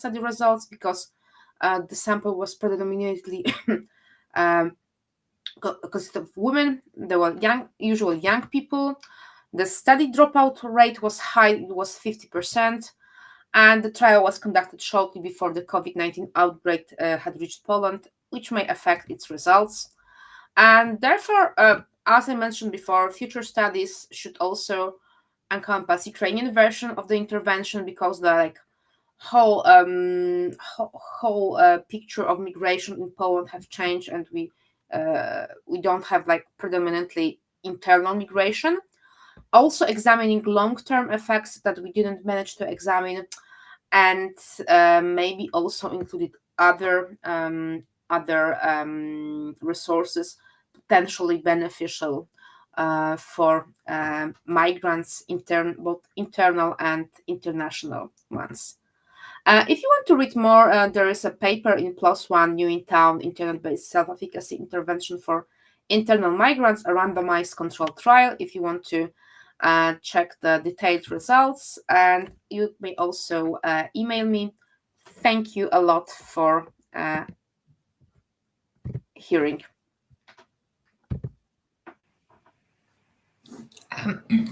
study results because the sample was predominantly consisted of women. They were usually young people. The study dropout rate was high, it was 50%, and the trial was conducted shortly before the COVID-19 outbreak had reached Poland, which may affect its results. And therefore, as I mentioned before, future studies should also encompass Ukrainian version of the intervention, because the whole picture of migration in Poland have changed, and we don't have predominantly internal migration. Also examining long-term effects that we didn't manage to examine, and maybe also included other resources potentially beneficial for migrants, both internal and international ones. If you want to read more, there is a paper in PLOS ONE, New in Town, Internet-based self-efficacy intervention for internal migrants, a randomized controlled trial, if you want to check the detailed results. And you may also email me. Thank you a lot for hearing.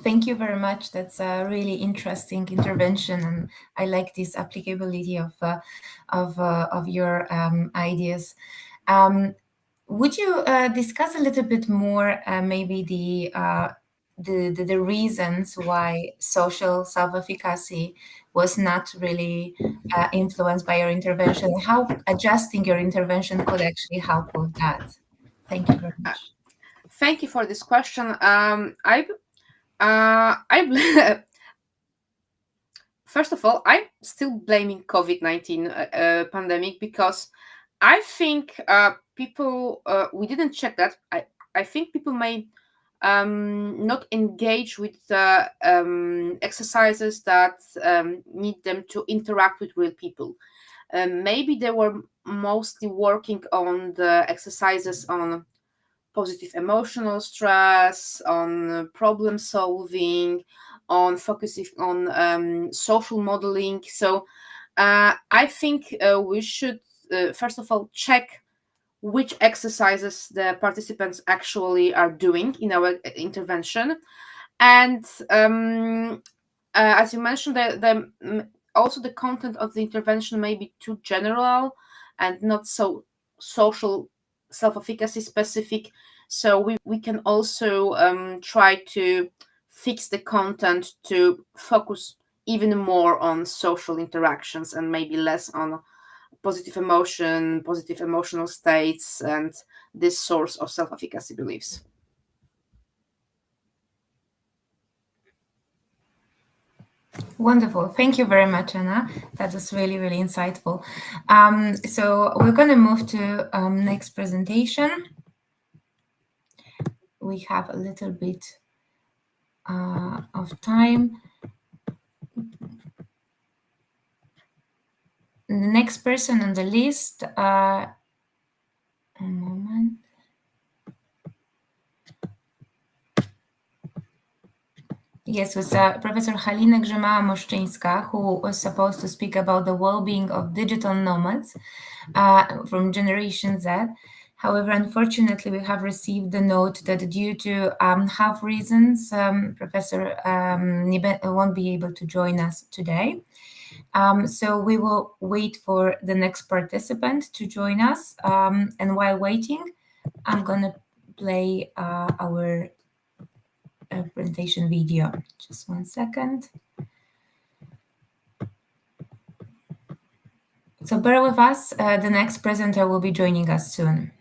Thank you very much. That's a really interesting intervention, and I like this applicability of your ideas. Would you discuss a little bit more, maybe the reasons why social self-efficacy was not really influenced by your intervention? How adjusting your intervention could actually help with that? Thank you very much. Thank you for this question. First of all, I'm still blaming COVID-19 pandemic, because I think people, we didn't check that. I think people may not engage with exercises that need them to interact with real people. Maybe they were mostly working on the exercises on positive emotional stress, on problem solving, on focusing on social modeling. So I think we should first of all check which exercises the participants actually are doing in our intervention. And as you mentioned, also the content of the intervention may be too general and not so social self-efficacy specific. So we can also try to fix the content to focus even more on social interactions and maybe less on positive emotion, positive emotional states, and this source of self-efficacy beliefs. Wonderful. Thank you very much, Anna. That was really, really insightful. So we're going to move to next presentation. We have a little bit of time. The next person on the list, a moment. Yes, was Professor Halina Grzymała-Moszczyńska, who was supposed to speak about the well-being of digital nomads from Generation Z. However, unfortunately, we have received the note that due to health reasons, Professor won't be able to join us today. So we will wait for the next participant to join us. And while waiting, I'm going to play our presentation video. Just 1 second. So bear with us. The next presenter will be joining us soon.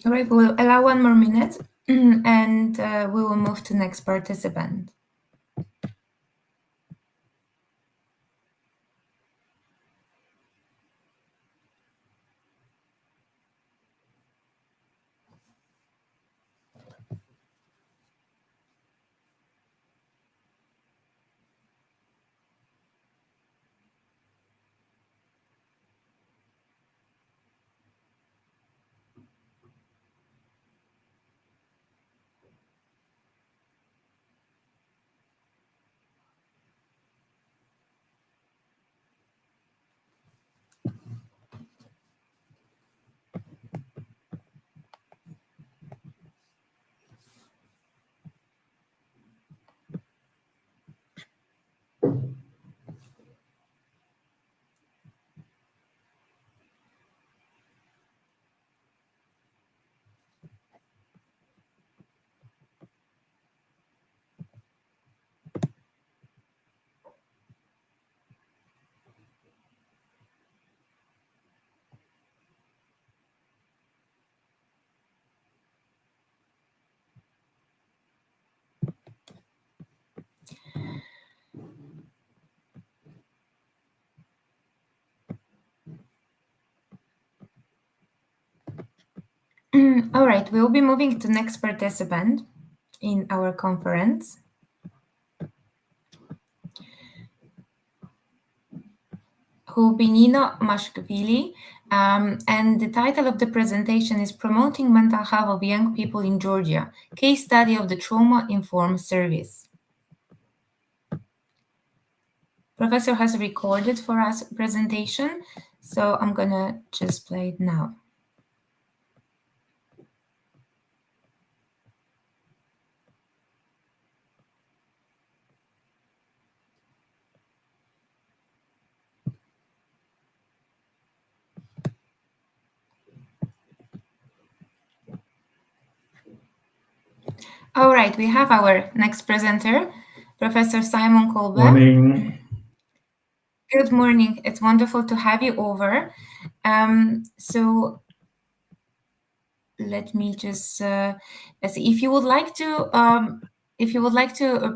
All right, we'll allow 1 more minute and we will move to next participant. All right, we'll be moving to next participant in our conference. Who will be Nino Mashkvili, and the title of the presentation is Promoting Mental Health of Young People in Georgia, Case Study of the Trauma-Informed Service. Professor has recorded for us a presentation, so I'm gonna just play it now. All right, we have our next presenter, Professor Simon Kolbe. Morning. Good morning. It's wonderful to have you over. So let me just see if you would like to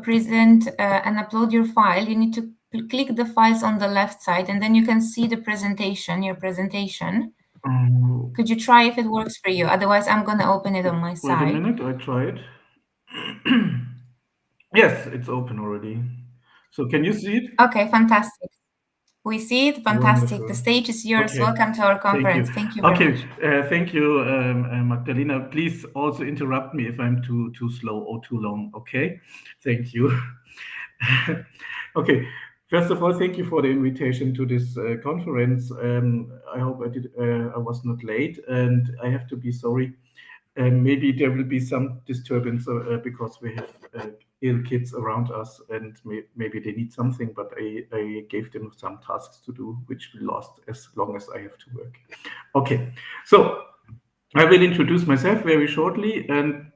present and upload your file. You need to click the files on the left side, and then you can see the presentation. Your presentation. Could you try if it works for you? Otherwise, I'm going to open it on my side. Wait a minute, I try it. Yes, it's open already. So can you see it? Okay, fantastic. We see it. Fantastic. Wonderful. The stage is yours. Okay. Welcome to our conference. Thank you. Okay, thank you, Magdalena. Please also interrupt me if I'm too slow or too long. Okay, thank you. Okay, first of all, thank you for the invitation to this conference. I hope I was not late, and I have to be sorry. Maybe there will be some disturbance because we have ill kids around us, and maybe they need something, but I gave them some tasks to do, which will last as long as I have to work. Okay, so I will introduce myself very shortly, and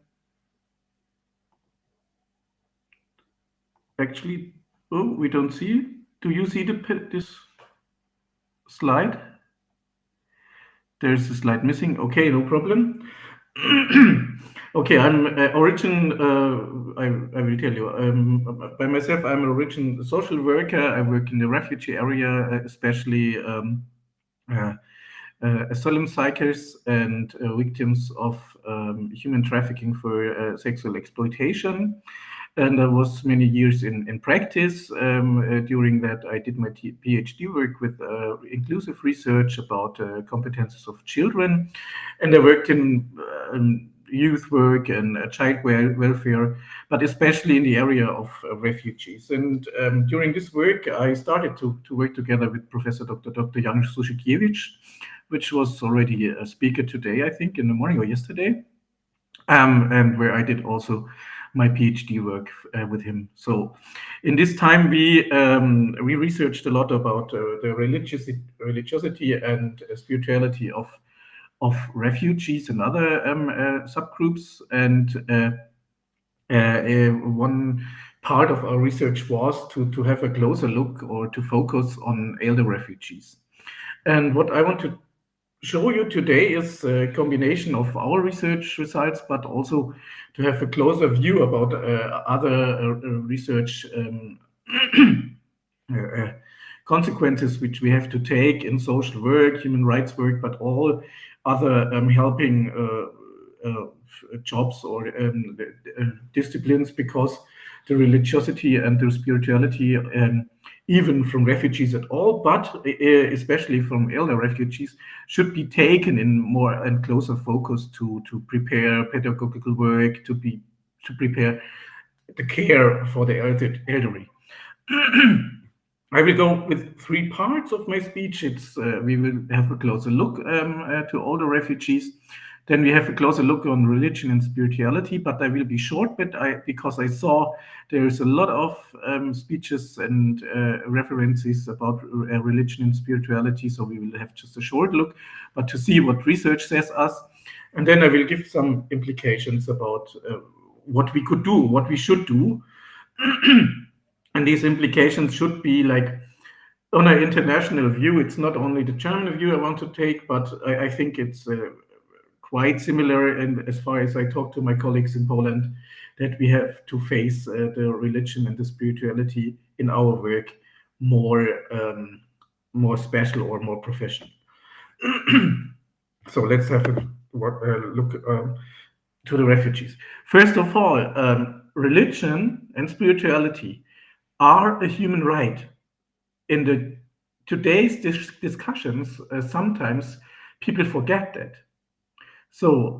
actually, we don't see. Do you see this slide? There's a slide missing. Okay, no problem. Okay, I'm I will tell you. By myself, I'm an origin social worker. I work in the refugee area, especially asylum seekers and victims of human trafficking for sexual exploitation. And I was many years in practice. During that, I did my PhD work with inclusive research about competences of children. And I worked in youth work and child welfare, but especially in the area of refugees. And during this work, I started to work together with Professor Dr. Jan Sushikiewicz, which was already a speaker today, I think, in the morning or yesterday, and where I did also my PhD work with him. So in this time, we researched a lot about the religiosity and spirituality of refugees and other subgroups. And one part of our research was to have a closer look or to focus on elder refugees. And what I want to show you today is a combination of our research results, but also to have a closer view about other research consequences which we have to take in social work, human rights work, but all other helping jobs or disciplines, because the religiosity and the spirituality, even from refugees at all, but especially from elder refugees, should be taken in more and closer focus to prepare pedagogical work, to prepare the care for the elderly. I will go with three parts of my speech. We will have a closer look to older refugees. Then we have a closer look on religion and spirituality, but I will be short, because I saw there is a lot of speeches and references about religion and spirituality, so we will have just a short look, but to see what research says us. And then I will give some implications about what we could do, what we should do. And these implications should be like on an international view. It's not only the German view I want to take, but I think it's quite similar, and as far as I talk to my colleagues in Poland, that we have to face the religion and the spirituality in our work more special or more professional. So let's have a look to the refugees. First of all, religion and spirituality are a human right. In the today's discussions, sometimes people forget that. So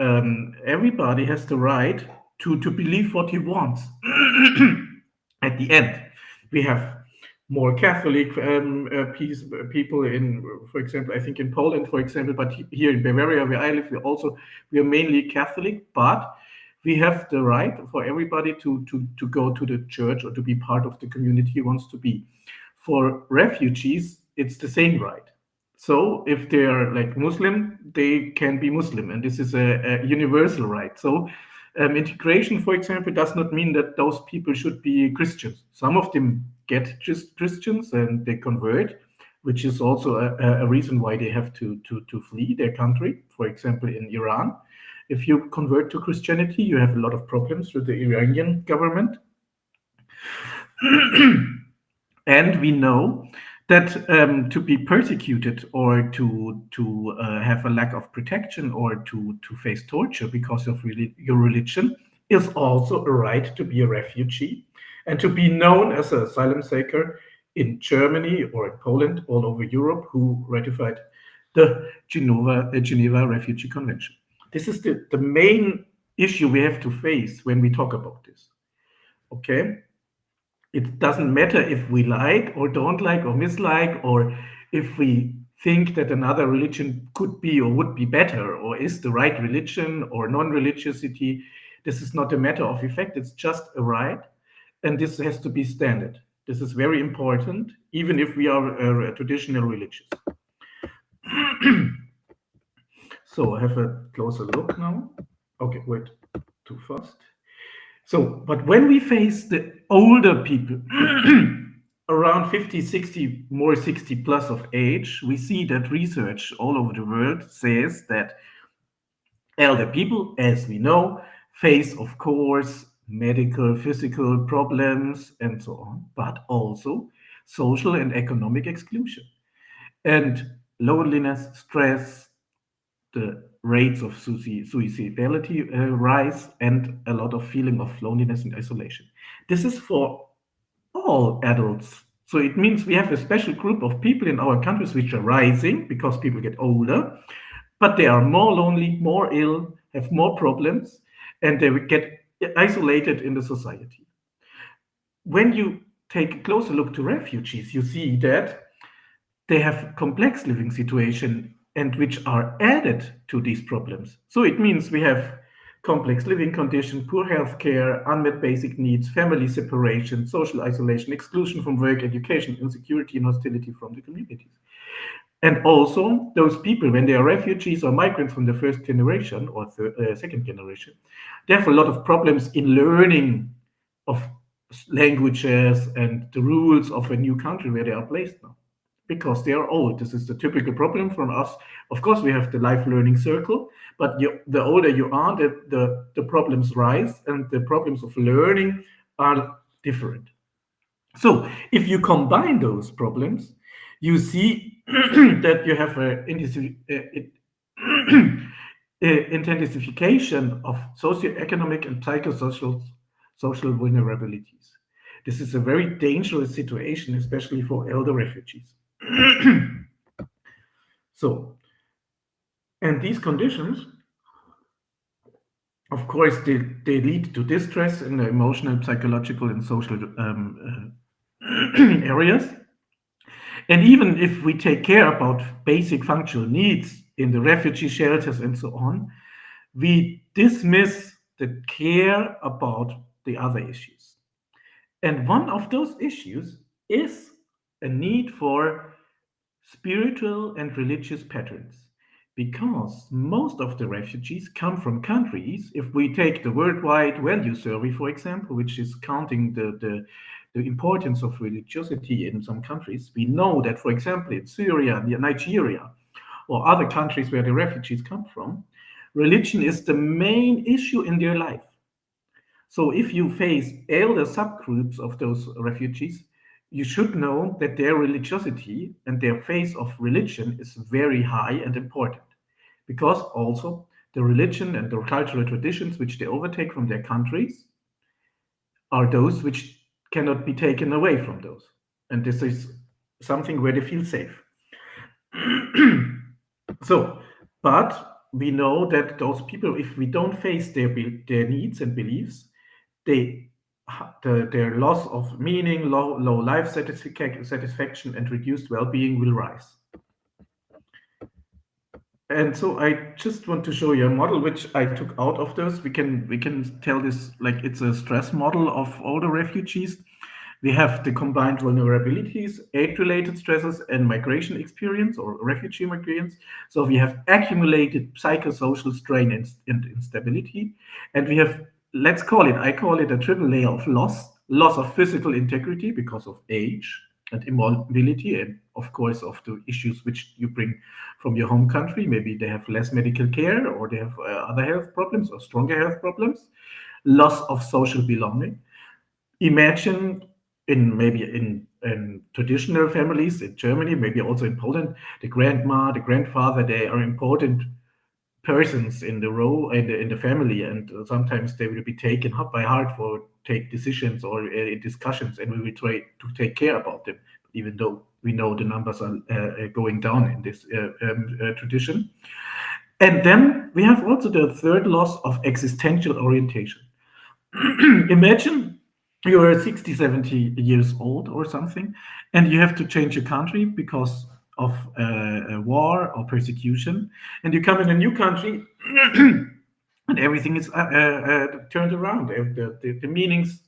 everybody has the right to believe what he wants. At the end, we have more Catholic people in, for example, I think in Poland, for example, but here in Bavaria, where I live, we are mainly Catholic, but we have the right for everybody to go to the church or to be part of the community he wants to be. For refugees, it's the same right. So if they are like Muslim, they can be Muslim, and this is a universal right. So integration, for example, does not mean that those people should be Christians. Some of them get just Christians and they convert, which is also a reason why they have to flee their country. For example, in Iran, if you convert to Christianity, you have a lot of problems with the Iranian government. And we know that to be persecuted or to have a lack of protection or to face torture because of your religion is also a right to be a refugee and to be known as an asylum seeker in Germany or in Poland, all over Europe, who ratified the Geneva Refugee Convention. This is the main issue we have to face when we talk about this. Okay? It doesn't matter if we like or don't like or mislike, or if we think that another religion could be or would be better, or is the right religion or non-religiosity. This is not a matter of effect. It's just a right. And this has to be standard. This is very important, even if we are traditional religious. So I have a closer look now. Okay, wait, too fast. So, but when we face the older people, around 50, 60, more 60 plus of age, we see that research all over the world says that elder people, as we know, face, of course, medical, physical problems and so on, but also social and economic exclusion. And loneliness, stress, the rates of suicidality rise, and a lot of feeling of loneliness and isolation. This is for all adults. So it means we have a special group of people in our countries which are rising because people get older, but they are more lonely, more ill, have more problems, and they get isolated in the society. When you take a closer look to refugees, you see that they have complex living situation and which are added to these problems. So it means we have complex living conditions, poor health care, unmet basic needs, family separation, social isolation, exclusion from work, education, insecurity, and hostility from the communities. And also, those people, when they are refugees or migrants from the first generation or second generation, they have a lot of problems in learning of languages and the rules of a new country where they are placed now, because they are old. This is the typical problem from us. Of course, we have the life learning circle, but the older you are, the problems rise, and the problems of learning are different. So if you combine those problems, you see that you have an intensification of socioeconomic and psychosocial vulnerabilities. This is a very dangerous situation, especially for elder refugees. So, and these conditions, of course, they lead to distress in the emotional, psychological, and social areas. And even if we take care about basic functional needs in the refugee shelters and so on, we dismiss the care about the other issues. And one of those issues is a need for spiritual and religious patterns, because most of the refugees come from countries. If we take the Worldwide Value Survey, for example, which is counting the importance of religiosity in some countries, we know that, for example, in Syria, Nigeria, or other countries where the refugees come from, religion is the main issue in their life. So if you face elder subgroups of those refugees, you should know that their religiosity and their faith of religion is very high and important, because also the religion and the cultural traditions which they overtake from their countries are those which cannot be taken away from those. And this is something where they feel safe. So, but we know that those people, if we don't face their needs and beliefs, their loss of meaning, low life satisfaction, and reduced well-being will rise. And so I just want to show you a model which I took out of those. We can tell this like it's a stress model of all the refugees. We have the combined vulnerabilities, aid-related stresses, and migration experience or refugee experience. So we have accumulated psychosocial strain and instability. And we have, I call it a triple layer of loss of physical integrity because of age and immobility, and of course of the issues which you bring from your home country. Maybe they have less medical care, or they have other health problems or stronger health problems. Loss of social belonging. Imagine in traditional families in Germany, maybe also in Poland, the grandma, the grandfather, they are important persons in the family, and sometimes they will be taken up by heart for take decisions or discussions, and we will try to take care about them, even though we know the numbers are going down in this tradition. And then we have also the third loss of existential orientation. Imagine you're 60, 70 years old or something, and you have to change your country because of a war or persecution, and you come in a new country and everything is turned around. The meanings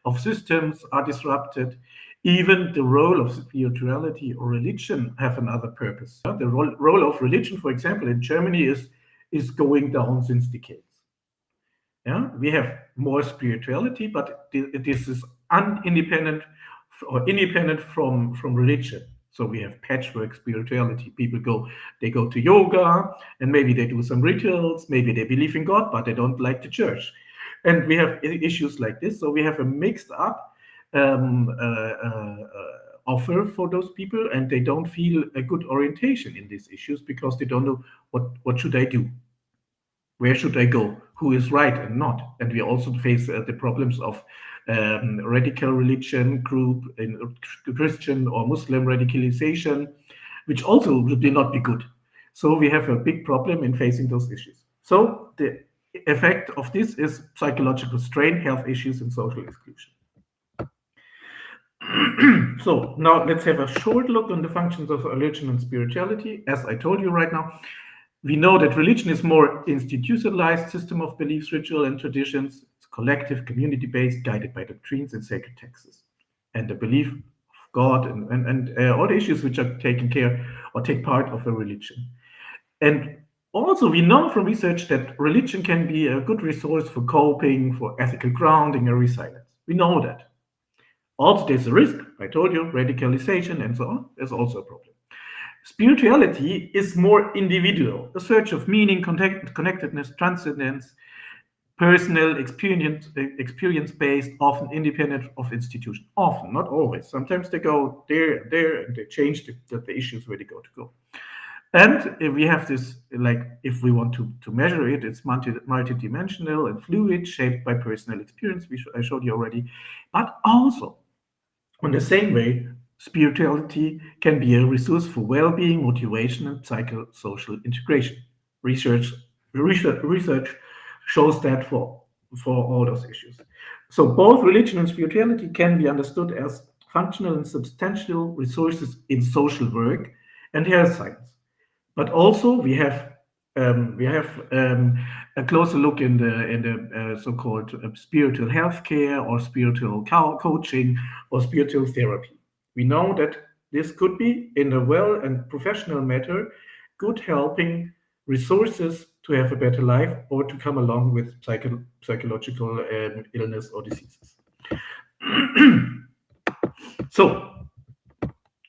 of systems are disrupted. Even the role of spirituality or religion have another purpose. The role of religion, for example, in Germany is going down since decades. Yeah, we have more spirituality, but this is independent from religion. So we have patchwork spirituality. People go to yoga, and maybe they do some rituals. Maybe they believe in God, but they don't like the church. And we have issues like this. So we have a mixed up offer for those people, and they don't feel a good orientation in these issues because they don't know what should I do. Where should I go? Who is right and not? And we also face the problems of radical religion group, in Christian or Muslim radicalization, which also would not be good. So we have a big problem in facing those issues. So the effect of this is psychological strain, health issues, and social exclusion. So now let's have a short look on the functions of religion and spirituality. As I told you right now, we know that religion is more institutionalized system of beliefs, ritual, and traditions. It's collective, community-based, guided by doctrines and sacred texts. And the belief of God and all the issues which are taken care or take part of a religion. And also we know from research that religion can be a good resource for coping, for ethical grounding and resilience. We know that. Also, there's a risk, I told you, radicalization and so on. There's also a problem. Spirituality is more individual, a search of meaning, connectedness, transcendence, personal experience-based, often independent of institution. Often, not always. Sometimes they go there, and they change the issues where they go to go. And if we have this, like, if we want to measure it, it's multidimensional and fluid, shaped by personal experience, I showed you already. But also, in the same way, spirituality can be a resource for well-being, motivation, and psychosocial integration. Research shows that for all those issues. So both religion and spirituality can be understood as functional and substantial resources in social work and health science. But also we have a closer look in the so-called spiritual healthcare or spiritual coaching or spiritual therapy. We know that this could be, in a well and professional matter, good helping resources to have a better life or to come along with psychological illness or diseases. So,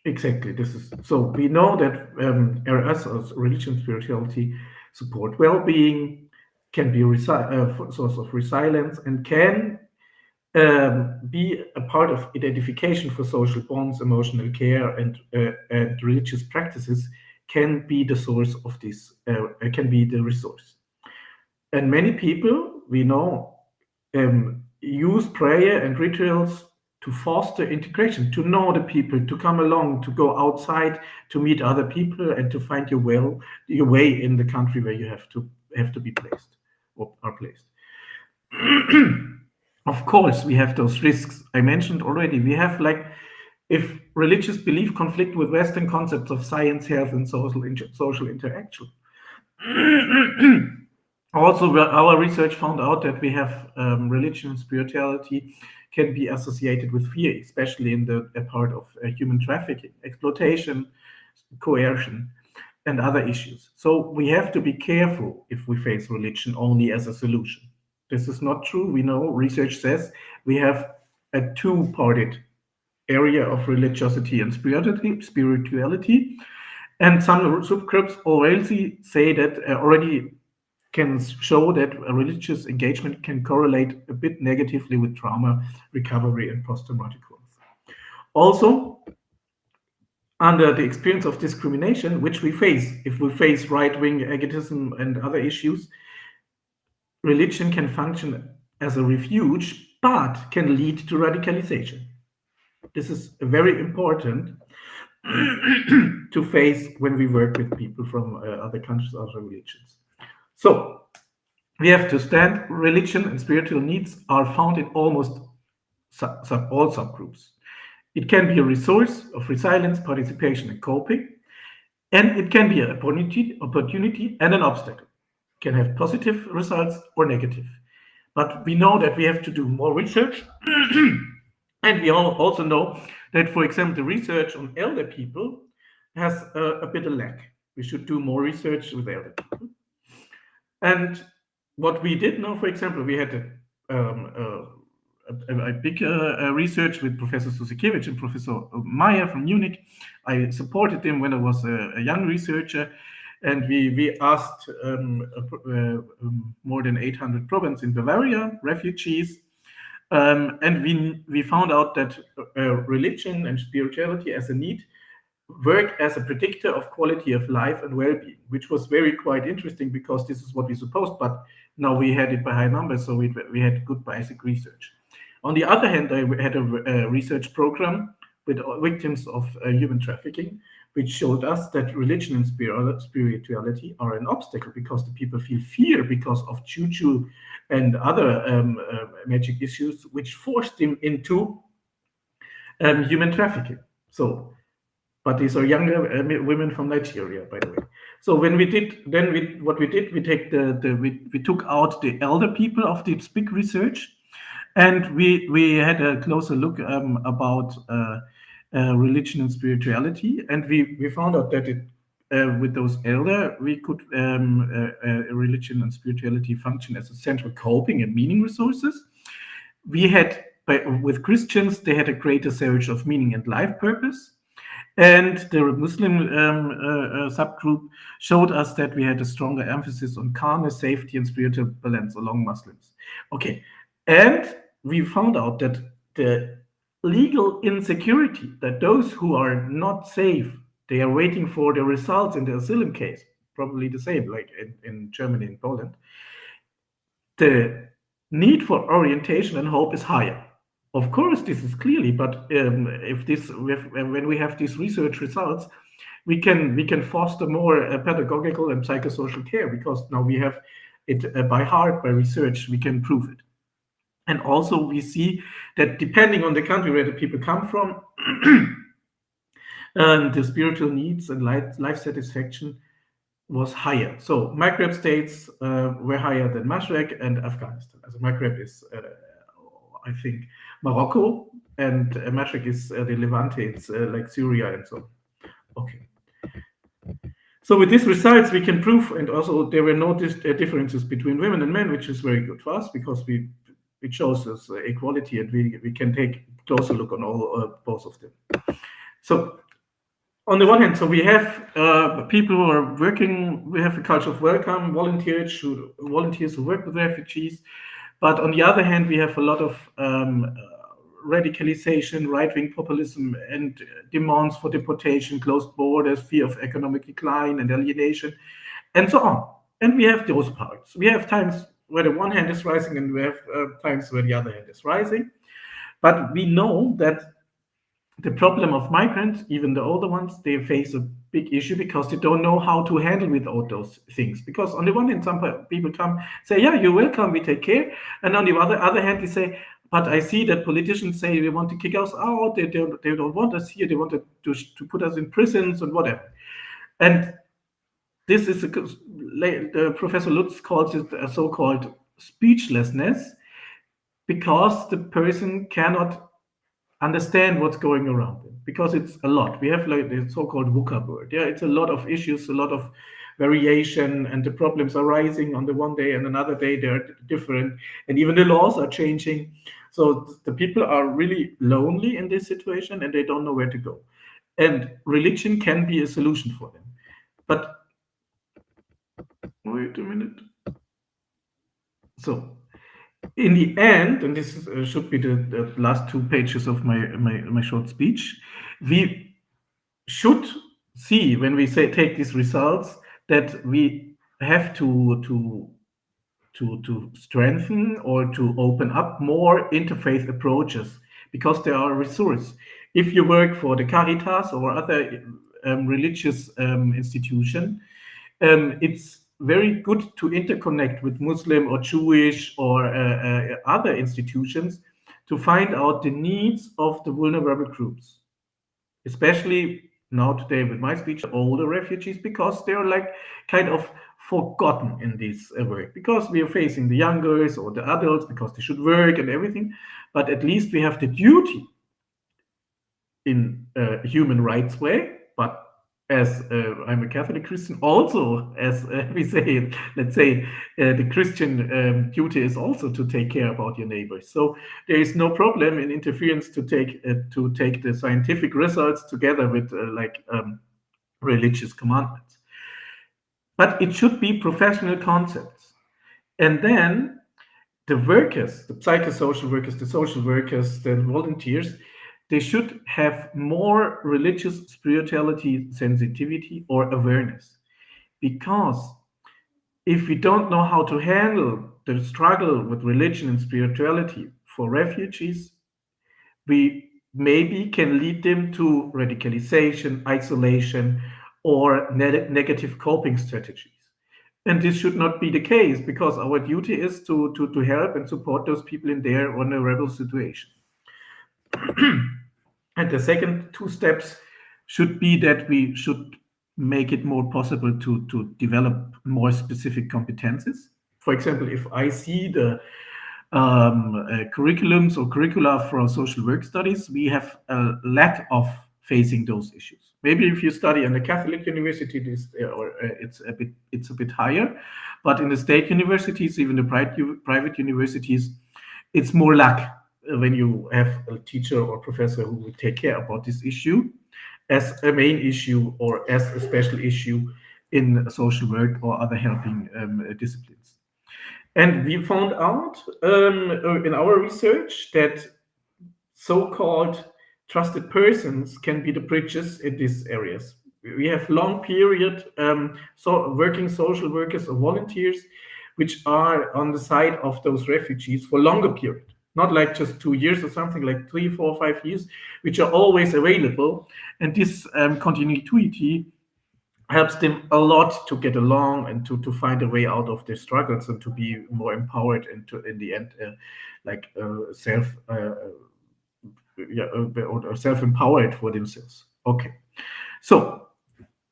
exactly, so we know that RS, as religion, spirituality, support well-being, can be a source of resilience, and can be a part of identification for social bonds, emotional care, and religious practices can be the source of this, can be the resource. And many people we know use prayer and rituals to foster integration, to know the people, to come along, to go outside, to meet other people, and to find your way in the country where you have to be placed or are placed. Of course, we have those risks I mentioned already. We have, like, if religious belief conflict with Western concepts of science, health, and social interaction. Also, our research found out that we have religion and spirituality can be associated with fear, especially in the part of human trafficking, exploitation, coercion, and other issues. So we have to be careful if we face religion only as a solution. This is not true. We know research says we have a two-parted area of religiosity and spirituality, and some subgroups already say that already can show that a religious engagement can correlate a bit negatively with trauma recovery and post-traumatic growth. Also, under the experience of discrimination, which we face if we face right-wing agorism and other issues, religion can function as a refuge, but can lead to radicalization. This is very important to face when we work with people from other countries, other religions. So we have to stand. Religion and spiritual needs are found in almost all subgroups. It can be a resource of resilience, participation, and coping, and it can be an opportunity and an obstacle. It can have positive results or negative. But we know that we have to do more research, and we also know that, for example, the research on elder people has a bit of lack. We should do more research with elder people. And what we did now, for example, we had a big research with Professor Susikiewicz and Professor Meyer from Munich. I supported them when I was a young researcher, and we asked more than 800 probants in Bavaria, refugees, and we found out that religion and spirituality as a need work as a predictor of quality of life and well-being, which was quite interesting because this is what we supposed, but now we had it by high numbers, so we had good basic research. On the other hand, I had a research program with victims of human trafficking, which showed us that religion and spirituality are an obstacle because the people feel fear because of juju and other magic issues, which forced them into human trafficking. So, but these are younger women from Nigeria, by the way. So when we did, we took out the elder people of this big research, and we had a closer look about religion and spirituality, and we found out that with those elder, we could religion and spirituality function as a central coping and meaning resources. We had, with Christians, they had a greater search of meaning and life purpose. And the Muslim subgroup showed us that we had a stronger emphasis on calmness, safety, and spiritual balance along Muslims. Okay, and we found out that the legal insecurity, that those who are not safe, they are waiting for the results in the asylum case, probably the same like in Germany and Poland, the need for orientation and hope is higher. Of course, this is clearly, but when we have these research results, we can foster more pedagogical and psychosocial care because now we have it by heart, by research, we can prove it. And also we see that depending on the country where the people come from, the spiritual needs and life satisfaction was higher. So Maghreb states were higher than Mashrek and Afghanistan. As Maghreb is I think Morocco, and Mashrek is the Levante, it's like Syria and so on. Okay. So with these results, we can prove, and also there were no differences between women and men, which is very good for us because it shows us equality, and we can take a closer look on all both of them. So on the one hand, so we have people who are working, we have a culture of welcome, volunteers who work with refugees. But on the other hand, we have a lot of radicalization, right-wing populism, and demands for deportation, closed borders, fear of economic decline and alienation, and so on. And we have those parts. We have times where the one hand is rising, and we have times where the other hand is rising. But we know that the problem of migrants, even the older ones, they face a big issue because they don't know how to handle with all those things. Because on the one hand, some people come, say, yeah, you're welcome, we take care. And on the other hand, they say, but I see that politicians say they want to kick us out, they don't want us here, they want to put us in prisons and whatever. And this is, Professor Lutz calls it a so-called speechlessness, because the person cannot understand what's going around them, because it's a lot. We have like the so-called VUCA word. Yeah, it's a lot of issues, a lot of variation, and the problems are rising on the one day, and another day they're different, and even the laws are changing. So the people are really lonely in this situation, and they don't know where to go. And religion can be a solution for them. But wait a minute. So in the end, and this should be the last 2 pages of my short speech, we should see, when we take these results, that we have to strengthen or to open up more interfaith approaches, because they are a resource. If you work for the Caritas or other religious institution, it's very good to interconnect with Muslim or Jewish or other institutions to find out the needs of the vulnerable groups, especially now today with my speech, older refugees, because they're like kind of forgotten in this work, because we are facing the youngers or the adults because they should work and everything. But at least we have the duty in a human rights way, but as I'm a Catholic Christian, also as we say, let's say, the Christian duty is also to take care about your neighbors. So there is no problem in interference to take the scientific results together with religious commandments. But it should be professional concepts, and then the workers, the psychosocial workers, the social workers, the volunteers, they should have more religious spirituality sensitivity or awareness. Because if we don't know how to handle the struggle with religion and spirituality for refugees, we maybe can lead them to radicalization, isolation, or negative coping strategies. And this should not be the case, because our duty is to help and support those people in their vulnerable situation. And the second 2 steps should be that we should make it more possible to develop more specific competences. For example, if I see the curriculums or curricula for social work studies, we have a lack of facing those issues. Maybe if you study in a Catholic university, it's a bit higher, but in the state universities, even the private universities, it's more lack when you have a teacher or professor who will take care about this issue as a main issue or as a special issue in social work or other helping disciplines. And we found out in our research that so-called trusted persons can be the bridges in these areas. We have long period working social workers or volunteers which are on the side of those refugees for longer period. Not like just 2 years or something, like 3, 4, 5 years, which are always available. And this continuity helps them a lot to get along and to find a way out of their struggles and to be more empowered and to, in the end, self-empowered for themselves. Okay, so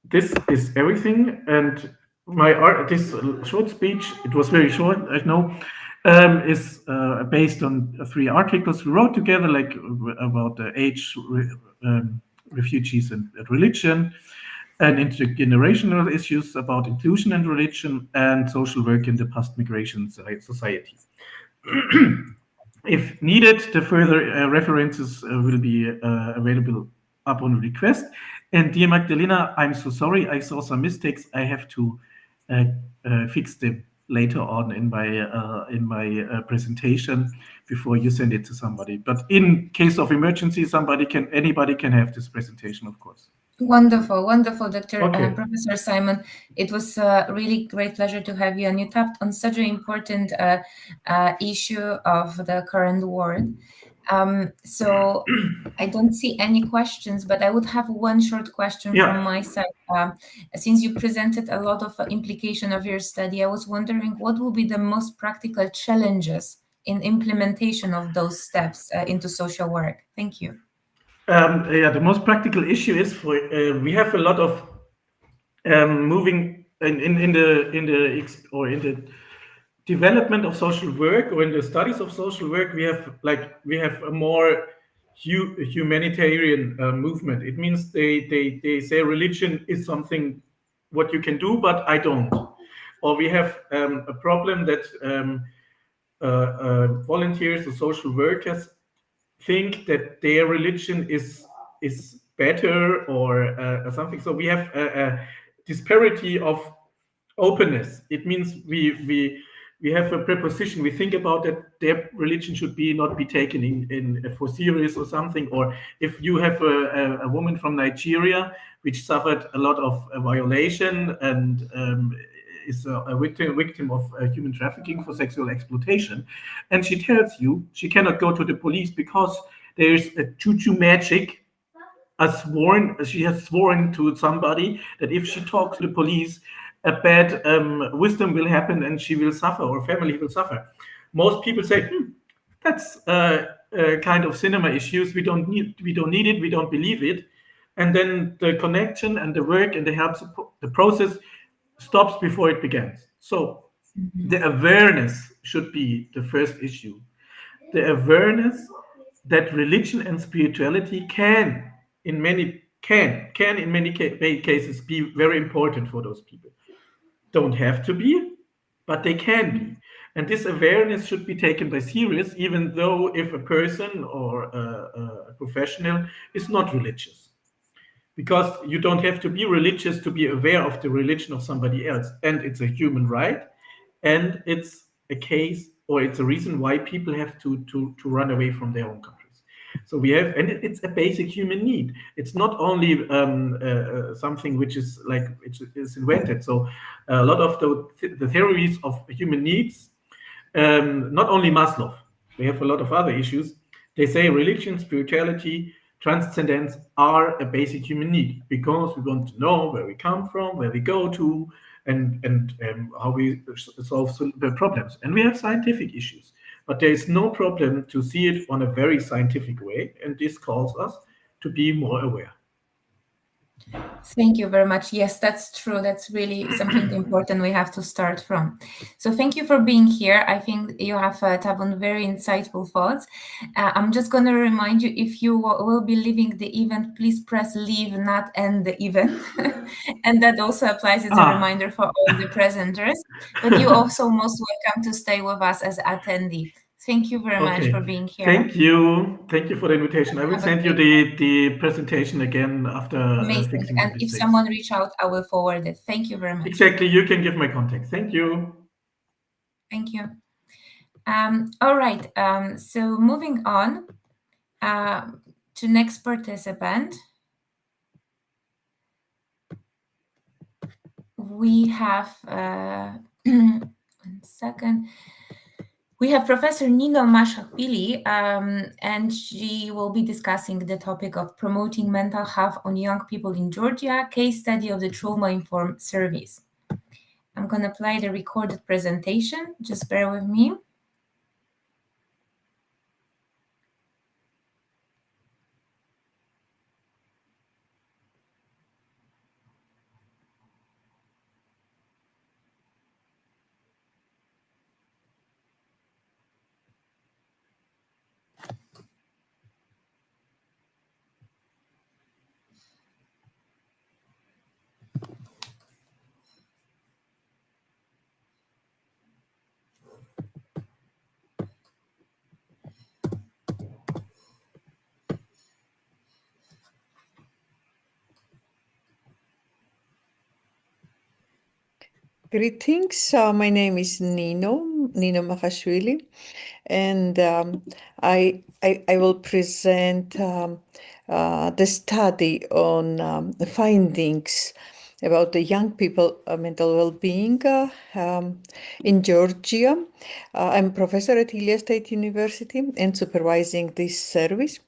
this is everything. And this short speech, it was very short, I know, is based on 3 articles we wrote together, like about the age, refugees and religion, and intergenerational issues about inclusion and religion, and social work in the post-migration society. If needed, the further references will be available upon request. And dear Magdalena, I'm so sorry, I saw some mistakes. I have to fix them later on in my presentation before you send it to somebody. But in case of emergency, anybody can have this presentation, of course. Wonderful, wonderful, Dr. Okay. Professor Simon. It was a really great pleasure to have you, and you tapped on such an important issue of the current world. So I don't see any questions, but I would have one short question from my side. Since you presented a lot of implication of your study, I was wondering what will be the most practical challenges in implementation of those steps into social work? Thank you. The most practical issue is we have a lot of moving in the development of social work, or in the studies of social work. We have a more humanitarian movement. It means they say religion is something what you can do, but I don't. Or we have a problem that volunteers or social workers think that their religion is better or something. So we have a disparity of openness. It means we have a preposition. We think about that their religion should not be taken in for serious or something. Or if you have a woman from Nigeria which suffered a lot of violation and is a victim of human trafficking for sexual exploitation, and she tells you she cannot go to the police because there's a juju magic. She has sworn to somebody that if she talks to the police, a bad wisdom will happen and she will suffer, or family will suffer. Most people say, that's kind of cinema issues. We don't need it. We don't believe it. And then the connection and the work and the process stops before it begins. So the awareness should be the first issue. The awareness that religion and spirituality can in many cases be very important for those people. Don't have to be, but they can be. And this awareness should be taken by serious, even though if a person or a professional is not religious. Because you don't have to be religious to be aware of the religion of somebody else. And it's a human right. And it's a case, or it's a reason why people have to run away from their own countries. So we have, and it's a basic human need. It's not only something which is invented. So a lot of the theories of human needs, not only Maslow, we have a lot of other issues. They say religion, spirituality, transcendence are a basic human need because we want to know where we come from, where we go to, and how we solve the problems. And we have scientific issues, but there is no problem to see it on a very scientific way, and this calls us to be more aware. Thank you very much. Yes, that's true. That's really something important we have to start from. So thank you for being here. I think you have tapped on very insightful thoughts. I'm just going to remind you, if you will be leaving the event, please press leave, not end the event. And that also applies as a reminder for all the presenters. But you also most welcome to stay with us as attendee. Thank you very much for being here. Thank you. Thank you for the invitation. I will send you the presentation again after. Amazing. And if someone reach out, I will forward it. Thank you very much. Exactly. You can give my contact. Thank you. Thank you. All right. So moving on to next participant. We have, 1 second. We have Professor Nino Mashashvili, and she will be discussing the topic of promoting mental health on young people in Georgia, case study of the trauma-informed service. I'm going to play the recorded presentation. Just bear with me. Greetings. My name is Nino Nino Mahashvili, and I will present the study on the findings about the young people mental well-being in Georgia. I'm a professor at Ilia State University and supervising this service.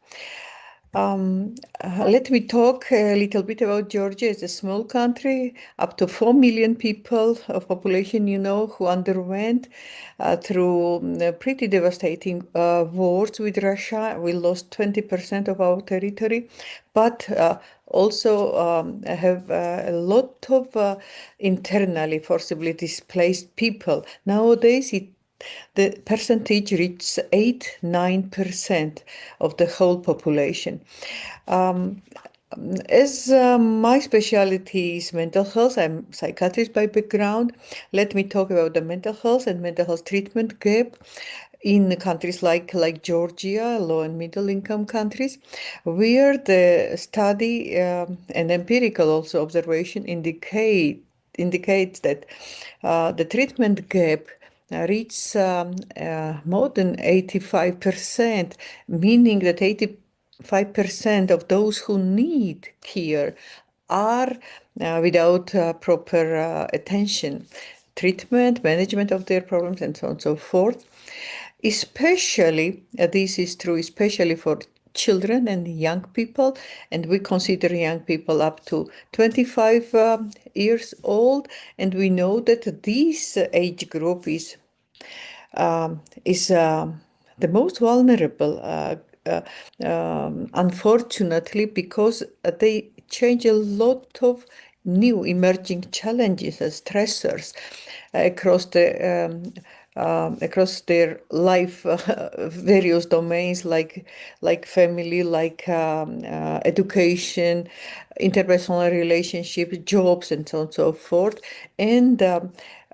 Let me talk a little bit about Georgia. It's a small country, up to 4 million people of population, who underwent through pretty devastating wars with Russia. We lost 20% of our territory, but also have a lot of internally forcibly displaced people. Nowadays, the percentage reaches 8-9% of the whole population. As my specialty is mental health, I'm a psychiatrist by background. Let me talk about the mental health and mental health treatment gap in countries like Georgia, low and middle income countries, where the study and empirical also observation indicates that the treatment gap reaches more than 85%, meaning that 85% of those who need care are without proper attention, treatment, management of their problems, and so on and so forth. Especially, this is true especially for children and young people, and we consider young people up to 25 years old, and we know that this age group is the most vulnerable, unfortunately, because they change a lot of new emerging challenges as stressors across their life, various domains like family, like education, interpersonal relationships, jobs, and so on and so forth. And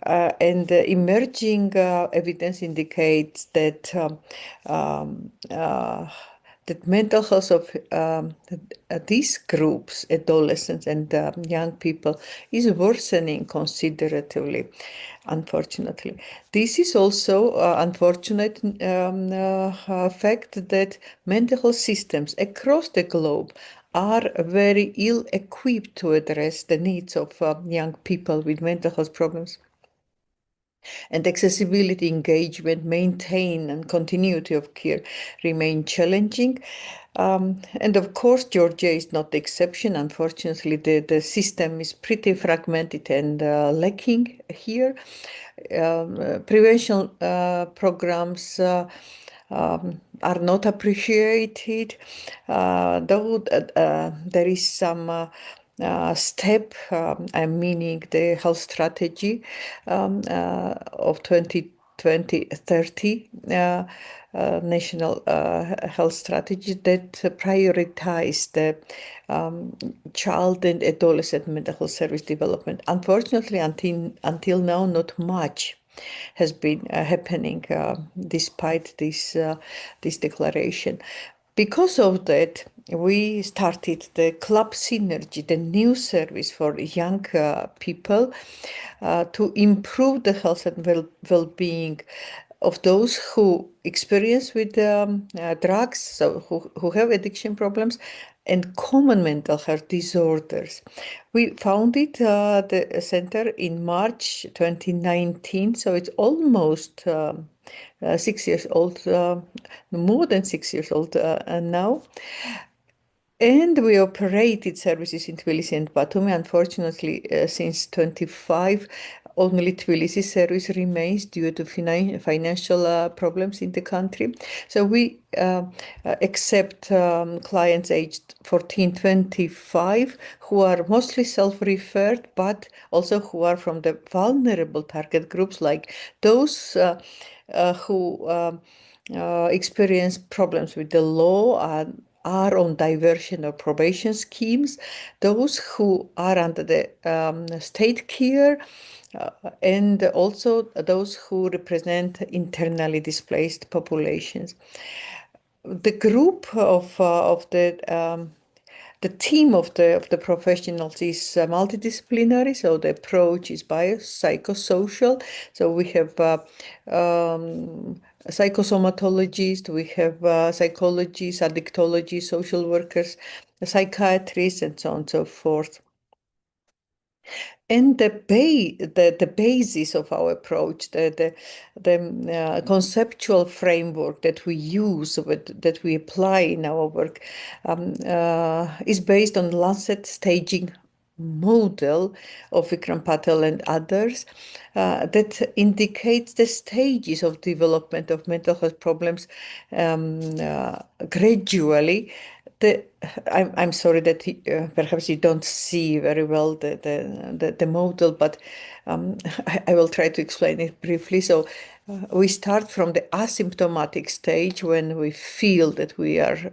emerging evidence indicates that that mental health of these groups, adolescents and young people, is worsening considerably, unfortunately. This is also unfortunate fact that mental health systems across the globe are very ill-equipped to address the needs of young people with mental health problems. And accessibility, engagement, maintain, and continuity of care remain challenging. And of course, Georgia is not the exception. Unfortunately, the system is pretty fragmented and lacking here. Prevention programs are not appreciated, though there is some step, meaning the health strategy of 2020-30 national health strategy that prioritize the child and adolescent mental health service development. Unfortunately, until now, not much has been happening despite this declaration. Because of that, we started the Club Synergy, the new service for young people to improve the health and well-being of those who experience with drugs, so who have addiction problems, and common mental health disorders. We founded the center in March 2019, so it's almost 6 years old, more than 6 years old now. And we operated services in Tbilisi and Batumi. Unfortunately, since 25, only Tbilisi service remains due to financial problems in the country. So we accept clients aged 14-25 who are mostly self-referred, but also who are from the vulnerable target groups, like those who experience problems with the law and are on diversion or probation schemes, those who are under the state care, and also those who represent internally displaced populations. The group of the The team of the professionals is multidisciplinary, so the approach is biopsychosocial. So we have psychosomatologists, we have psychologists, addictologists, social workers, psychiatrists, and so on and so forth. And the basis of our approach, the conceptual framework that we use, that we apply in our work, is based on Lancet staging model of Vikram Patel and others that indicates the stages of development of mental health problems gradually. I'm sorry that perhaps you don't see very well the model, but I will try to explain it briefly. So we start from the asymptomatic stage when we feel that we are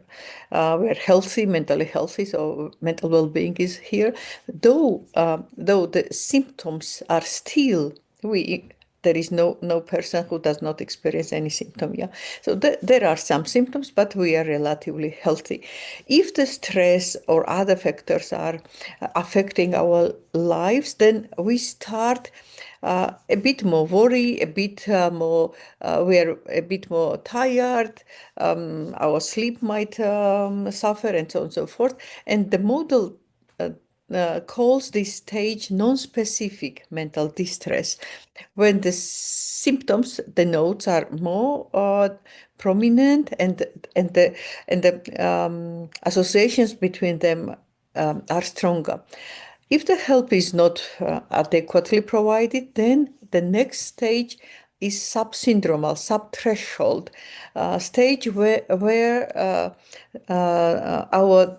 healthy, mentally healthy. So mental well-being is here, though the symptoms are still there is no person who does not experience any symptom. Yeah, so there are some symptoms, but we are relatively healthy. If the stress or other factors are affecting our lives, then we start a bit more worry, a bit more. We are a bit more tired. Our sleep might suffer, and so on and so forth. And the model calls this stage non-specific mental distress, when the symptoms, the notes are more prominent, and the associations between them are stronger. If the help is not adequately provided, then the next stage is subsyndromal, subthreshold stage, where our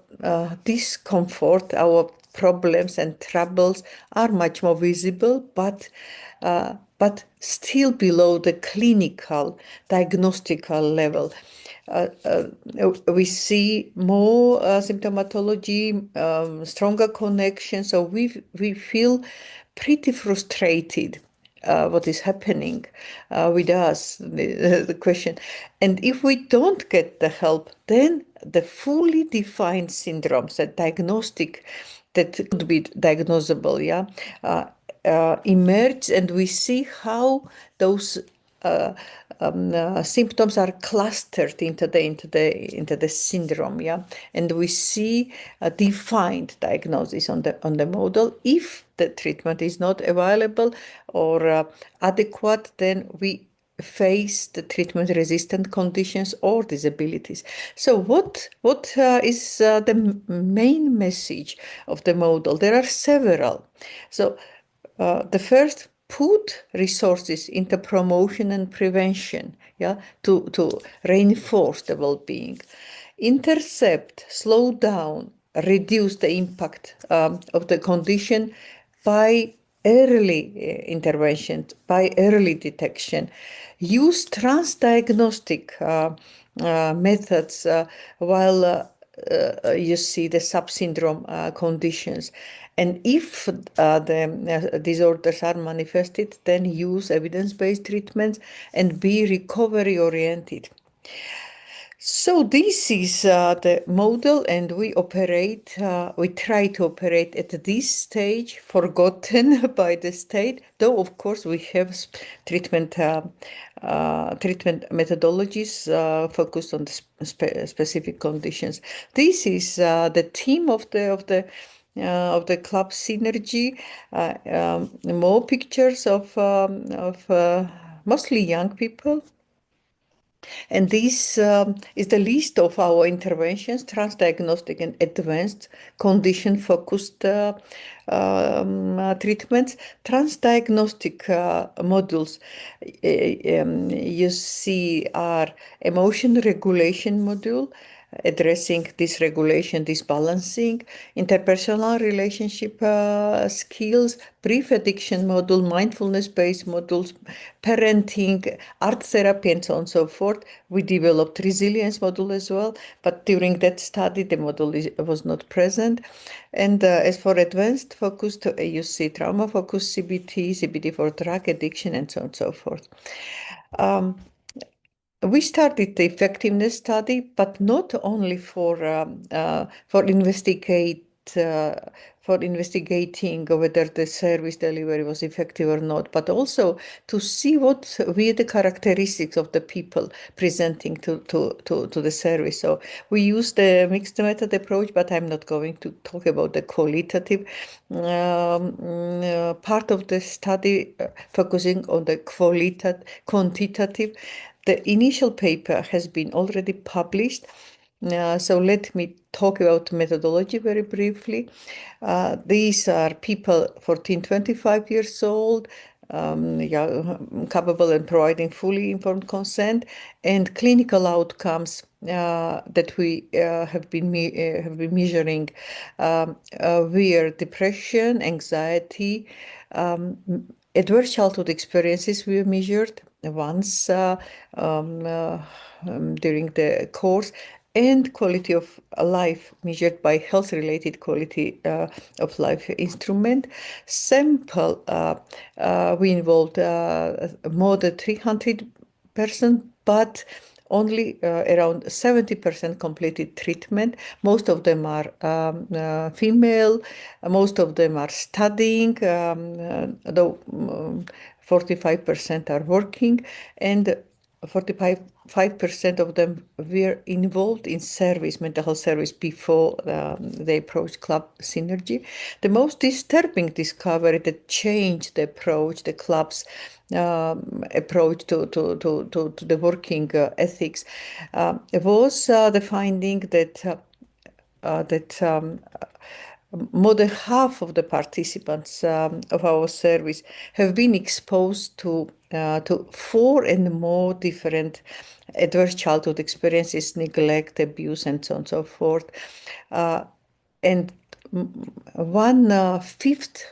discomfort, our problems and troubles are much more visible, but still below the clinical diagnostical level. We see more symptomatology, stronger connection. So we feel pretty frustrated. What is happening with us, the question. And if we don't get the help, then the fully defined syndromes, the diagnostic that could be diagnosable, emerge, and we see how those symptoms are clustered into the syndrome, and we see a defined diagnosis on the model. If the treatment is not available or adequate, then we face the treatment-resistant conditions or disabilities. So what is the main message of the model? There are several. So the first, put resources into promotion and prevention, to reinforce the well-being. Intercept, slow down, reduce the impact of the condition by early intervention, by early detection. Use transdiagnostic methods while you see the subsyndrome conditions. And if the disorders are manifested, then use evidence-based treatments and be recovery-oriented. So this is the model, and we try to operate at this stage, forgotten by the state, though of course we have treatment methodologies focused on the specific conditions. This is the theme of the club synergy. More pictures of mostly young people. And this is the list of our interventions: transdiagnostic and advanced condition-focused treatments. Transdiagnostic modules you see are emotion regulation module, addressing dysregulation, disbalancing, interpersonal relationship skills, brief addiction module, mindfulness-based modules, parenting, art therapy, and so on and so forth. We developed resilience module as well, but during that study, the module was not present. And as for advanced focused, you see trauma-focused CBT, CBT for drug addiction, and so on and so forth. We started the effectiveness study, but not only for investigating whether the service delivery was effective or not, but also to see what were the characteristics of the people presenting to the service. So we used the mixed method approach, but I'm not going to talk about the qualitative part of the study, focusing on the quantitative. The initial paper has been already published. So let me talk about methodology very briefly. These are people 14-25 years old, capable and providing fully informed consent, and clinical outcomes that we have been measuring were depression, anxiety, adverse childhood experiences were measured once during the course, and quality of life measured by health-related quality of life instrument. Sample, we involved more than 300 persons, but only around 70% completed treatment. Most of them are female, most of them are studying, though 45% are working, and 45% of them were involved in service, mental health service, before they approached Club Synergy. The most disturbing discovery that changed the approach, the club's approach to the working ethics, was the finding that more than half of the participants of our service have been exposed to 4 and more different adverse childhood experiences, neglect, abuse, and so on and so forth. And 1/5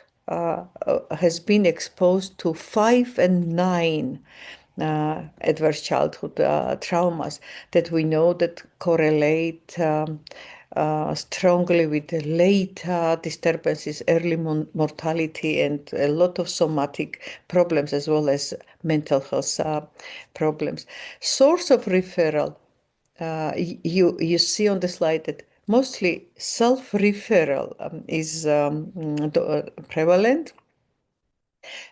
has been exposed to 5 and 9 adverse childhood traumas that we know that correlate strongly with the late disturbances, early mortality, and a lot of somatic problems, as well as mental health problems. Source of referral, you see on the slide that mostly self-referral is prevalent.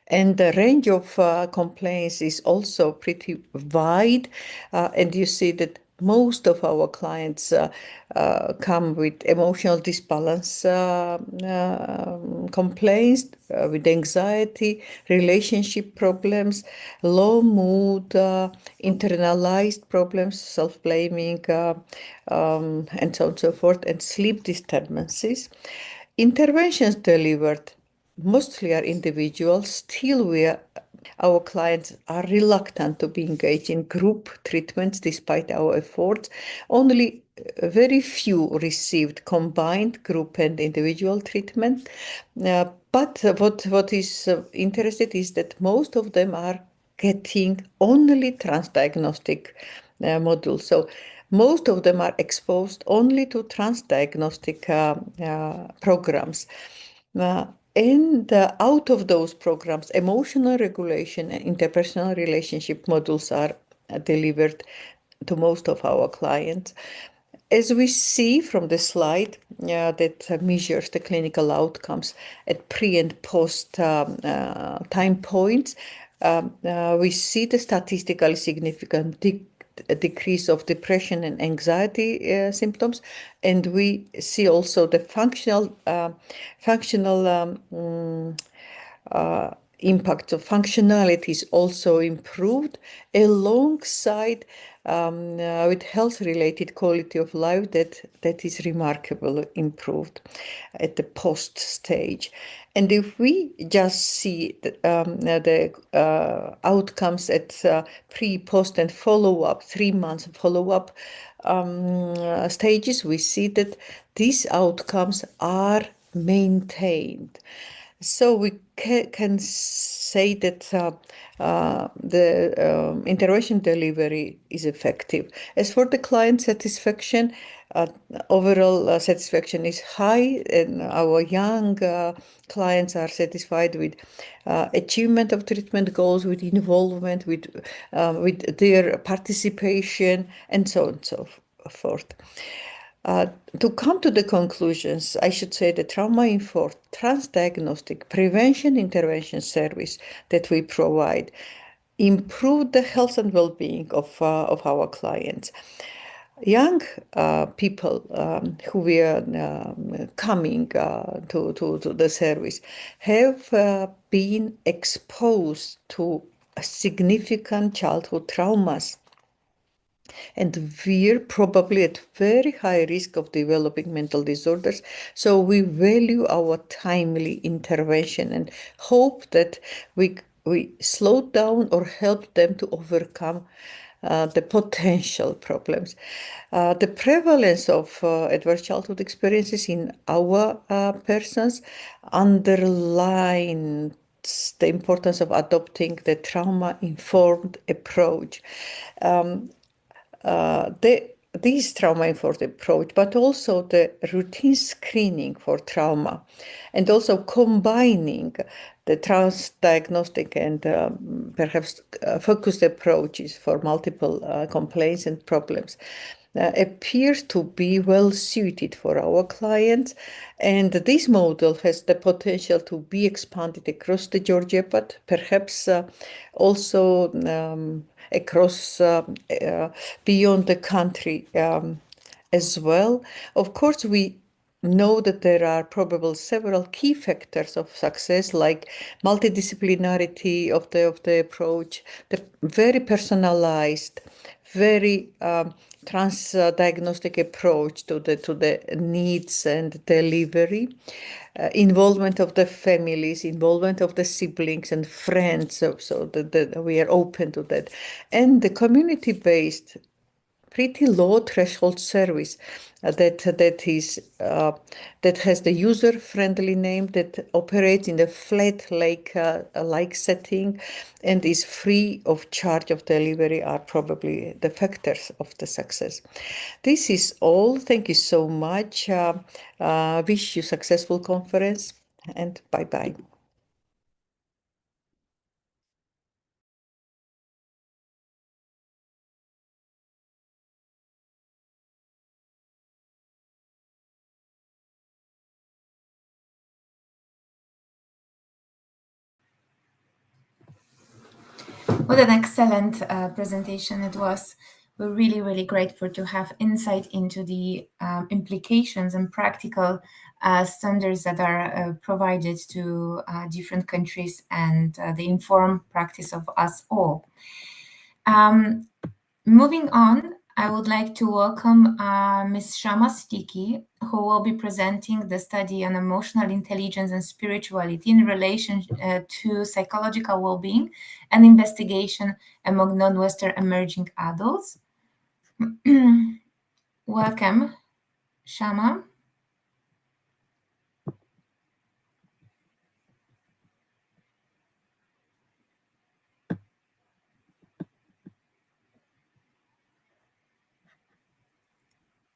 And the range of complaints is also pretty wide. And you see that most of our clients come with emotional disbalance complaints, with anxiety, relationship problems, low mood, internalized problems, self-blaming, and so on and so forth, and sleep disturbances. Interventions delivered mostly are individual. Still, our clients are reluctant to be engaged in group treatments despite our efforts. Only very few received combined group and individual treatment. But what is interesting is that most of them are getting only transdiagnostic modules. So most of them are exposed only to transdiagnostic programs. And out of those programs, emotional regulation and interpersonal relationship modules are delivered to most of our clients. As we see from the slide that measures the clinical outcomes at pre and post time points, we see the statistically significant decrease of depression and anxiety symptoms, and we see also the functional impact of functionality is also improved, alongside with health-related quality of life that is remarkably improved at the post stage. And if we just see the outcomes at pre, post, and follow-up, 3 months follow-up stages, we see that these outcomes are maintained. So we can say that the intervention delivery is effective. As for the client satisfaction, overall satisfaction is high, and our young clients are satisfied with achievement of treatment goals, with involvement, with their participation, and so on and so forth. To come to the conclusions, I should say the trauma-informed transdiagnostic prevention intervention service that we provide improve the health and well-being of our clients. Young people who were coming to the service have been exposed to significant childhood traumas, and we're probably at very high risk of developing mental disorders. So we value our timely intervention and hope that we slow down or help them to overcome the potential problems. The prevalence of adverse childhood experiences in our persons underlines the importance of adopting the trauma-informed approach. This trauma-informed approach, but also the routine screening for trauma, and also combining the transdiagnostic and perhaps focused approaches for multiple complaints and problems appears to be well suited for our clients. And this model has the potential to be expanded across the Georgia, but perhaps also across beyond the country as well. Of course, we know that there are probably several key factors of success, like multidisciplinarity of the approach, the very personalized, very transdiagnostic approach to the needs and delivery, involvement of the families, involvement of the siblings and friends, so that we are open to that, and the community-based pretty low threshold service that has the user-friendly name, that operates in a flat like setting and is free of charge of delivery, are probably the factors of the success. This is all. Thank you so much. Wish you successful conference, and bye-bye. What an excellent presentation it was. We're really, really grateful to have insight into the implications and practical standards that are provided to different countries and the informed practice of us all. Moving on, I would like to welcome Ms. Shama Siddiqui, who will be presenting the study on emotional intelligence and spirituality in relation to psychological well-being and investigation among non-Western emerging adults. Welcome, Shama.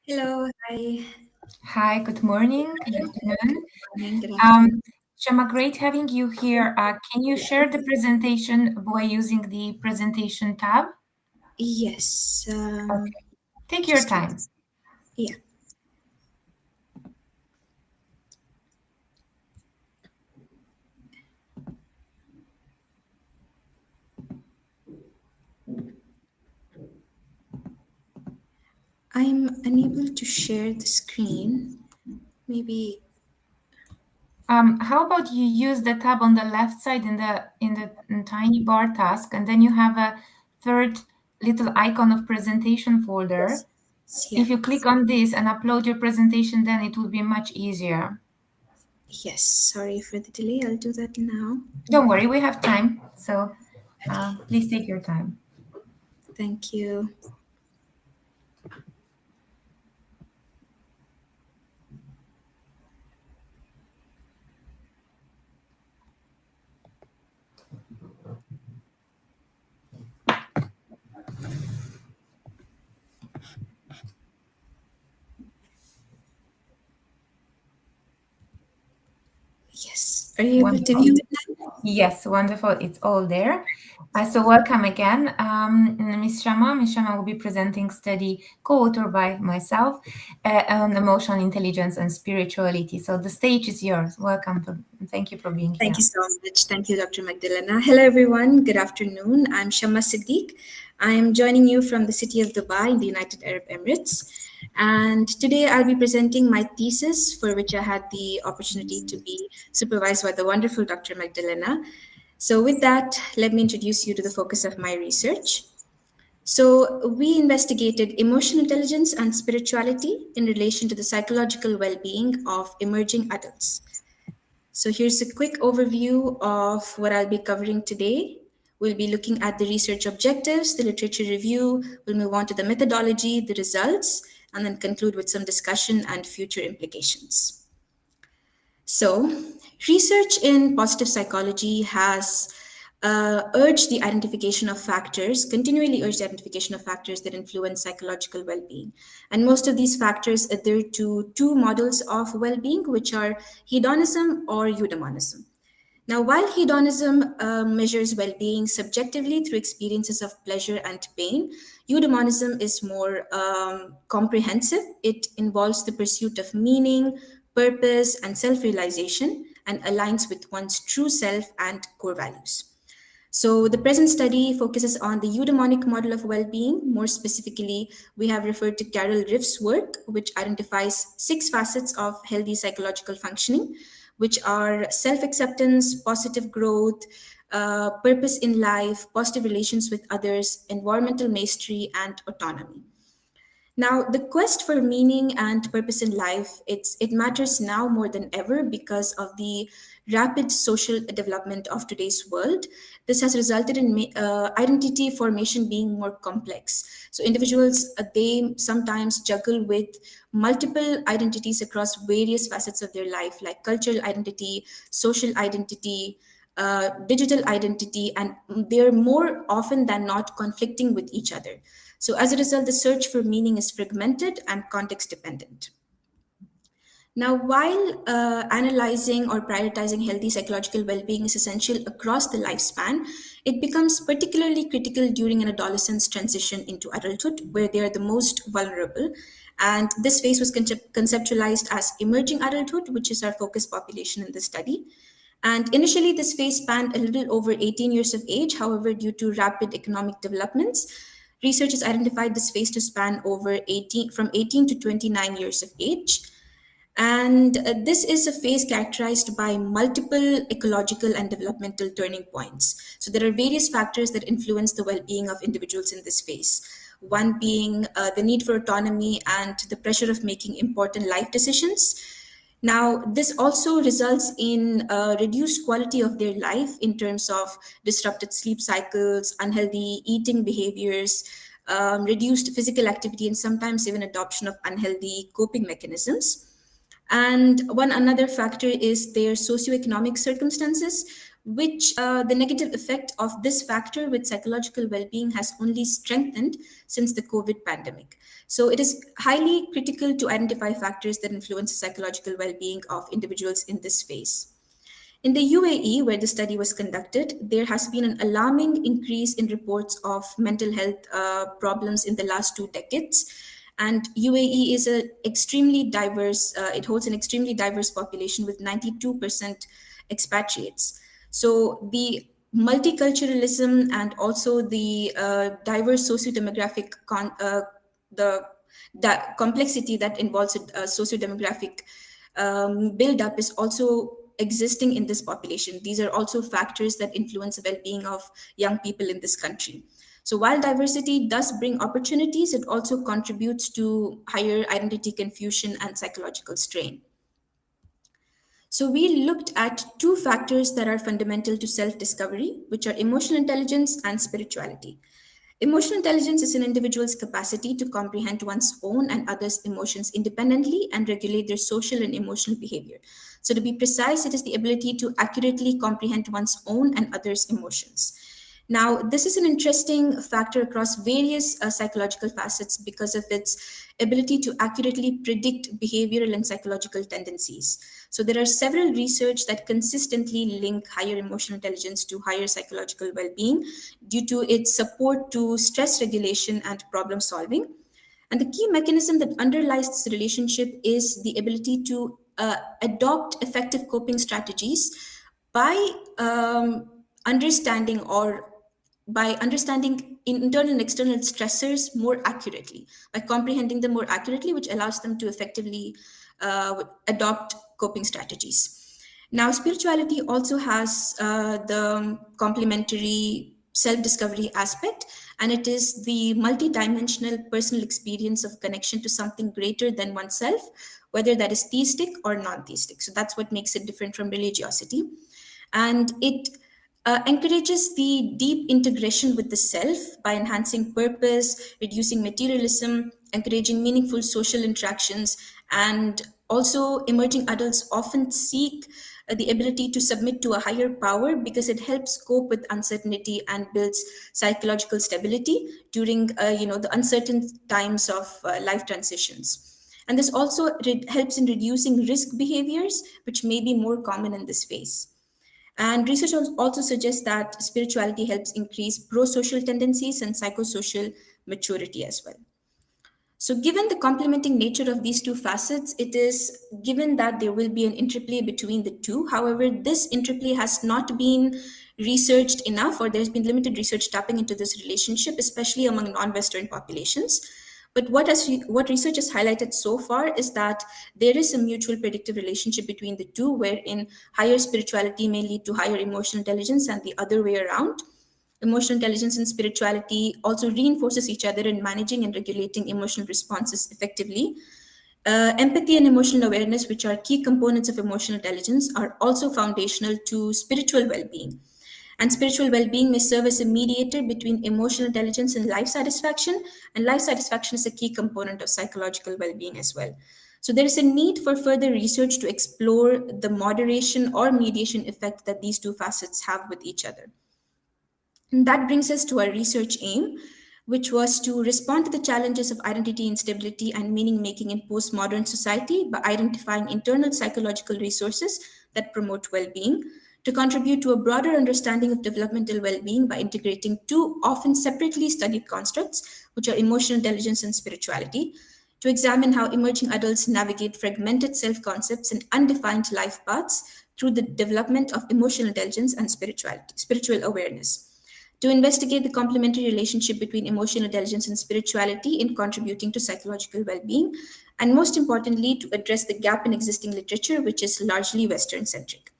Hello, hi. Hi, good morning. Good afternoon. Good afternoon. Shama, great having you here. Can you share the presentation by using the presentation tab? Yes. Okay. Take your time. Yeah. I'm unable to share the screen. Maybe. How about you use the tab on the left side in the tiny bar task, and then you have a third little icon of presentation folder. Yes. Yeah. If you click on this and upload your presentation, then it will be much easier. Yes, sorry for the delay. I'll do that now. Don't worry, we have time. So please take your time. Thank you. Are you able to view it now? Yes, wonderful. It's all there. So welcome again. Ms. Shama will be presenting study co-authored by myself on emotional intelligence and spirituality. So the stage is yours. Welcome. Thank you for being here. Thank you so much. Thank you, Dr. Magdalena. Hello, everyone. Good afternoon. I'm Shama Siddiq. I am joining you from the city of Dubai in the United Arab Emirates. And today I'll be presenting my thesis, for which I had the opportunity to be supervised by the wonderful Dr. Magdalena. So with that, let me introduce you to the focus of my research. So we investigated emotional intelligence and spirituality in relation to the psychological well-being of emerging adults. So here's a quick overview of what I'll be covering today. We'll be looking at the research objectives, the literature review, we'll move on to the methodology, the results, and then conclude with some discussion and future implications. So, research in positive psychology has continually urged the identification of factors that influence psychological well-being. And most of these factors adhere to two models of well-being, which are hedonism or eudaimonism. Now, while hedonism measures well-being subjectively through experiences of pleasure and pain, eudaimonism is more comprehensive. It involves the pursuit of meaning, purpose, and self-realization, and aligns with one's true self and core values. So the present study focuses on the eudaimonic model of well-being. More specifically, we have referred to Carol Riff's work, which identifies 6 facets of healthy psychological functioning, which are self-acceptance, positive growth, purpose in life, positive relations with others, environmental mastery, and autonomy. Now, the quest for meaning and purpose in life, it matters now more than ever because of the rapid social development of today's world. This has resulted in identity formation being more complex. So individuals, they sometimes juggle with multiple identities across various facets of their life, like cultural identity, social identity, digital identity, and they're more often than not conflicting with each other. So as a result, the search for meaning is fragmented and context dependent. Now, while analyzing or prioritizing healthy psychological well-being is essential across the lifespan, it becomes particularly critical during an adolescent's transition into adulthood, where they are the most vulnerable. And this phase was conceptualized as emerging adulthood, which is our focus population in the study. And initially, this phase spanned a little over 18 years of age. However, due to rapid economic developments, researchers identified this phase to span from 18 to 29 years of age. And this is a phase characterized by multiple ecological and developmental turning points. So there are various factors that influence the well-being of individuals in this phase. One being the need for autonomy and the pressure of making important life decisions. Now, this also results in reduced quality of their life in terms of disrupted sleep cycles, unhealthy eating behaviors, reduced physical activity, and sometimes even adoption of unhealthy coping mechanisms. And another factor is their socioeconomic circumstances, which the negative effect of this factor with psychological well-being has only strengthened since the COVID pandemic. So it is highly critical to identify factors that influence the psychological well-being of individuals in this phase. In the UAE, where the study was conducted, there has been an alarming increase in reports of mental health problems in the last 2 decades. And UAE is it holds an extremely diverse population with 92% expatriates. So the multiculturalism and also the diverse socio-demographic the complexity that involves a socio-demographic build-up is also existing in this population. These are also factors that influence the well-being of young people in this country. So while diversity does bring opportunities, it also contributes to higher identity confusion and psychological strain. So we looked at 2 factors that are fundamental to self-discovery, which are emotional intelligence and spirituality. Emotional intelligence is an individual's capacity to comprehend one's own and others' emotions independently and regulate their social and emotional behavior. So to be precise, it is the ability to accurately comprehend one's own and others' emotions. Now, this is an interesting factor across various psychological facets because of its ability to accurately predict behavioral and psychological tendencies. So there are several research that consistently link higher emotional intelligence to higher psychological well-being due to its support to stress regulation and problem solving. And the key mechanism that underlies this relationship is the ability to adopt effective coping strategies by understanding internal and external stressors more accurately, by comprehending them more accurately, which allows them to effectively adopt coping strategies. Now, spirituality also has the complementary self-discovery aspect, and it is the multi-dimensional personal experience of connection to something greater than oneself, whether that is theistic or non-theistic. So that's what makes it different from religiosity. And it encourages the deep integration with the self by enhancing purpose, reducing materialism, encouraging meaningful social interactions, and also emerging adults often seek the ability to submit to a higher power because it helps cope with uncertainty and builds psychological stability during the uncertain times of life transitions. And this also helps in reducing risk behaviors, which may be more common in this phase. And research also suggests that spirituality helps increase pro-social tendencies and psychosocial maturity as well. So given the complementing nature of these two facets, it is given that there will be an interplay between the two. However, this interplay has not been researched enough, or there's been limited research tapping into this relationship, especially among non-Western populations. But what research has highlighted so far is that there is a mutual predictive relationship between the two, wherein higher spirituality may lead to higher emotional intelligence and the other way around. Emotional intelligence and spirituality also reinforces each other in managing and regulating emotional responses effectively. Empathy and emotional awareness, which are key components of emotional intelligence, are also foundational to spiritual well-being. And spiritual well-being may serve as a mediator between emotional intelligence and life satisfaction. And life satisfaction is a key component of psychological well-being as well. So there is a need for further research to explore the moderation or mediation effect that these two facets have with each other. And that brings us to our research aim, which was to respond to the challenges of identity instability and meaning making in postmodern society by identifying internal psychological resources that promote well-being, to contribute to a broader understanding of developmental well-being by integrating two often separately studied constructs, which are emotional intelligence and spirituality, to examine how emerging adults navigate fragmented self-concepts and undefined life paths through the development of emotional intelligence and spiritual awareness, to investigate the complementary relationship between emotional intelligence and spirituality in contributing to psychological well-being, and most importantly, to address the gap in existing literature, which is largely Western-centric.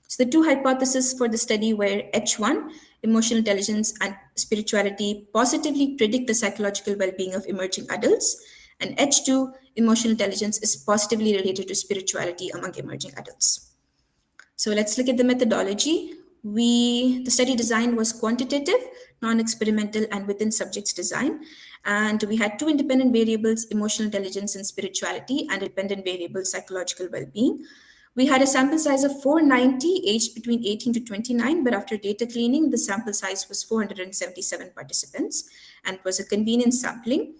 So the two hypotheses for the study were H1, emotional intelligence and spirituality positively predict the psychological well-being of emerging adults, and H2, emotional intelligence is positively related to spirituality among emerging adults. So let's look at the methodology. The study design was quantitative, non-experimental, and within subjects design. And we had two independent variables, emotional intelligence and spirituality, and dependent variable, psychological well-being. We had a sample size of 490, aged between 18 to 29, but after data cleaning, the sample size was 477 participants, and it was a convenient sampling.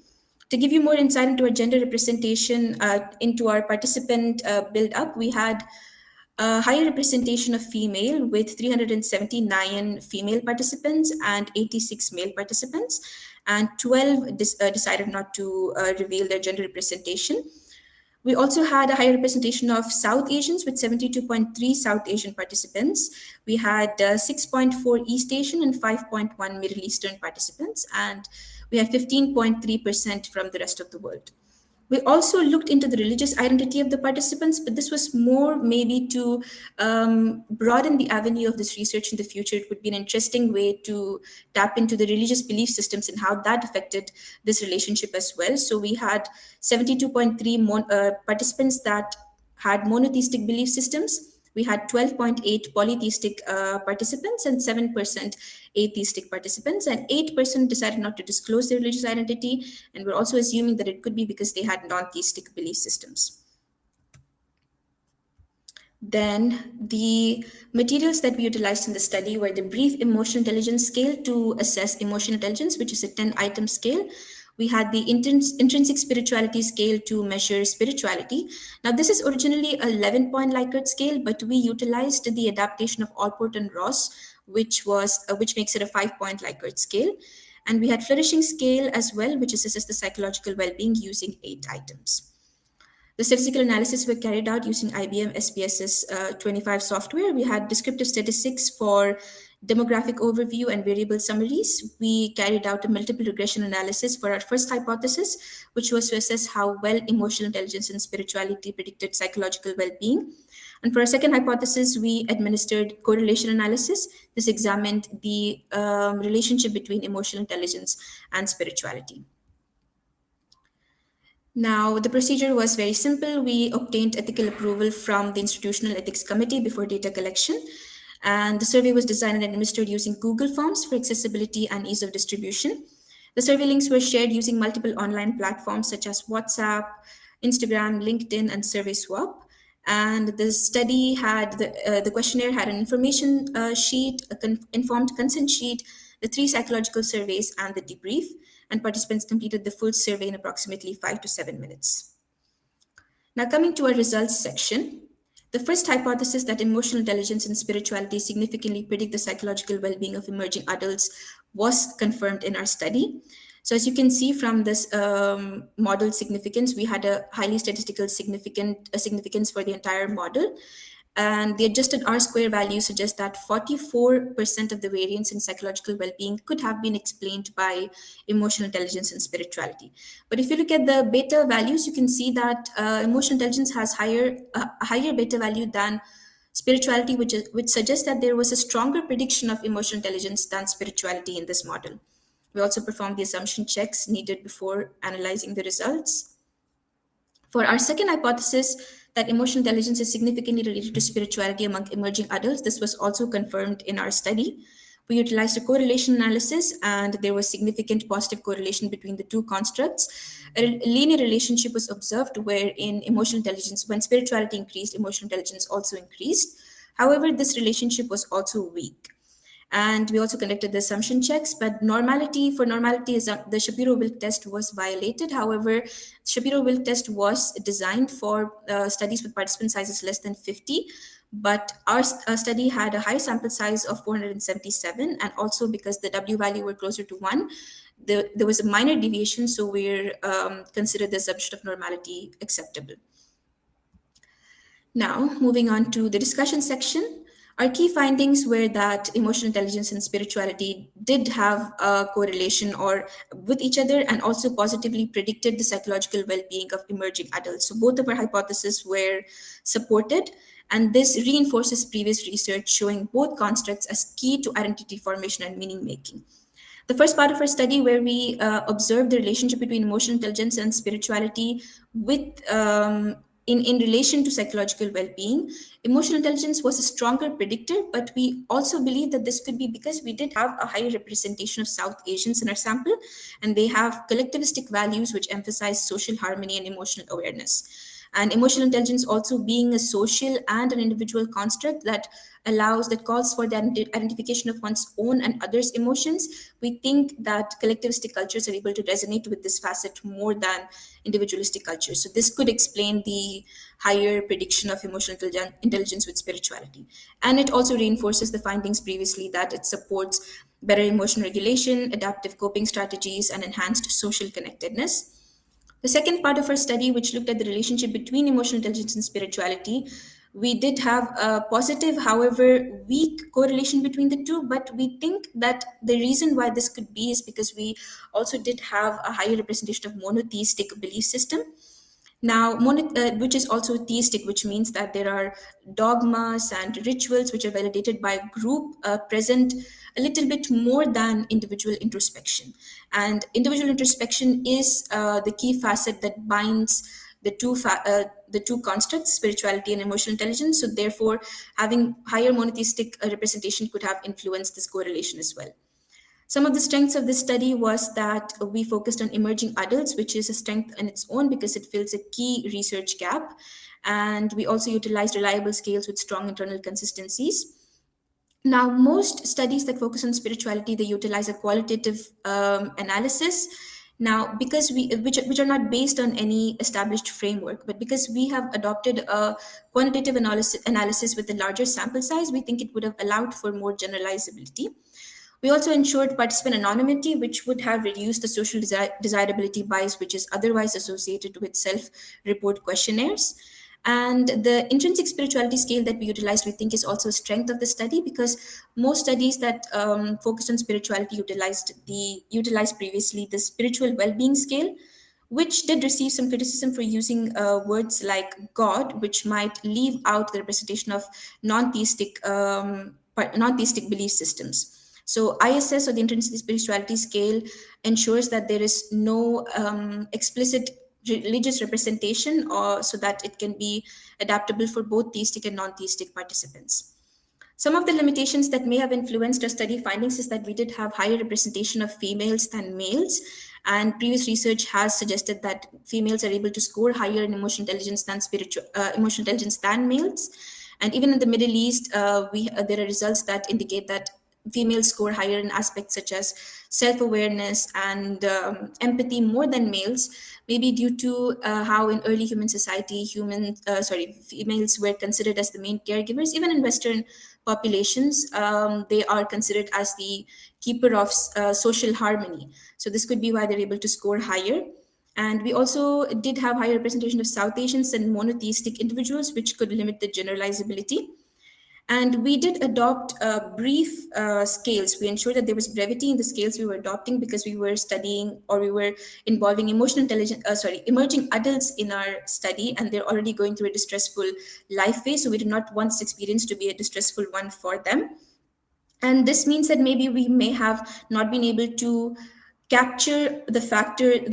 To give you more insight into our gender representation, into our participant build-up, we had a higher representation of female with 379 female participants and 86 male participants, and 12 decided not to reveal their gender representation. We also had a higher representation of South Asians with 72.3 South Asian participants. We had 6.4 East Asian and 5.1 Middle Eastern participants, and we had 15.3% from the rest of the world. We also looked into the religious identity of the participants, but this was more maybe to broaden the avenue of this research in the future. It would be an interesting way to tap into the religious belief systems and how that affected this relationship as well. So we had 72.3 participants that had monotheistic belief systems. We had 12.8 polytheistic participants and 7% atheistic participants, and 8% decided not to disclose their religious identity, and we're also assuming that it could be because they had non-theistic belief systems. Then the materials that we utilized in the study were the brief emotional intelligence scale to assess emotional intelligence, which is a 10-item scale. We had the intrinsic spirituality scale to measure spirituality. Now, this is originally a 11-point Likert scale, but we utilized the adaptation of Allport and Ross, which makes it a 5-point Likert scale. And we had flourishing scale as well, which assesses the psychological well-being using 8 items. The statistical analysis were carried out using IBM SPSS 25 software. We had descriptive statistics for demographic overview and variable summaries. We carried out a multiple regression analysis for our first hypothesis, which was to assess how well emotional intelligence and spirituality predicted psychological well-being. And for our second hypothesis, we administered correlation analysis. This examined the relationship between emotional intelligence and spirituality. Now, the procedure was very simple. We obtained ethical approval from the Institutional Ethics Committee before data collection. And the survey was designed and administered using Google Forms for accessibility and ease of distribution. The survey links were shared using multiple online platforms such as WhatsApp, Instagram, LinkedIn, and SurveySwap. And the study had, the questionnaire had an information sheet, an informed consent sheet, the 3 psychological surveys, and the debrief. And participants completed the full survey in approximately 5 to 7 minutes. Now, coming to our results section, the first hypothesis that emotional intelligence and spirituality significantly predict the psychological well-being of emerging adults was confirmed in our study. So as you can see from this model significance, we had a highly statistical significance for the entire model. And the adjusted R-square value suggests that 44% of the variance in psychological well-being could have been explained by emotional intelligence and spirituality. But if you look at the beta values, you can see that emotional intelligence has a higher beta value than spirituality, which suggests that there was a stronger prediction of emotional intelligence than spirituality in this model. We also performed the assumption checks needed before analyzing the results. For our second hypothesis, that emotional intelligence is significantly related to spirituality among emerging adults, this was also confirmed in our study. We utilized a correlation analysis, and there was significant positive correlation between the 2 constructs. A linear relationship was observed wherein emotional intelligence, when spirituality increased, emotional intelligence also increased. However, this relationship was also weak. And we also conducted the assumption checks, but for normality, the Shapiro-Wilk test was violated. However, Shapiro-Wilk test was designed for studies with participant sizes less than 50, but our study had a high sample size of 477, and also because the W value were closer to 1, there was a minor deviation, so we're considered the assumption of normality acceptable. Now, moving on to the discussion section. Our key findings were that emotional intelligence and spirituality did have a correlation with each other, and also positively predicted the psychological well-being of emerging adults. So both of our hypotheses were supported, and this reinforces previous research showing both constructs as key to identity formation and meaning making. The first part of our study, where we observed the relationship between emotional intelligence and spirituality in relation to psychological well-being, emotional intelligence was a stronger predictor, but we also believe that this could be because we did have a higher representation of South Asians in our sample, and they have collectivistic values which emphasize social harmony and emotional awareness. And emotional intelligence also being a social and an individual construct that calls for the identification of one's own and others' emotions, we think that collectivistic cultures are able to resonate with this facet more than individualistic cultures. So this could explain the higher prediction of emotional intelligence with spirituality. And it also reinforces the findings previously that it supports better emotional regulation, adaptive coping strategies, and enhanced social connectedness. The second part of our study, which looked at the relationship between emotional intelligence and spirituality, we did have a positive, however, weak correlation between the two, but we think that the reason why this could be is because we also did have a higher representation of monotheistic belief system. Now, which is also theistic, which means that there are dogmas and rituals which are validated by a group present a little bit more than individual introspection. And individual introspection is the key facet that binds the two constructs, spirituality and emotional intelligence. So therefore, having higher monotheistic representation could have influenced this correlation as well. Some of the strengths of this study was that we focused on emerging adults, which is a strength on its own because it fills a key research gap. And we also utilized reliable scales with strong internal consistencies. Now, most studies that focus on spirituality, they utilize a qualitative analysis. Now, because which are not based on any established framework, but because we have adopted a quantitative analysis with a larger sample size, we think it would have allowed for more generalizability. We also ensured participant anonymity, which would have reduced the social desirability bias, which is otherwise associated with self-report questionnaires. And the intrinsic spirituality scale that we utilized, we think, is also a strength of the study, because most studies that focused on spirituality utilized previously the spiritual well-being scale, which did receive some criticism for using words like God, which might leave out the representation of non-theistic belief systems. So ISS, or the intrinsic spirituality scale, ensures that there is no explicit religious representation, or so that it can be adaptable for both theistic and non-theistic participants. Some of the limitations that may have influenced our study findings is that we did have higher representation of females than males, and previous research has suggested that females are able to score higher in emotional intelligence than males. And even in the Middle East, there are results that indicate that females score higher in aspects such as self-awareness and empathy more than males, maybe due to how in early human society females were considered as the main caregivers. Even in Western populations, they are considered as the keeper of social harmony. So this could be why they're able to score higher. And we also did have higher representation of South Asians and monotheistic individuals, which could limit the generalizability. And we did adopt brief scales. We ensured that there was brevity in the scales we were adopting, because we were studying, or we were involving emerging adults in our study, and they're already going through a distressful life phase. So we did not want this experience to be a distressful one for them. And this means that maybe we may have not been able to capture the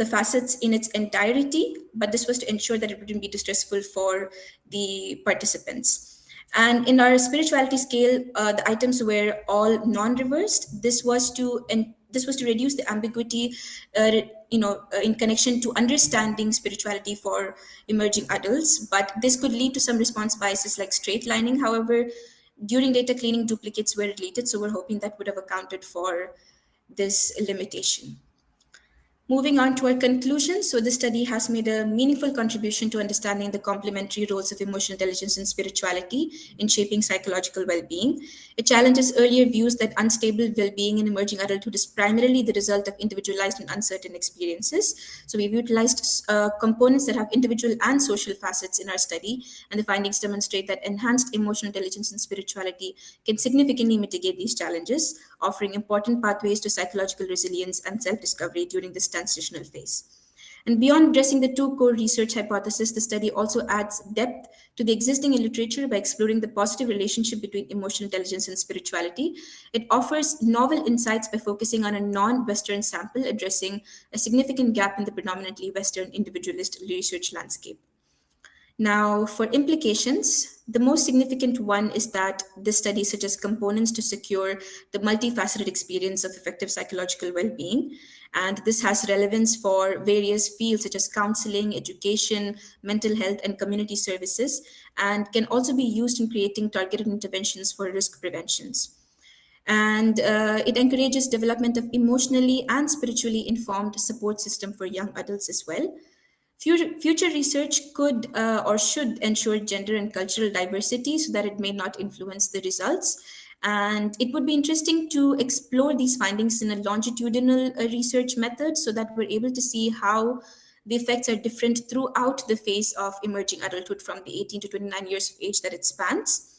facets in its entirety, but this was to ensure that it wouldn't be distressful for the participants. And in our spirituality scale, the items were all non-reversed. This was to reduce the ambiguity, in connection to understanding spirituality for emerging adults. But this could lead to some response biases like straight lining. However, during data cleaning, duplicates were deleted, so we're hoping that would have accounted for this limitation. Moving on to our conclusion. So this study has made a meaningful contribution to understanding the complementary roles of emotional intelligence and spirituality in shaping psychological well-being. It challenges earlier views that unstable well-being in emerging adulthood is primarily the result of individualized and uncertain experiences. So we've utilized components that have individual and social facets in our study, and the findings demonstrate that enhanced emotional intelligence and spirituality can significantly mitigate these challenges, offering important pathways to psychological resilience and self-discovery during this transitional phase. And beyond addressing the two core research hypotheses, the study also adds depth to the existing literature by exploring the positive relationship between emotional intelligence and spirituality. It offers novel insights by focusing on a non-Western sample, addressing a significant gap in the predominantly Western individualist research landscape. Now, for implications, the most significant one is that this study suggests components to secure the multifaceted experience of effective psychological well-being. And this has relevance for various fields such as counseling, education, mental health, and community services, and can also be used in creating targeted interventions for risk preventions. And it encourages development of emotionally and spiritually informed support system for young adults as well. Future research could or should ensure gender and cultural diversity so that it may not influence the results. And it would be interesting to explore these findings in a longitudinal research method so that we're able to see how the effects are different throughout the phase of emerging adulthood from the 18 to 29 years of age that it spans.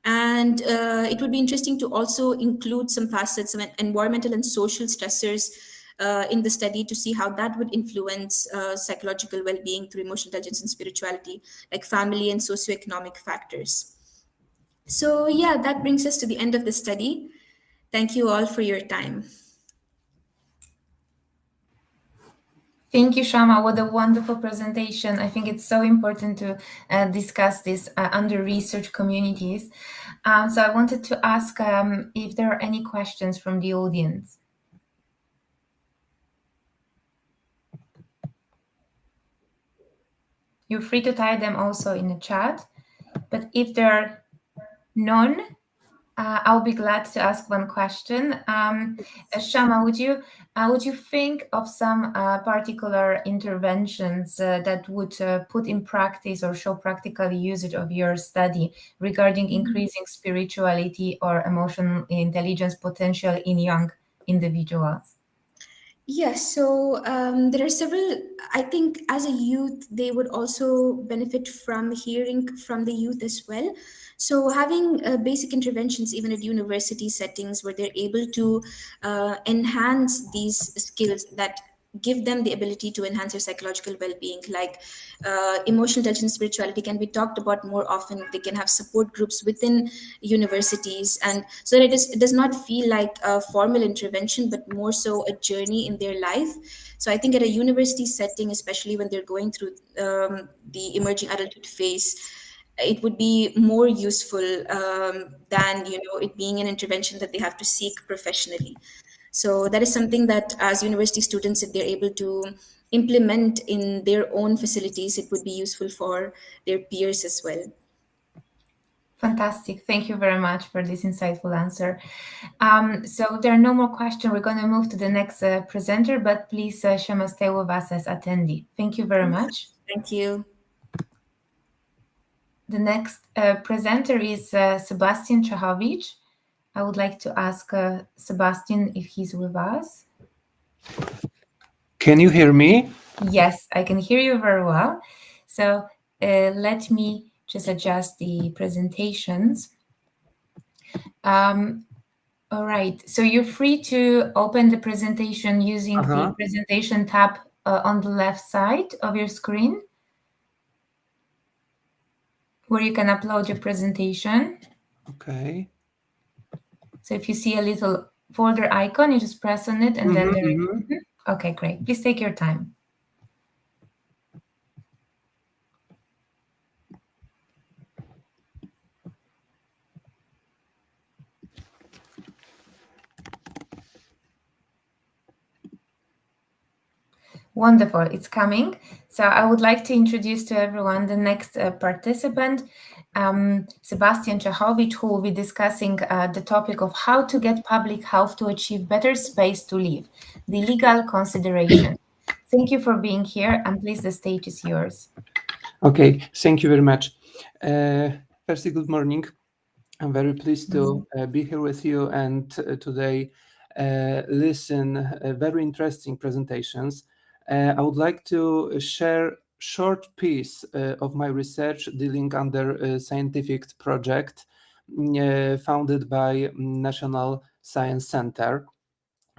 And it would be interesting to also include some facets of environmental and social stressors in the study to see how that would influence psychological well-being through emotional intelligence and spirituality, like family and socioeconomic factors. So yeah, that brings us to the end of the study. Thank you all for your time. Thank you, Shama. What a wonderful presentation. I think it's so important to discuss this under research communities. So I wanted to ask if there are any questions from the audience. You're free to type them also in the chat. But if there are none, I'll be glad to ask one question. Shama, would you think of some particular interventions that would put in practice or show practical usage of your study regarding increasing spirituality or emotional intelligence potential in young individuals? Yes, so there are several. I think as a youth, they would also benefit from hearing from the youth as well. So having basic interventions, even at university settings, where they're able to enhance these skills that give them the ability to enhance their psychological well-being, like emotional intelligence, spirituality can be talked about more often. They can have support groups within universities, and so that it does not feel like a formal intervention, but more so a journey in their life. So I think at a university setting, especially when they're going through the emerging adulthood phase, it would be more useful than it being an intervention that they have to seek professionally. So that is something that as university students, if they're able to implement in their own facilities, it would be useful for their peers as well. Fantastic. Thank you very much for this insightful answer. So there are no more questions. We're going to move to the next presenter, but please, Shema, stay with us as attendee. Thank you very much. Thank you. The next presenter is Sebastian Czachovic. I would like to ask Sebastian if he's with us. Can you hear me? Yes, I can hear you very well. So let me just adjust the presentations. All right, so you're free to open the presentation using the presentation tab on the left side of your screen, where you can upload your presentation. Okay. So if you see a little folder icon, you just press on it and then there is... Okay, great. Please take your time. Wonderful, it's coming. So I would like to introduce to everyone the next participant, Sebastian Czachovic, who will be discussing the topic of how to get public health to achieve better space to live, the legal consideration. Thank you for being here, and please, the stage is yours. Okay, thank you very much. Firstly, good morning. I'm very pleased to be here with you and today listen very interesting presentations. I would like to share short piece of my research dealing under a scientific project founded by National Science Center.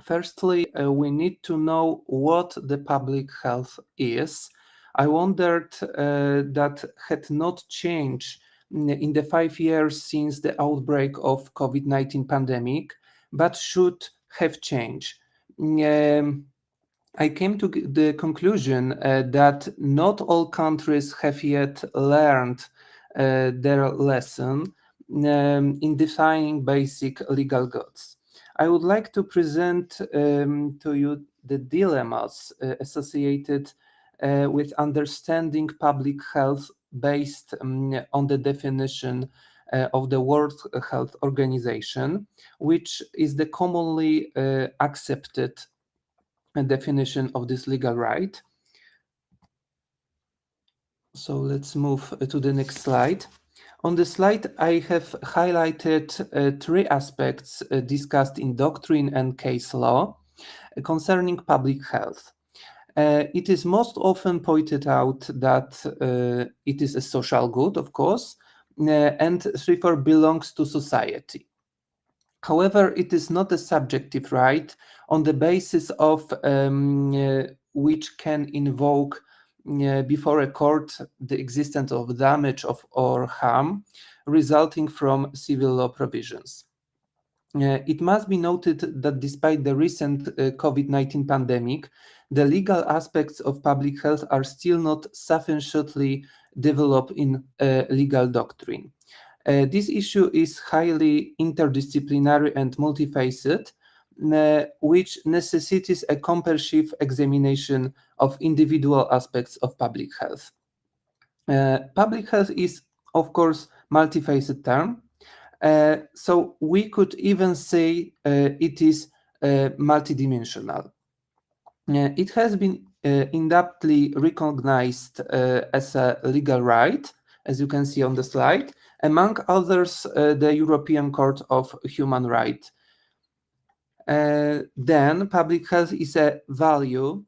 Firstly, we need to know what the public health is. I wondered that had not changed in the 5 years since the outbreak of COVID-19 pandemic, but should have changed. I came to the conclusion that not all countries have yet learned their lesson in defining basic legal goods. I would like to present to you the dilemmas associated with understanding public health based on the definition of the World Health Organization, which is the commonly accepted definition of this legal right. So let's move to the next slide. On the slide, I have highlighted 3 aspects discussed in doctrine and case law concerning public health. It is most often pointed out that it is a social good, of course, and therefore belongs to society. However, it is not a subjective right on the basis of which can invoke before a court the existence of damage or harm resulting from civil law provisions. It must be noted that despite the recent COVID-19 pandemic, the legal aspects of public health are still not sufficiently developed in legal doctrine. This issue is highly interdisciplinary and multifaceted, which necessitates a comprehensive examination of individual aspects of public health. Public health is, of course, multifaceted term. So we could even say it is multidimensional. It has been in-depthly recognized as a legal right, as you can see on the slide, among others, the European Court of Human Rights. Then public health is a value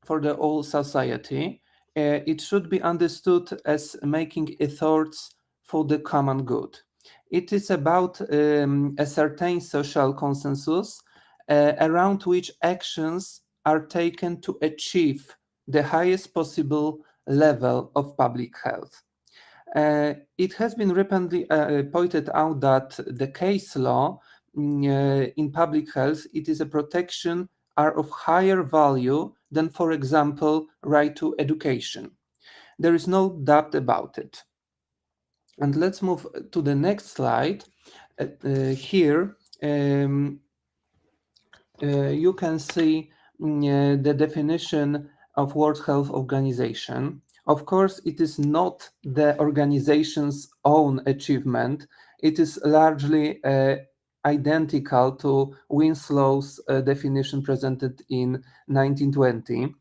for the whole society. It should be understood as making efforts for the common good. It is about a certain social consensus around which actions are taken to achieve the highest possible level of public health. It has been repeatedly pointed out that the case law in public health, it is a protection are of higher value than, for example, right to education. There is no doubt about it. And let's move to the next slide. Here, you can see the definition of World Health Organization. Of course, it is not the organization's own achievement. It is largely identical to Winslow's definition presented in 1920.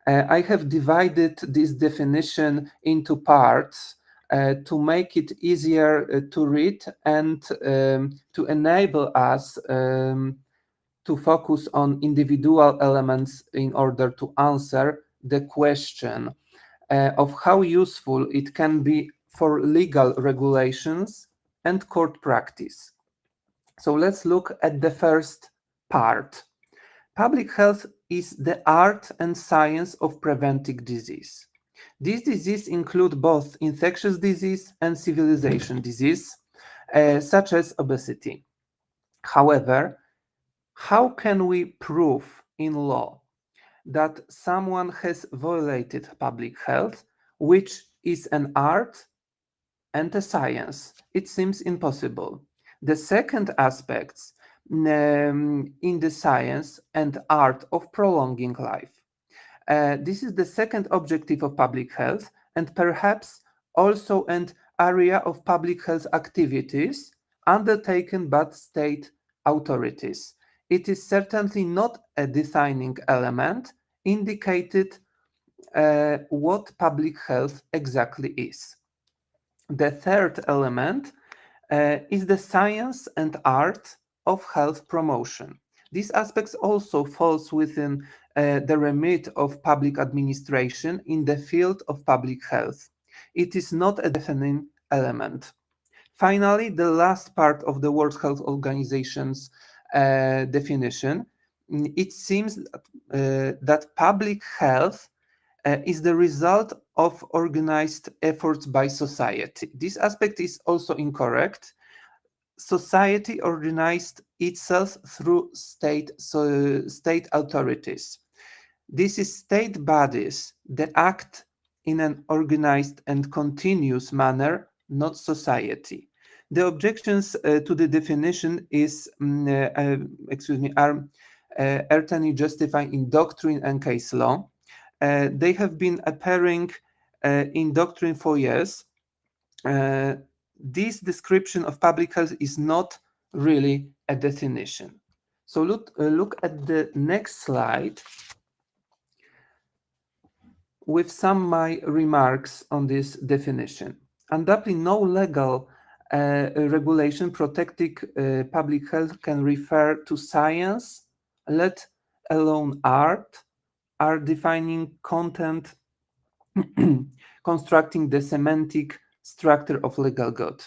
I have divided this definition into parts to make it easier to read and to enable us to focus on individual elements in order to answer the question of how useful it can be for legal regulations and court practice. So let's look at the first part. Public health is the art and science of preventing disease. These diseases include both infectious disease and civilization disease, such as obesity. However, how can we prove in law that someone has violated public health, which is an art and a science? It seems impossible. The second aspect in the science and art of prolonging life. This is the second objective of public health, and perhaps also an area of public health activities undertaken by state authorities. It is certainly not a defining element indicated what public health exactly is. The third element is the science and art of health promotion. These aspects also falls within the remit of public administration in the field of public health. It is not a defining element. Finally, the last part of the World Health Organization's definition, it seems that public health is the result of organized efforts by society. This aspect is also incorrect. Society organized itself through state authorities. This is state bodies that act in an organized and continuous manner, not society. The objections to the definition are certainly justified in doctrine and case law. They have been appearing in doctrine for years. This description of public health is not really a definition. So look at the next slide with some of my remarks on this definition. Undoubtedly, no legal regulation protecting public health can refer to science, let alone art, are defining content, constructing the semantic structure of legal good.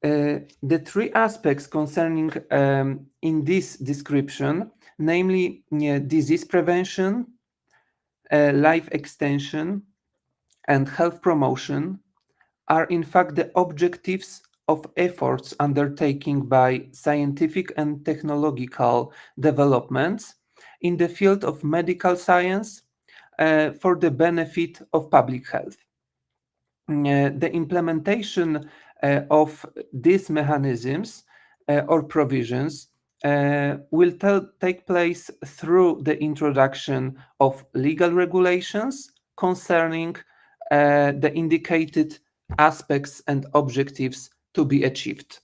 The three aspects concerning in this description, namely disease prevention, life extension, and health promotion, are in fact the objectives of efforts undertaken by scientific and technological developments in the field of medical science for the benefit of public health. The implementation of these mechanisms or provisions will take place through the introduction of legal regulations concerning the indicated aspects and objectives to be achieved.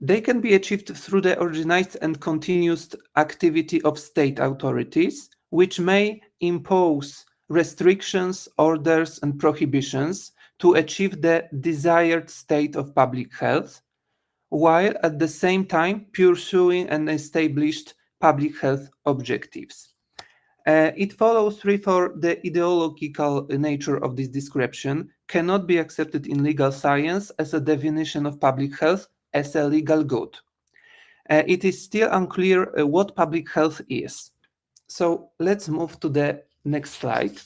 They can be achieved through the organized and continuous activity of state authorities, which may impose restrictions, orders, and prohibitions to achieve the desired state of public health, while at the same time pursuing an established public health objectives. It follows, therefore, the ideological nature of this description cannot be accepted in legal science as a definition of public health as a legal good. It is still unclear what public health is. So let's move to the next slide.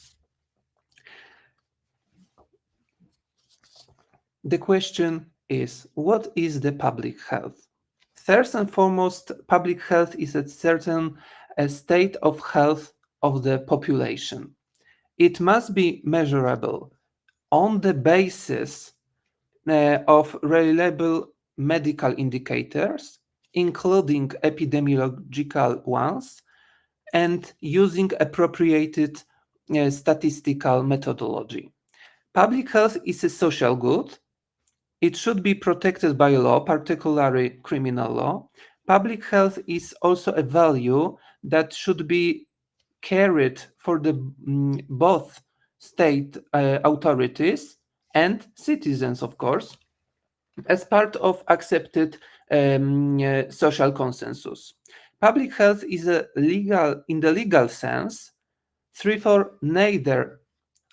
The question is, what is the public health? First and foremost, public health is a certain state of health of the population. It must be measurable on the basis of reliable medical indicators, including epidemiological ones, and using appropriated statistical methodology. Public health is a social good. It should be protected by law, particularly criminal law. Public health is also a value that should be carried for the both state authorities and citizens, of course, as part of accepted social consensus. Public health is a legal, in the legal sense, therefore neither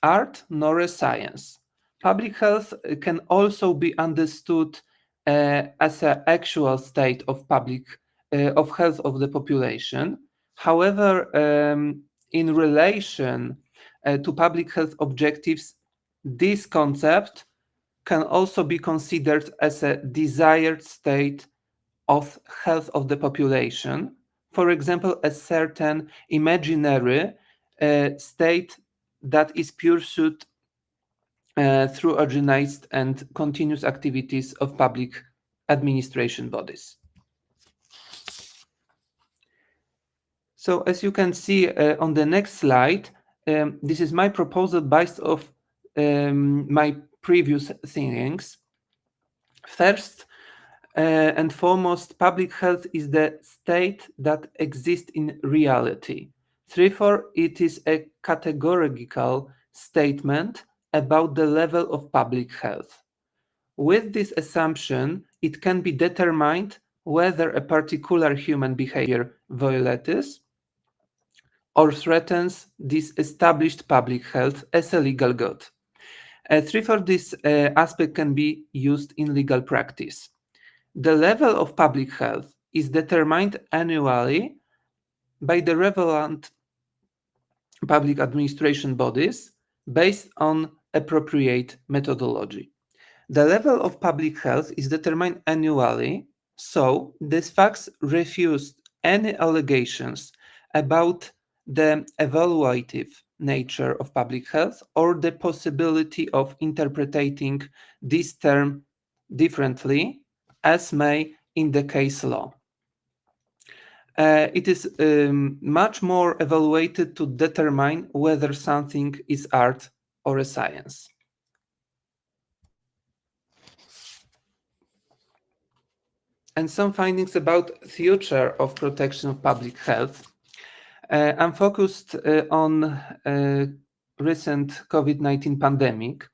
art nor a science. Public health can also be understood as an actual state of public of health of the population. However, in relation to public health objectives, this concept can also be considered as a desired state of health of the population. For example, a certain imaginary state that is pursued through organized and continuous activities of public administration bodies. So as you can see on the next slide, this is my proposal based off my previous thinkings. First and foremost, public health is the state that exists in reality. Therefore, it is a categorical statement about the level of public health. With this assumption, it can be determined whether a particular human behavior violates or threatens this established public health as a legal good. Therefore, this aspect can be used in legal practice. The level of public health is determined annually by the relevant public administration bodies based on appropriate methodology. The level of public health is determined annually, so these facts refuse any allegations about the evaluative nature of public health or the possibility of interpreting this term differently, as may in the case law. It is much more evaluated to determine whether something is art or a science. And some findings about future of protection of public health. I'm focused on recent COVID-19 pandemic.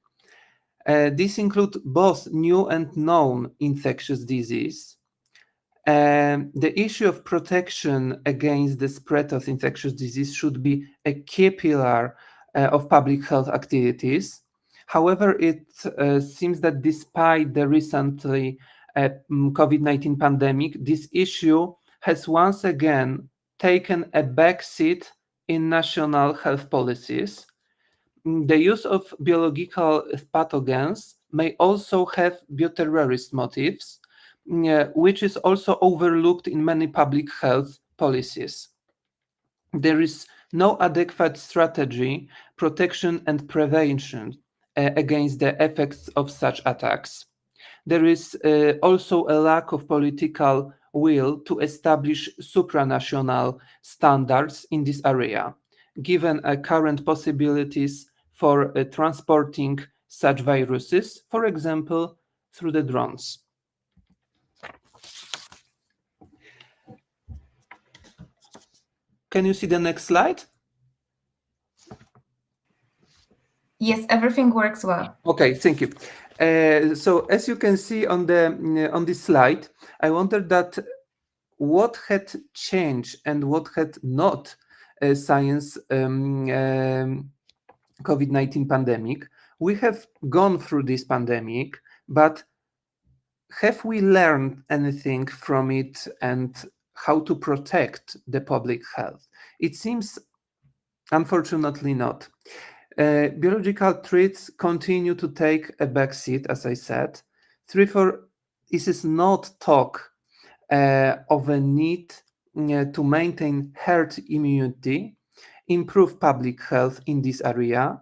These include both new and known infectious disease. The issue of protection against the spread of infectious disease should be a key pillar of public health activities. However, it seems that despite the recently COVID-19 pandemic, this issue has once again taken a backseat in national health policies. The use of biological pathogens may also have bioterrorist motives, which is also overlooked in many public health policies. There is no adequate strategy, protection, and prevention against the effects of such attacks. There is also a lack of political will to establish supranational standards in this area, given current possibilities for transporting such viruses, for example, through the drones. Can you see the next slide? Yes, everything works well. Okay, thank you. So as you can see on this slide, I wondered that what had changed and what had not science COVID-19 pandemic. We have gone through this pandemic, but have we learned anything from it and how to protect the public health? It seems, unfortunately, not. Biological threats continue to take a backseat, as I said. Therefore, this is not talk of a need to maintain herd immunity, improve public health in this area,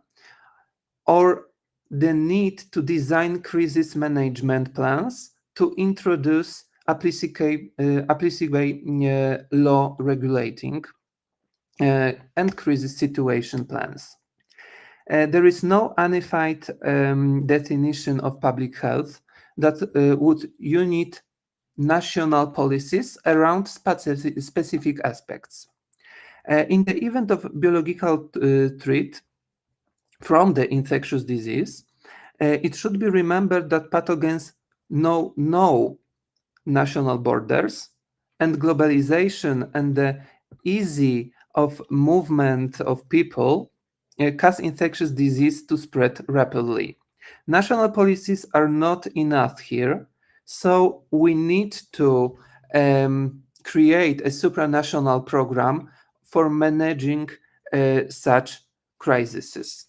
or the need to design crisis management plans to introduce applicable law regulating and crisis situation plans. There is no unified definition of public health that would unite national policies around specific aspects. In the event of biological threat from the infectious disease, it should be remembered that pathogens know no national borders, and globalization and the easy of movement of people cause infectious disease to spread rapidly. National policies are not enough here, so we need to create a supranational program for managing such crises.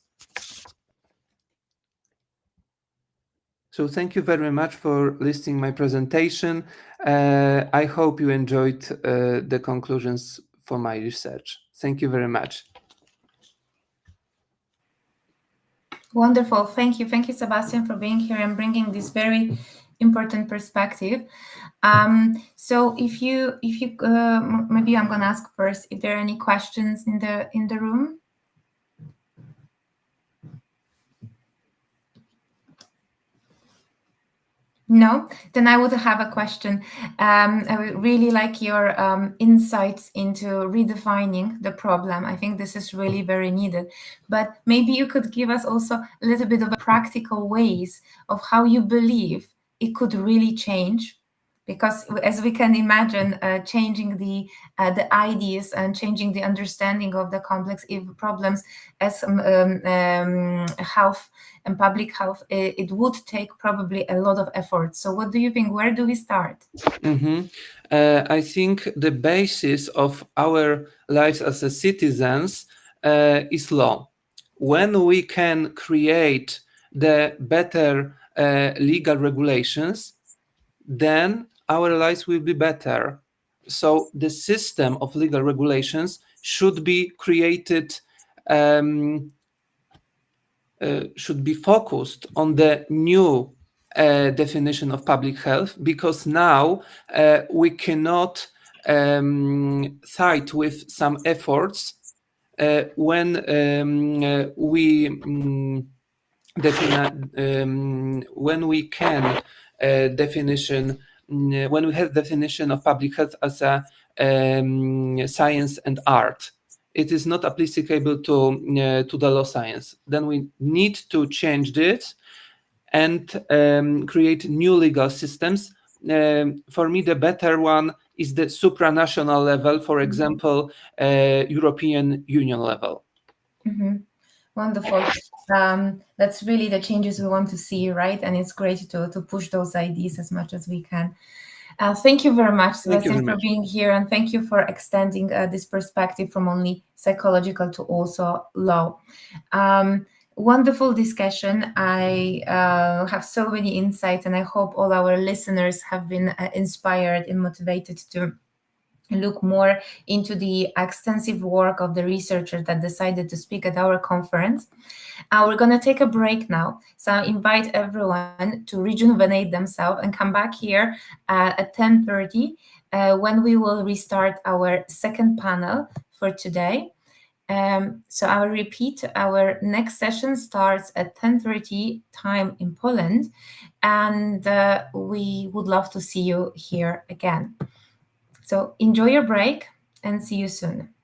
So thank you very much for listening my presentation. I hope you enjoyed the conclusions for my research. Thank you very much. Wonderful. Thank you. Thank you, Sebastian, for being here and bringing this very important perspective. So if you maybe I'm going to ask first if there are any questions in the room. No, then I would have a question. I would really like your insights into redefining the problem. I think this is really very needed. But maybe you could give us also a little bit of practical ways of how you believe it could really change. Because as we can imagine, changing the ideas and changing the understanding of the complex problems as health and public health, it would take probably a lot of effort. So what do you think? Where do we start? I think the basis of our lives as a citizens is law. When we can create the better legal regulations, then our lives will be better. So the system of legal regulations should be created, should be focused on the new definition of public health, because now we cannot fight with some efforts when we when we have definition of public health as a science and art. It is not applicable to the law science. Then we need to change this and create new legal systems. For me, the better one is the supranational level, for example, European Union level. Mm-hmm. Wonderful. That's really the changes we want to see, right? And it's great to push those ideas as much as we can. Thank you very much, Sebastian, for being here, and thank you for extending this perspective from only psychological to also law. Wonderful discussion. I have so many insights, and I hope all our listeners have been inspired and motivated to look more into the extensive work of the researchers that decided to speak at our conference. We're going to take a break now, so I invite everyone to rejuvenate themselves and come back here at 10:30 when we will restart our second panel for today. So I will repeat, our next session starts at 10:30 time in Poland, and we would love to see you here again. So enjoy your break and see you soon.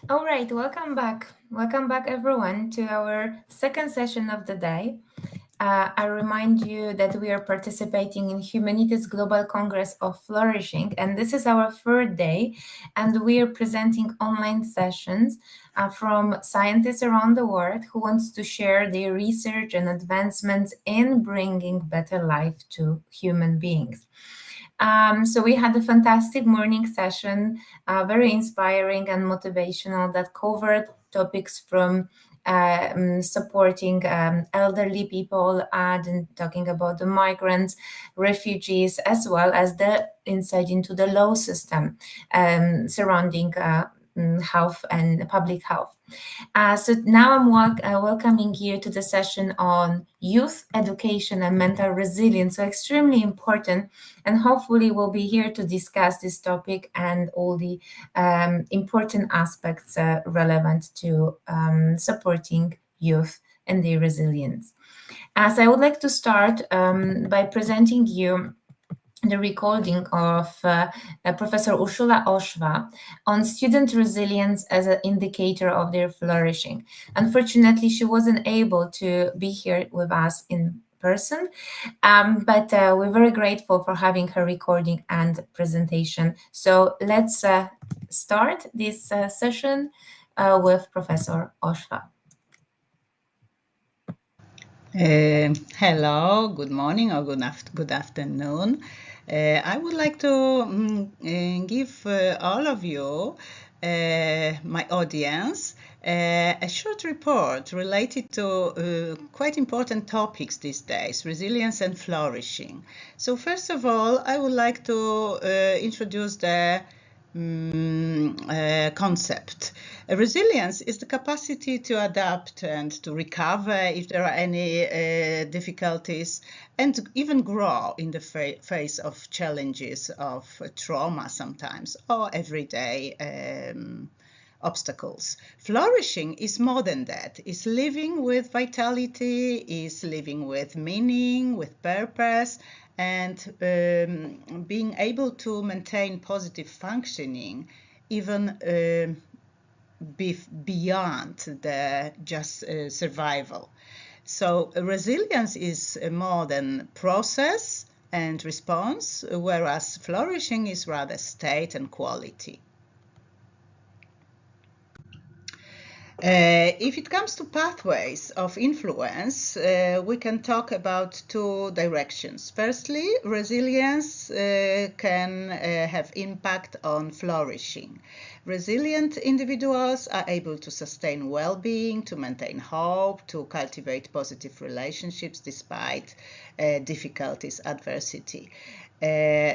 All right, welcome back. Welcome back, everyone, to our second session of the day. I remind you that we are participating in Humanitas Global Congress of Flourishing, and this is our third day, and we are presenting online sessions from scientists around the world who wants to share their research and advancements in bringing better life to human beings. So we had a fantastic morning session, very inspiring and motivational, that covered topics from supporting elderly people and talking about the migrants, refugees, as well as the insight into the law system surrounding health and public health. So now I'm welcoming you to the session on youth education and mental resilience. So extremely important, and hopefully we'll be here to discuss this topic and all the important aspects relevant to supporting youth and their resilience. So I would like to start by presenting you the recording of Professor Urszula Oshwa on student resilience as an indicator of their flourishing. Unfortunately, she wasn't able to be here with us in person, but we're very grateful for having her recording and presentation. So let's start this session with Professor Oshwa. Hello, good morning or good afternoon. I would like to give all of you, my audience, a short report related to quite important topics these days, resilience and flourishing. So first of all, I would like to introduce the concept. Resilience is the capacity to adapt and to recover if there are any difficulties, and to even grow in the face of challenges, of trauma sometimes, or everyday obstacles. Flourishing is more than that. It's living with vitality, is living with meaning, with purpose, and being able to maintain positive functioning even beyond the just survival. So resilience is more than process and response, whereas flourishing is rather state and quality. If it comes to pathways of influence, we can talk about two directions. Firstly, resilience can have impact on flourishing. Resilient individuals are able to sustain well-being, to maintain hope, to cultivate positive relationships despite difficulties, adversity.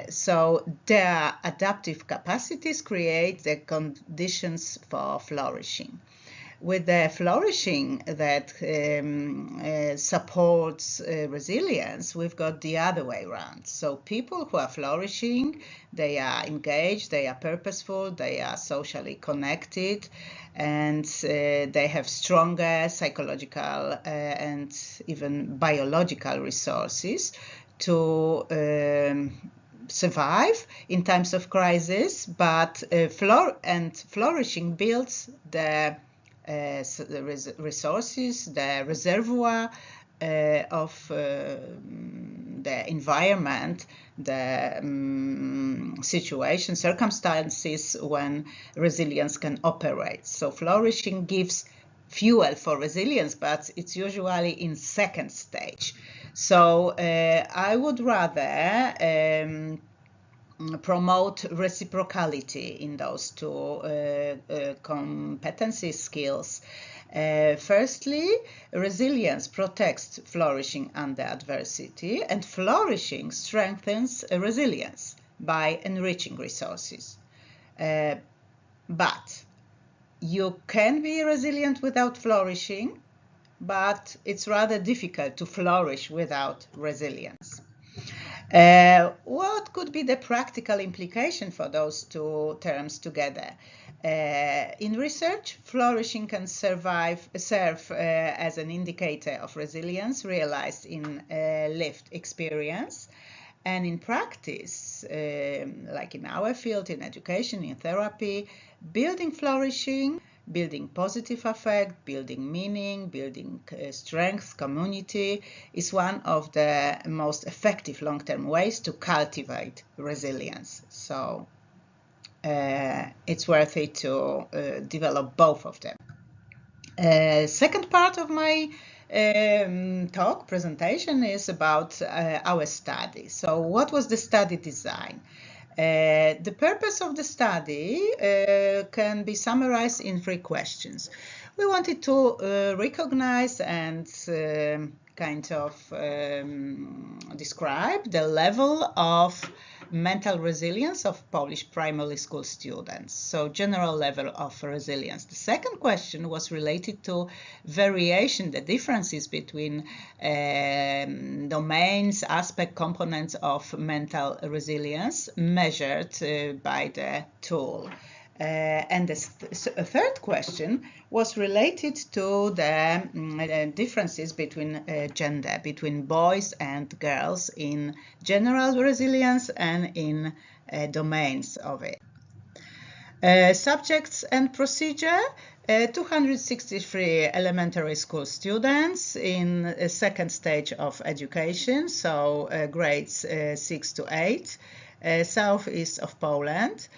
So their adaptive capacities create the conditions for flourishing. With the flourishing that supports resilience, we've got the other way around. So people who are flourishing, they are engaged, they are purposeful, they are socially connected, and they have stronger psychological and even biological resources to survive in times of crisis, but flourishing builds the resources, the reservoir of the environment, the situation, circumstances when resilience can operate. So flourishing gives fuel for resilience, but it's usually in second stage. So I would rather promote reciprocality in those two competency skills. Firstly, resilience protects flourishing under adversity, and flourishing strengthens resilience by enriching resources. But you can be resilient without flourishing, but it's rather difficult to flourish without resilience. What could be the practical implication for those two terms together? In research, flourishing can serve as an indicator of resilience realized in lived experience. And in practice, like in our field, in education, in therapy, building flourishing, building positive affect, building meaning, building strength, community is one of the most effective long-term ways to cultivate resilience. So it's worthy to develop both of them. Second part of my presentation is about our study. So what was the study design? The purpose of the study can be summarized in 3 questions. We wanted to recognize and kind of describe the level of mental resilience of Polish primary school students, so general level of resilience. The second question was related to variation, the differences between domains, aspect, components of mental resilience measured by the tool. And the third question was related to the differences between gender, between boys and girls in general resilience and in domains of it. Subjects and procedure. 263 elementary school students in a second stage of education, so grades 6 to 8, southeast of Poland.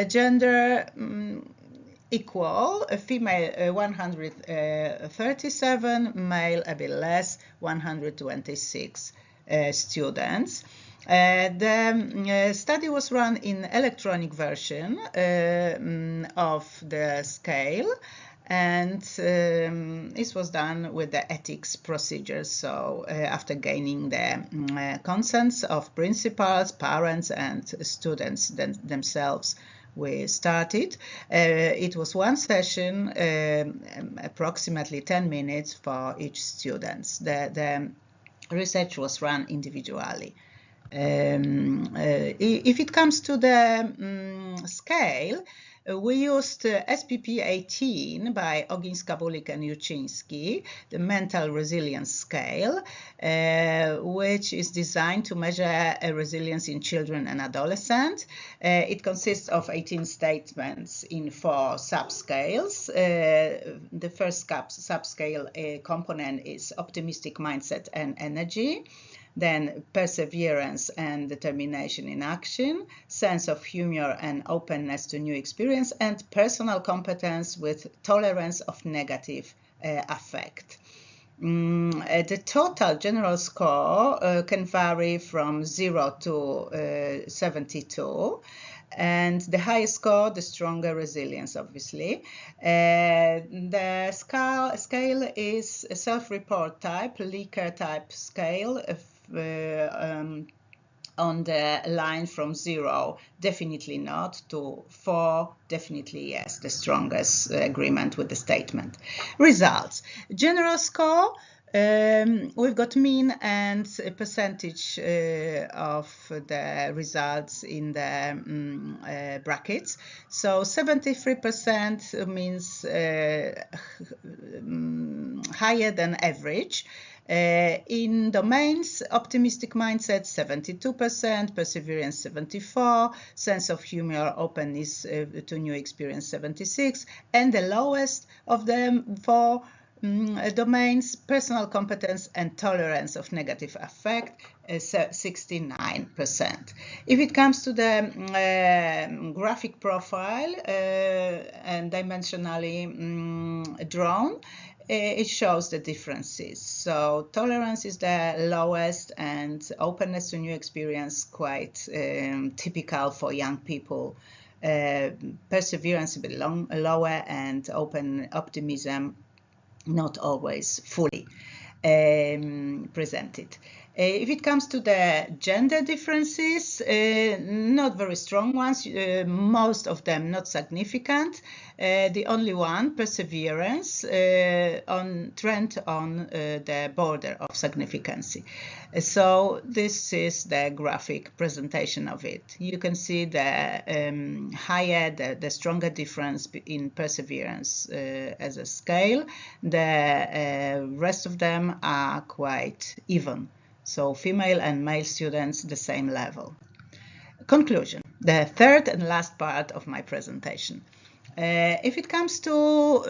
Gender equal, female 137, male a bit less, 126 students. The study was run in electronic version of the scale, and this was done with the ethics procedures. So after gaining the consents of principals, parents, and students themselves, we started. It was one session, approximately 10 minutes for each student. The research was run individually. If it comes to the scale, we used SPP 18 by Ogińska-Bulik and Juczyński, the mental resilience scale, which is designed to measure resilience in children and adolescents. It consists of 18 statements in 4 subscales. The first subscale component is optimistic mindset and energy. Then perseverance and determination in action, sense of humor and openness to new experience, and personal competence with tolerance of negative affect. The total general score can vary from 0 to 72. And the higher score, the stronger resilience, obviously. The scale is a self-report type, Likert type scale, on the line from 0, definitely not, to 4, definitely yes, the strongest agreement with the statement. Results. General score, we've got mean and a percentage of the results in the brackets. So 73% means higher than average. In domains, optimistic mindset 72%, perseverance 74%, sense of humor, openness to new experience 76%, and the lowest of them for domains, personal competence and tolerance of negative affect, 69%. If it comes to the graphic profile and dimensionally drawn, it shows the differences. So tolerance is the lowest and openness to new experience quite typical for young people. Perseverance a bit lower and open optimism not always fully presented. If it comes to the gender differences, not very strong ones, most of them not significant. The only one, perseverance, on trend on the border of significance. So this is the graphic presentation of it. You can see the higher, the stronger difference in perseverance as a scale. The rest of them are quite even. So female and male students, the same level. Conclusion, the third and last part of my presentation. If it comes to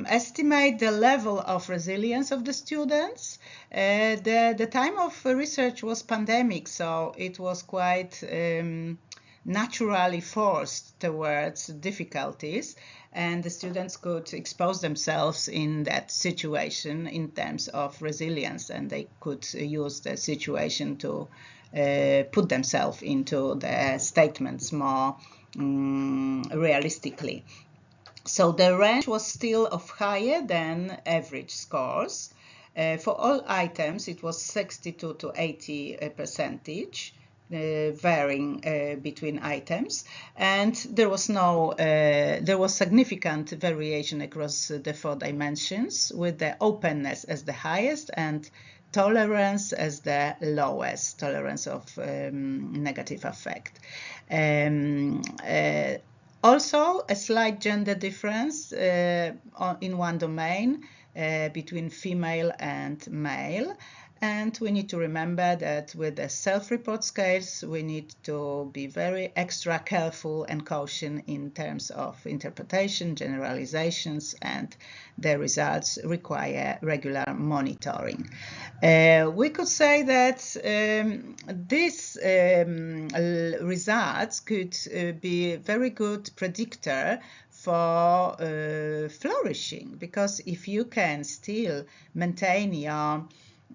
estimate the level of resilience of the students, the time of research was pandemic, so it was quite naturally forced towards difficulties, and the students could expose themselves in that situation in terms of resilience, and they could use the situation to put themselves into the statements more realistically. So the range was still of higher than average scores. For all items, it was 62 to 80%. Varying between items, and there was significant variation across the 4 dimensions, with the openness as the highest and tolerance as the lowest, tolerance of negative affect. Also, a slight gender difference in one domain between female and male. And we need to remember that with the self-report scales, we need to be very extra careful and cautious in terms of interpretation, generalizations, and the results require regular monitoring. We could say that these results could be a very good predictor for flourishing, because if you can still maintain your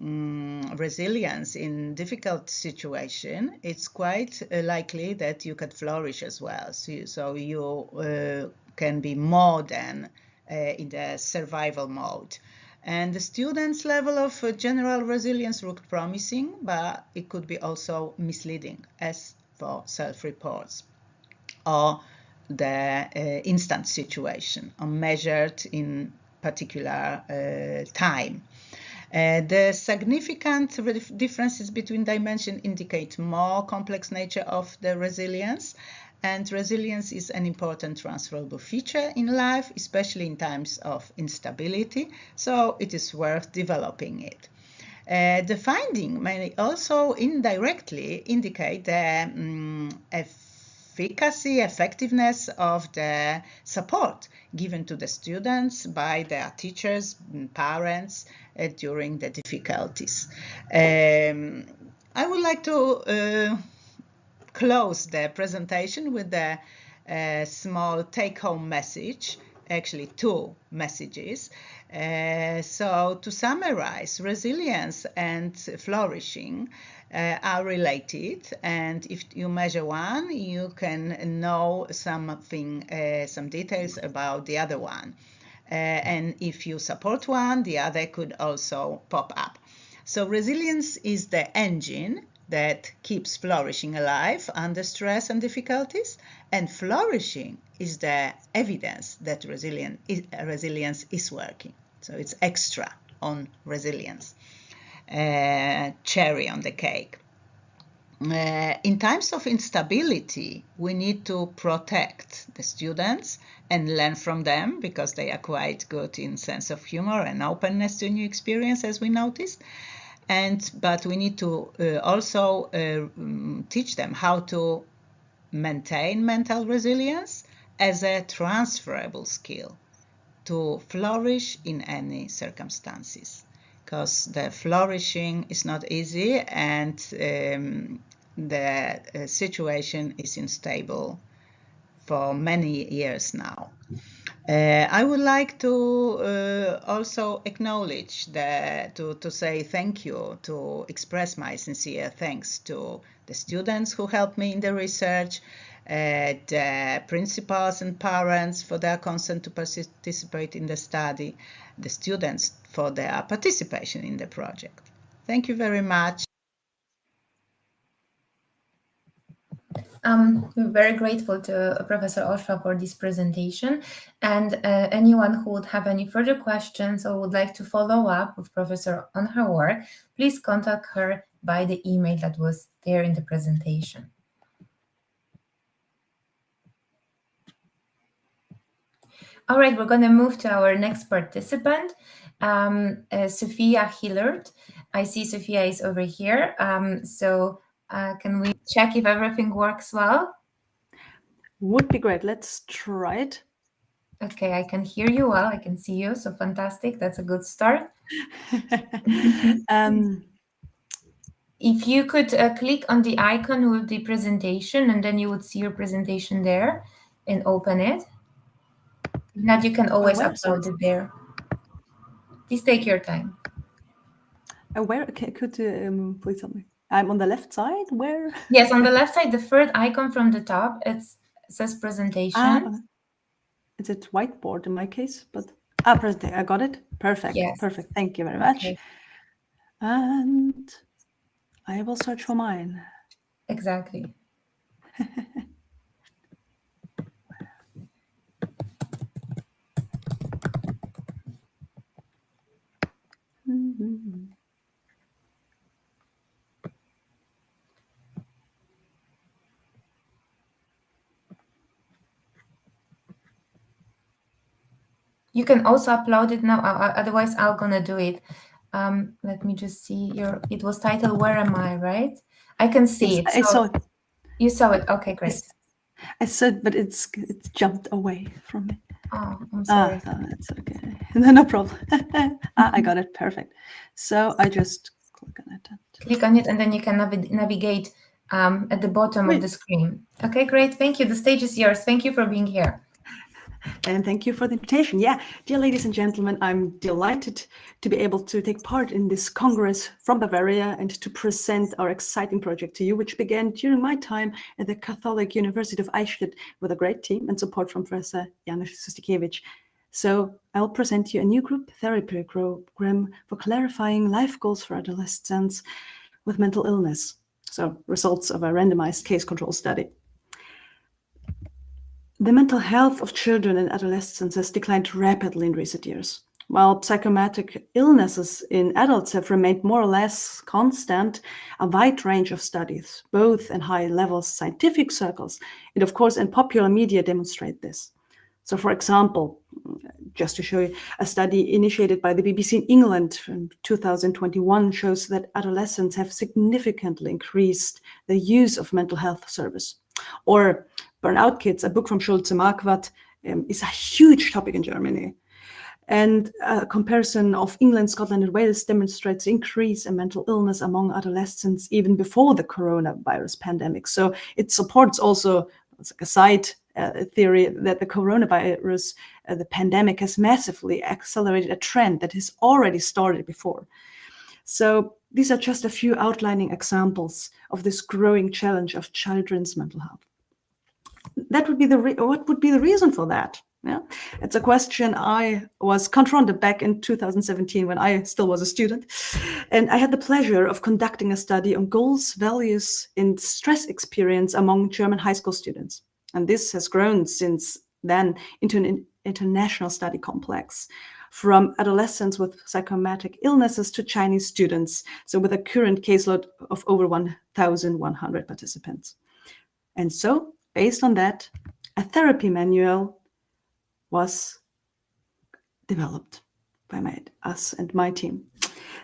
resilience in difficult situation, it's quite likely that you could flourish as well. So you can be more than in the survival mode. And the students' level of general resilience looked promising, but it could be also misleading as for self-reports or the instant situation or measured in particular time. The significant differences between dimensions indicate more complex nature of the resilience, and resilience is an important transferable feature in life, especially in times of instability, so it is worth developing it. The finding may also indirectly indicate the efficacy, effectiveness of the support given to the students by their teachers and parents during the difficulties. I would like to close the presentation with a small take-home message, actually 2 messages. So to summarize, resilience and flourishing are related, and if you measure one, you can know something, some details about the other one. And if you support one, the other could also pop up. So resilience is the engine that keeps flourishing alive under stress and difficulties, and flourishing is the evidence that resilience is working. So it's extra on resilience, cherry on the cake. In times of instability, we need to protect the students and learn from them, because they are quite good in sense of humor and openness to new experience, as we noticed. But we need to also teach them how to maintain mental resilience as a transferable skill to flourish in any circumstances, because the flourishing is not easy, and the situation is unstable for many years now. I would like to also acknowledge to say thank you, to express my sincere thanks to the students who helped me in the research, the principals and parents for their consent to participate in the study, the students for their participation in the project. Thank you very much. We're very grateful to Professor Oshva for this presentation, and anyone who would have any further questions or would like to follow up with Professor on her work, please contact her by the email that was there in the presentation. All right, we're going to move to our next participant, Sophia Hillard. I see Sophia is over here. Can we check if everything works well? Would be great. Let's try it. Okay, I can hear you well. I can see you. So fantastic. That's a good start. If you could click on the icon with the presentation, and then you would see your presentation there and open it. Now you can always upload it there. Please take your time. Where could please tell me? I'm on the left side. Where? Yes, on the left side, the third icon from the top. It says presentation. Is it whiteboard in my case? But presentation. I got it. Perfect. Yes. Perfect. Thank you very much. Okay. And I will search for mine. Exactly. You can also upload it now. Otherwise, I'm gonna do it. Let me just see it was titled "Where Am I?" Right? I can see it. I saw it. You saw it. Okay, great. I said, but it's jumped away from me. Oh, I'm sorry. That's okay. No problem. I got it. Perfect. So I just click on it. Click on it, and then you can navigate at the bottom of the screen. Okay, great. Thank you. The stage is yours. Thank you for being here. And thank you for the invitation. Yeah, dear ladies and gentlemen, I'm delighted to be able to take part in this Congress from Bavaria and to present our exciting project to you, which began during my time at the Catholic University of Eichstätt with a great team and support from Professor Janusz Sustikiewicz. So I'll present you a new group therapy program for clarifying life goals for adolescents with mental illness. So results of a randomized case control study. The mental health of children and adolescents has declined rapidly in recent years. While psychosomatic illnesses in adults have remained more or less constant, a wide range of studies, both in high-level scientific circles and, of course, in popular media demonstrate this. So, for example, just to show you, a study initiated by the BBC in England from 2021 shows that adolescents have significantly increased the use of mental health service. Or Burnout Kids, a book from Schulze Marquardt, is a huge topic in Germany. And a comparison of England, Scotland, and Wales demonstrates increase in mental illness among adolescents even before the coronavirus pandemic. So it supports also, it's like a side theory, that the coronavirus, the pandemic, has massively accelerated a trend that has already started before. So these are just a few outlining examples of this growing challenge of children's mental health. That would be what would be the reason for that? Yeah, it's a question I was confronted back in 2017 when I still was a student, and I had the pleasure of conducting a study on goals, values, and stress experience among German high school students. And this has grown since then into an international study complex, from adolescents with psychosomatic illnesses to Chinese students, so with a current caseload of over 1,100 participants. And so, based on that, a therapy manual was developed by us and my team.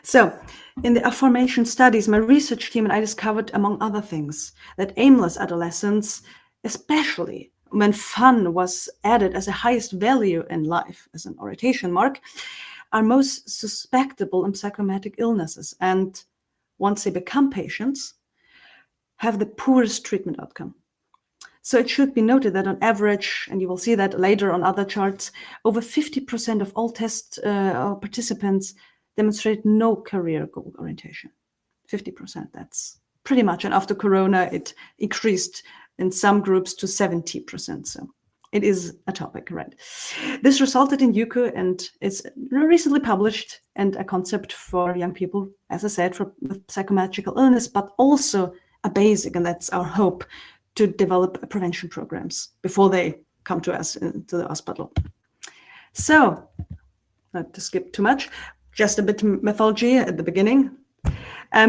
So, in the aforementioned studies, my research team and I discovered, among other things, that aimless adolescents, especially when fun was added as a highest value in life, as an orientation mark, are most susceptible in psychosomatic illnesses, and once they become patients, have the poorest treatment outcome. So it should be noted that on average, and you will see that later on other charts, over 50% of all test participants demonstrate no career goal orientation. 50%, that's pretty much. And after Corona, it increased in some groups to 70%. So it is a topic, right? This resulted in YUCO, and it's recently published, and a concept for young people, as I said, for psychometrical illness, but also a basic, and that's our hope, to develop prevention programs before they come to us into the hospital. So, not to skip too much, just a bit of methodology at the beginning.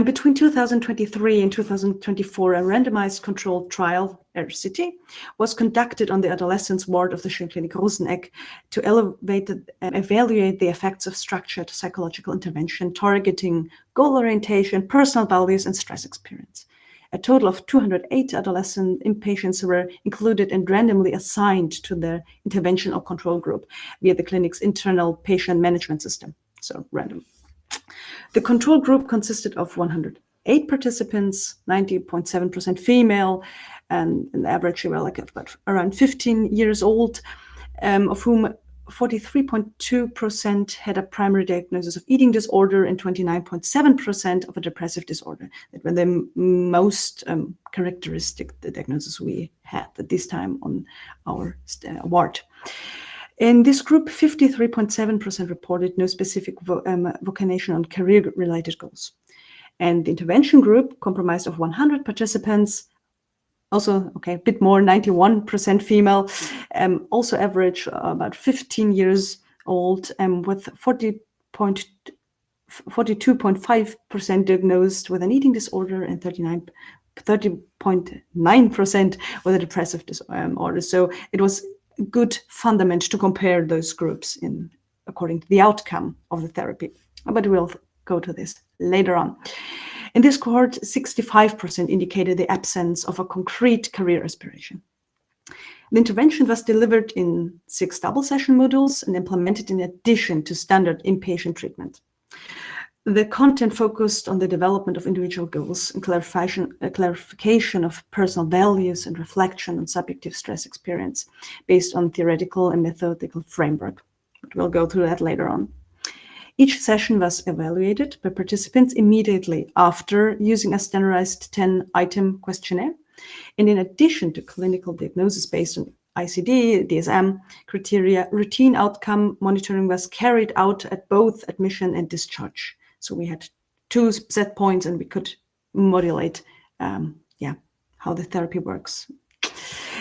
Between 2023 and 2024, a randomized controlled trial, RCT, was conducted on the adolescents ward of the Klinik Rosenegg to evaluate the effects of structured psychological intervention targeting goal orientation, personal values, and stress experience. A total of 208 adolescent inpatients were included and randomly assigned to the intervention or control group via the clinic's internal patient management system, so random. The control group consisted of 108 participants, 90.7% female, and on average they were like about around 15 years old, of whom 43.2% had a primary diagnosis of eating disorder and 29.7% of a depressive disorder. That were the most characteristic diagnosis we had at this time on our ward. In this group, 53.7% reported no specific vocation on career-related goals. And the intervention group, comprised of 100 participants, also, okay, a bit more, 91% female, also average about 15 years old, with 42.5% diagnosed with an eating disorder and 30.9% with a depressive disorder. So it was a good fundament to compare those groups according to the outcome of the therapy. But we'll go to this later on. In this cohort, 65% indicated the absence of a concrete career aspiration. The intervention was delivered in 6 double session modules and implemented in addition to standard inpatient treatment. The content focused on the development of individual goals and clarification of personal values and reflection on subjective stress experience based on theoretical and methodical framework. But we'll go through that later on. Each session was evaluated by participants immediately after using a standardized 10-item questionnaire. And in addition to clinical diagnosis based on ICD, DSM criteria, routine outcome monitoring was carried out at both admission and discharge. So we had 2 set points and we could modulate how the therapy works.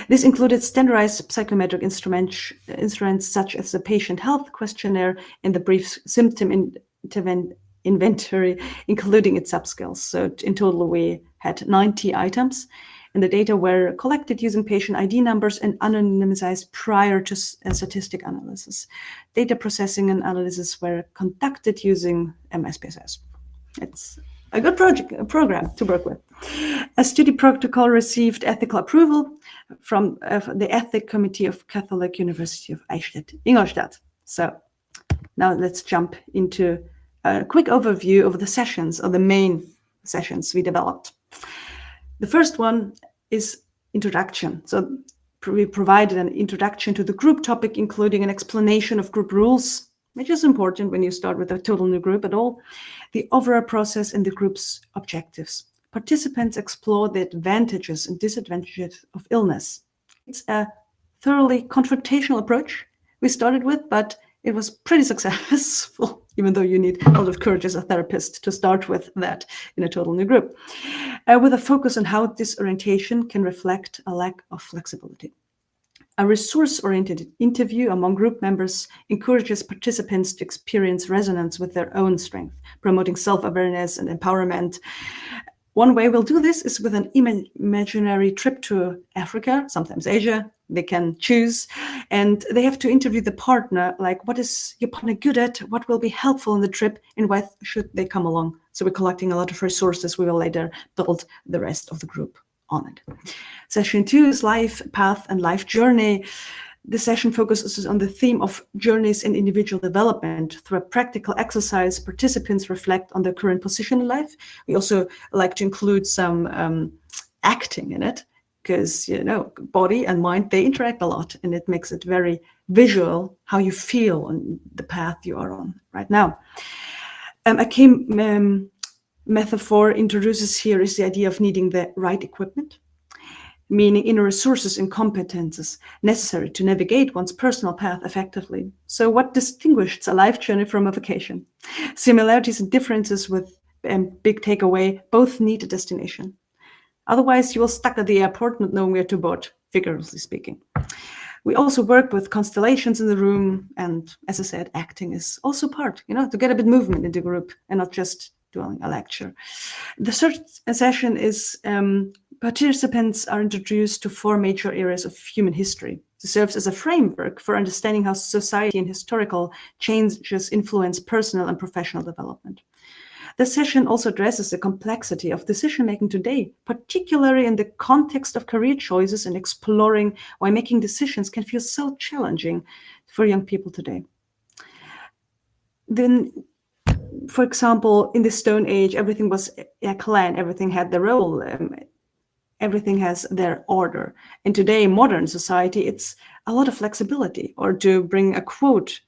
This included standardized psychometric instruments such as the patient health questionnaire and the brief symptom inventory, including its subscales. So in total, we had 90 items, and the data were collected using patient ID numbers and anonymized prior to statistic analysis. Data processing and analysis were conducted using MSPSS. It's a good program to work with. A study protocol received ethical approval from the Ethics Committee of Catholic University of Ingolstadt. So now let's jump into a quick overview of the sessions, or the main sessions we developed. The first one is introduction. So we provided an introduction to the group topic, including an explanation of group rules, which is important when you start with a total new group at all, the overall process and the group's objectives. Participants explore the advantages and disadvantages of illness. It's a thoroughly confrontational approach we started with, but it was pretty successful, even though you need a lot of courage as a therapist to start with that in a total new group, with a focus on how disorientation can reflect a lack of flexibility. A resource-oriented interview among group members encourages participants to experience resonance with their own strength, promoting self-awareness and empowerment. One way we'll do this is with an imaginary trip to Africa, sometimes Asia. They can choose, and they have to interview the partner, like, what is your partner good at? What will be helpful in the trip? And why should they come along? So we're collecting a lot of resources. We will later build the rest of the group on it. Session 2 is life path and life journey. The session focuses on the theme of journeys in individual development. Through a practical exercise, participants reflect on their current position in life. We also like to include some acting in it, because, you know, body and mind, they interact a lot, and it makes it very visual how you feel on the path you are on right now. A key metaphor introduces here is the idea of needing the right equipment, meaning inner resources and competences necessary to navigate one's personal path effectively. So what distinguishes a life journey from a vacation? Similarities and differences with big takeaway, both need a destination. Otherwise, you will stuck at the airport not knowing where to board, figuratively speaking. We also work with constellations in the room, and as I said, acting is also part, you know, to get a bit movement in the group and not just doing a lecture. The third session is participants are introduced to 4 major areas of human history. It serves as a framework for understanding how society and historical changes influence personal and professional development. The session also addresses the complexity of decision-making today, particularly in the context of career choices and exploring why making decisions can feel so challenging for young people today. Then, for example, in the Stone Age, everything was a clan, everything had their role, everything has their order. And today, modern society, it's a lot of flexibility. Or to bring a quote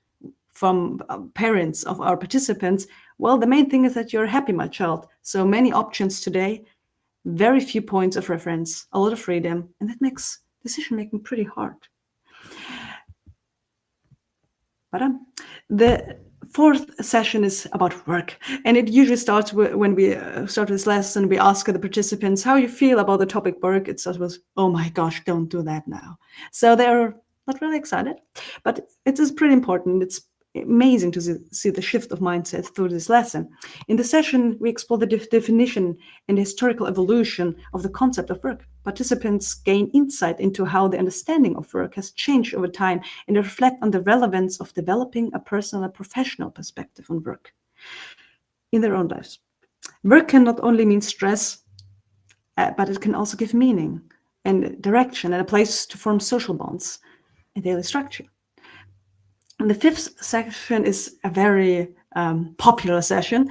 from parents of our participants, well, the main thing is that you're happy, my child. So many options today, very few points of reference, a lot of freedom, and that makes decision-making pretty hard. But the fourth session is about work, and it usually starts when we start this lesson, we ask the participants how you feel about the topic work. It starts with, oh my gosh, don't do that now. So they're not really excited, but it is pretty important. It's amazing to see the shift of mindset through this lesson. In the session, we explore the definition and historical evolution of the concept of work. Participants gain insight into how the understanding of work has changed over time and reflect on the relevance of developing a personal and professional perspective on work in their own lives. Work can not only mean stress, but it can also give meaning and direction and a place to form social bonds and daily structure. And the fifth section is a very popular session.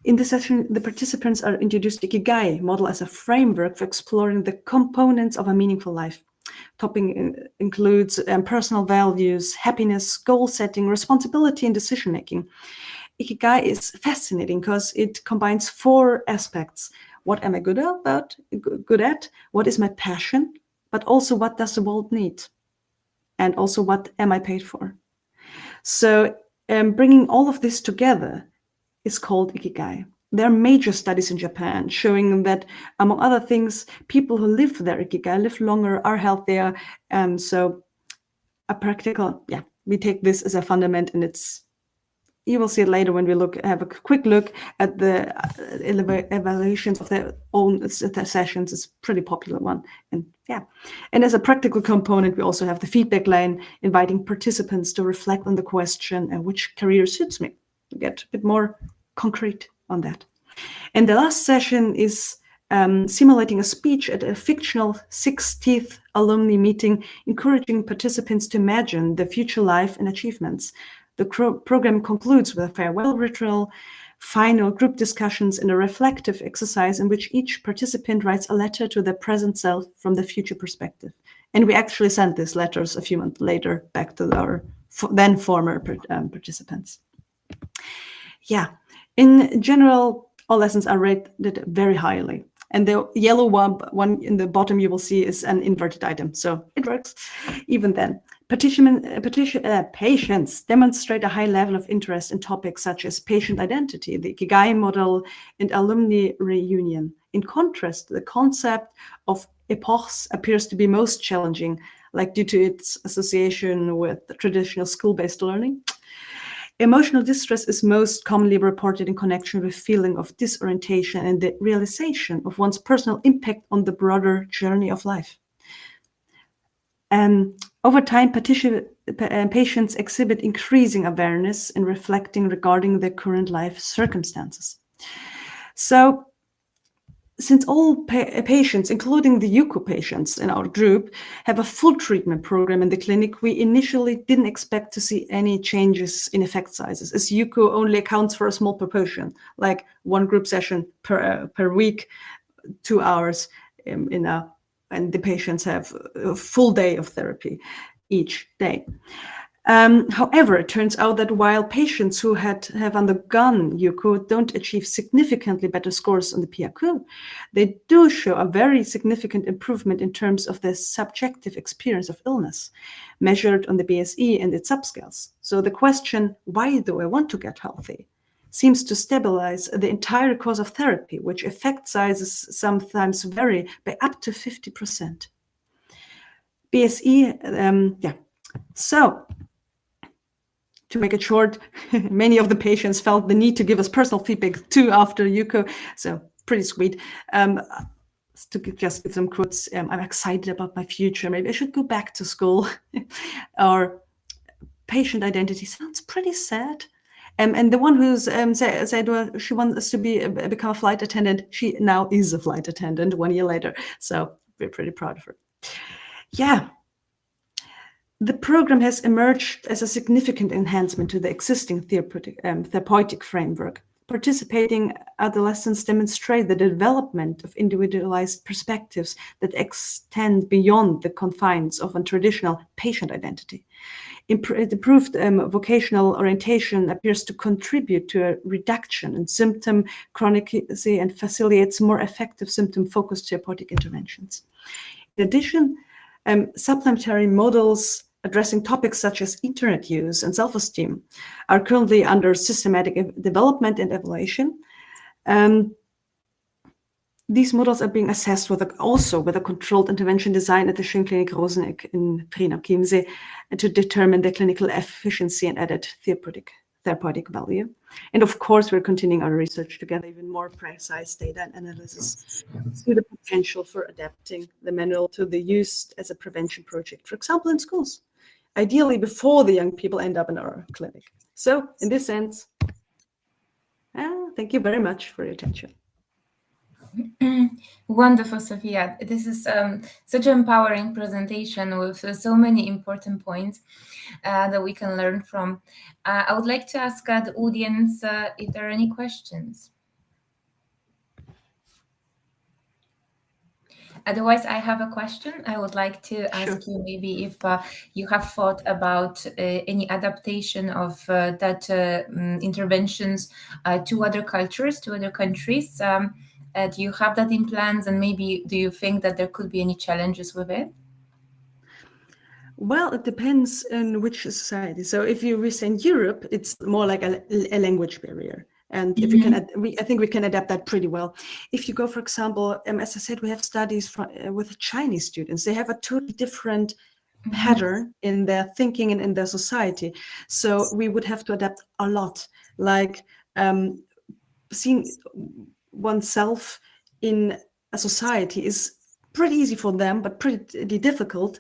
In this session, the participants are introduced to Ikigai model as a framework for exploring the components of a meaningful life. Topic includes personal values, happiness, goal setting, responsibility, and decision-making. Ikigai is fascinating because it combines 4 aspects. What am I good at? What is my passion? But also, what does the world need? And also, what am I paid for? So bringing all of this together is called Ikigai. There are major studies in Japan showing that, among other things, people who live their Ikigai live longer, are healthier. So a practical, we take this as a fundament, and you will see it later when we have a quick look at the evaluations of their own sessions. It's a pretty popular one. And as a practical component, we also have the feedback line, inviting participants to reflect on the question, which career suits me, to get a bit more concrete on that. And the last session is simulating a speech at a fictional 60th alumni meeting, encouraging participants to imagine their future life and achievements. The program concludes with a farewell ritual, final group discussions, and a reflective exercise in which each participant writes a letter to their present self from the future perspective. And we actually sent these letters a few months later back to our then former participants. In general, all lessons are rated very highly. And the yellow one in the bottom you will see is an inverted item. So it works even then. Patients demonstrate a high level of interest in topics such as patient identity, the Ikigai model, and alumni reunion. In contrast, the concept of epochs appears to be most challenging, like due to its association with the traditional school-based learning. Emotional distress is most commonly reported in connection with feeling of disorientation and the realization of one's personal impact on the broader journey of life. Over time, patients exhibit increasing awareness and reflecting regarding their current life circumstances. So since all patients, including the YUCO patients in our group, have a full treatment program in the clinic, we initially didn't expect to see any changes in effect sizes, as YUCO only accounts for a small proportion, like one group session per week, 2 hours, and the patients have a full day of therapy each day. However, it turns out that while patients who have undergone YUCO don't achieve significantly better scores on the PRQ, they do show a very significant improvement in terms of their subjective experience of illness, measured on the BSE and its subscales. So the question, why do I want to get healthy, seems to stabilize the entire course of therapy, which effect sizes sometimes vary by up to 50%. BSE, So, to make it short, many of the patients felt the need to give us personal feedback too after YUCO, so pretty sweet. To just give some quotes, I'm excited about my future, maybe I should go back to school. Or patient identity sounds pretty sad. And the one who's said well, she wants to become a flight attendant, she now is a flight attendant 1 year later, so we're pretty proud of her. Yeah. The program has emerged as a significant enhancement to the existing therapeutic framework. Participating adolescents demonstrate the development of individualized perspectives that extend beyond the confines of a traditional patient identity. Improved vocational orientation appears to contribute to a reduction in symptom chronicity and facilitates more effective symptom-focused therapeutic interventions. In addition, supplementary models addressing topics such as internet use and self-esteem are currently under systematic development and evaluation. These models are being assessed with a controlled intervention design at the Klinik Roseneck in Prien-am-Chiemsee to determine the clinical efficiency and added therapeutic value. And of course, we're continuing our research to gather even more precise data and analysis to the potential for adapting the manual to the use as a prevention project, for example, in schools, ideally before the young people end up in our clinic. So in this sense, thank you very much for your attention. Wonderful, Sophia. This is such an empowering presentation with so many important points that we can learn from. I would like to ask the audience if there are any questions. Otherwise, I have a question. I would like to ask you maybe if you have thought about any adaptation of that interventions to other cultures, to other countries. Do you have that in plans, and maybe do you think that there could be any challenges with it? Well, it depends on which society. So if you say in Europe, it's more like a language barrier. And if we can, I think we can adapt that pretty well. If you go, for example, as I said, we have studies with Chinese students. They have a totally different pattern in their thinking and in their society. So we would have to adapt a lot, like seeing oneself in a society is pretty easy for them, but pretty difficult,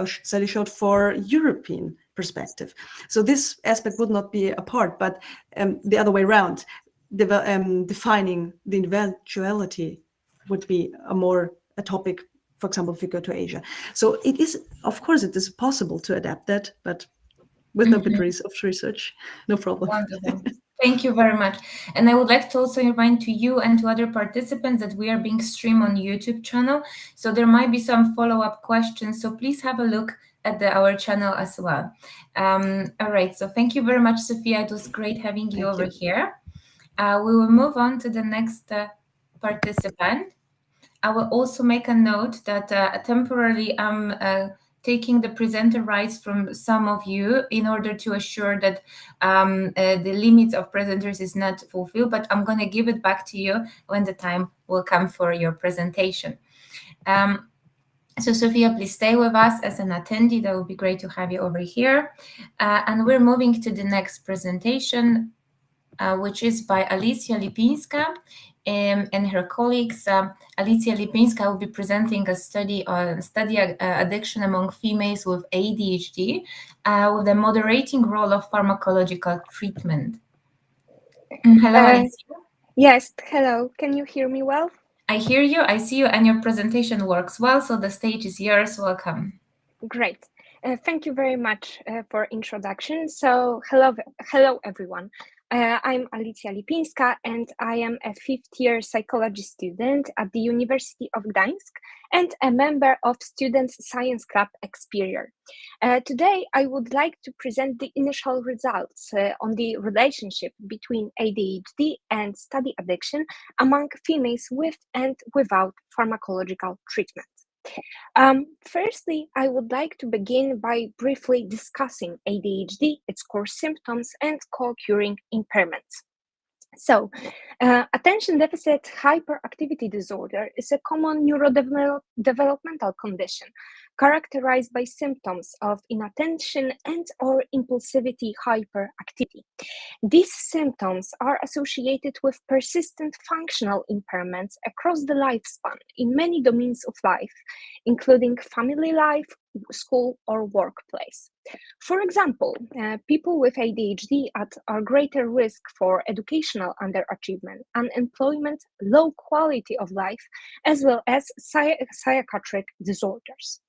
study showed, for European perspective. So this aspect would not be a part, but the other way around, defining the individuality would be a topic, for example, if you go to Asia. So it is, of course, it is possible to adapt that, but with a bit of research, no problem. Wonderful. Thank you very much. And I would like to also remind to you and to other participants that we are being streamed on YouTube channel. So there might be some follow-up questions. So please have a look at our channel as well. All right. So thank you very much, Sophia. It was great having you over here. We will move on to the next participant. I will also make a note that temporarily I'm taking the presenter rights from some of you in order to assure that the limits of presenters is not fulfilled, but I'm going to give it back to you when the time will come for your presentation. So Sophia, please stay with us as an attendee. That would be great to have you over here. And we're moving to the next presentation, which is by Alicja Lipińska and her colleagues. Alicja Lipińska will be presenting a study on addiction among females with ADHD with the moderating role of pharmacological treatment. Hello, Alicja. Yes, hello. Can you hear me well? I hear you, I see you, and your presentation works well, so the stage is yours. Welcome. Great. Thank you very much for introduction. So hello everyone. I'm Alicja Lipińska and I am a fifth-year psychology student at the University of Gdańsk and a member of Students' Science Club Experior. Today, I would like to present the initial results on the relationship between ADHD and study addiction among females with and without pharmacological treatment. Firstly, I would like to begin by briefly discussing ADHD, its core symptoms, and co-occurring impairments. So, attention deficit hyperactivity disorder is a common neurodevelopmental condition characterized by symptoms of inattention and or impulsivity hyperactivity. These symptoms are associated with persistent functional impairments across the lifespan in many domains of life, including family life, school, or workplace. For example, people with ADHD are greater risk for educational underachievement, unemployment, low quality of life, as well as psychiatric disorders.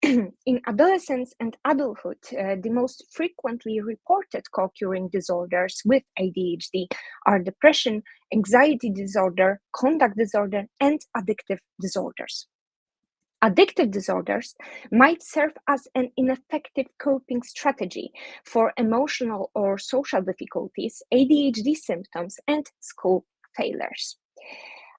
In adolescence and adulthood, the most frequently reported co-occurring disorders with ADHD are depression, anxiety disorder, conduct disorder, and addictive disorders. Addictive disorders might serve as an ineffective coping strategy for emotional or social difficulties, ADHD symptoms, and school failures.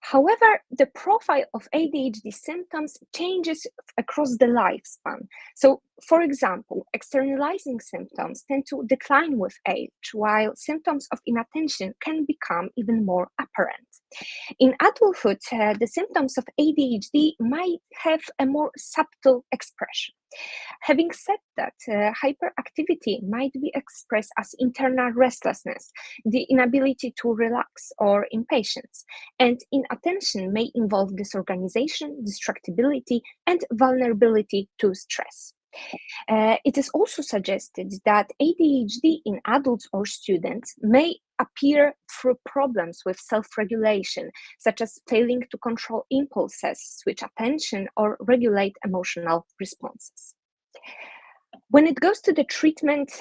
However, the profile of ADHD symptoms changes across the lifespan. So, for example, externalizing symptoms tend to decline with age, while symptoms of inattention can become even more apparent. In adulthood, the symptoms of ADHD might have a more subtle expression. Having said that, hyperactivity might be expressed as internal restlessness, the inability to relax, or impatience, and inattention may involve disorganization, distractibility, and vulnerability to stress. It is also suggested that ADHD in adults or students may appear through problems with self-regulation, such as failing to control impulses, switch attention, or regulate emotional responses. When it goes to the treatment,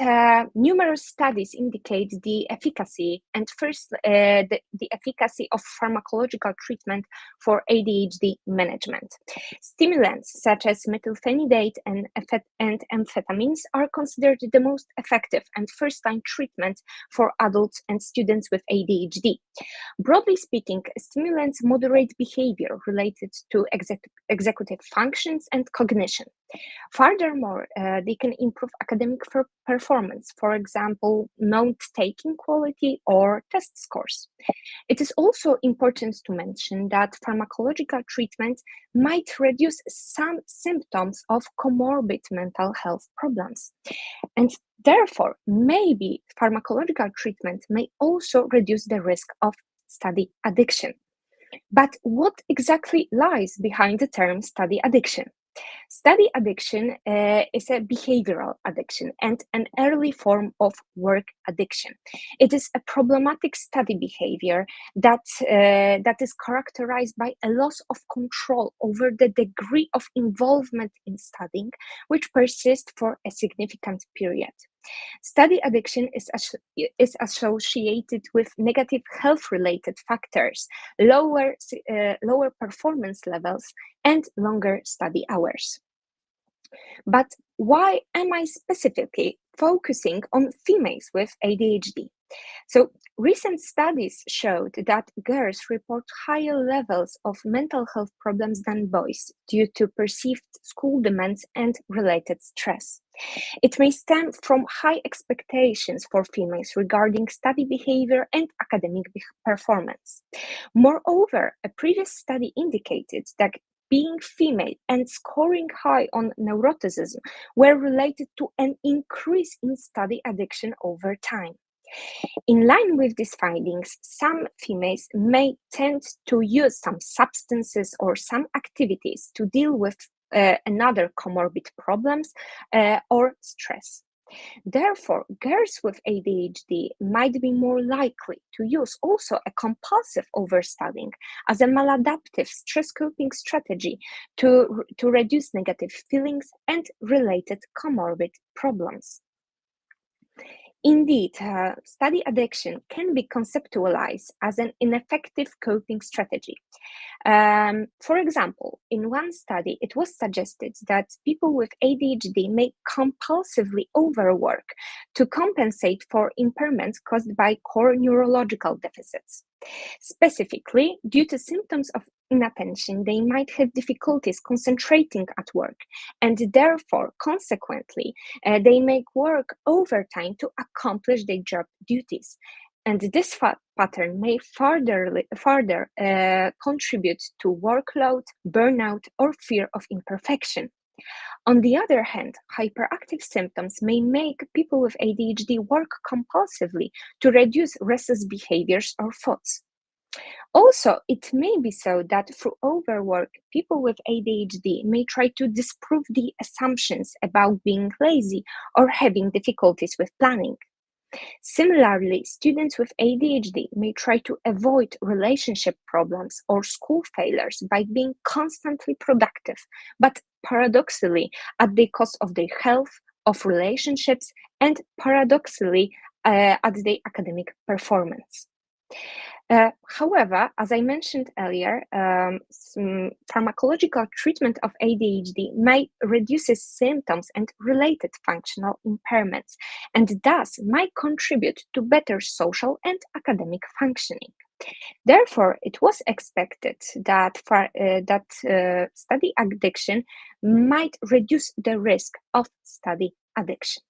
numerous studies indicate the efficacy and the efficacy of pharmacological treatment for ADHD management. Stimulants such as methylphenidate and amphetamines are considered the most effective and first-line treatment for adults and students with ADHD. Broadly speaking, stimulants moderate behavior related to executive functions and cognition. Furthermore, they can improve academic performance, for example, note-taking quality or test scores. It is also important to mention that pharmacological treatment might reduce some symptoms of comorbid mental health problems. And therefore, maybe pharmacological treatment may also reduce the risk of study addiction. But what exactly lies behind the term study addiction? Study addiction is a behavioral addiction and an early form of work addiction. It is a problematic study behavior that is characterized by a loss of control over the degree of involvement in studying, which persists for a significant period. Study addiction is associated with negative health-related factors, lower performance levels, and longer study hours. But why am I specifically focusing on females with ADHD? So, recent studies showed that girls report higher levels of mental health problems than boys due to perceived school demands and related stress. It may stem from high expectations for females regarding study behavior and academic performance. Moreover, a previous study indicated that being female and scoring high on neuroticism were related to an increase in study addiction over time. In line with these findings, some females may tend to use some substances or some activities to deal with another comorbid problems or stress. Therefore, girls with ADHD might be more likely to use also a compulsive overstudying as a maladaptive stress coping strategy to reduce negative feelings and related comorbid problems. Indeed, study addiction can be conceptualized as an ineffective coping strategy. For example, in one study, it was suggested that people with ADHD may compulsively overwork to compensate for impairments caused by core neurological deficits. Specifically, due to symptoms of inattention, they might have difficulties concentrating at work, and therefore, consequently, they make work overtime to accomplish their job duties. And this pattern may further contribute to workload, burnout, or fear of imperfection. On the other hand, hyperactive symptoms may make people with ADHD work compulsively to reduce restless behaviors or thoughts. Also, it may be so that through overwork, people with ADHD may try to disprove the assumptions about being lazy or having difficulties with planning. Similarly, students with ADHD may try to avoid relationship problems or school failures by being constantly productive, but paradoxically at the cost of their health, of relationships, and paradoxically at their academic performance. However, as I mentioned earlier, pharmacological treatment of ADHD may reduce symptoms and related functional impairments, and thus might contribute to better social and academic functioning. Therefore, it was expected that study addiction might reduce the risk of study addiction.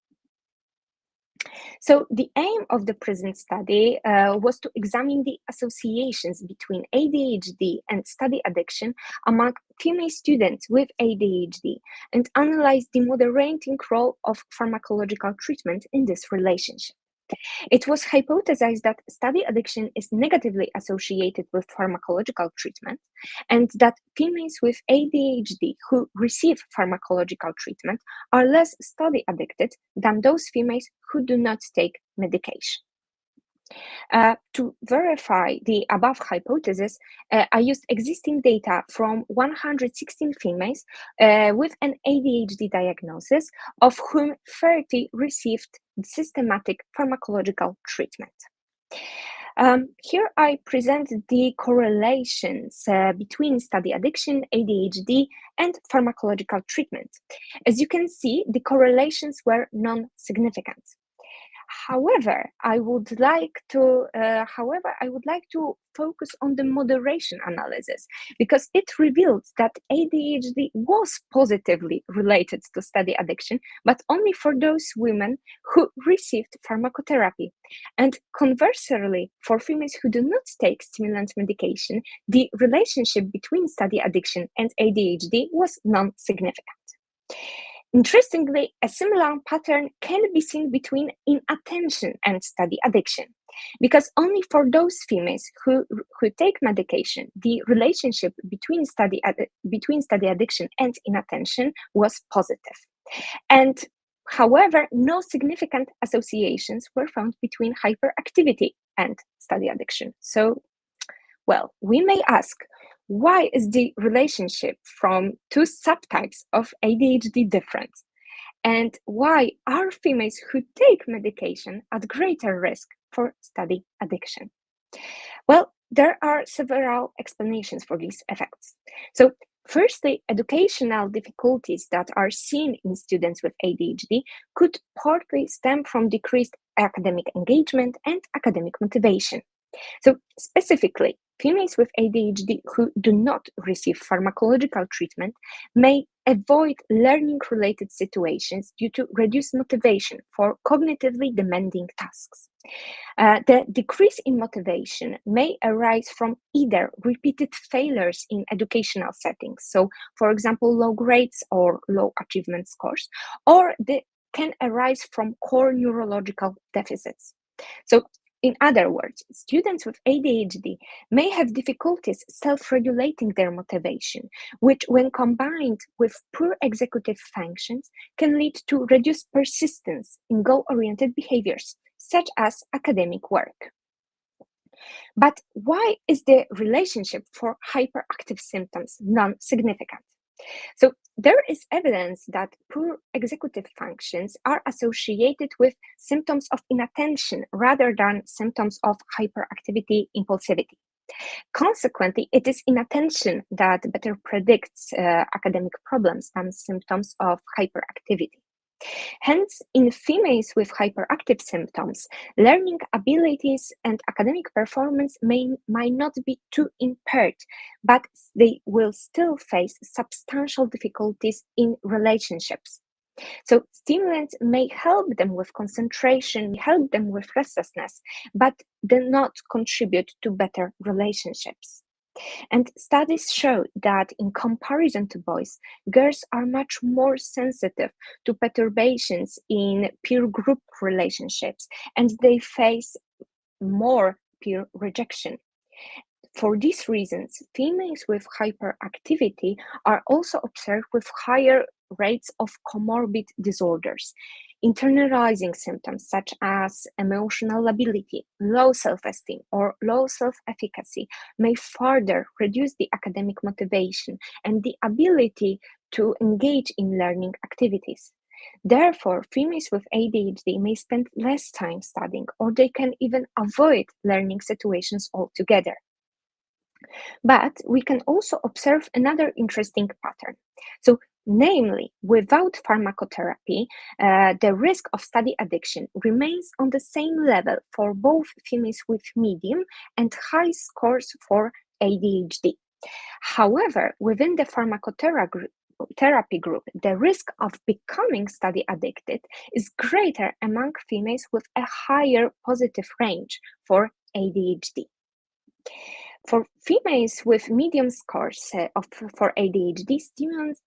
So the aim of the present study was to examine the associations between ADHD and study addiction among female students with ADHD and analyze the moderating role of pharmacological treatment in this relationship. It was hypothesized that study addiction is negatively associated with pharmacological treatment, and that females with ADHD who receive pharmacological treatment are less study addicted than those females who do not take medication. To verify the above hypothesis, I used existing data from 116 females with an ADHD diagnosis, of whom 30 received systematic pharmacological treatment. Here I present the correlations between study addiction, ADHD, and pharmacological treatment. As you can see, the correlations were non-significant. However, I would like to focus on the moderation analysis, because it revealed that ADHD was positively related to study addiction, but only for those women who received pharmacotherapy. And conversely, for females who do not take stimulant medication, the relationship between study addiction and ADHD was non-significant. Interestingly, a similar pattern can be seen between inattention and study addiction, because only for those females who take medication, the relationship between study addiction and inattention was positive. And however, no significant associations were found between hyperactivity and study addiction. So, well, we may ask, why is the relationship from two subtypes of ADHD different? And why are females who take medication at greater risk for study addiction? Well, there are several explanations for these effects. So, firstly, educational difficulties that are seen in students with ADHD could partly stem from decreased academic engagement and academic motivation. So, specifically, females with ADHD who do not receive pharmacological treatment may avoid learning-related situations due to reduced motivation for cognitively demanding tasks. The decrease in motivation may arise from either repeated failures in educational settings, so for example, low grades or low achievement scores, or they can arise from core neurological deficits. So In other words, students with ADHD may have difficulties self-regulating their motivation, which when combined with poor executive functions can lead to reduced persistence in goal-oriented behaviors, such as academic work. But why is the relationship for hyperactive symptoms non-significant? So there is evidence that poor executive functions are associated with symptoms of inattention rather than symptoms of hyperactivity impulsivity. Consequently, it is inattention that better predicts academic problems than symptoms of hyperactivity. Hence, in females with hyperactive symptoms, learning abilities and academic performance might not be too impaired, but they will still face substantial difficulties in relationships. So stimulants may help them with concentration, help them with restlessness, but do not contribute to better relationships. And studies show that in comparison to boys, girls are much more sensitive to perturbations in peer group relationships, and they face more peer rejection. For these reasons, females with hyperactivity are also observed with higher rates of comorbid disorders. Internalizing symptoms such as emotional lability, low self-esteem, or low self-efficacy may further reduce the academic motivation and the ability to engage in learning activities. Therefore, females with ADHD may spend less time studying, or they can even avoid learning situations altogether. But we can also observe another interesting pattern. So, namely, without pharmacotherapy, the risk of study addiction remains on the same level for both females with medium and high scores for ADHD. However, within the pharmacotherapy group, the risk of becoming study addicted is greater among females with a higher positive range for ADHD. For females with medium scores for ADHD,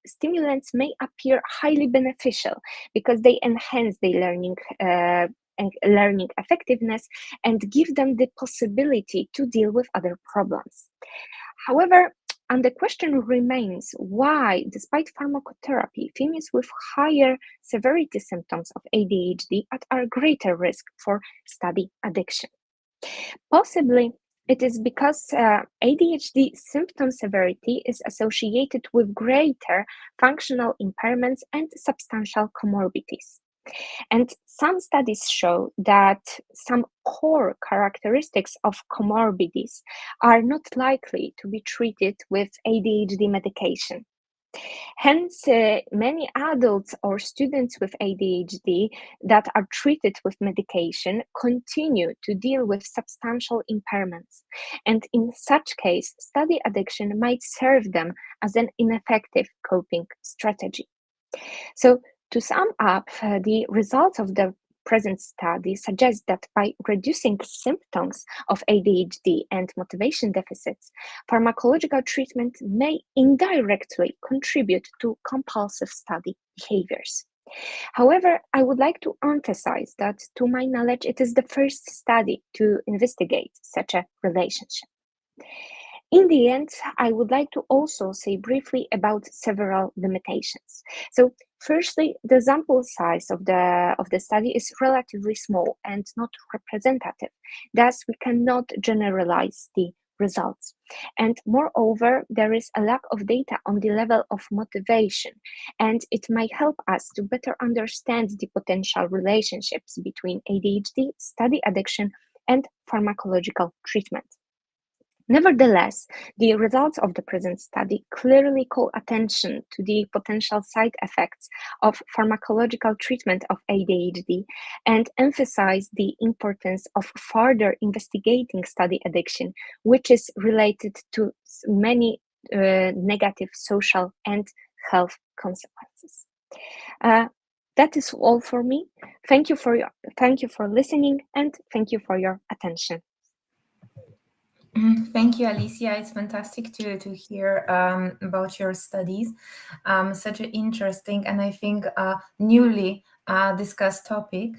stimulants may appear highly beneficial because they enhance their learning effectiveness and give them the possibility to deal with other problems. However, and the question remains why, despite pharmacotherapy, females with higher severity symptoms of ADHD are at greater risk for study addiction. Possibly, it is because ADHD symptom severity is associated with greater functional impairments and substantial comorbidities. And some studies show that some core characteristics of comorbidities are not likely to be treated with ADHD medication. Hence, many adults or students with ADHD that are treated with medication continue to deal with substantial impairments. And in such case, study addiction might serve them as an ineffective coping strategy. So, to sum up, the results of the present study suggest that by reducing symptoms of ADHD and motivation deficits, pharmacological treatment may indirectly contribute to compulsive study behaviors. However, I would like to emphasize that, to my knowledge, it is the first study to investigate such a relationship. In the end, I would like to also say briefly about several limitations. So, firstly, the sample size of the study is relatively small and not representative. Thus, we cannot generalize the results. And moreover, there is a lack of data on the level of motivation, and it might help us to better understand the potential relationships between ADHD, study addiction, and pharmacological treatment. Nevertheless, the results of the present study clearly call attention to the potential side effects of pharmacological treatment of ADHD and emphasize the importance of further investigating study addiction, which is related to many negative social and health consequences. That is all for me. Thank you for listening, and thank you for your attention. Thank you, Alicia. It's fantastic to hear about your studies. Such an interesting and I think newly discussed topic.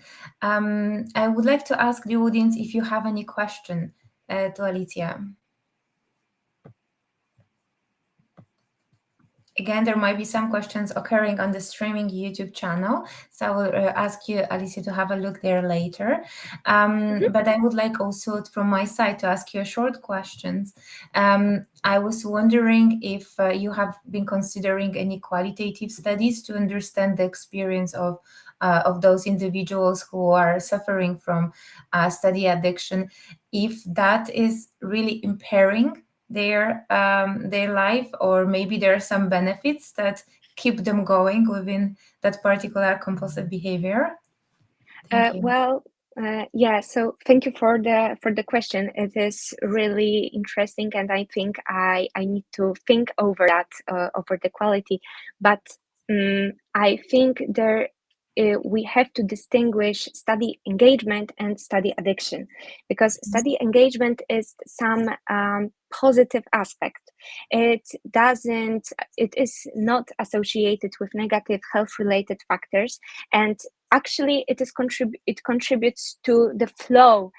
I would like to ask the audience if you have any question to Alicia. Again, there might be some questions occurring on the streaming YouTube channel, so I will ask you, Alicia, to have a look there later. But I would like also from my side to ask you a short questions. I was wondering if you have been considering any qualitative studies to understand the experience of those individuals who are suffering from study addiction, if that is really impairing their life, or maybe there are some benefits that keep them going within that particular compulsive behavior. Thank you. Yeah, so thank you for the question. It is really interesting, and I think I need to think over that, over the quality. But I think we have to distinguish study engagement and study addiction, because study engagement is some positive aspect. It is not associated with negative health-related factors, and actually it contributes to the flow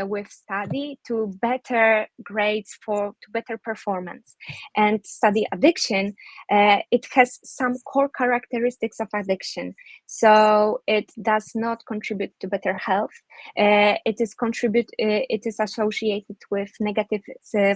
with study, to better grades, to better performance. And study addiction, it has some core characteristics of addiction. So it does not contribute to better health. It is associated with negative,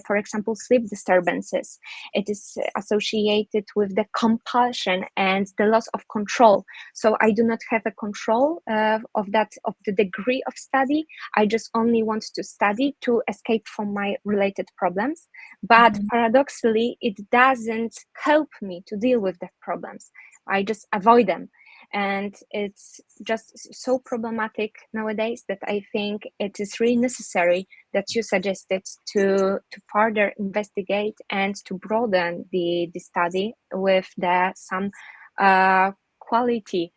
for example, sleep disturbances. It is associated with the compulsion and the loss of control. So I do not have a control of the degree of study. I just only want to study to escape from my related problems. But paradoxically, it doesn't help me to deal with the problems. I just avoid them. And it's just so problematic nowadays that I think it is really necessary that you suggested to further investigate and to broaden the study with some quality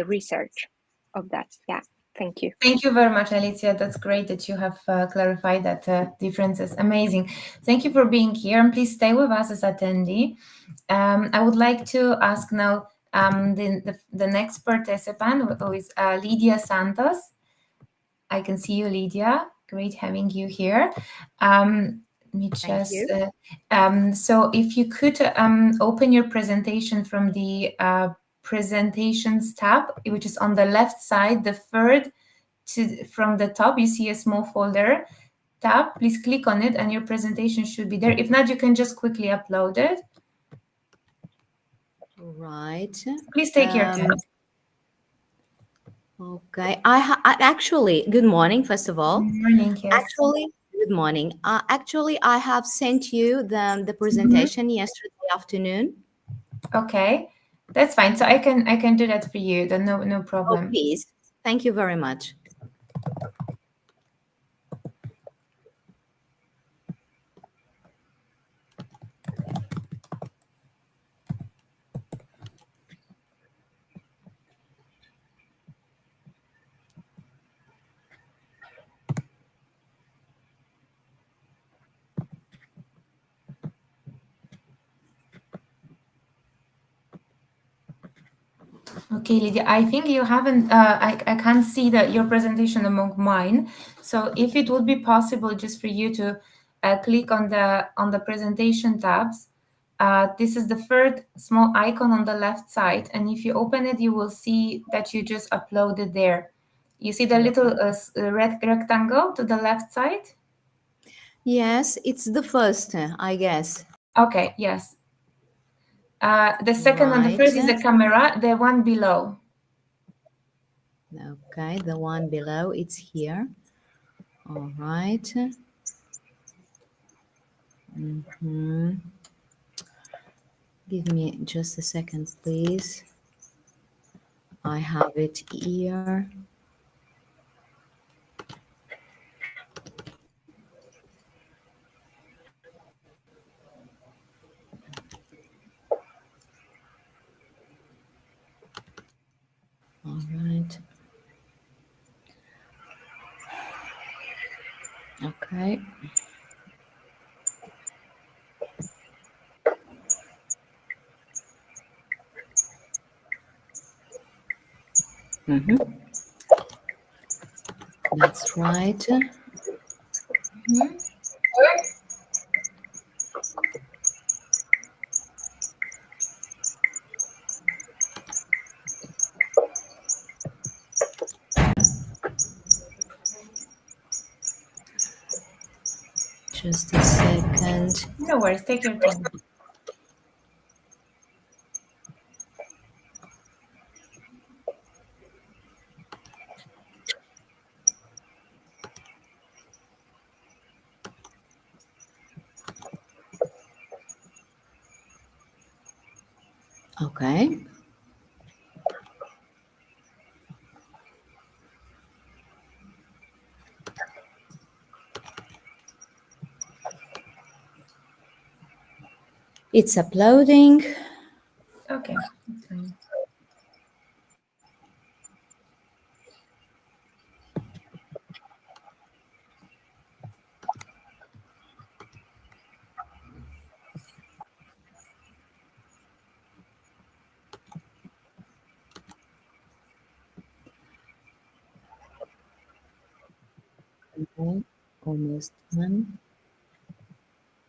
research of that. Yeah, thank you. Thank you very much, Alicia. That's great that you have clarified that differences. Amazing. Thank you for being here, and please stay with us as attendee. I would like to ask now the next participant, who is Lydia Santos. I can see you, Lydia. Great having you here. Let me just, so if you could open your presentation from the presentations tab, which is on the left side, the third from the top, you see a small folder tab. Please click on it and your presentation should be there. If not, you can just quickly upload it. Right. Please take your time. Okay. I actually, good morning, first of all. Good morning, yes. Good morning. Actually, I have sent you the presentation yesterday afternoon. Okay, that's fine. So I can do that for you. Then no problem. Oh, please. Thank you very much. Okay, Lydia, I think you haven't, I can't see your presentation among mine. So if it would be possible just for you to click on the presentation tabs, this is the third small icon on the left side. And if you open it, you will see that you just uploaded there. You see the little red rectangle to the left side? Yes, it's the first, I guess. Okay, yes. The second and the first is the camera, the one below. Okay, the one below, it's here. All right. Give me just a second, please. I have it here. All right. Okay. That's right. Just a second. No worries, take your time. Okay. It's uploading. Okay, that's fine. Okay, almost done.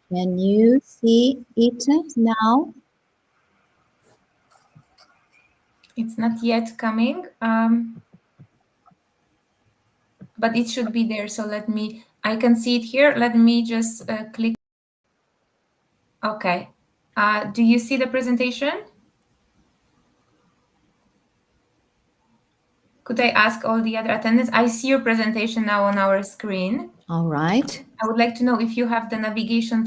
Can you see it now? It's not yet coming, but it should be there. So I can see it here. Let me just click. Okay. Do you see the presentation? Could I ask all the other attendants? I see your presentation now on our screen. All right. I would like to know if you have the navigation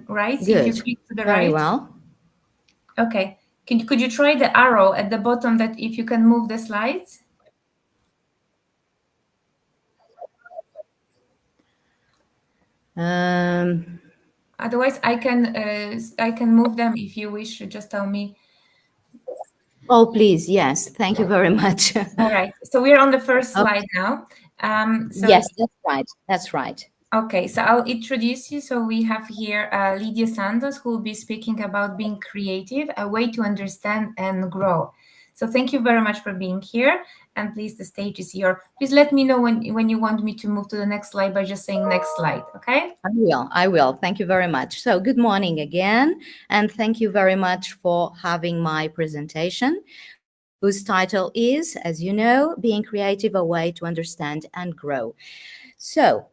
right. Good. If you click to the Very right. well. Okay. Could you try the arrow at the bottom that if you can move the slides? Otherwise, I can move them if you wish. Just tell me. Oh, please. Yes. Thank you very much. All right. So we're on the first slide now. Yes, that's right. That's right. Okay, so I'll introduce you. So we have here Lydia Santos, who will be speaking about being creative, a way to understand and grow. So thank you very much for being here. And please, the stage is yours. Please let me know when you want me to move to the next slide by just saying next slide, okay? I will. Thank you very much. So good morning again. And thank you very much for having my presentation, whose title is, as you know, Being Creative, a Way to Understand and Grow. So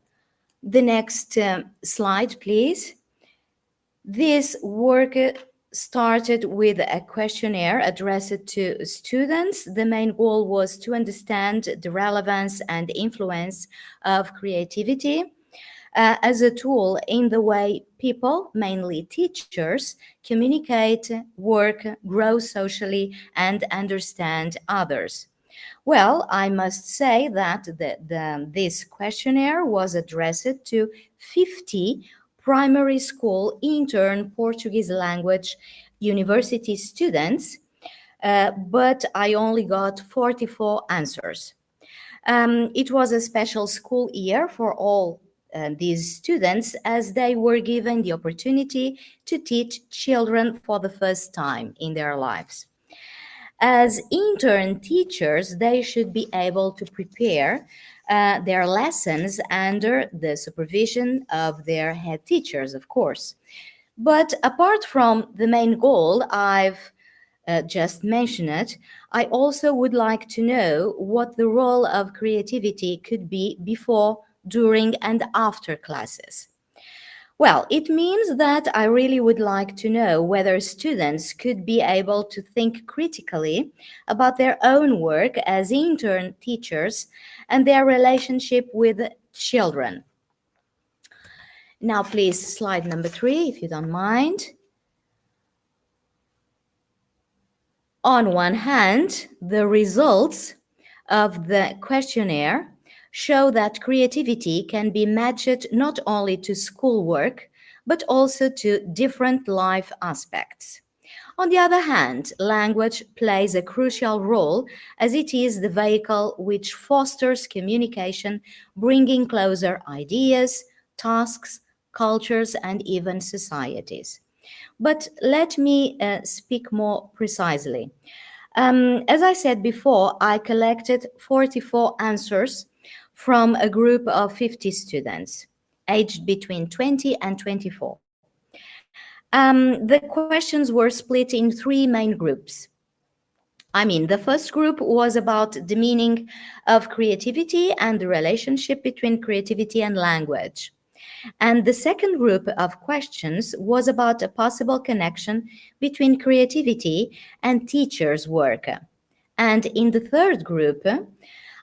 the next slide, please. This work started with a questionnaire addressed to students. The main goal was to understand the relevance and influence of creativity as a tool in the way people, mainly teachers, communicate, work, grow socially, and understand others. Well, I must say that this questionnaire was addressed to 50 primary school intern Portuguese language university students, but I only got 44 answers. It was a special school year for all these students, as they were given the opportunity to teach children for the first time in their lives. As intern teachers, they should be able to prepare their lessons under the supervision of their head teachers, of course. But apart from the main goal I've just mentioned, I also would like to know what the role of creativity could be before, during, and after classes. Well, it means that I really would like to know whether students could be able to think critically about their own work as intern teachers and their relationship with children. Now, please, slide number 3, if you don't mind. On one hand, the results of the questionnaire show that creativity can be matched not only to schoolwork, but also to different life aspects. On the other hand, language plays a crucial role as it is the vehicle which fosters communication, bringing closer ideas, tasks, cultures, and even societies. But let me speak more precisely. As I said before, I collected 44 answers from a group of 50 students aged between 20 and 24. The questions were split in 3 main groups. The first group was about the meaning of creativity and the relationship between creativity and language. And the second group of questions was about a possible connection between creativity and teachers' work. And in the third group,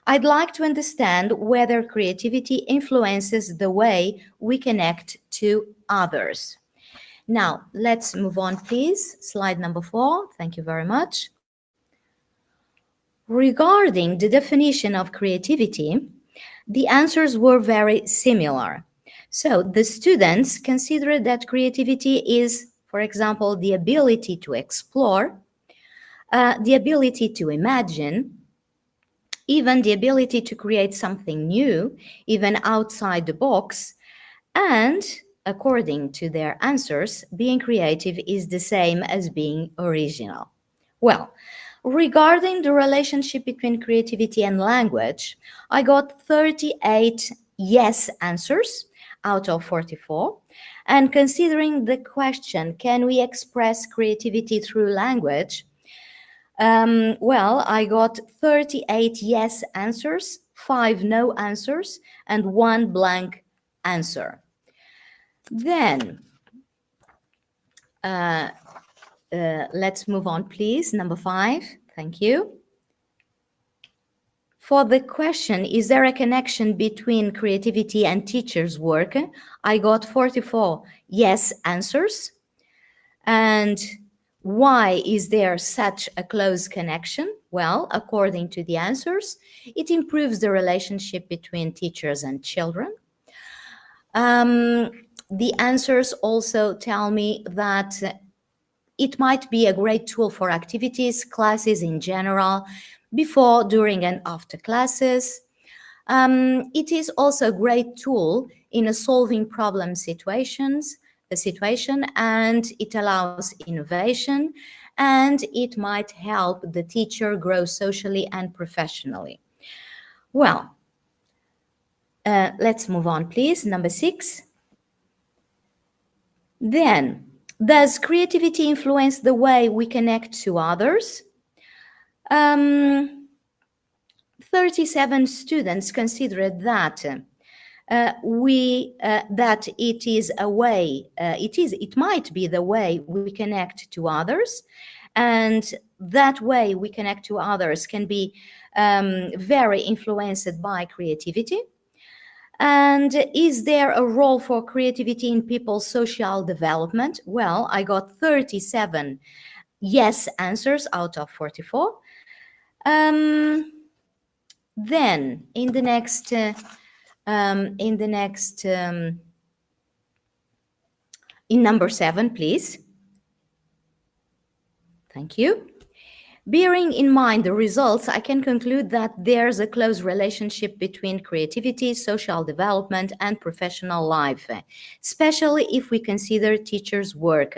I'd like to understand whether creativity influences the way we connect to others. Now, let's move on, please. Slide number 4. Thank you very much. Regarding the definition of creativity, the answers were very similar. So the students considered that creativity is, for example, the ability to explore, the ability to imagine, even the ability to create something new, even outside the box, and according to their answers, being creative is the same as being original. Well, regarding the relationship between creativity and language, I got 38 yes answers out of 44. And considering the question, can we express creativity through language? Well, I got 38 yes answers, 5 no answers, and 1 blank answer. Then, let's move on, please. Number 5. Thank you. For the question, is there a connection between creativity and teachers' work? I got 44 yes answers. And why is there such a close connection? Well, according to the answers, it improves the relationship between teachers and children. The answers also tell me that it might be a great tool for activities, classes in general, before, during, and after classes. It is also a great tool in solving problem situation, and it allows innovation, and it might help the teacher grow socially and professionally. Well, let's move on, please. Number 6. Then, does creativity influence the way we connect to others? 37 students considered that that it is a way, it might be the way we connect to others, and that way we connect to others can be very influenced by creativity. And is there a role for creativity in people's social development? Well, I got 37 yes answers out of 44. Then in number 7, please. Thank you. Bearing in mind the results, I can conclude that there's a close relationship between creativity, social development, and professional life, especially if we consider teachers' work.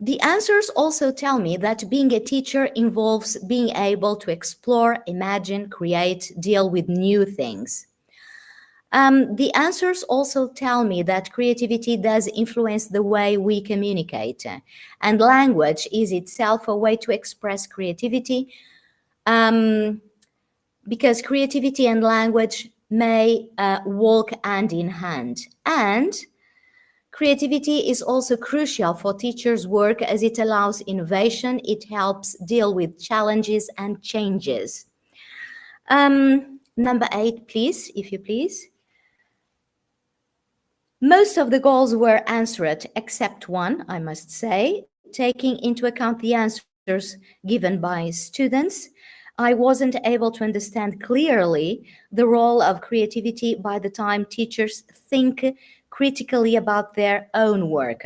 The answers also tell me that being a teacher involves being able to explore, imagine, create, deal with new things. The answers also tell me that creativity does influence the way we communicate, and language is itself a way to express creativity, because creativity and language may walk hand in hand. And creativity is also crucial for teachers' work as it allows innovation, it helps deal with challenges and changes. Number 8, please, if you please. Most of the goals were answered except one, I must say. Taking into account the answers given by students, I wasn't able to understand clearly the role of creativity by the time teachers think critically about their own work.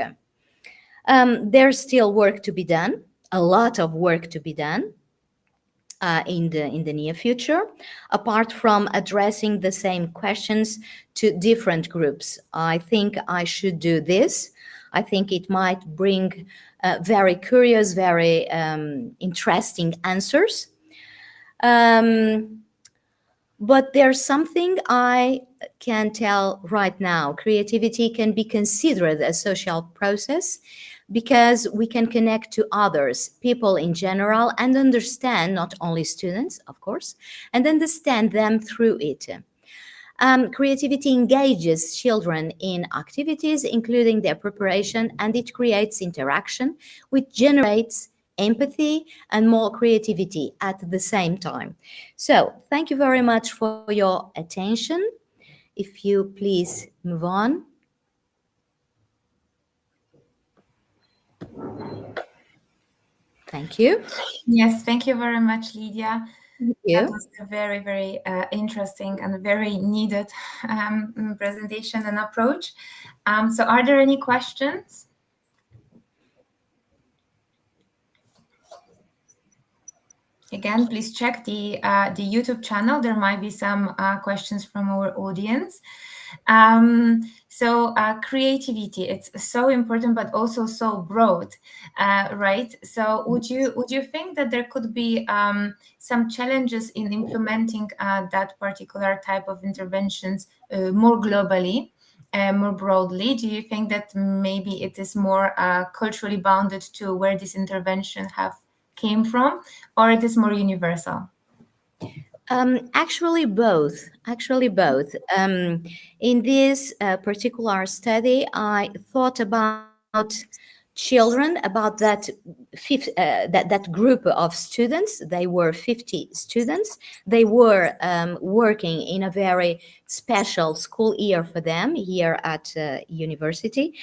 There's still work to be done, a lot of work to be done in the near future, apart from addressing the same questions to different groups. I think I should do this I think it might bring very curious, very interesting answers. But there's something I can tell right now. Creativity can be considered a social process because we can connect to others, people in general, and understand not only students, of course, and understand them through it. Creativity engages children in activities, including their preparation, and it creates interaction, which generates empathy and more creativity at the same time. So thank you very much for your attention. If you please move on. Thank you. Yes, thank you very much, Lydia. Thank you. That was a very, very interesting and very needed presentation and approach. So are there any questions? Again, please check the YouTube channel. There might be some questions from our audience. So creativity, it's so important, but also so broad, right? So would you think that there could be some challenges in implementing that particular type of interventions more globally, more broadly? Do you think that maybe it is more culturally bounded to where this intervention came from, or it is more universal? Actually both. In this particular study, I thought about children, about that group of students. They were 50 students. They were working in a very special school year for them here at university,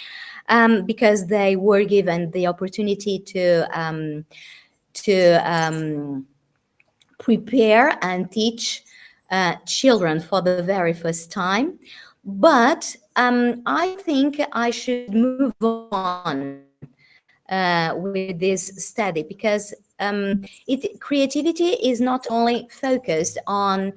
because they were given the opportunity to prepare and teach children for the very first time. But I think I should move on with this study, because creativity is not only focused on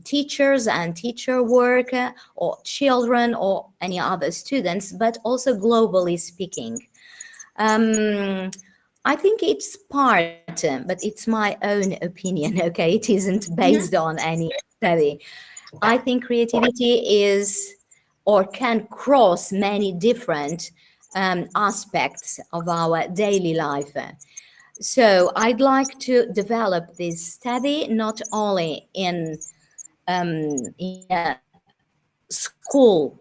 teachers and teacher work or children or any other students, but also globally speaking. I think it's part, but it's my own opinion, okay? It isn't based on any study. I think creativity is or can cross many different aspects of our daily life. So I'd like to develop this study not only in a school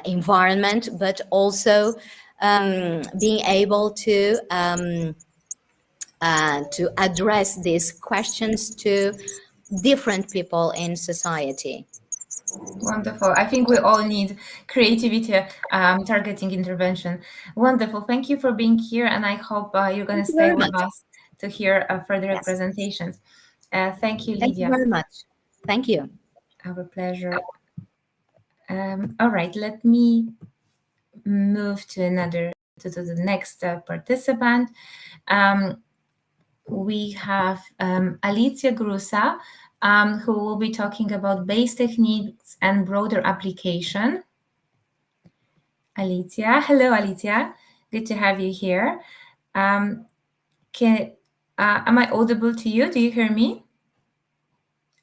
environment, but also being able to address these questions to different people in society. Wonderful. I think we all need creativity targeting intervention. Wonderful. Thank you for being here, and I hope you're going to stay with us to hear further presentations. Thank you, Lydia. Thank you very much. Thank you. Our pleasure. All right, let me move to the next participant. We have Alicia Grusa, who will be talking about base techniques and broader application. Alicia, hello, Alicia. Good to have you here. Am I audible to you? Do you hear me?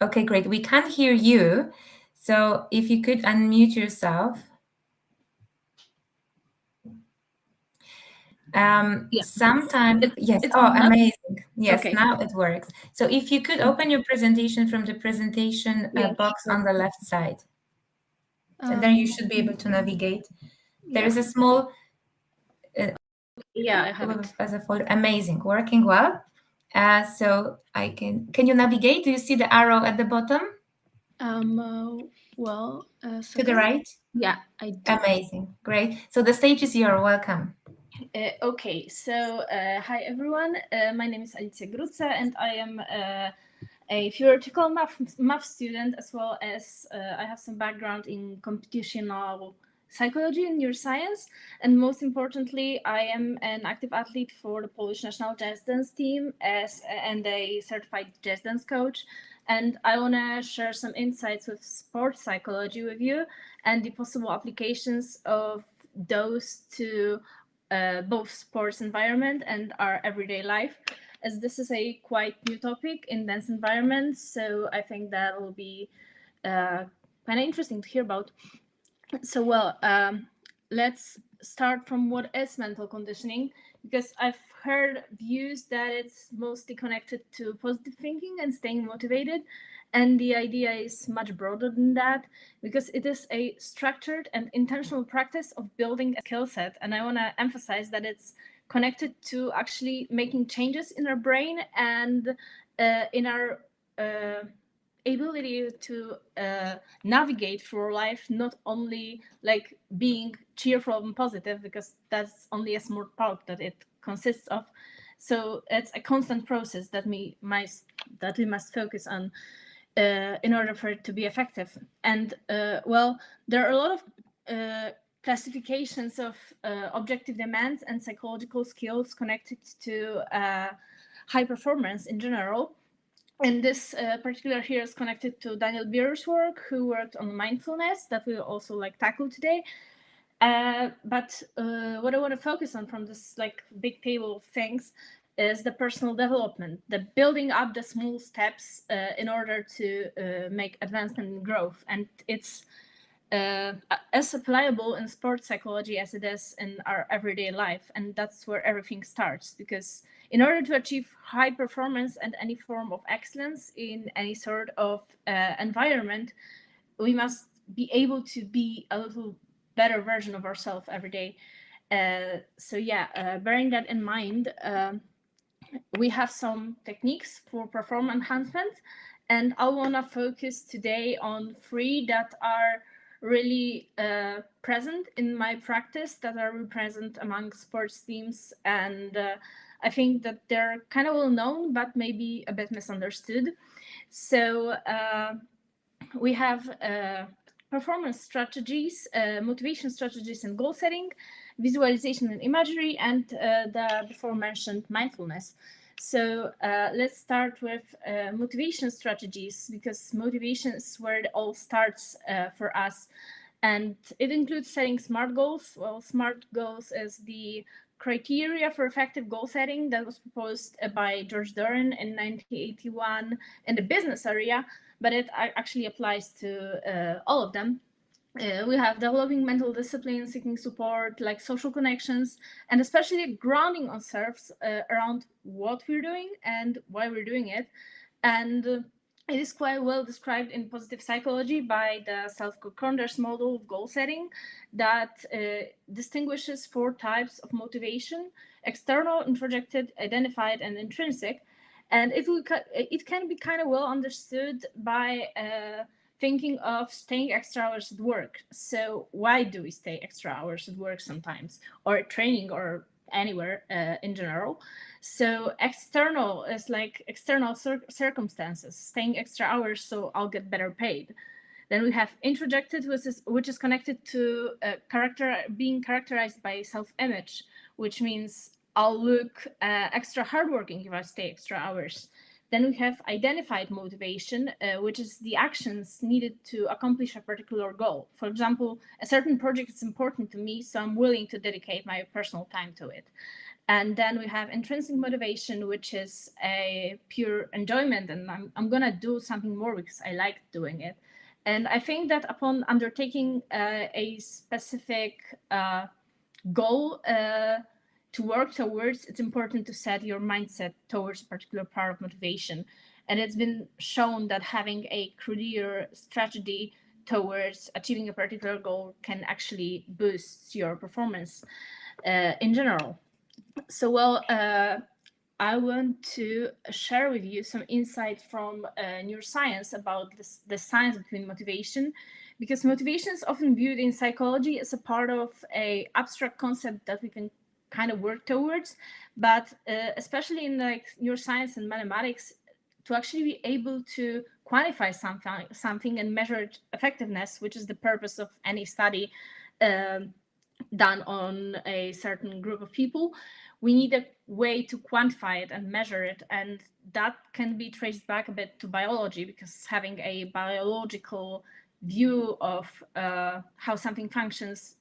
Okay, great. We can't hear you. So if you could unmute yourself. Sometimes, yes. Oh, amazing. Yes, okay. Now it works. So if you could open your presentation from the presentation box on the left side. And then you should be able to navigate. There is a small... I have it. As a folder. Amazing, working well. So I can you navigate? Do you see the arrow at the bottom? To the right? Yeah, I do. Amazing, great. So the stage is yours. Welcome. Okay, so hi everyone. My name is Alicia Gruca, and I am a theoretical math student, as well as I have some background in computational psychology and neuroscience. And most importantly, I am an active athlete for the Polish national jazz dance team and a certified jazz dance coach. And I want to share some insights with sports psychology with you and the possible applications of those to both sports environment and our everyday life, as this is a quite new topic in dance environments. So I think that will be kind of interesting to hear about. So, well, let's start from what is mental conditioning, because I've heard views that it's mostly connected to positive thinking and staying motivated. And the idea is much broader than that, because it is a structured and intentional practice of building a skill set. And I want to emphasize that it's connected to actually making changes in our brain and in our ability to navigate through life, not only like being cheerful and positive, because that's only a small part that it consists of. So it's a constant process that we must focus on in order for it to be effective. And well, there are a lot of classifications of objective demands and psychological skills connected to high performance in general. And this particular here is connected to Daniel Beer's work, who worked on mindfulness, that we'll also like tackle today. But what I want to focus on from this like big table of things is the personal development, the building up the small steps in order to make advancement and growth. And it's as applicable in sports psychology as it is in our everyday life. And that's where everything starts, because in order to achieve high performance and any form of excellence in any sort of environment, we must be able to be a little better version of ourselves every day. So yeah, bearing that in mind, we have some techniques for performance enhancement, and I want to focus today on 3 that are really present in my practice, that are present among sports teams, and I think that they're kind of well known, but maybe a bit misunderstood. So we have performance strategies, motivation strategies and goal setting, visualization and imagery, and the before mentioned mindfulness. So let's start with motivation strategies, because motivation is where it all starts for us. And it includes setting SMART goals. Well, SMART goals is the criteria for effective goal setting that was proposed by George Doran in 1981 in the business area, but it actually applies to all of them. We have developing mental discipline, seeking support, like social connections, and especially grounding ourselves around what we're doing and why we're doing it. And it is quite well described in positive psychology by the Self-Conder's model of goal setting that distinguishes 4 types of motivation: external, introjected, identified, and intrinsic. And it can be kind of well understood by thinking of staying extra hours at work. So why do we stay extra hours at work sometimes, or at training, or anywhere in general? So external is like external circumstances, staying extra hours so I'll get better paid. Then we have introjected, which is connected to being characterized by self-image, which means I'll look extra hardworking if I stay extra hours. Then we have identified motivation, which is the actions needed to accomplish a particular goal. For example, a certain project is important to me, so I'm willing to dedicate my personal time to it. And then we have intrinsic motivation, which is a pure enjoyment, and I'm gonna do something more because I like doing it. And I think that upon undertaking a specific goal to work towards, it's important to set your mindset towards a particular part of motivation. And it's been shown that having a clear strategy towards achieving a particular goal can actually boost your performance in general. So, well, I want to share with you some insights from neuroscience about the science between motivation, because motivation is often viewed in psychology as a part of an abstract concept that we can kind of work towards, but especially in like neuroscience and mathematics, to actually be able to quantify something and measure its effectiveness, which is the purpose of any study done on a certain group of people, we need a way to quantify it and measure it. And that can be traced back a bit to biology, because having a biological view of how something functions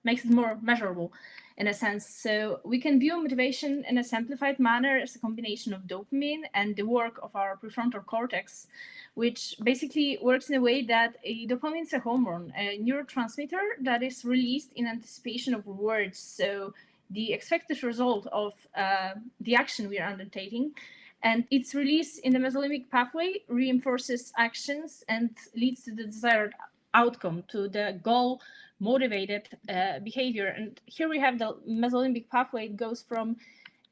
makes it more measurable. in a sense. So we can view motivation in a simplified manner as a combination of dopamine and the work of our prefrontal cortex, which basically works in a way that a dopamine is a hormone, a neurotransmitter that is released in anticipation of rewards. So the expected result of the action we are undertaking, and its release in the mesolimbic pathway reinforces actions and leads to the desired outcome, to the goal motivated behavior. And here we have the mesolimbic pathway. It goes from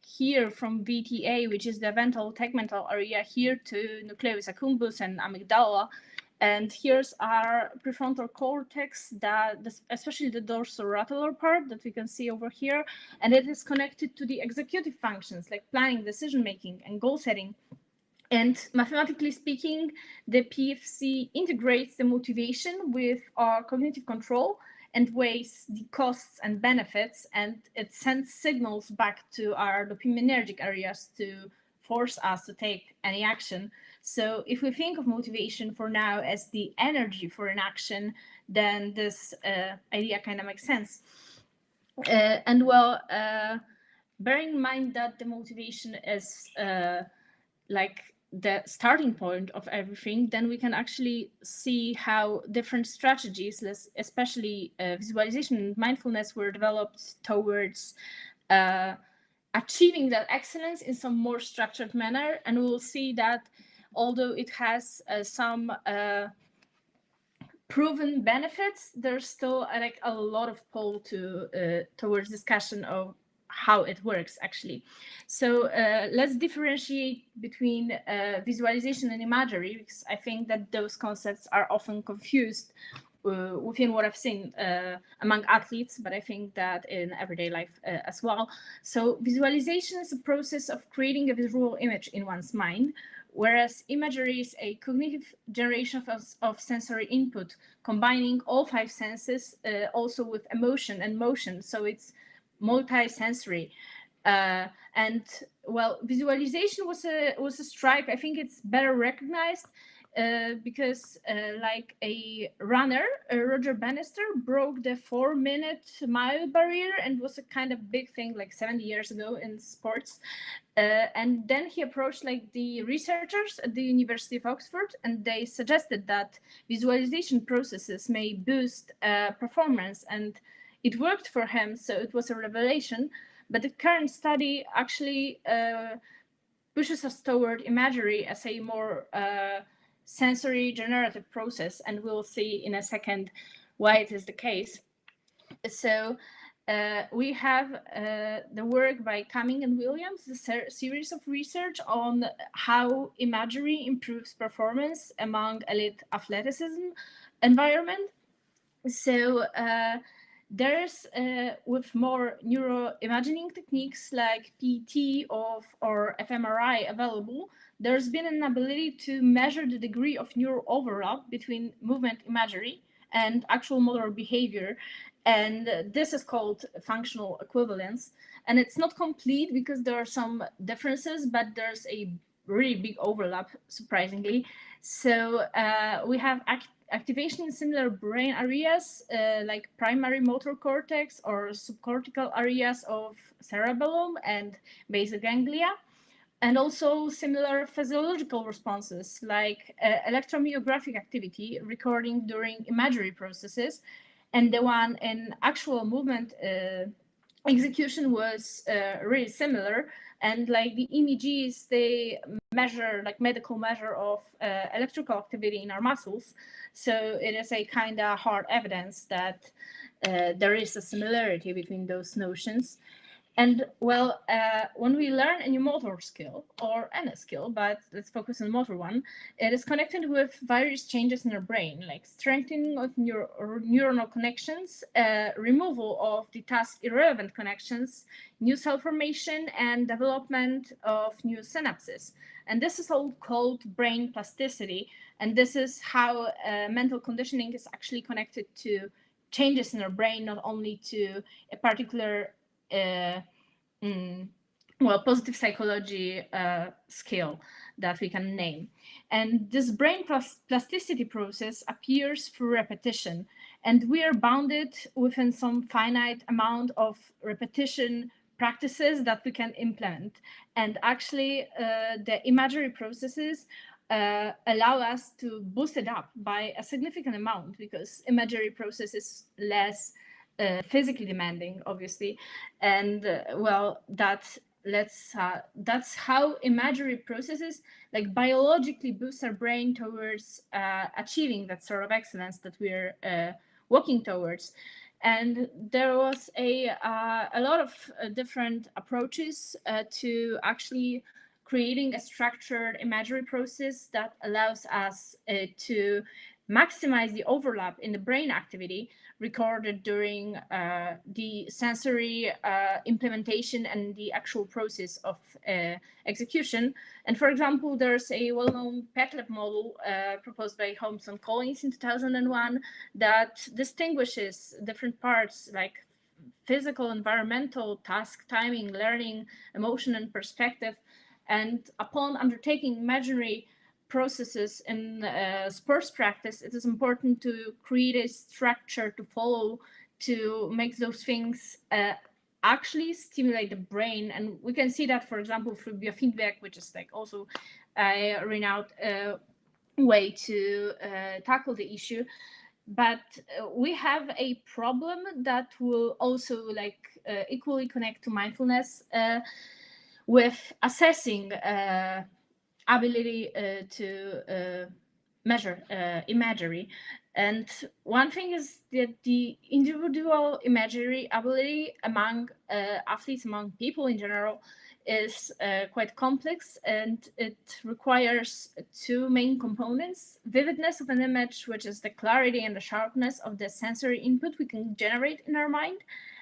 here, from VTA, which is the ventral tegmental area, here to nucleus accumbens and amygdala. And here's our prefrontal cortex, especially the dorsolateral part that we can see over here. And it is connected to the executive functions like planning, decision making, and goal setting. And mathematically speaking, the PFC integrates the motivation with our cognitive control and weighs the costs and benefits, and it sends signals back to our dopaminergic areas to force us to take any action. So if we think of motivation for now as the energy for an action, then this idea kind of makes sense. And well, bearing in mind that the motivation is like the starting point of everything, then we can actually see how different strategies, especially visualization and mindfulness, were developed towards achieving that excellence in some more structured manner. And we will see that although it has some proven benefits, there's still like a lot of pull towards discussion of how it works actually. So let's differentiate between visualization and imagery, because I think that those concepts are often confused within what I've seen among athletes, but I think that in everyday life as well. So visualization is a process of creating a visual image in one's mind, whereas imagery is a cognitive generation of sensory input, combining all 5 senses, also with emotion and motion. So it's multi-sensory. And well, visualization was a strike. I think it's better recognized because like a runner, Roger Bannister, broke the 4-minute mile barrier, and was a kind of big thing like 70 years ago in sports. And then he approached like the researchers at the University of Oxford, and they suggested that visualization processes may boost performance, and it worked for him, so it was a revelation. But the current study actually pushes us toward imagery as a more sensory generative process, and we'll see in a second why it is the case. So we have the work by Cumming and Williams, a series of research on how imagery improves performance among elite athleticism environment. So there's with more neuroimaging techniques like PET or fMRI available, there's been an ability to measure the degree of neural overlap between movement imagery and actual motor behavior. And this is called functional equivalence. And it's not complete because there are some differences, but there's a really big overlap, surprisingly. So we have activation in similar brain areas like primary motor cortex or subcortical areas of cerebellum and basal ganglia, and also similar physiological responses like electromyographic activity recording during imagery processes, and the one in actual movement execution was really similar. And like the EMGs, they measure like medical measure of electrical activity in our muscles. So it is a kind of hard evidence that there is a similarity between those notions. And well, when we learn a new motor skill or any skill, but let's focus on the motor one, it is connected with various changes in our brain, like strengthening of neuronal connections, removal of the task irrelevant connections, new cell formation, and development of new synapses. And this is all called brain plasticity. And this is how mental conditioning is actually connected to changes in our brain, not only to a particular positive psychology skill that we can name. And this brain plasticity process appears through repetition. and we are bounded within some finite amount of repetition practices that we can implement. And actually, the imagery processes allow us to boost it up by a significant amount, because imagery process is less physically demanding, obviously, and well, that's how imagery processes like biologically boost our brain towards achieving that sort of excellence that we're working towards. And there was a lot of different approaches to actually creating a structured imagery process that allows us to maximize the overlap in the brain activity recorded during the sensory implementation and the actual process of execution. And for example, there's a well-known PET-lab model proposed by Holmes and Collins in 2001 that distinguishes different parts like physical, environmental, task, timing, learning, emotion, and perspective. And upon undertaking imaginary processes in sports practice, it is important to create a structure to follow to make those things actually stimulate the brain. And we can see that, for example, through biofeedback, which is like also a renowned way to tackle the issue. But we have a problem that will also like equally connect to mindfulness with assessing ability to measure imagery. And one thing is that the individual imagery ability among athletes, among people in general, is quite complex, and it requires two main components: vividness of an image, which is the clarity and the sharpness of the sensory input we can generate in our mind,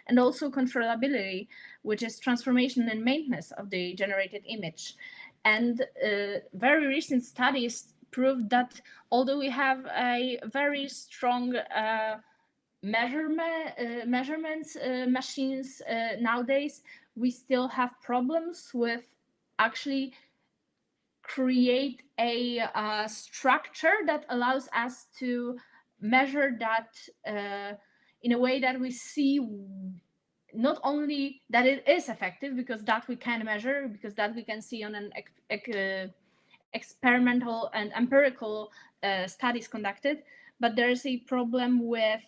and also controllability, which is transformation and maintenance of the generated image. And very recent studies proved that although we have a very strong measurements machines nowadays, we still have problems with actually create a structure that allows us to measure that in a way that we see not only that it is effective, because that we can measure, because that we can see on an experimental and empirical studies conducted, but there is a problem with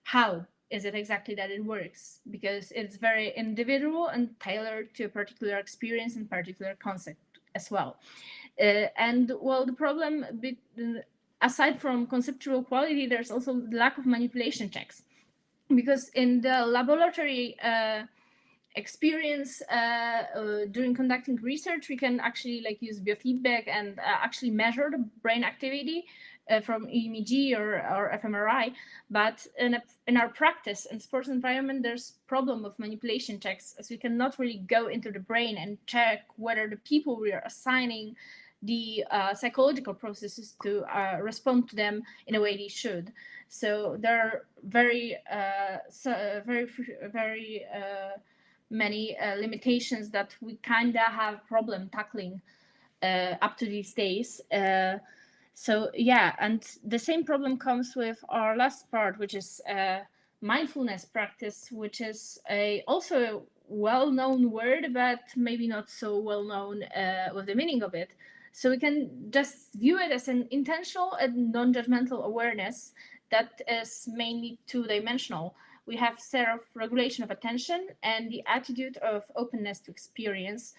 how is it exactly that it works, because it's very individual and tailored to a particular experience and particular concept as well. And well, the problem, aside from conceptual quality, there's also the lack of manipulation checks, because in the laboratory experience during conducting research, we can actually like use biofeedback and actually measure the brain activity from EMG or fMRI. But in our practice in sports environment, there's problem of manipulation checks, as we cannot really go into the brain and check whether the people we are assigning the psychological processes to respond to them in a way they should. So there are very many limitations that we kind of have problem tackling up to these days. So yeah, and the same problem comes with our last part, which is mindfulness practice, which is also a well-known word, but maybe not so well-known with the meaning of it. So we can just view it as an intentional and non-judgmental awareness that is mainly two-dimensional. We have self-regulation of attention and the attitude of openness to experience.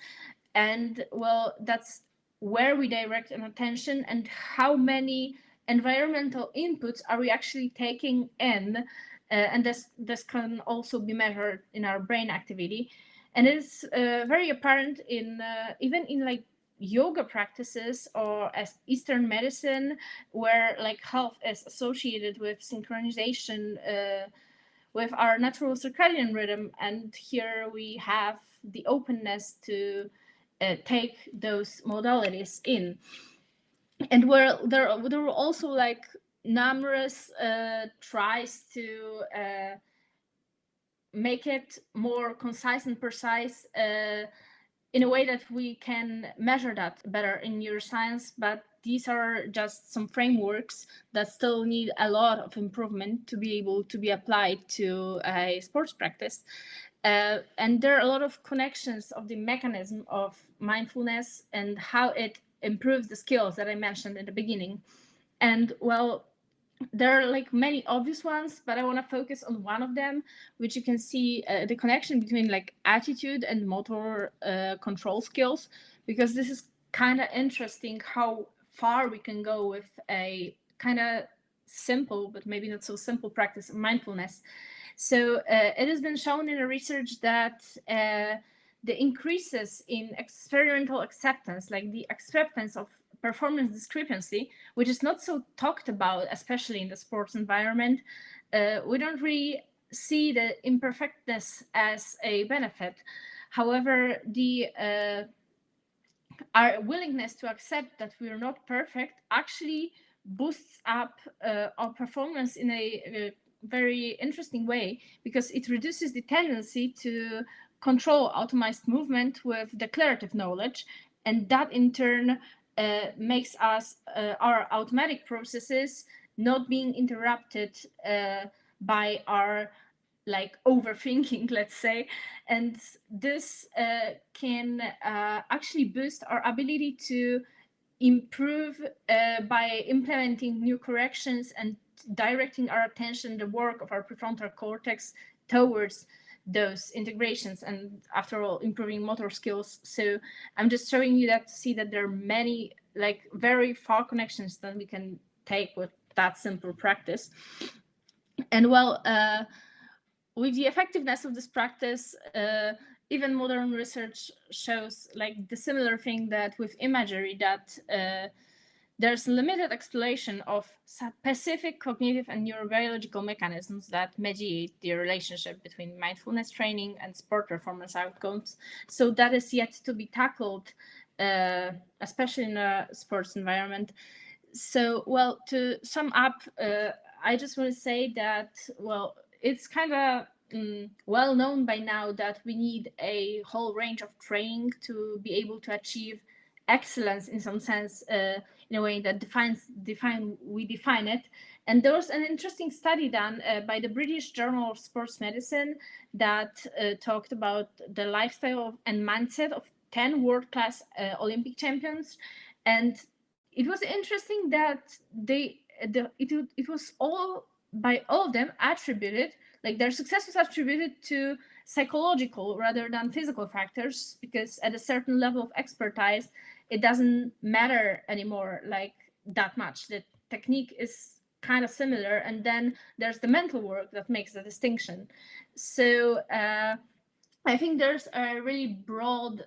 And well, that's where we direct an attention and how many environmental inputs are we actually taking in. And this can also be measured in our brain activity. And it's very apparent in even in like yoga practices or as Eastern medicine, where like health is associated with synchronization with our natural circadian rhythm. And here we have the openness to take those modalities in. And where there were also like numerous tries to make it more concise and precise in a way that we can measure that better in neuroscience, but these are just some frameworks that still need a lot of improvement to be able to be applied to a sports practice. And there are a lot of connections of the mechanism of mindfulness and how it improves the skills that I mentioned in the beginning. And well, there are like many obvious ones, but I want to focus on one of them, which you can see the connection between like attitude and motor control skills, because this is kind of interesting how far we can go with a kind of simple, but maybe not so simple practice of mindfulness. So it has been shown in a research that the increases in experimental acceptance, like the acceptance of performance discrepancy, which is not so talked about, especially in the sports environment, we don't really see the imperfectness as a benefit. However, our willingness to accept that we are not perfect actually boosts up our performance in a very interesting way, because it reduces the tendency to control automized movement with declarative knowledge, and that in turn makes us our automatic processes not being interrupted by our like overthinking, let's say, and this can actually boost our ability to improve by implementing new corrections and directing our attention, the work of our prefrontal cortex towards those integrations, and after all, improving motor skills. So I'm just showing you that to see that there are many like very far connections that we can take with that simple practice. And well, with the effectiveness of this practice, even modern research shows like the similar thing that with imagery, that there's limited exploration of specific cognitive and neurobiological mechanisms that mediate the relationship between mindfulness training and sport performance outcomes. So that is yet to be tackled, especially in a sports environment. So, well, to sum up, I just want to say that, well, it's kind of well known by now that we need a whole range of training to be able to achieve excellence in some sense, in a way that we define it. And there was an interesting study done by the British Journal of Sports Medicine that talked about the lifestyle and mindset of 10 world-class Olympic champions. And it was interesting that it was all by all of them attributed, like their success was attributed to psychological rather than physical factors, because at a certain level of expertise, it doesn't matter anymore like that much. The technique is kind of similar, and then there's the mental work that makes the distinction. So I think there's a really broad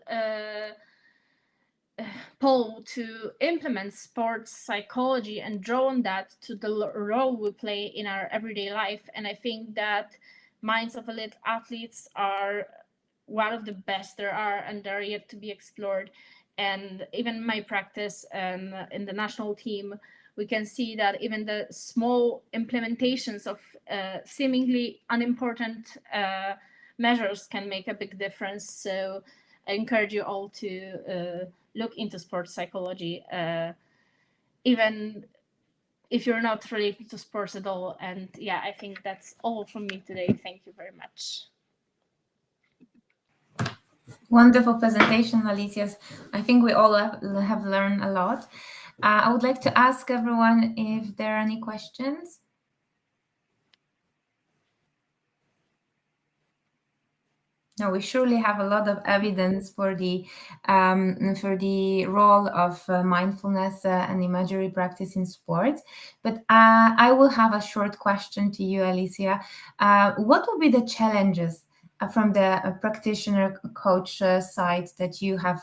pull to implement sports psychology and draw on that to the role we play in our everyday life. And I think that minds of elite athletes are one of the best there are, and they're yet to be explored. And even my practice in the national team, we can see that even the small implementations of seemingly unimportant measures can make a big difference. So I encourage you all to look into sports psychology, even if you're not related to sports at all. And yeah, I think that's all from me today. Thank you very much. Wonderful presentation, Alicia. I think we all have learned a lot. I would like to ask everyone if there are any questions. No, we surely have a lot of evidence for the role of mindfulness and imagery practice in sports. But I will have a short question to you, Alicia. What will be the challenges from the practitioner coach side that you have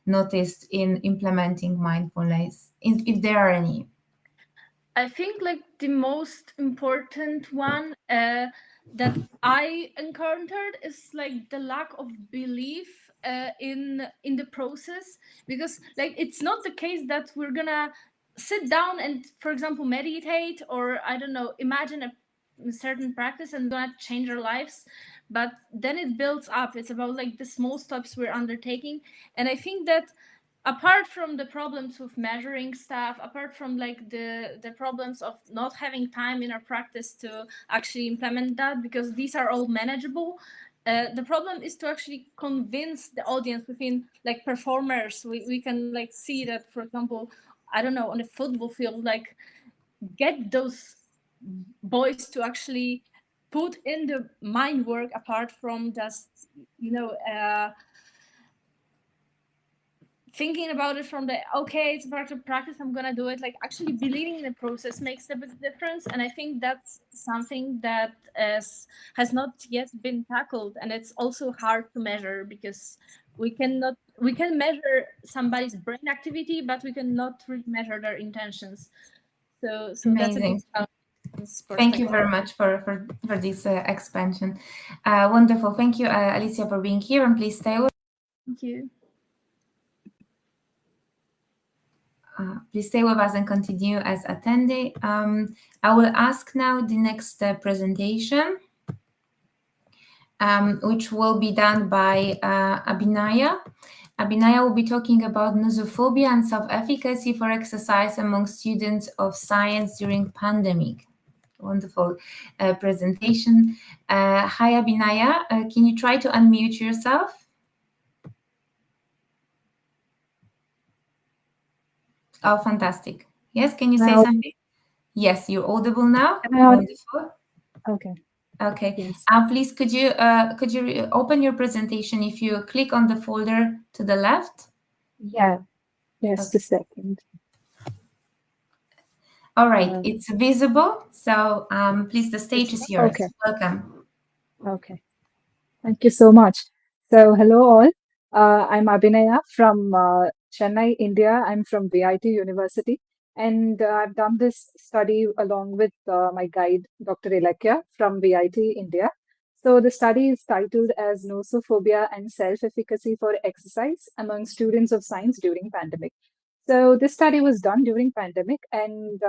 noticed in implementing mindfulness, if there are any? I think like the most important one that I encountered is like the lack of belief in the process, because like it's not the case that we're gonna sit down and, for example, meditate, or I don't know, imagine a certain practice and gonna change our lives, but then it builds up. It's about like the small steps we're undertaking. And I think that apart from the problems with measuring stuff, apart from like the problems of not having time in our practice to actually implement that, because these are all manageable, the problem is to actually convince the audience within like performers. We can like see that, for example, I don't know, on the football field, like get those boys to actually put in the mind work apart from just, you know, thinking about it from the, okay, it's part of practice, I'm gonna do it, like actually believing in the process makes a big difference. And I think that's something that has not yet been tackled, and it's also hard to measure, because we can measure somebody's brain activity, but we cannot really measure their intentions. So that's a big challenge. Thank you very much for this expansion. Wonderful. Thank you, Alicia, for being here, and please stay with. Thank you. Please stay with us and continue as attendee. I will ask now the next presentation, which will be done by Abhinaya. Abhinaya will be talking about nosophobia and self-efficacy for exercise among students of science during pandemic. Wonderful presentation. Hi, Abhinaya. Can you try to unmute yourself? Oh, fantastic. Yes, can you say something? Yes, you're audible now. Wonderful. Okay. Okay. Yes. Please, could you open your presentation if you click on the folder to the left? Yeah. Just a second. All right, it's visible. So please, the stage is yours. Okay. Welcome. Okay. Thank you so much. So hello all. I'm Abhinaya from Chennai, India. I'm from VIT University, and I've done this study along with my guide, Dr. Ilakya from VIT India. So the study is titled as Nosophobia and Self-Efficacy for Exercise Among Students of Science During Pandemic. So this study was done during pandemic, and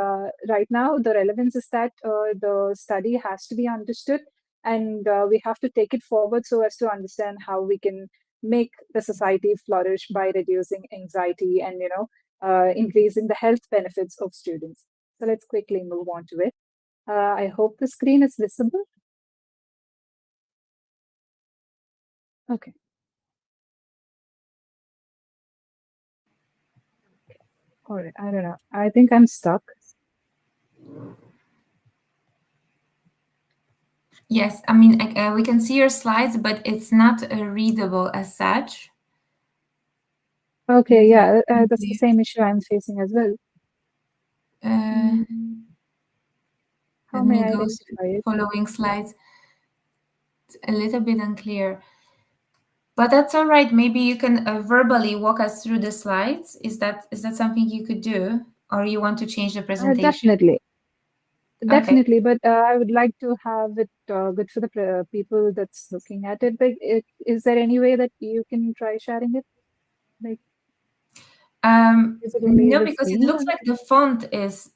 right now the relevance is that the study has to be understood, and we have to take it forward so as to understand how we can make the society flourish by reducing anxiety and increasing the health benefits of students. So let's quickly move on to it. I hope the screen is visible. Okay. All right. I don't know. I think I'm stuck. Yes, I mean, we can see your slides, but it's not readable as such. Okay, yeah, that's the same issue I'm facing as well. How Let may me I go identify it? following slides. It's a little bit unclear, but that's all right. Maybe you can verbally walk us through the slides. Is that something you could do, or you want to change the presentation? Definitely, but I would like to have it good for the people that's looking at it. But is there any way that you can try sharing it? Like, is it only in no, the because it screen, looks or? like the font is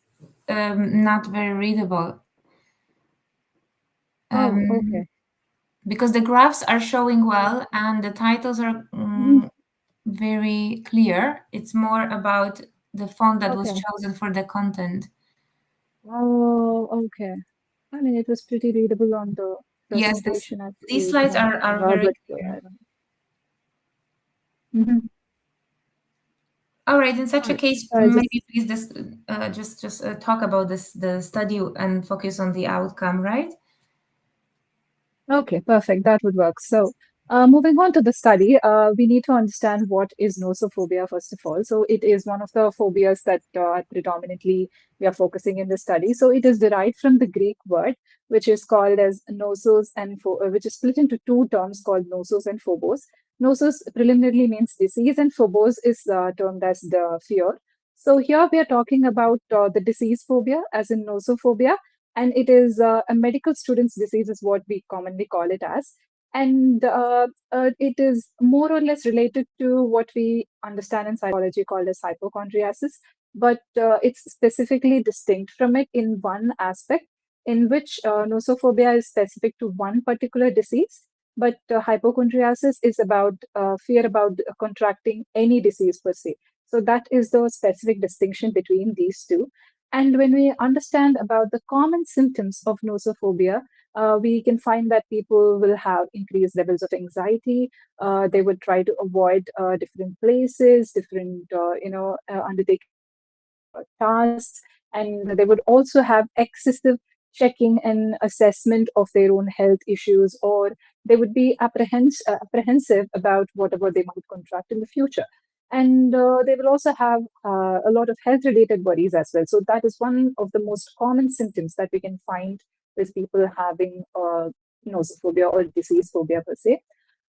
not very readable. Oh, okay. Because the graphs are showing well and the titles are very clear. It's more about the font that was chosen for the content. Oh, okay. I mean, it was pretty readable on the presentation. Yes, these slides are very clear. All right. In such a case, maybe please just talk about the study and focus on the outcome, right? Okay, perfect. That would work. So, moving on to the study, we need to understand what is nosophobia, first of all. So, it is one of the phobias that predominantly we are focusing in the study. So, it is derived from the Greek word, which is called as nosos and which is split into two terms called nosos and phobos. Nosos preliminarily means disease, and phobos is termed as the fear. So, here we are talking about the disease phobia, as in nosophobia, and it is a medical student's disease is what we commonly call it as, and it is more or less related to what we understand in psychology called as hypochondriasis, but it's specifically distinct from it in one aspect, in which nosophobia is specific to one particular disease, But hypochondriasis is about fear about contracting any disease per se. So that is the specific distinction between these two. And when we understand about the common symptoms of nosophobia, we can find that people will have increased levels of anxiety. They would try to avoid different places, different, undertaking tasks, and they would also have excessive checking and assessment of their own health issues, or they would be apprehensive about whatever they might contract in the future. And they will also have a lot of health related worries as well. So that is one of the most common symptoms that we can find with people having nosophobia or disease phobia per se.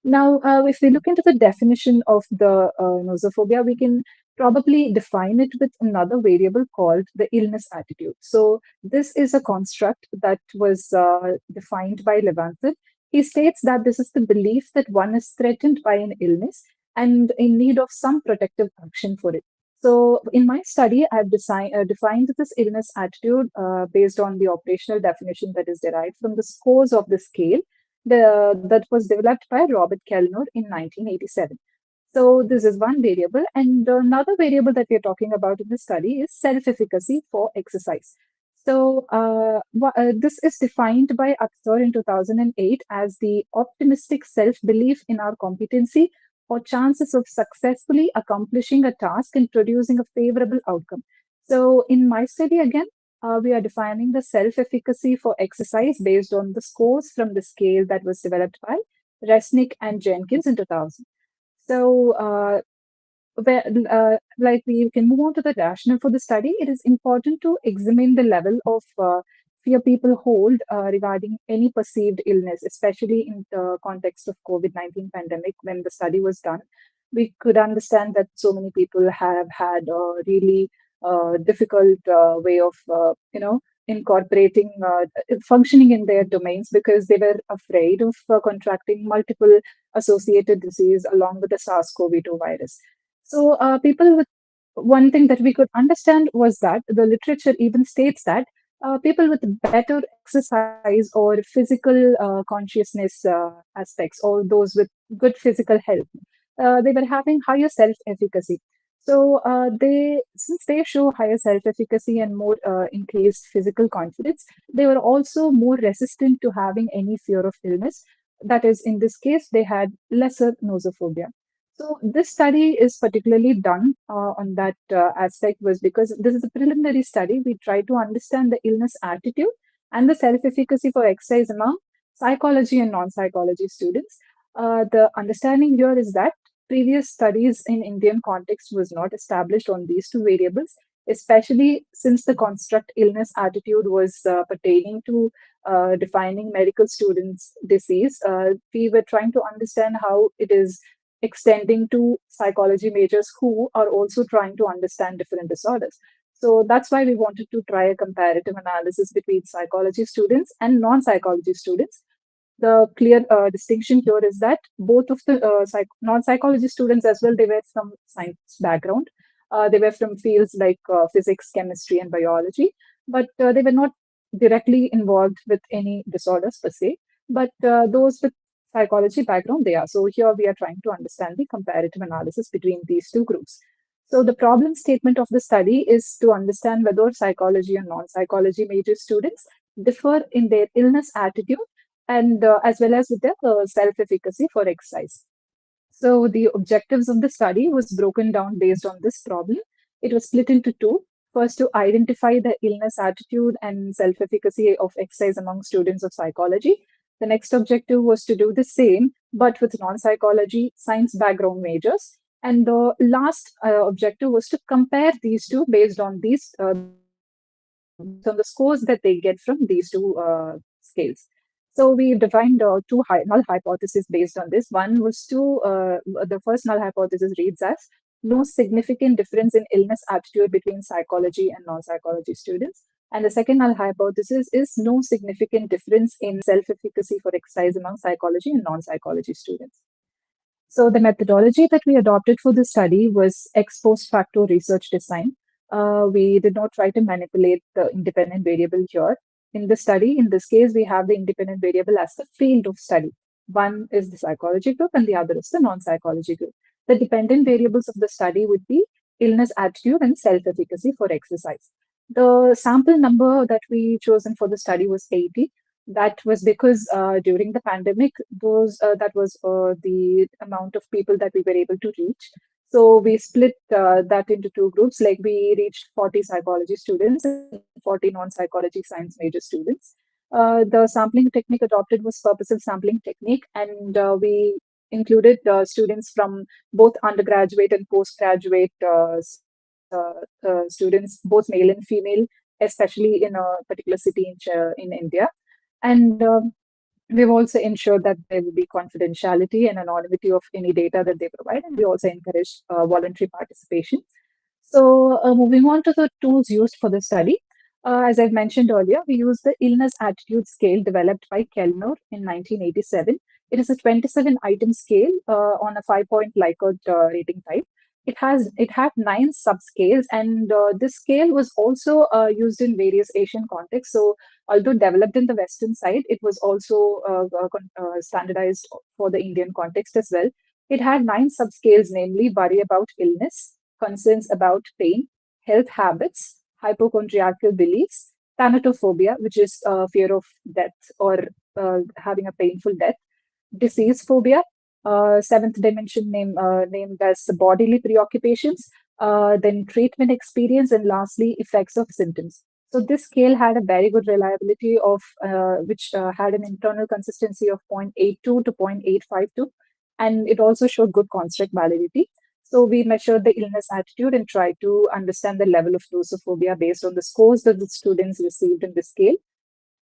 Now, if we look into the definition of the nosophobia, we can probably define it with another variable called the illness attitude. So this is a construct that was defined by Levantin. He states that this is the belief that one is threatened by an illness and in need of some protective action for it. So in my study, I've defined this illness attitude based on the operational definition that is derived from the scores of the scale that was developed by Robert Kellner in 1987. So this is one variable. And another variable that we're talking about in this study is self-efficacy for exercise. So this is defined by Akhtar in 2008 as the optimistic self-belief in our competency or chances of successfully accomplishing a task and producing a favorable outcome. So in my study, again, we are defining the self-efficacy for exercise based on the scores from the scale that was developed by Resnick and Jenkins in 2000. So like we can move on to the rationale for the study, it is important to examine the level of fear people hold regarding any perceived illness, especially in the context of COVID-19 pandemic. When the study was done, we could understand that so many people have had a really difficult way of, incorporating, functioning in their domains because they were afraid of contracting multiple associated disease along with the SARS-CoV-2 virus. So people with one thing that we could understand was that the literature even states that people with better exercise or physical consciousness aspects, or those with good physical health, they were having higher self-efficacy. So since they show higher self-efficacy and more increased physical confidence, they were also more resistant to having any fear of illness. That is, in this case, they had lesser nosophobia. So this study is particularly done on that aspect was because this is a preliminary study. We try to understand the illness attitude and the self-efficacy for exercise among psychology and non-psychology students. The understanding here is that previous studies in Indian context was not established on these two variables, especially since the construct illness attitude was pertaining to defining medical students' disease. We were trying to understand how it is extending to psychology majors who are also trying to understand different disorders. So that's why we wanted to try a comparative analysis between psychology students and non-psychology students. The clear distinction here is that both of the non-psychology students as well, they were from science background. They were from fields like physics, chemistry, and biology, but they were not directly involved with any disorders per se. But those with psychology background, they are. So here we are trying to understand the comparative analysis between these two groups. So the problem statement of the study is to understand whether psychology and non-psychology major students differ in their illness attitude and as well as with their self-efficacy for exercise. So the objectives of the study was broken down based on this problem. It was split into two. First, to identify the illness attitude and self-efficacy of exercise among students of psychology. The next objective was to do the same, but with non-psychology, science background majors. And the last objective was to compare these two based on these on the scores that they get from these two scales. So we defined two null hypotheses based on this. One was the first null hypothesis reads as no significant difference in illness attitude between psychology and non-psychology students. And the second null hypothesis is no significant difference in self-efficacy for exercise among psychology and non-psychology students. So the methodology that we adopted for the study was ex post facto research design. We did not try to manipulate the independent variable here. In the study, in this case, we have the independent variable as the field of study. One is the psychology group and the other is the non-psychology group. The dependent variables of the study would be illness attitude and self-efficacy for exercise. The sample number that we chosen for the study was 80. That was because during the pandemic, that was the amount of people that we were able to reach. So we split that into two groups, like we reached 40 psychology students and 40 non-psychology science major students. The sampling technique adopted was purposive sampling technique, and we included students from both undergraduate and postgraduate students, both male and female, especially in a particular city in India. And we've also ensured that there will be confidentiality and anonymity of any data that they provide, and we also encourage voluntary participation. So moving on to the tools used for the study. As I've mentioned earlier, we use the illness attitude scale developed by Kellner in 1987. It is a 27-item scale on a 5-point Likert rating type. It had 9 subscales, and this scale was also used in various Asian contexts. So although developed in the Western side, it was also standardized for the Indian context as well. It had 9 subscales, namely worry about illness, concerns about pain, health habits, hypochondriacal beliefs, thanatophobia, which is fear of death or having a painful death, disease phobia, seventh dimension named as bodily preoccupations, then treatment experience, and lastly, effects of symptoms. So this scale had a very good reliability of which had an internal consistency of 0.82 to 0.852, and it also showed good construct validity. So we measured the illness attitude and tried to understand the level of dosophobia based on the scores that the students received in the scale.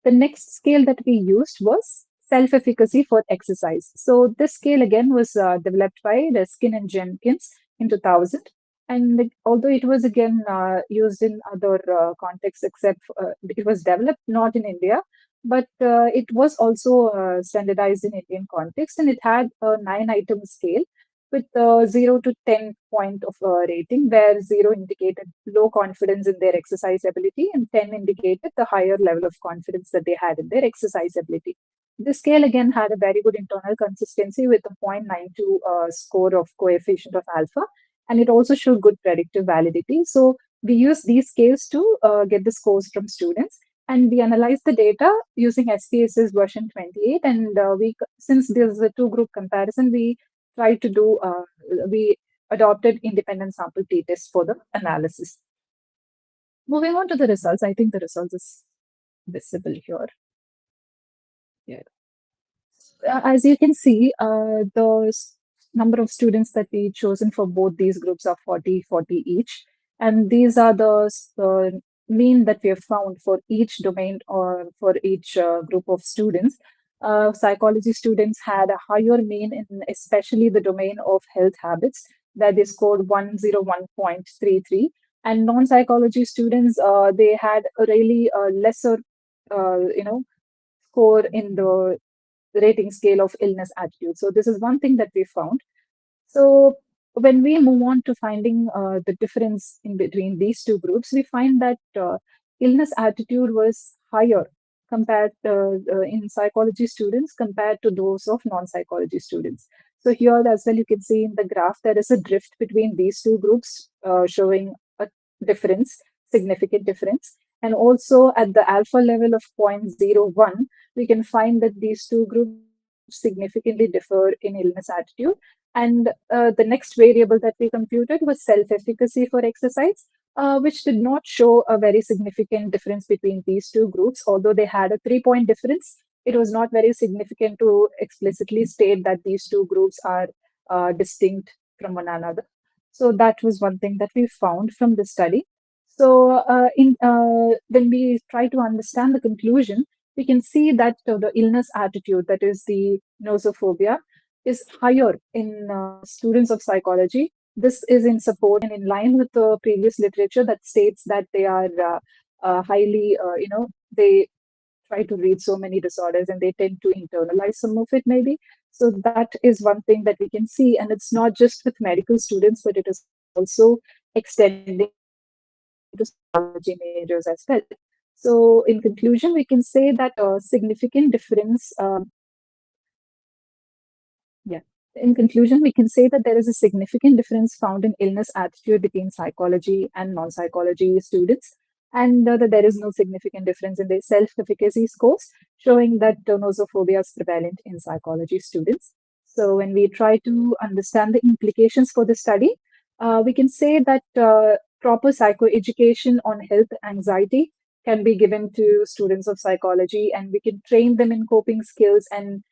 The next scale that we used was self-efficacy for exercise. So this scale again was developed by Reskin and Jenkins in 2000. And although it was again used in other contexts, except it was developed not in India, but it was also standardized in Indian context, and it had a 9-item scale with 0 to 10 point of rating, where 0 indicated low confidence in their exercise ability and 10 indicated the higher level of confidence that they had in their exercise ability. This scale again had a very good internal consistency with a 0.92 score of coefficient of alpha, and it also showed good predictive validity. So we use these scales to get the scores from students, and we analyze the data using SPSS version 28. And since there's a 2-group comparison, we tried to do, we adopted independent sample t-test for the analysis. Moving on to the results, I think the results is visible here. Yeah. As you can see, the number of students that we chosen for both these groups are 40 each. And these are the mean that we have found for each domain or for each group of students. Psychology students had a higher mean in especially the domain of health habits, that they scored 101.33. And non-psychology students, they had a really lesser, score in the rating scale of illness attitude. So this is one thing that we found. So when we move on to finding the difference in between these two groups, we find that illness attitude was higher compared in psychology students compared to those of non-psychology students. So here as well, you can see in the graph, there is a drift between these two groups showing a difference, significant difference. And also at the alpha level of 0.01, we can find that these two groups significantly differ in illness attitude. And the next variable that we computed was self-efficacy for exercise, which did not show a very significant difference between these two groups. Although they had a 3-point difference, it was not very significant to explicitly state that these two groups are distinct from one another. So that was one thing that we found from the study. So when we try to understand the conclusion, we can see that the illness attitude, that is the nosophobia, is higher in students of psychology. This is in support and in line with the previous literature that states that they are highly, they try to read so many disorders and they tend to internalize some of it maybe. So that is one thing that we can see. And it's not just with medical students, but it is also extending to psychology majors as well. So in conclusion, we can say that a significant difference In conclusion, we can say that there is a significant difference found in illness attitude between psychology and non-psychology students, and that there is no significant difference in their self-efficacy scores, showing that nosophobia is prevalent in psychology students. So when we try to understand the implications for the study, we can say that proper psychoeducation on health anxiety can be given to students of psychology, and we can train them in coping skills and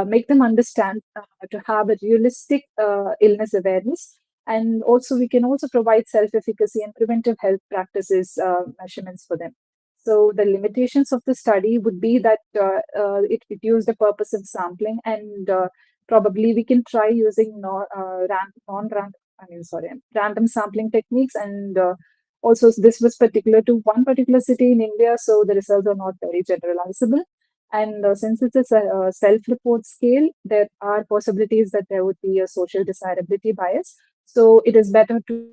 make them understand to have a realistic illness awareness. And also, we can also provide self-efficacy and preventive health practices measurements for them. So the limitations of the study would be that it reduced the purpose of sampling, and probably we can try using random sampling techniques. And also, this was particular to one particular city in India, so the results are not very generalizable. And since it's a self-report scale, there are possibilities that there would be a social desirability bias. So it is better to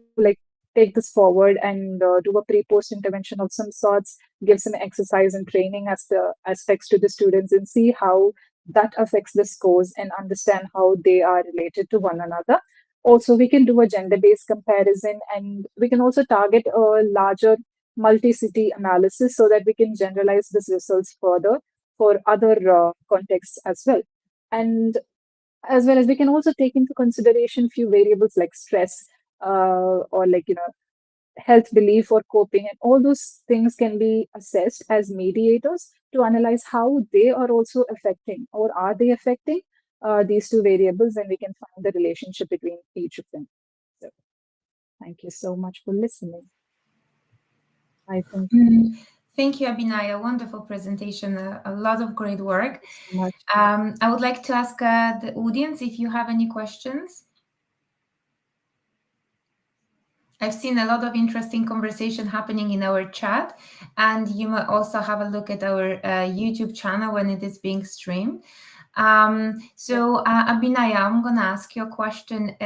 take this forward and do a pre-post intervention of some sorts, give some exercise and training as the aspects to the students, and see how that affects the scores and understand how they are related to one another. Also, we can do a gender-based comparison, and we can also target a larger multi-city analysis so that we can generalize these results further for other contexts as well. And as well as we can also take into consideration few variables like stress or health belief or coping, and all those things can be assessed as mediators to analyze how they are also affecting, or are they affecting these two variables, and we can find the relationship between each of them. So thank you so much for listening. I think. Thank you, Abhinaya. Wonderful presentation. A lot of great work. I would like to ask the audience if you have any questions. I've seen a lot of interesting conversation happening in our chat, and you might also have a look at our YouTube channel when it is being streamed. Abhinaya, I'm going to ask you a question.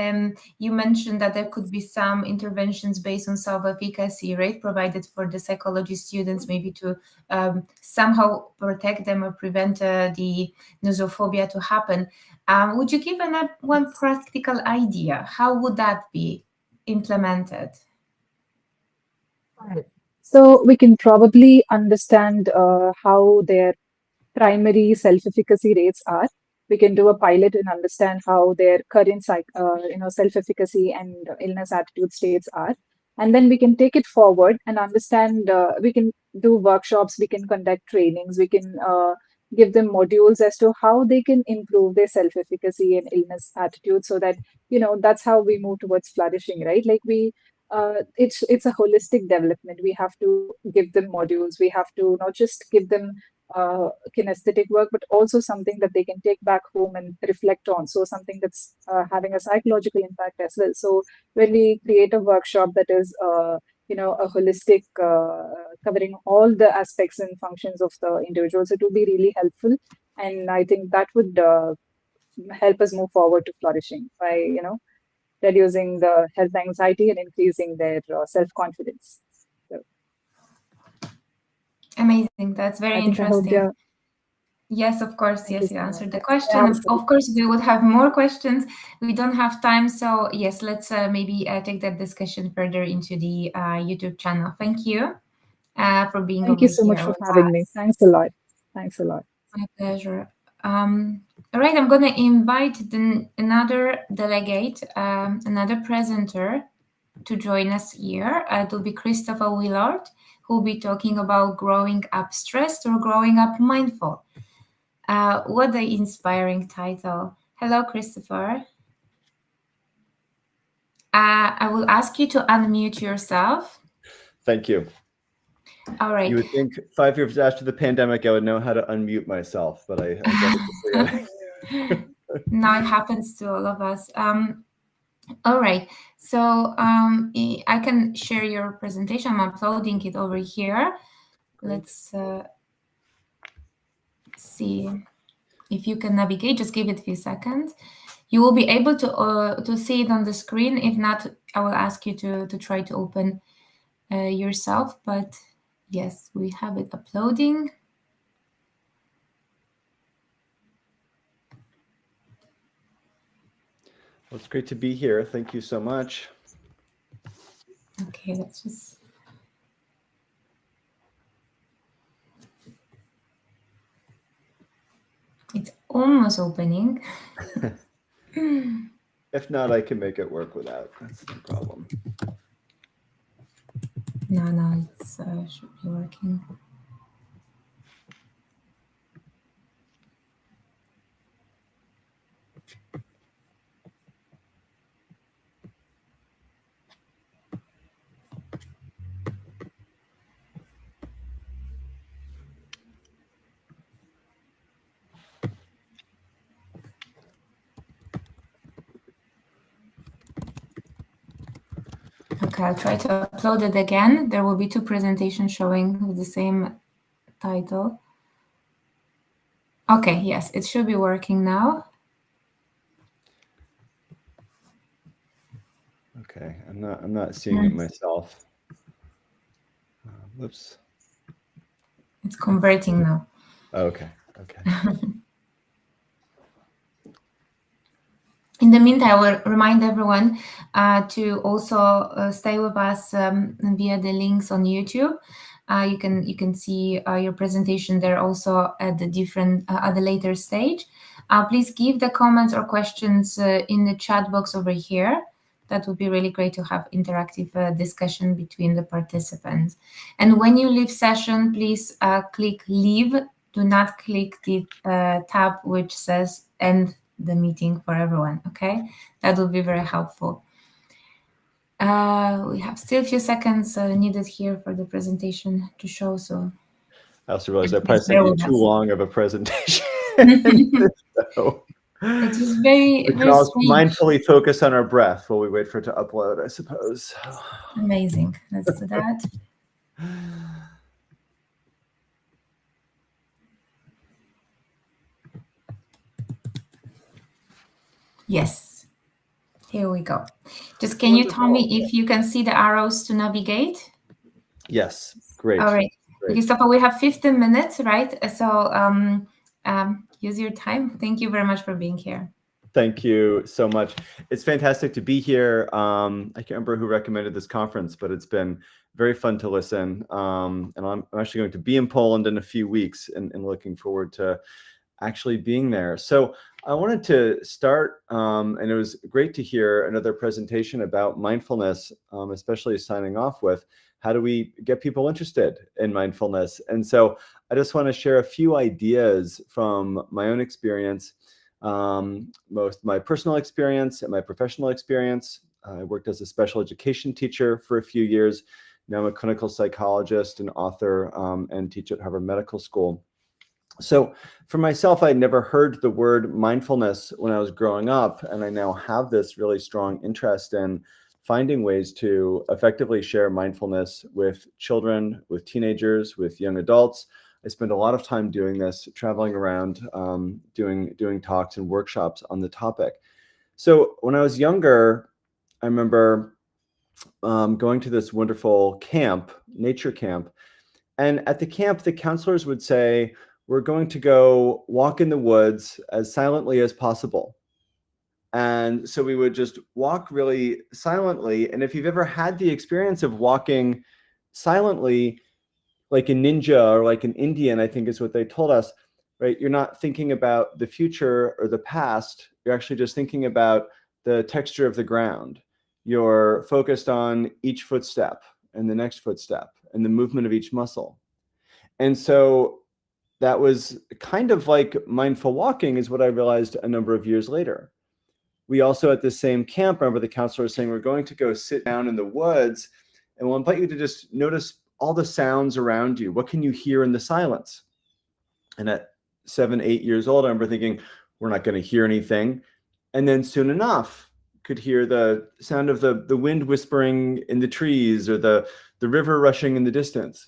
You mentioned that there could be some interventions based on self-efficacy, right, provided for the psychology students, maybe to somehow protect them or prevent the nosophobia to happen. Would you give one practical idea? How would that be implemented? So we can probably understand how their primary self-efficacy rates are. We can do a pilot and understand how their current self-efficacy and illness attitude states are. And then we can take it forward and understand, we can do workshops, we can conduct trainings, we can give them modules as to how they can improve their self-efficacy and illness attitude, so that, that's how we move towards flourishing, right? It's a holistic development. We have to give them modules. We have to not just give them kinesthetic work, but also something that they can take back home and reflect on. So something that's having a psychological impact as well. So when we create a workshop that is, a holistic, covering all the aspects and functions of the individuals, it will be really helpful. And I think that would help us move forward to flourishing by, reducing the health anxiety and increasing their self-confidence. So. Amazing. That's very interesting. Yes, of course. Yes, you answered the question. Of course, we would have more questions. We don't have time. So yes, let's maybe take that discussion further into the YouTube channel. Thank you for being Thank you so much for having me. Thanks a lot. Thanks a lot. My pleasure. All right, I'm going to invite another delegate, another presenter to join us here. It will be Christopher Willard, who will be talking about growing up stressed or growing up mindful. What an inspiring title. Hello, Christopher. I will ask you to unmute yourself. Thank you. All right. You would think 5 years after the pandemic, I would know how to unmute myself, but I guess now it happens to all of us. All right. So I can share your presentation. I'm uploading it over here. Let's see if you can navigate. Just give it a few seconds. You will be able to see it on the screen. If not, I will ask you to try to open yourself. But yes, we have it uploading. Well, it's great to be here. Thank you so much. Okay, let's just. It's almost opening. If not, I can make it work without. That's no problem. No, it should be working. Okay, I'll try to upload it again. There will be 2 presentations showing with the same title. Okay, yes, it should be working now. Okay, I'm not seeing it myself. Whoops. It's converting now. Okay. In the meantime, I will remind everyone to also stay with us via the links on YouTube. You can see your presentation there also at the later stage. Please give the comments or questions in the chat box over here. That would be really great to have interactive discussion between the participants. And when you leave session, please click leave. Do not click the tab which says end the meeting for everyone. Okay, that will be very helpful. We have still a few seconds needed here for the presentation to show. So I also realized I probably sent you too long of a presentation. So it was very, we can all mindfully focus on our breath while we wait for it to upload, I suppose. Amazing. Let's do that. Yes, here we go. Just can you tell me if you can see the arrows to navigate? Yes, great. All right, Christopher, we have 15 minutes, right? So use your time. Thank you very much for being here. Thank you so much. It's fantastic to be here. I can't remember who recommended this conference, but it's been very fun to listen. And I'm actually going to be in Poland in a few weeks and looking forward to actually being there. So I wanted to start, and it was great to hear another presentation about mindfulness, especially signing off with how do we get people interested in mindfulness? And so I just want to share a few ideas from my own experience, both my personal experience and my professional experience. I worked as a special education teacher for a few years. Now I'm a clinical psychologist and author and teach at Harvard Medical School. So for myself, I'd never heard the word mindfulness when I was growing up, and I now have this really strong interest in finding ways to effectively share mindfulness with children, with teenagers, with young adults. I spend a lot of time doing this, traveling around, doing talks and workshops on the topic. So when I was younger, I remember going to this wonderful camp, nature camp, and at the camp, the counselors would say, we're going to go walk in the woods as silently as possible. And so we would just walk really silently. And if you've ever had the experience of walking silently, like a ninja or like an Indian, I think is what they told us, right? You're not thinking about the future or the past. You're actually just thinking about the texture of the ground. You're focused on each footstep and the next footstep and the movement of each muscle. And so that was kind of like mindful walking is what I realized a number of years later. We also at the same camp, remember the counselor was saying, we're going to go sit down in the woods and we'll invite you to just notice all the sounds around you. What can you hear in the silence? And at 7, 8 years old, I remember thinking, we're not going to hear anything. And then soon enough, could hear the sound of the wind whispering in the trees or the river rushing in the distance.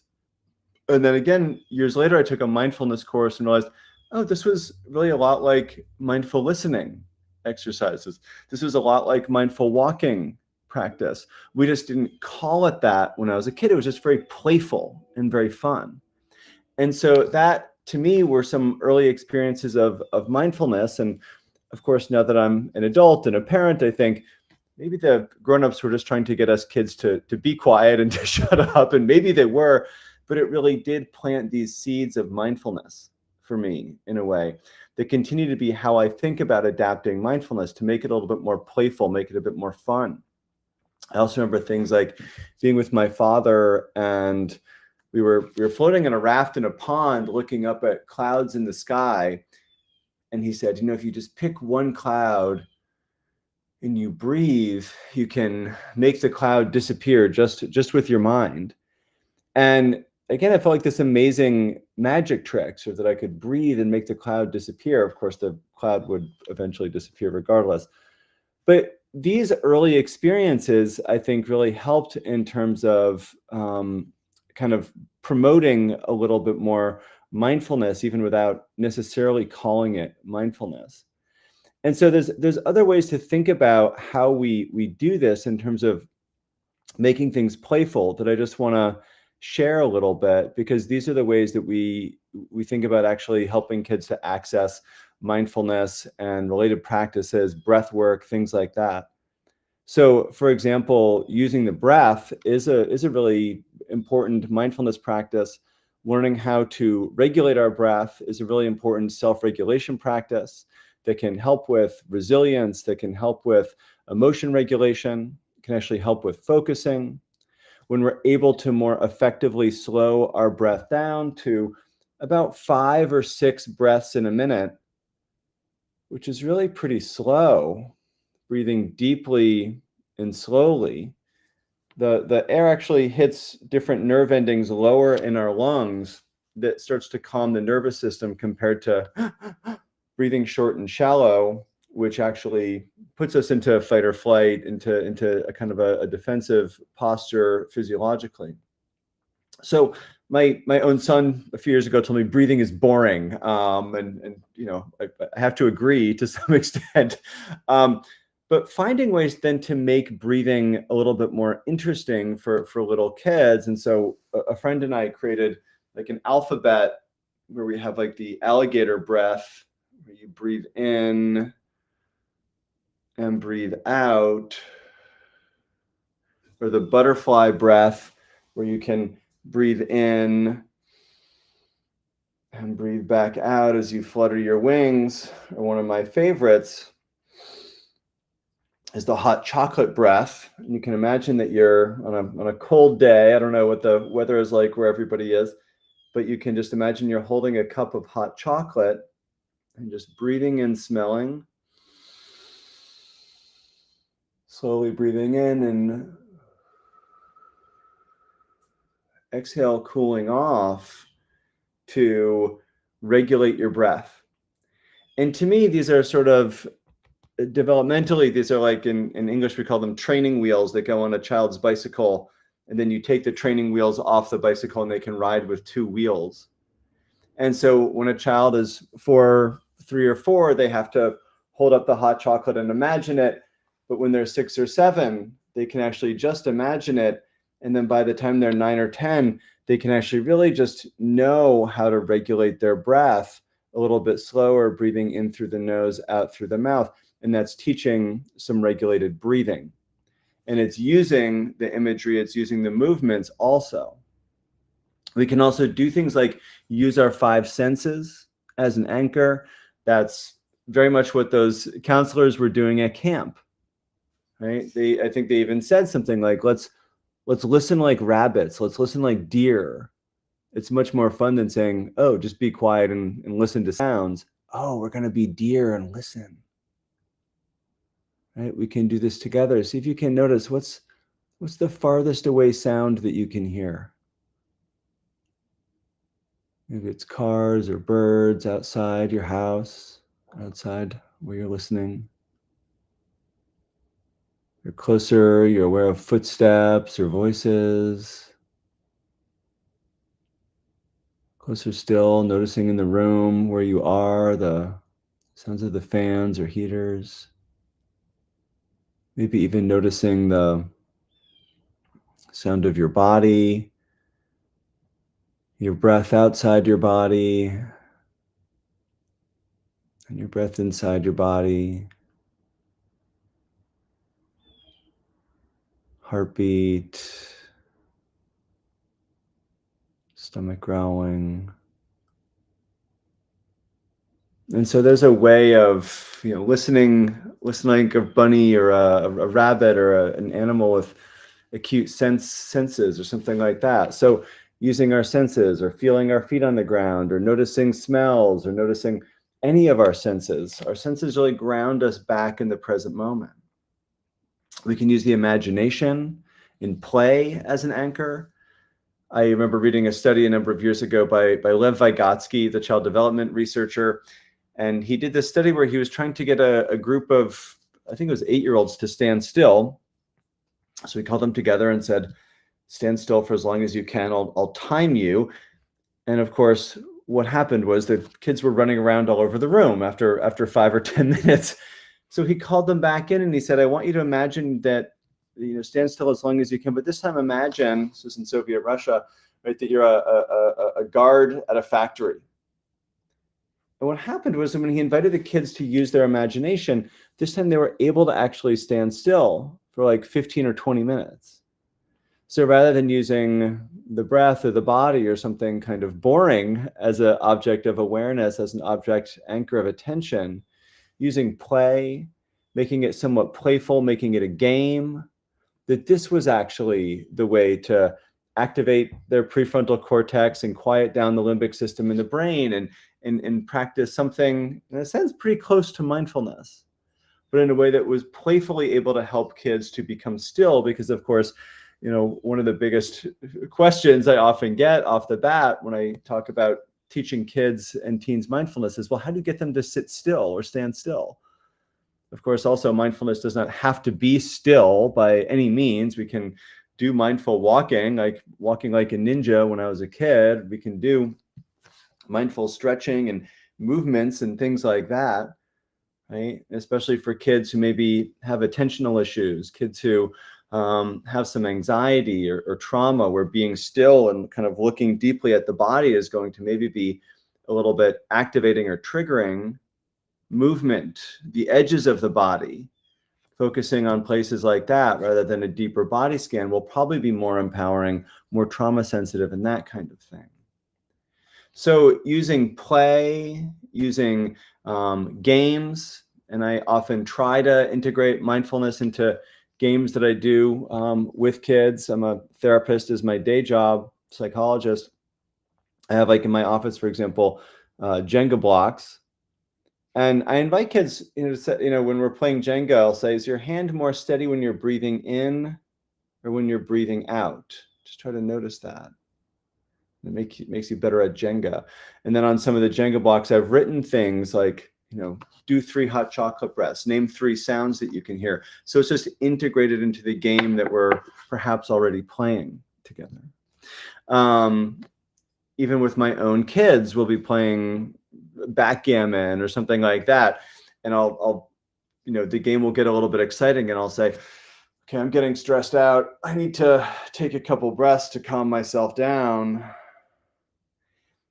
And then again, years later, I took a mindfulness course and realized, oh, this was really a lot like mindful listening exercises. This was a lot like mindful walking practice. We just didn't call it that when I was a kid. It was just very playful and very fun. And so that, to me, were some early experiences of mindfulness. And of course, now that I'm an adult and a parent, I think maybe the grown-ups were just trying to get us kids to be quiet and to shut up, and maybe they were, but it really did plant these seeds of mindfulness for me in a way that continue to be how I think about adapting mindfulness to make it a little bit more playful, make it a bit more fun. I also remember things like being with my father, and we were floating in a raft in a pond looking up at clouds in the sky. And he said, you know, if you just pick one cloud and you breathe, you can make the cloud disappear just with your mind. And again, I felt like this amazing magic trick, so that I could breathe and make the cloud disappear. Of course, the cloud would eventually disappear regardless. But these early experiences, I think, really helped in terms of kind of promoting a little bit more mindfulness, even without necessarily calling it mindfulness. And so there's other ways to think about how we do this in terms of making things playful that I just want to share a little bit, because these are the ways that we think about actually helping kids to access mindfulness and related practices, breath work, things like that. So, for example, using the breath is a really important mindfulness practice. Learning how to regulate our breath is a really important self-regulation practice that can help with resilience, that can help with emotion regulation, can actually help with focusing. When we're able to more effectively slow our breath down to about 5 or 6 breaths in a minute, which is really pretty slow, breathing deeply and slowly, the air actually hits different nerve endings lower in our lungs that starts to calm the nervous system, compared to breathing short and shallow, which actually puts us into fight or flight, into a kind of a defensive posture physiologically. So my own son a few years ago told me breathing is boring, and you know, I have to agree to some extent. But finding ways then to make breathing a little bit more interesting for little kids. And so a friend and I created like an alphabet where we have like the alligator breath, where you breathe in and breathe out, or the butterfly breath, where you can breathe in and breathe back out as you flutter your wings. Or one of my favorites is the hot chocolate breath. And you can imagine that you're on a cold day. I don't know what the weather is like where everybody is, but you can just imagine you're holding a cup of hot chocolate and just breathing in, smelling, slowly breathing in, and exhale, cooling off to regulate your breath. And to me, these are sort of developmentally, these are like in English, we call them training wheels that go on a child's bicycle. And then you take the training wheels off the bicycle and they can ride with 2 wheels. And so when a child is 3 or 4, they have to hold up the hot chocolate and imagine it. But when they're 6 or 7, they can actually just imagine it. And then by the time they're 9 or 10, they can actually really just know how to regulate their breath a little bit slower, breathing in through the nose, out through the mouth. And that's teaching some regulated breathing. And it's using the imagery, it's using the movements also. We can also do things like use our 5 senses as an anchor. That's very much what those counselors were doing at camp, right? I think they even said something like, let's listen like rabbits, let's listen like deer. It's much more fun than saying, oh, just be quiet and listen to sounds. Oh, we're going to be deer and listen. Right? We can do this together. See if you can notice what's the farthest away sound that you can hear. Maybe it's cars or birds outside your house, outside where you're listening. You're closer, you're aware of footsteps or voices. Closer still, noticing in the room where you are, the sounds of the fans or heaters. Maybe even noticing the sound of your body, your breath outside your body, And your breath inside your body. Heartbeat. Stomach growling. And so there's a way of, listening like a bunny or a rabbit or an animal with acute senses or something like that. So using our senses or feeling our feet on the ground or noticing smells or noticing any of our senses really ground us back in the present moment. We can use the imagination in play as an anchor. I remember reading a study a number of years ago by Lev Vygotsky, the child development researcher. And he did this study where he was trying to get a group of, I think it was 8-year-olds to stand still. So he called them together and said, stand still for as long as you can, I'll time you. And of course, what happened was the kids were running around all over the room after 5 or 10 minutes. So he called them back in and he said, I want you to imagine that, stand still as long as you can, but this time imagine, this is in Soviet Russia, right, that you're a guard at a factory. And what happened was when he invited the kids to use their imagination, this time they were able to actually stand still for like 15 or 20 minutes. So rather than using the breath or the body or something kind of boring as an object of awareness, as an object anchor of attention, using play, making it somewhat playful, making it a game, that this was actually the way to activate their prefrontal cortex and quiet down the limbic system in the brain and practice something, in a sense, pretty close to mindfulness, but in a way that was playfully able to help kids to become still. Because, of course, one of the biggest questions I often get off the bat when I talk about teaching kids and teens mindfulness is, well, how do you get them to sit still or stand still? Of course, also mindfulness does not have to be still by any means. We can do mindful walking, like walking like a ninja when I was a kid. We can do mindful stretching and movements and things like that, right? Especially for kids who maybe have attentional issues, kids who have some anxiety or trauma, where being still and kind of looking deeply at the body is going to maybe be a little bit activating or triggering movement, the edges of the body. Focusing on places like that rather than a deeper body scan will probably be more empowering, more trauma sensitive, and that kind of thing. So using play, using games, and I often try to integrate mindfulness into games that I do with kids. I'm a therapist as my day job, psychologist. I have, like in my office, for example, Jenga blocks. And I invite kids, when we're playing Jenga, I'll say, is your hand more steady when you're breathing in or when you're breathing out? Just try to notice that. It makes you better at Jenga. And then on some of the Jenga blocks, I've written things like, do 3 hot chocolate breaths, name 3 sounds that you can hear. So it's just integrated into the game that we're perhaps already playing together. Even with my own kids, we'll be playing backgammon or something like that. And I'll the game will get a little bit exciting and I'll say, okay, I'm getting stressed out. I need to take a couple breaths to calm myself down.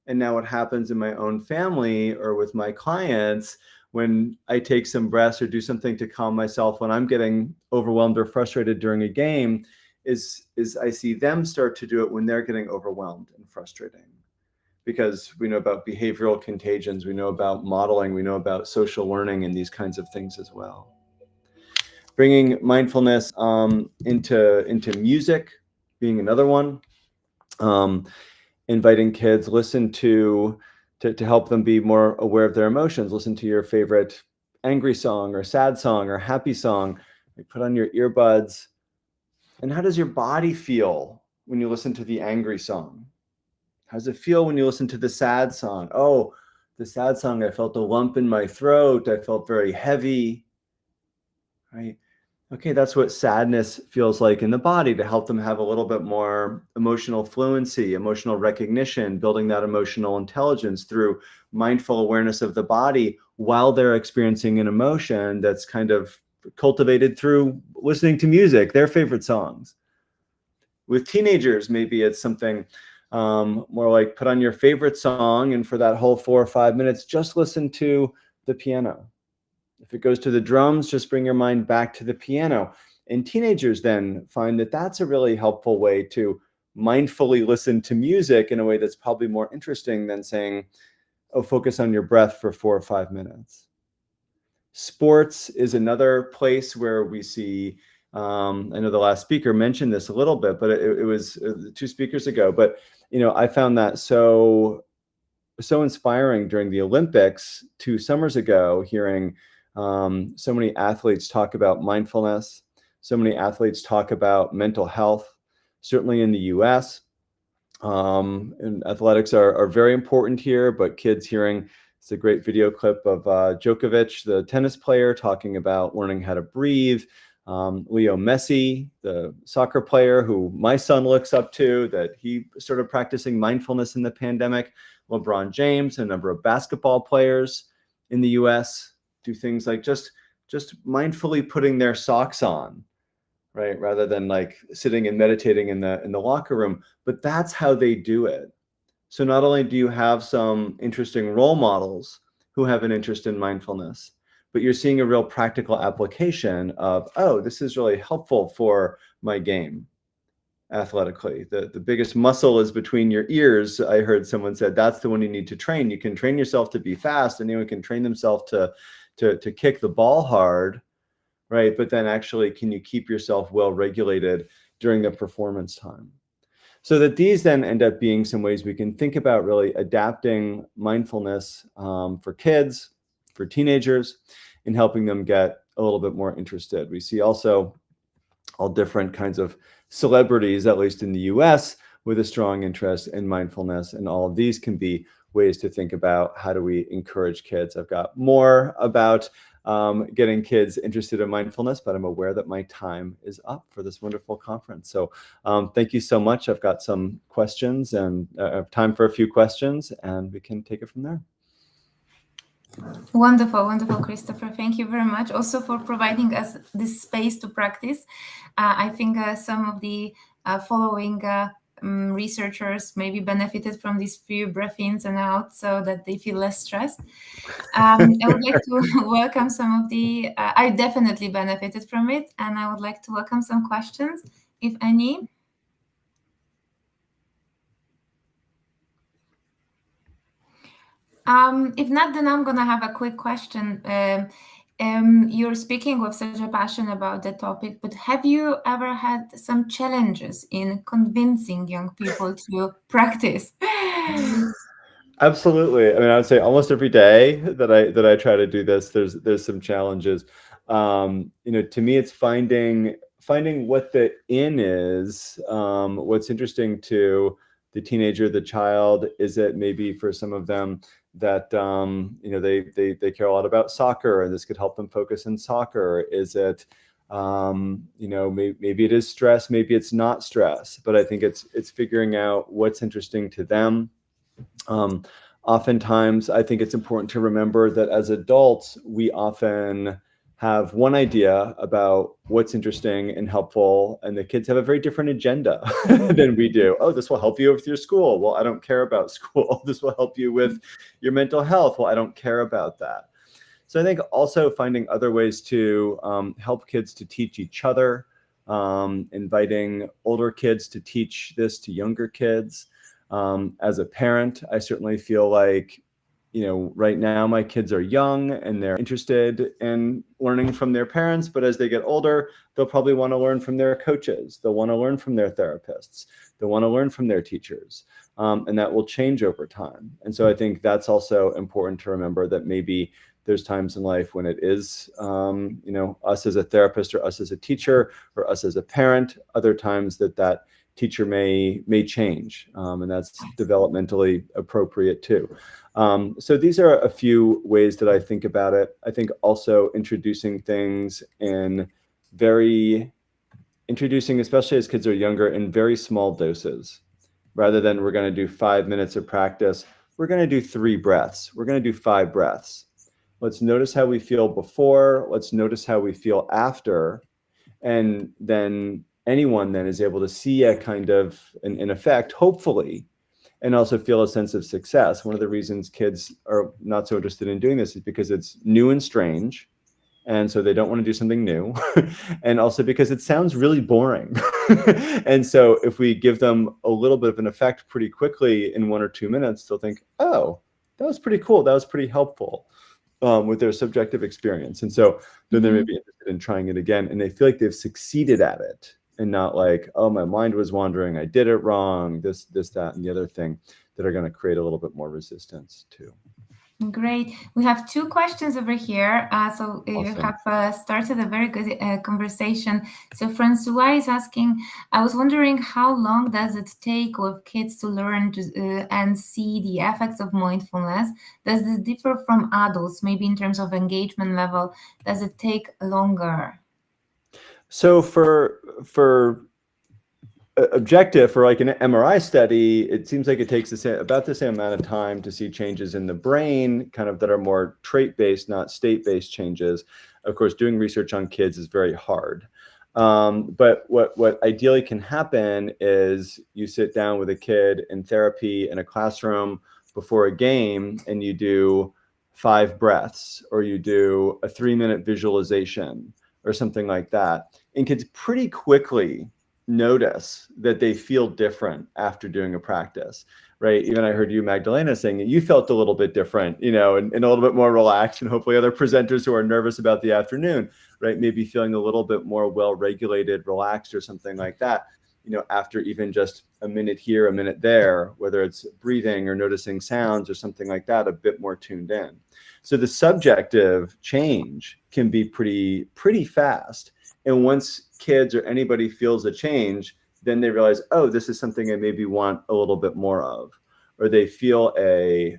And now what happens in my own family or with my clients when I take some breaths or do something to calm myself when I'm getting overwhelmed or frustrated during a game is I see them start to do it when they're getting overwhelmed and frustrating. Because we know about behavioral contagions, we know about modeling, we know about social learning and these kinds of things as well. Bringing mindfulness into music being another one. Inviting kids, listen to help them be more aware of their emotions. Listen to your favorite angry song or sad song or happy song. Put on your earbuds. And how does your body feel when you listen to the angry song? How does it feel when you listen to the sad song? Oh, the sad song, I felt a lump in my throat. I felt very heavy, right? Okay, that's what sadness feels like in the body, to help them have a little bit more emotional fluency, emotional recognition, building that emotional intelligence through mindful awareness of the body while they're experiencing an emotion that's kind of cultivated through listening to music, their favorite songs. With teenagers, maybe it's something more like put on your favorite song, and for that whole 4 or 5 minutes, just listen to the piano. If it goes to the drums, just bring your mind back to the piano. And teenagers then find that that's a really helpful way to mindfully listen to music in a way that's probably more interesting than saying, oh, focus on your breath for 4 or 5 minutes. Sports is another place where we see, I know the last speaker mentioned this a little bit, but it was 2 speakers ago, but I found that so inspiring during the Olympics 2 summers ago, hearing so many athletes talk about mindfulness, so many athletes talk about mental health, certainly in the US. And athletics are very important here, but kids hearing, it's a great video clip of Djokovic, the tennis player, talking about learning how to breathe. Leo Messi, the soccer player who my son looks up to, that he started practicing mindfulness in the pandemic. LeBron James, a number of basketball players in the US do things like just mindfully putting their socks on, right? Rather than like sitting and meditating in the locker room, but that's how they do it. So not only do you have some interesting role models who have an interest in mindfulness, but you're seeing a real practical application of, oh, this is really helpful for my game athletically. The biggest muscle is between your ears. I heard someone said that's the one you need to train. You can train yourself to be fast, and anyone can train themselves to kick the ball hard, right? But then actually, can you keep yourself well regulated during the performance time? So that these then end up being some ways we can think about really adapting mindfulness for kids, for teenagers, and helping them get a little bit more interested. We see also all different kinds of celebrities, at least in the US, with a strong interest in mindfulness. And all of these can be ways to think about how do we encourage kids. I've got more about getting kids interested in mindfulness, but I'm aware that my time is up for this wonderful conference. So thank you so much. I've got some questions and time for a few questions, and we can take it from there. Wonderful, wonderful, Christopher. Thank you very much also for providing us this space to practice. I think some of the following researchers maybe benefited from these few breath-ins and outs so that they feel less stressed. I would like to welcome some of the, I definitely benefited from it, and I would like to welcome some questions, if any. If not, then I'm going to have a quick question. You're speaking with such a passion about the topic, but have you ever had some challenges in convincing young people to practice? Absolutely. I mean, I would say almost every day that I try to do this, there's some challenges. To me, it's finding what the in is. What's interesting to the teenager, the child, is it maybe for some of them that they care a lot about soccer, and this could help them focus in soccer. Is it maybe it is stress, maybe it's not stress, but I think it's figuring out what's interesting to them. Oftentimes, I think it's important to remember that as adults, we often have one idea about what's interesting and helpful, and the kids have a very different agenda than we do. Oh, this will help you with your school. Well, I don't care about school. This will help you with your mental health. Well, I don't care about that. So I think also finding other ways to help kids to teach each other, inviting older kids to teach this to younger kids. As a parent, I certainly feel like, right now my kids are young and they're interested in learning from their parents, but as they get older, they'll probably want to learn from their coaches. They'll want to learn from their therapists. They'll want to learn from their teachers. And that will change over time. And so I think that's also important to remember, that maybe there's times in life when it is, us as a therapist or us as a teacher or us as a parent, other times that teacher may change, and that's developmentally appropriate too. So these are a few ways that I think about it. I think also introducing things especially as kids are younger, in very small doses. Rather than we're going to do 5 minutes of practice, we're going to do 3 breaths. We're going to do 5 breaths. Let's notice how we feel before. Let's notice how we feel after. And then anyone then is able to see a kind of an effect, hopefully, and also feel a sense of success. One of the reasons kids are not so interested in doing this is because it's new and strange. And so they don't want to do something new. And also because it sounds really boring. And so if we give them a little bit of an effect pretty quickly in 1 or 2 minutes, they'll think, oh, that was pretty cool. That was pretty helpful with their subjective experience. And so then they may be interested in trying it again. And they feel like they've succeeded at it and not like, oh, my mind was wandering. I did it wrong. This, that, and the other thing that are going to create a little bit more resistance too. Great. We have 2 questions over here. So you Awesome. have started a very good conversation. So Francois is asking, I was wondering how long does it take with kids to learn to, and see the effects of mindfulness? Does this differ from adults, maybe in terms of engagement level? Does it take longer? So for objective, for like an MRI study, it seems like it takes about the same amount of time to see changes in the brain, kind of that are more trait-based, not state-based changes. Of course, doing research on kids is very hard. But what ideally can happen is you sit down with a kid in therapy in a classroom before a game and you do 5 breaths, or you do a 3-minute visualization or something like that. And kids pretty quickly notice that they feel different after doing a practice, right? Even I heard you, Magdalena, saying that you felt a little bit different, you know, and a little bit more relaxed, and hopefully other presenters who are nervous about the afternoon, right, maybe feeling a little bit more well-regulated, relaxed, or something like that, you know, after even just a minute here, a minute there, whether it's breathing or noticing sounds or something like that, a bit more tuned in. So the subjective change can be pretty fast. And once kids or anybody feels a change, then they realize, oh, this is something I maybe want a little bit more of. Or they feel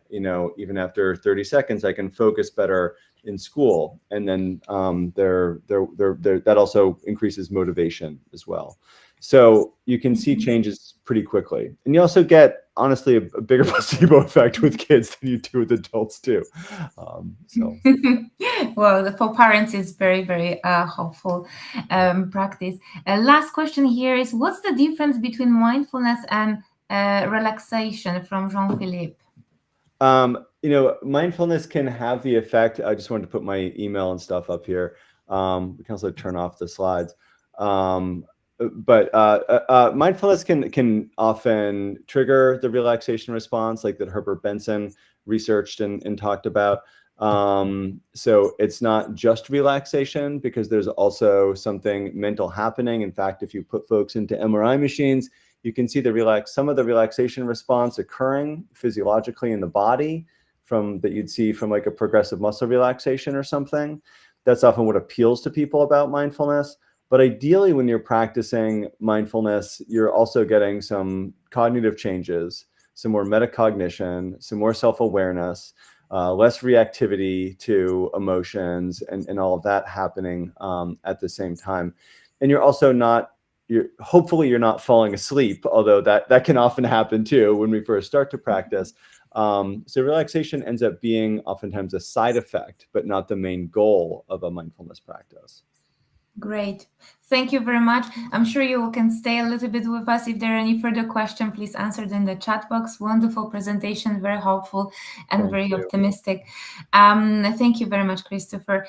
you know, even after 30 seconds, I can focus better in school. And then that also increases motivation as well. So you can see changes pretty quickly. And you also get, honestly, a bigger placebo effect with kids than you do with adults too. Well, for parents, it's very, very helpful practice. Last question here is, what's the difference between mindfulness and relaxation, from Jean-Philippe? You know, mindfulness can have the effect. I just wanted to put my email and stuff up here. We can also turn off the slides. But mindfulness can often trigger the relaxation response, like that Herbert Benson researched and talked about. So it's not just relaxation, because there's also something mental happening. In fact, if you put folks into MRI machines, you can see some of the relaxation response occurring physiologically in the body that you'd see from like a progressive muscle relaxation or something. That's often what appeals to people about mindfulness. But ideally, when you're practicing mindfulness, you're also getting some cognitive changes, some more metacognition, some more self-awareness, less reactivity to emotions, and all of that happening at the same time. And you're also hopefully you're not falling asleep, although that can often happen too when we first start to practice. So relaxation ends up being oftentimes a side effect, but not the main goal of a mindfulness practice. Great. Thank you very much. I'm sure you can stay a little bit with us. If there are any further questions, please answer them in the chat box. Wonderful presentation, very helpful and very optimistic. Thank you very much, Christopher.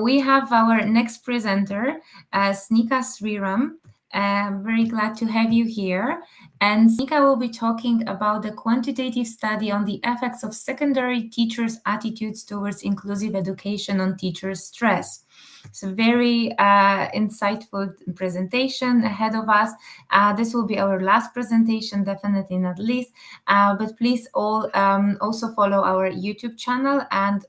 We have our next presenter, Snika Sriram. Very glad to have you here. And Snika will be talking about the quantitative study on the effects of secondary teachers' attitudes towards inclusive education on teachers' stress. It's a very insightful presentation ahead of us. This will be our last presentation, definitely not least. But please all also follow our YouTube channel and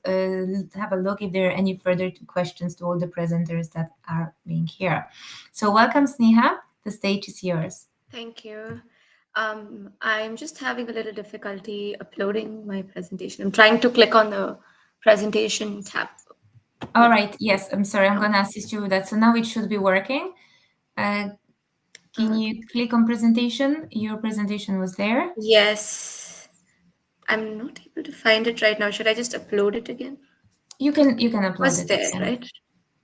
have a look if there are any further questions to all the presenters that are being here. So welcome, Sneha. The stage is yours. Thank you. I'm just having a little difficulty uploading my presentation. I'm trying to click on the presentation tab. All right. Yes, I'm sorry. I'm going to assist you with that. So now it should be working. Can you click on presentation? Your presentation was there. Yes. I'm not able to find it right now. Should I just upload it again? You can upload was it. There, right?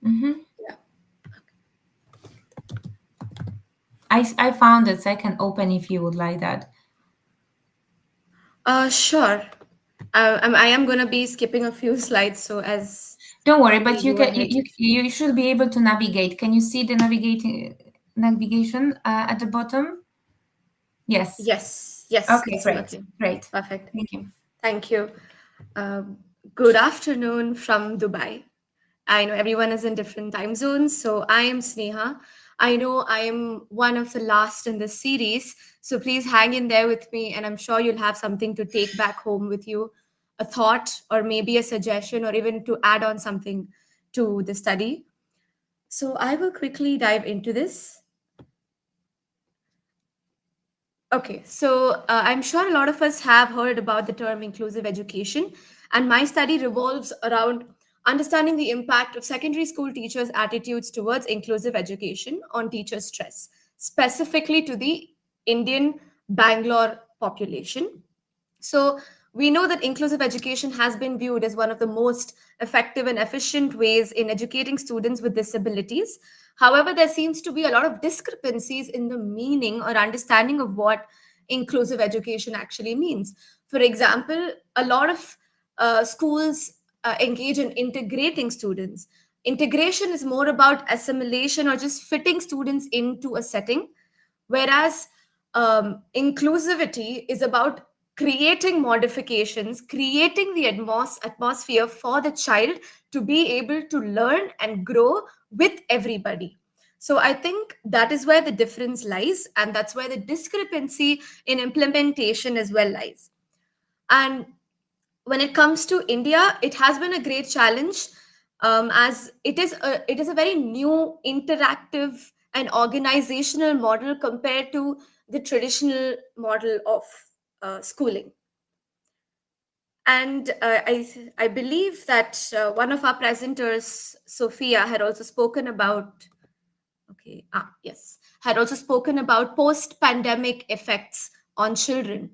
Mm-hmm. Yeah. I found it, so I can open if you would like that. Sure. I am going to be skipping a few slides, so as don't worry, but we you go can ahead. you should be able to navigate. Can you see the navigation at the bottom? Yes. Yes. Okay, It's great. working. Great. Perfect. Thank you. Thank you. Good afternoon from Dubai. I know everyone is in different time zones, so I am Sneha. I know I am one of the last in this series, so please hang in there with me, and I'm sure you'll have something to take back home with you, a thought, or maybe a suggestion, or even to add on something to the study. So I will quickly dive into this. Okay, so I'm sure a lot of us have heard about the term inclusive education, and my study revolves around understanding the impact of secondary school teachers' attitudes towards inclusive education on teacher stress, specifically to the Indian Bangalore population. So we know that inclusive education has been viewed as one of the most effective and efficient ways in educating students with disabilities. However, there seems to be a lot of discrepancies in the meaning or understanding of what inclusive education actually means. For example, a lot of schools engage in integrating students. Integration is more about assimilation or just fitting students into a setting, whereas inclusivity is about creating modifications, creating the atmosphere for the child to be able to learn and grow with everybody. So I think that is where the difference lies, and that's where the discrepancy in implementation as well lies. And when it comes to India, it has been a great challenge, as it is a very new, interactive, and organizational model compared to the traditional model of schooling. And I believe that one of our presenters, Sophia, had also spoken about had also spoken about post-pandemic effects on children.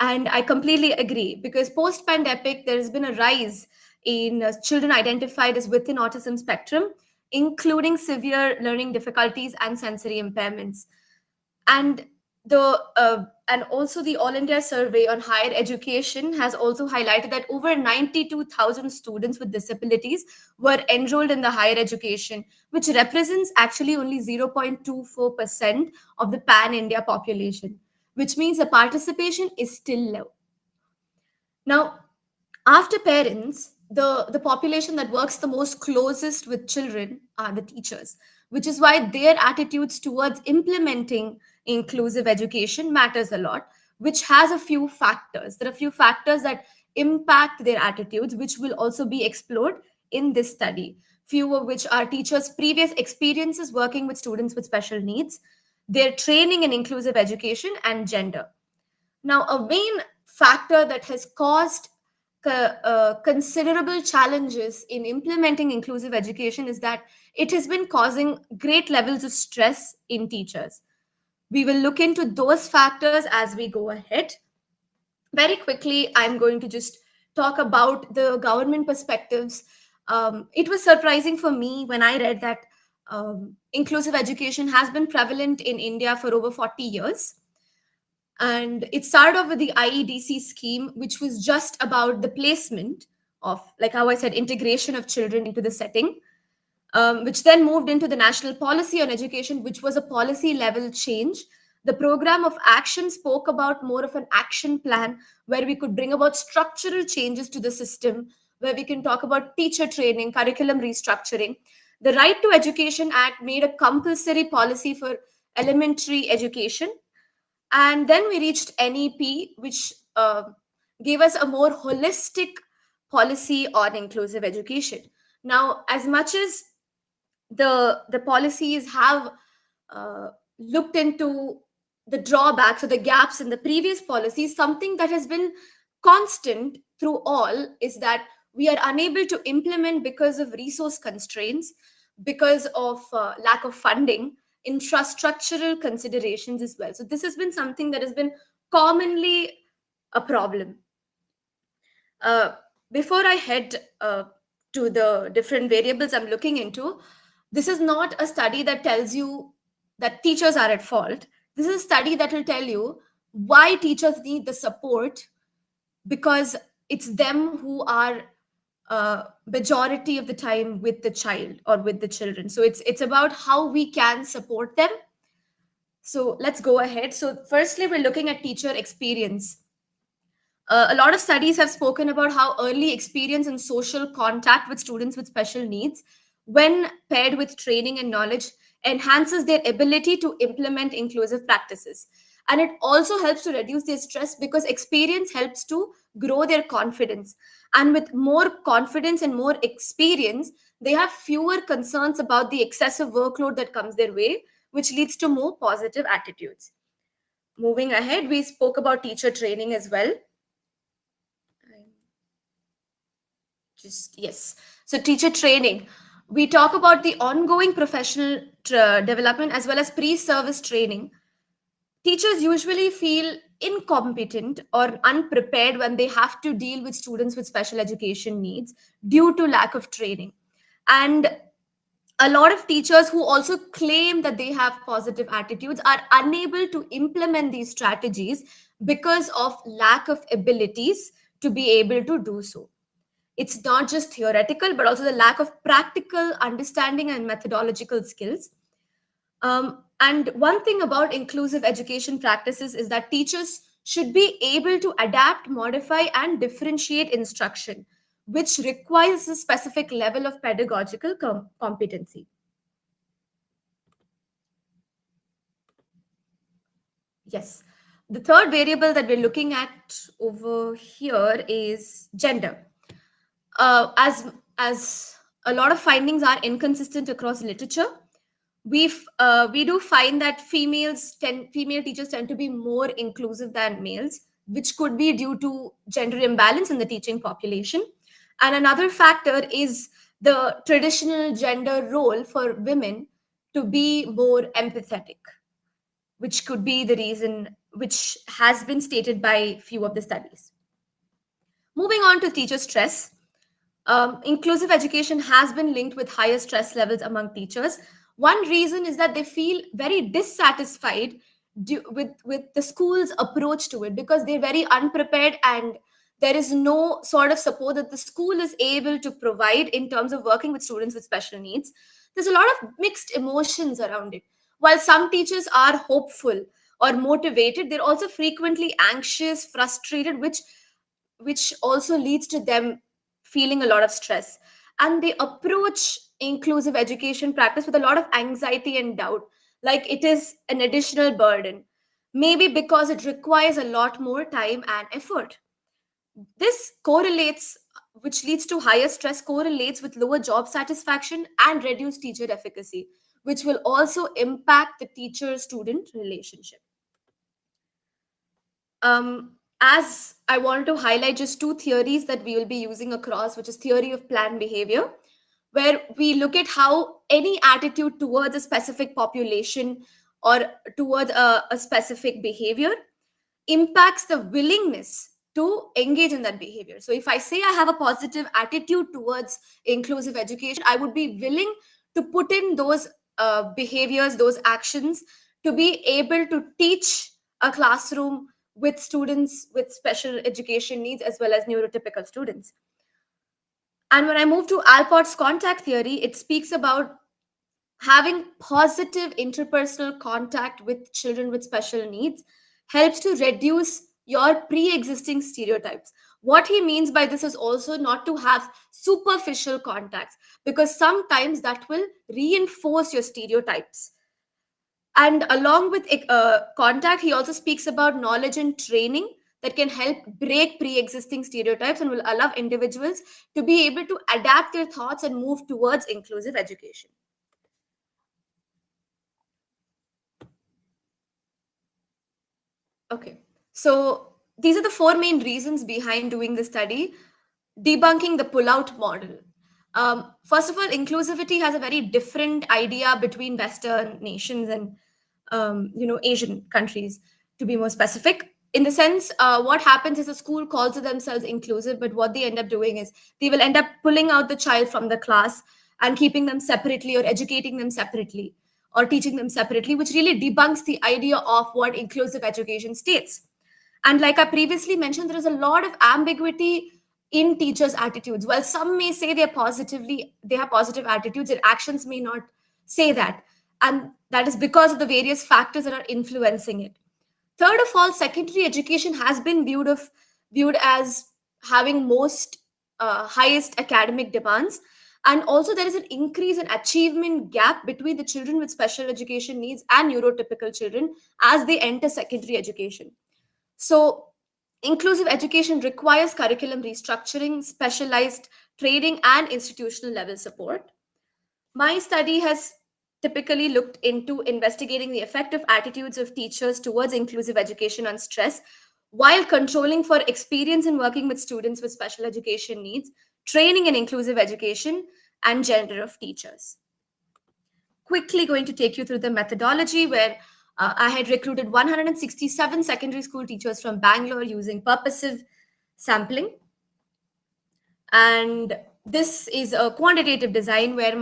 And I completely agree, because post-pandemic, there has been a rise in children identified as within autism spectrum, including severe learning difficulties and sensory impairments. And and also the All India Survey on Higher Education has also highlighted that over 92,000 students with disabilities were enrolled in the higher education, which represents actually only 0.24% of the pan-India population, which means the participation is still low. Now, after parents, the population that works the most closest with children are the teachers, which is why their attitudes towards implementing inclusive education matters a lot, which has a few factors. There are a few factors that impact their attitudes, which will also be explored in this study. Few of which are teachers' previous experiences working with students with special needs, their training in inclusive education, and gender. Now, a main factor that has caused considerable challenges in implementing inclusive education is that it has been causing great levels of stress in teachers. We will look into those factors as we go ahead. Very quickly, I'm going to just talk about the government perspectives. It was surprising for me when I read that inclusive education has been prevalent in India for over 40 years. And it started off with the IEDC scheme, which was just about the placement of, like how I said, integration of children into the setting, which then moved into the National Policy on Education, which was a policy level change. The program of action spoke about more of an action plan where we could bring about structural changes to the system, where we can talk about teacher training, curriculum restructuring. The Right to Education Act made a compulsory policy for elementary education. And then we reached NEP, which gave us a more holistic policy on inclusive education. Now, as much as the policies have looked into the drawbacks or the gaps in the previous policies, something that has been constant through all is that we are unable to implement because of resource constraints, because of lack of funding, infrastructural considerations as well. So this has been something that has been commonly a problem. Before I head to the different variables I'm looking into, this is not a study that tells you that teachers are at fault. This is a study that will tell you why teachers need the support because it's them who are majority of the time with the child or with the children. So it's about how we can support them. So let's go ahead. So firstly, we're looking at teacher experience. A lot of studies have spoken about how early experience and social contact with students with special needs, when paired with training and knowledge, enhances their ability to implement inclusive practices. And it also helps to reduce their stress, because experience helps to grow their confidence. And with more confidence and more experience, they have fewer concerns about the excessive workload that comes their way, which leads to more positive attitudes. Moving ahead, we spoke about teacher training as well. Yes. So teacher training. We talk about the ongoing professional development as well as pre-service training. Teachers usually feel incompetent or unprepared when they have to deal with students with special education needs due to lack of training. And a lot of teachers who also claim that they have positive attitudes are unable to implement these strategies because of lack of abilities to be able to do so. It's not just theoretical, but also the lack of practical understanding and methodological skills. And one thing about inclusive education practices is that teachers should be able to adapt, modify, and differentiate instruction, which requires a specific level of pedagogical competency. Yes. The third variable that we're looking at over here is gender. As a lot of findings are inconsistent across literature, we do find that female teachers tend to be more inclusive than males, which could be due to gender imbalance in the teaching population. And another factor is the traditional gender role for women to be more empathetic, which could be the reason, which has been stated by few of the studies. Moving on to teacher stress. Inclusive education has been linked with higher stress levels among teachers. One reason is that they feel very dissatisfied with the school's approach to it, because they're very unprepared and there is no sort of support that the school is able to provide in terms of working with students with special needs. There's a lot of mixed emotions around it. While some teachers are hopeful or motivated, they're also frequently anxious, frustrated, which also leads to them feeling a lot of stress. And they approach inclusive education practice with a lot of anxiety and doubt, like it is an additional burden, maybe because it requires a lot more time and effort. This correlates, which leads to higher stress, correlates with lower job satisfaction and reduced teacher efficacy, which will also impact the teacher-student relationship. As I want to highlight just two theories that we will be using across, which is theory of planned behavior, where we look at how any attitude towards a specific population or towards a specific behavior impacts the willingness to engage in that behavior. So if I say I have a positive attitude towards inclusive education, I would be willing to put in those behaviors, those actions, to be able to teach a classroom with students with special education needs as well as neurotypical students. And when I move to Alport's contact theory, it speaks about having positive interpersonal contact with children with special needs helps to reduce your pre-existing stereotypes. What he means by this is also not to have superficial contacts, because sometimes that will reinforce your stereotypes. And along with contact, he also speaks about knowledge and training that can help break pre-existing stereotypes and will allow individuals to be able to adapt their thoughts and move towards inclusive education. Okay, so these are the four main reasons behind doing the study. Debunking the pull-out model. First of all, inclusivity has a very different idea between Western nations and Asian countries, to be more specific. In the sense, what happens is a school calls themselves inclusive, but what they end up doing is they will end up pulling out the child from the class and keeping them separately or educating them separately or teaching them separately, which really debunks the idea of what inclusive education states. And like I previously mentioned, there is a lot of ambiguity in teachers' attitudes. While some may say they have positive attitudes, their actions may not say that. And that is because of the various factors that are influencing it. Third of all, secondary education has been viewed as having most highest academic demands. And also there is an increase in achievement gap between the children with special education needs and neurotypical children as they enter secondary education. So inclusive education requires curriculum restructuring, specialized training, and institutional level support. My study has typically looked into investigating the effect of attitudes of teachers towards inclusive education on stress while controlling for experience in working with students with special education needs, training in inclusive education, and gender of teachers. Quickly going to take you through the methodology where I had recruited 167 secondary school teachers from Bangalore using purposive sampling. And this is a quantitative design where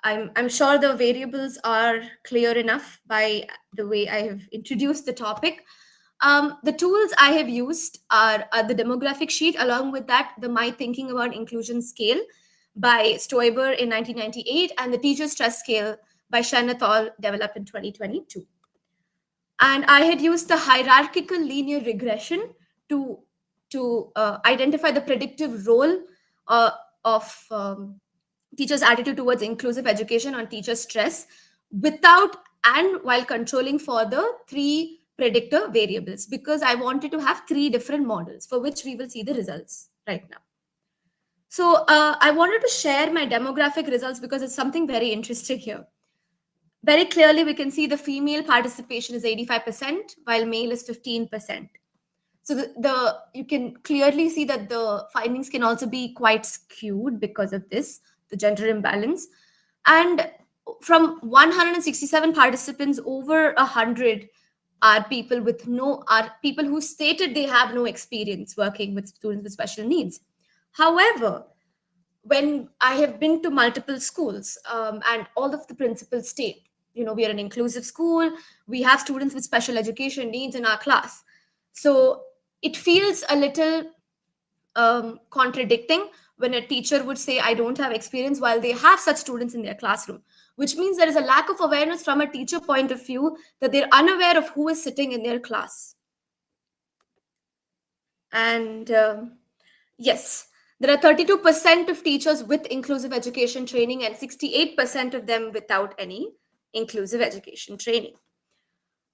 I'm sure the variables are clear enough by the way I have introduced the topic. The tools I have used are the demographic sheet, along with that, the My Thinking About Inclusion scale by Stoiber in 1998, and the teacher stress scale by Shen et al. Developed in 2022. And I had used the hierarchical linear regression to identify the predictive role of teachers' attitude towards inclusive education on teacher stress without and while controlling for the 3 predictor variables, because I wanted to have 3 different models for which we will see the results right now. So I wanted to share my demographic results because it's something very interesting here. Very clearly, we can see the female participation is 85%, while male is 15%. So you can clearly see that the findings can also be quite skewed because of this, the gender imbalance. And from 167 participants, over 100 are people who stated they have no experience working with students with special needs. However, when I have been to multiple schools and all of the principals state, we are an inclusive school, we have students with special education needs in our class. So it feels a little contradicting when a teacher would say, I don't have experience, while they have such students in their classroom, which means there is a lack of awareness from a teacher point of view that they're unaware of who is sitting in their class. And yes, there are 32% of teachers with inclusive education training and 68% of them without any inclusive education training.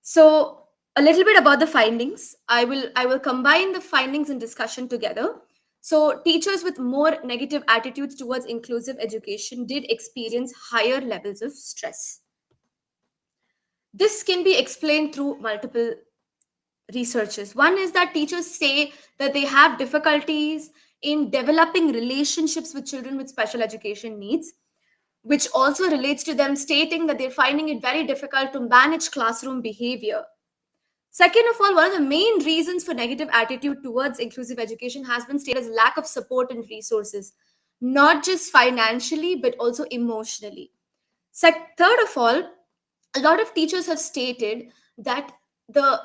So a little bit about the findings. I will combine the findings and discussion together. So teachers with more negative attitudes towards inclusive education did experience higher levels of stress. This can be explained through multiple researches. One is that teachers say that they have difficulties in developing relationships with children with special education needs, which also relates to them stating that they're finding it very difficult to manage classroom behavior. Second of all, one of the main reasons for negative attitude towards inclusive education has been stated as lack of support and resources, not just financially, but also emotionally. Third of all, a lot of teachers have stated that the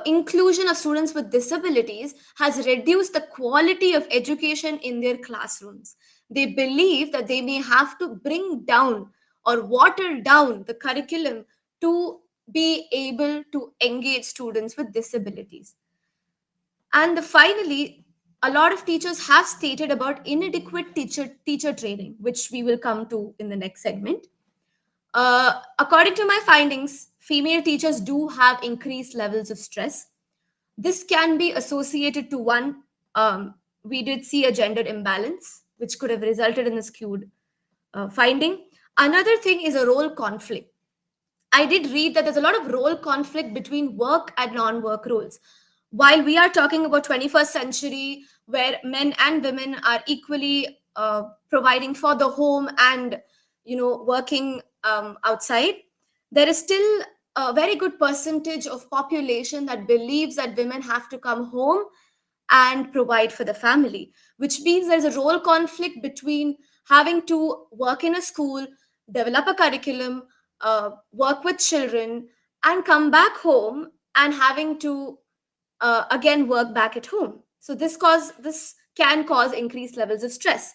inclusion of students with disabilities has reduced the quality of education in their classrooms. They believe that they may have to bring down or water down the curriculum to be able to engage students with disabilities. And finally, a lot of teachers have stated about inadequate teacher training, which we will come to in the next segment. According to my findings, female teachers do have increased levels of stress. This can be associated to one, we did see a gender imbalance, which could have resulted in a skewed finding. Another thing is a role conflict. I did read that there's a lot of role conflict between work and non-work roles. While we are talking about 21st century, where men and women are equally providing for the home and working outside, there is still a very good percentage of population that believes that women have to come home and provide for the family, which means there's a role conflict between having to work in a school, develop a curriculum, work with children, and come back home and having to again work back at home. So this can cause increased levels of stress.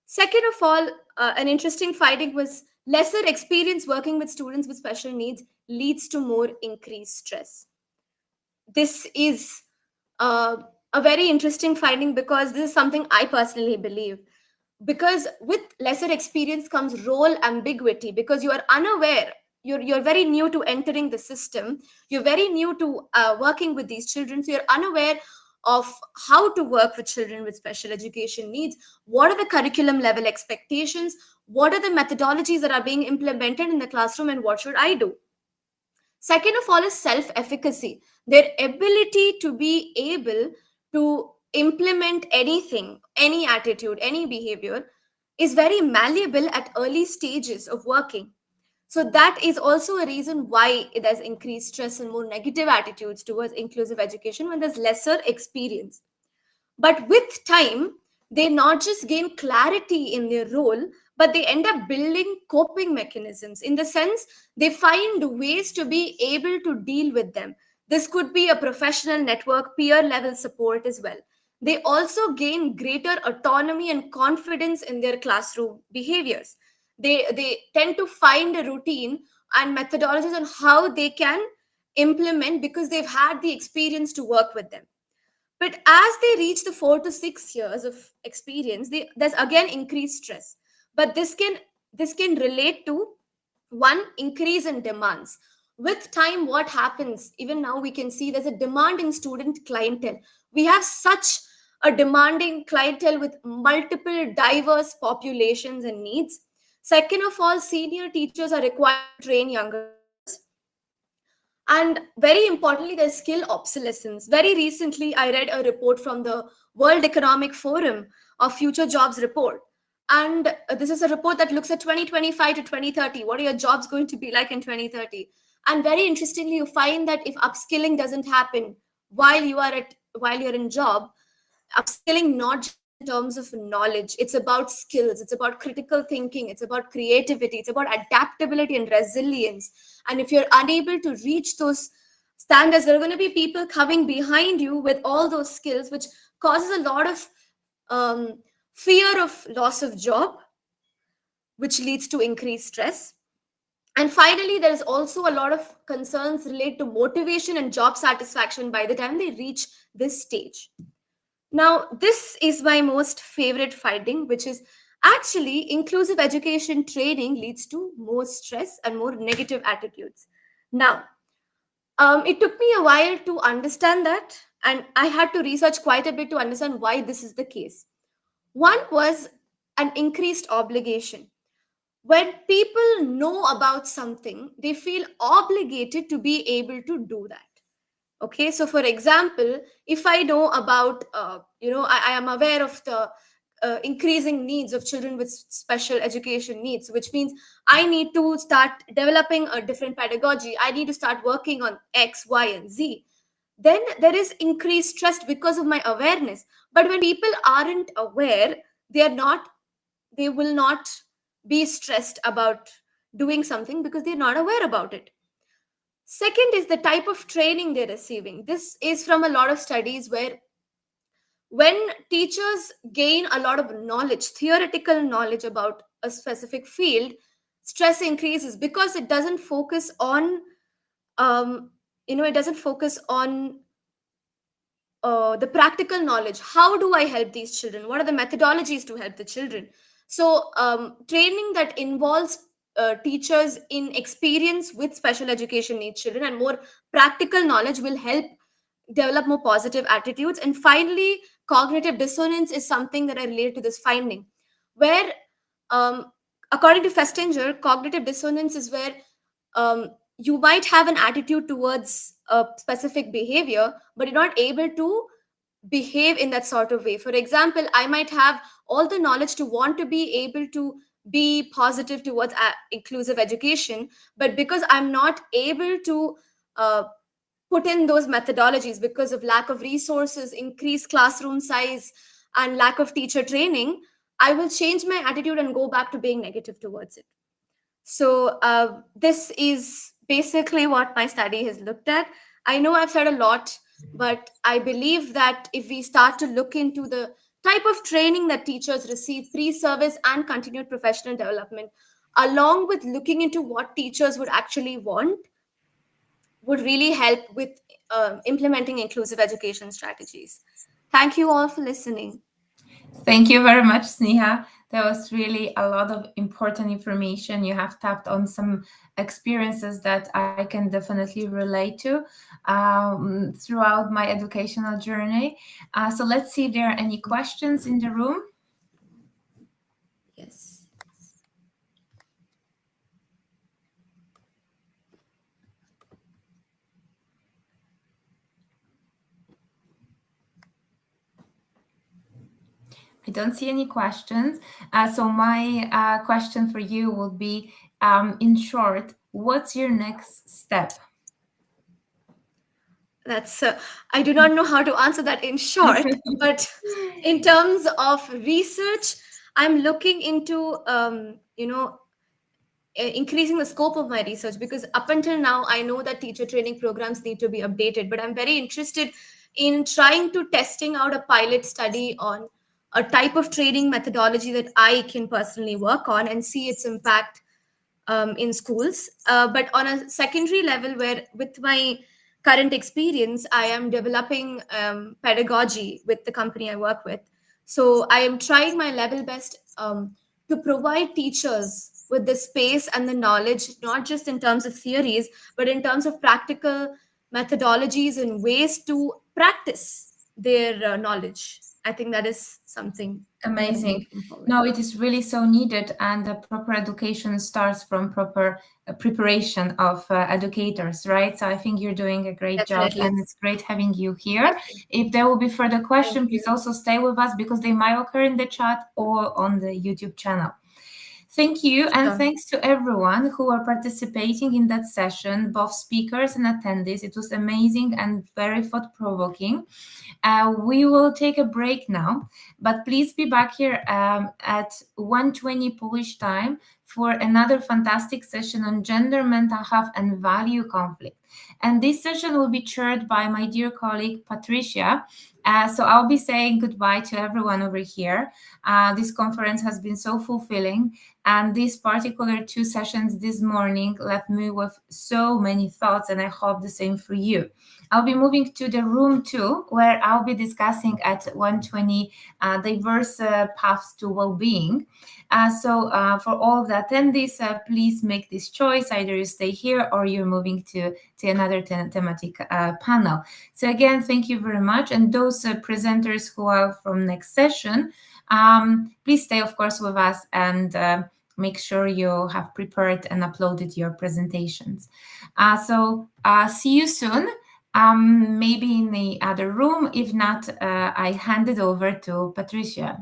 Second of all, an interesting finding was lesser experience working with students with special needs leads to more increased stress. This is a very interesting finding because this is something I personally believe. Because with lesser experience comes role ambiguity, because you are unaware, you're very new to entering the system, you're very new to working with these children, so you're unaware of how to work with children with special education needs. What are the curriculum level expectations? What are the methodologies that are being implemented in the classroom, and what should I do? Second of all is self-efficacy. Their ability to be able to implement anything, any attitude, any behavior is very malleable at early stages of working. So that is also a reason why there's increased stress and more negative attitudes towards inclusive education when there's lesser experience. But with time, they not just gain clarity in their role, but they end up building coping mechanisms, in the sense they find ways to be able to deal with them. This could be a professional network, peer level support as well. They also gain greater autonomy and confidence in their classroom behaviors. They tend to find a routine and methodologies on how they can implement, because they've had the experience to work with them. But as they reach the 4 to 6 years of experience, there's again increased stress. But this can relate to one, increase in demands. With time, what happens, even now we can see there's a demand in student clientele. We have such a demanding clientele with multiple diverse populations and needs. Second of all, senior teachers are required to train younger. And very importantly, there's skill obsolescence. Very recently, I read a report from the World Economic Forum of Future Jobs report. And this is a report that looks at 2025 to 2030. What are your jobs going to be like in 2030? And very interestingly, you find that if upskilling doesn't happen while you're in job, upskilling not just in terms of knowledge, it's about skills, it's about critical thinking, it's about creativity, it's about adaptability and resilience. And if you're unable to reach those standards, there are going to be people coming behind you with all those skills, which causes a lot of fear of loss of job, which leads to increased stress. And finally, there is also a lot of concerns related to motivation and job satisfaction by the time they reach this stage. Now, this is my most favorite finding, which is actually inclusive education training leads to more stress and more negative attitudes. Now, it took me a while to understand that, and I had to research quite a bit to understand why this is the case. One was an increased obligation. When people know about something, they feel obligated to be able to do that. Okay, so for example, if I know about, I am aware of the increasing needs of children with special education needs, which means I need to start developing a different pedagogy. I need to start working on X, Y, and Z. Then there is increased stress because of my awareness. But when people aren't aware, they will not be stressed about doing something because they're not aware about it. Second is the type of training they're receiving. This is from a lot of studies where when teachers gain a lot of knowledge, theoretical knowledge about a specific field, stress increases because it doesn't focus on, the practical knowledge. How do I help these children? What are the methodologies to help the children? So training that involves teachers in experience with special education needs children and more practical knowledge will help develop more positive attitudes. And finally, cognitive dissonance is something that I relate to this finding, where according to Festinger, cognitive dissonance is where you might have an attitude towards a specific behavior, but you're not able to behave in that sort of way. For example, I might have all the knowledge to want to be able to be positive towards inclusive education, but because I'm not able to put in those methodologies because of lack of resources, increased classroom size, and lack of teacher training, I will change my attitude and go back to being negative towards it. So this is basically what my study has looked at. I know I've said a lot But I believe that if we start to look into the type of training that teachers receive, pre-service and continued professional development, along with looking into what teachers would actually want, would really help with implementing inclusive education strategies. Thank you all for listening. Thank you very much, Sneha. That was really a lot of important information. You have tapped on some experiences that I can definitely relate to throughout my educational journey. So let's see if there are any questions in the room. Yes. I don't see any questions. So my question for you would be, in short, what's your next step? That's I do not know how to answer that in short, but in terms of research, I'm looking into increasing the scope of my research, because up until now I know that teacher training programs need to be updated, but I'm very interested in trying to testing out a pilot study on a type of training methodology that I can personally work on and see its impact in schools. But on a secondary level, where with my current experience, I am developing pedagogy with the company I work with. So I am trying my level best to provide teachers with the space and the knowledge, not just in terms of theories, but in terms of practical methodologies and ways to practice their knowledge. I think that is something amazing. No, it is really so needed, and the proper education starts from proper preparation of educators, right? So I think you're doing a great job, and it's great having you here. If there will be further questions, please also stay with us, because they might occur in the chat or on the YouTube channel. Thank you, and thanks to everyone who are participating in that session, both speakers and attendees. It was amazing and very thought-provoking. We will take a break now, but please be back here at 1:20 Polish time for another fantastic session on gender, mental health, and value conflict. And this session will be chaired by my dear colleague, Patricia. So I'll be saying goodbye to everyone over here. This conference has been so fulfilling, and these particular 2 sessions this morning left me with so many thoughts, and I hope the same for you. I'll be moving to the room 2, where I'll be discussing at 1:20 diverse paths to well-being. So for all of the attendees, please make this choice. Either you stay here or you're moving to another thematic panel. So again, thank you very much. And those presenters who are from next session, please stay, of course, with us, and make sure you have prepared and uploaded your presentations. So see you soon. Maybe in the other room. If not, I hand it over to Patricia.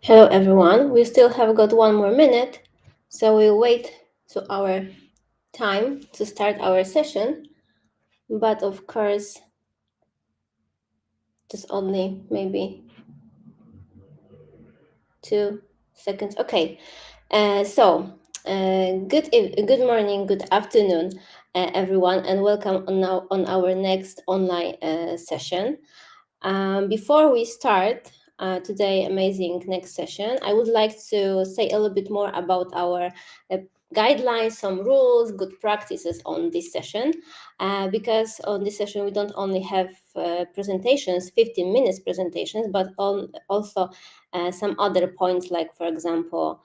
Hello everyone, we still have got 1 more minute, so we'll wait to our time to start our session, but of course, just only maybe 2 seconds. Okay, good morning, good afternoon, everyone, and welcome on our next online session. Before we start today amazing next session, I would like to say a little bit more about our guidelines, some rules, good practices on this session, because on this session we don't only have presentations, 15 minutes presentations, but also some other points, like for example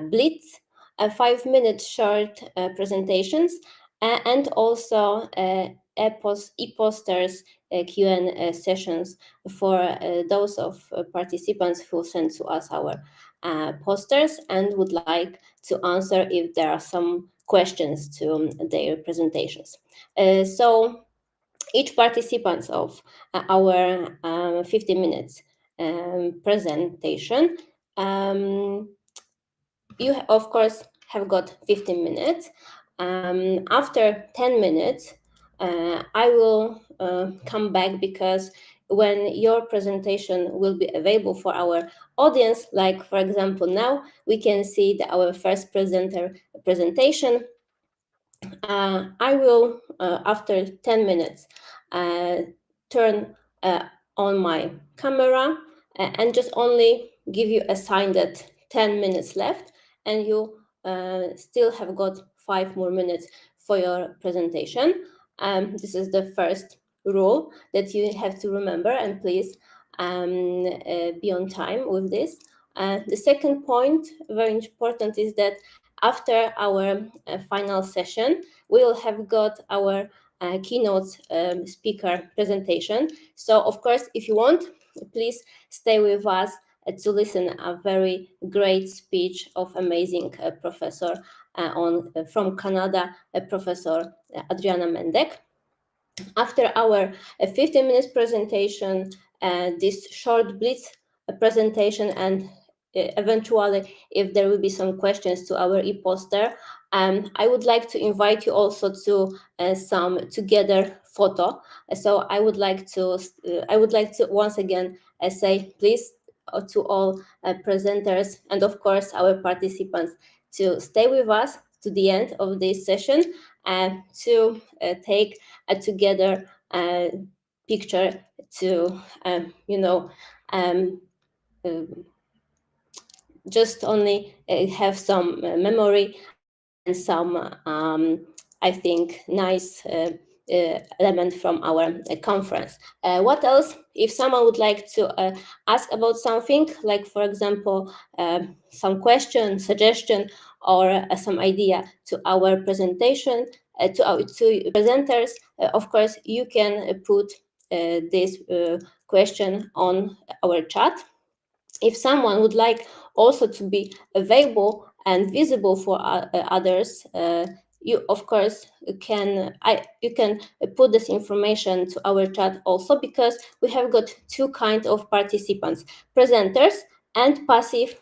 blitz, 5-minute short presentations, and also e-posters, Q&A sessions for those of participants who send to us our posters and would like to answer if there are some questions to their presentations. So each participant of our 15 minutes presentation, you of course have got 15 minutes. After 10 minutes, I will come back, because when your presentation will be available for our audience, like for example now, we can see our first presentation. I will, after 10 minutes, turn on my camera and just only give you a sign that 10 minutes left, and you still have got 5 more minutes for your presentation. This is the first rule that you have to remember, and please be on time with this. The second point, very important, is that after our final session, we will have got our keynote speaker presentation. So of course, if you want, please stay with us to listen a very great speech of amazing professor from Canada, Professor Adriana Mendek. After our 15 minutes presentation, this short blitz presentation, and eventually if there will be some questions to our e-poster, I would like to invite you also to some together photo. So I would like to once again say please to all presenters and of course our participants to stay with us to the end of this session and to take a together picture to just only have some memory and some I think nice element from our conference. What else? If someone would like to ask about something, like for example some question, suggestion, or some idea to our presentation, to presenters, of course you can put this question on our chat. If someone would like also to be available and visible for others, you of course can put this information to our chat also, because we have got 2 kinds of participants: presenters and passive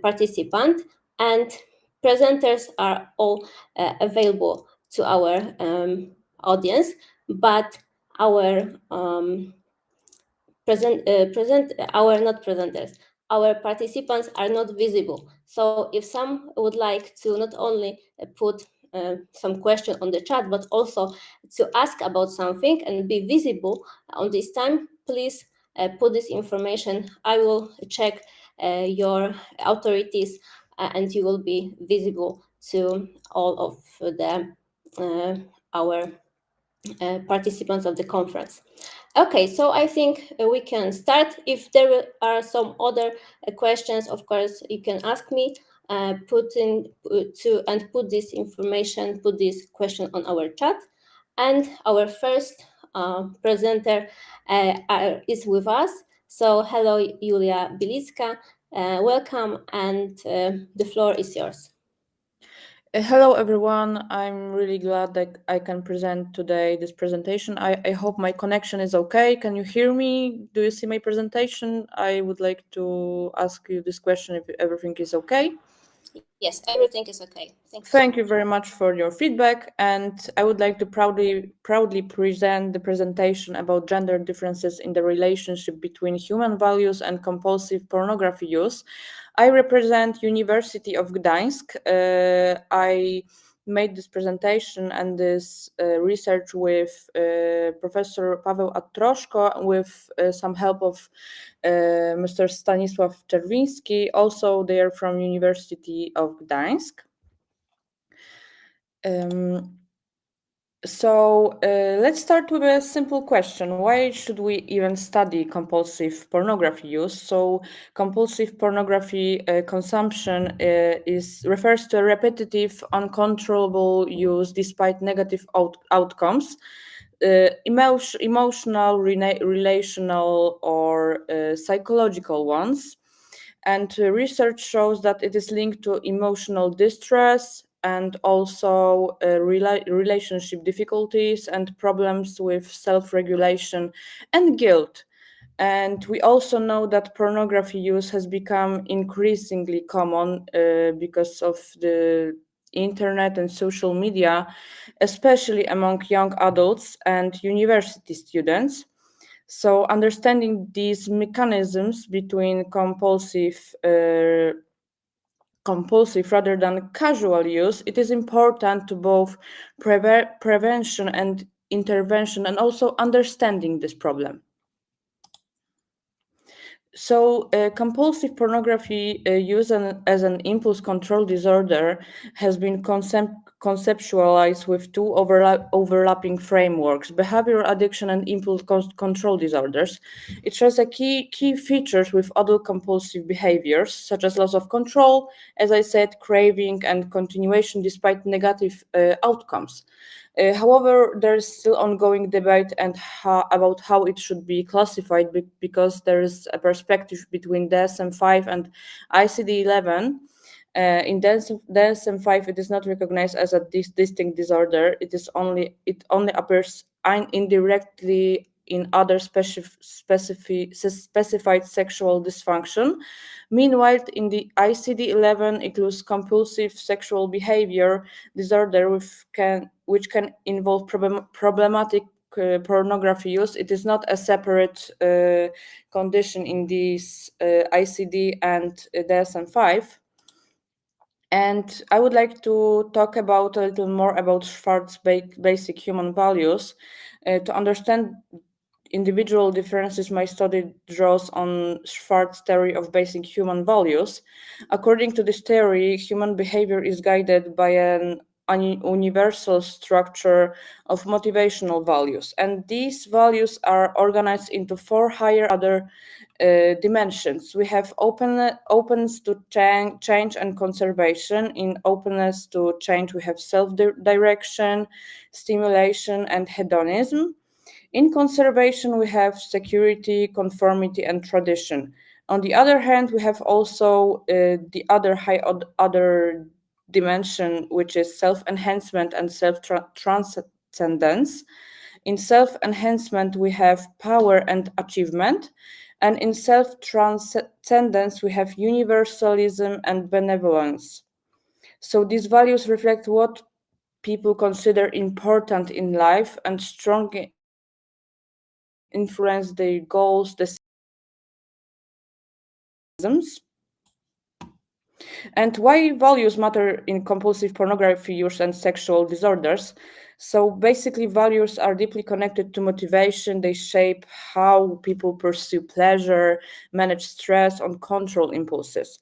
participant. And presenters are all available to our audience, but our our participants are not visible. So if some would like to not only put some question on the chat, but also to ask about something and be visible on this time, please put this information. I will check your authorities and you will be visible to all of the our participants of the conference. Okay, so I think we can start. If there are some other questions, of course, you can ask me, put this information, put this question on our chat. And our first presenter is with us. So hello, Julia Bilicka, welcome, and the floor is yours. Hello, everyone. I'm really glad that I can present today this presentation. I hope my connection is okay. Can you hear me? Do you see my presentation? I would like to ask you this question if everything is okay. Yes, everything is okay. Thank you very much for your feedback, and I would like to proudly present the presentation about gender differences in the relationship between human values and compulsive pornography use. I represent University of Gdańsk. I made this presentation and this research with Professor Paweł Atroszko with some help of Mr. Stanisław Czerwiński. Also, they are from University of Gdańsk. So let's start with a simple question. Why should we even study compulsive pornography use? So compulsive pornography consumption refers to a repetitive, uncontrollable use despite negative outcomes, emotional, relational, or psychological ones. And research shows that it is linked to emotional distress and also relationship difficulties and problems with self-regulation and guilt. And we also know that pornography use has become increasingly common because of the internet and social media, especially among young adults and university students. So understanding these mechanisms between compulsive rather than casual use, it is important to both prevention and intervention and also understanding this problem. So compulsive pornography use as an impulse control disorder has been conceptualized with two overlapping frameworks: behavioral addiction and impulse control disorders. It shares a key features with adult compulsive behaviors such as loss of control, as I said, craving and continuation despite negative outcomes. However, there is still ongoing debate about how it should be classified because there is a perspective between DSM-5 and ICD-11. In DSM-5, it is not recognized as a distinct disorder. It only appears indirectly in other specified sexual dysfunction. Meanwhile, in the ICD-11, it includes compulsive sexual behavior disorder, which can involve problematic pornography use. It is not a separate condition in these ICD and DSM-5. And I would like to talk about a little more about Schwartz's basic human values. To understand individual differences, my study draws on Schwartz's theory of basic human values. According to this theory, human behavior is guided by an universal structure of motivational values, and these values are organized into four higher other dimensions. We have openness to change and conservation. In openness to change, we have self-direction, stimulation, and hedonism. In conservation, we have security, conformity, and tradition. On the other hand, we have also the other dimension, which is self-enhancement and self-transcendence. In self-enhancement, we have power and achievement. And in self-transcendence, we have universalism and benevolence. So these values reflect what people consider important in life and strongly influence their goals, decisions. And why values matter in compulsive pornography use and sexual disorders? So basically, values are deeply connected to motivation. They shape how people pursue pleasure, manage stress, and control impulses.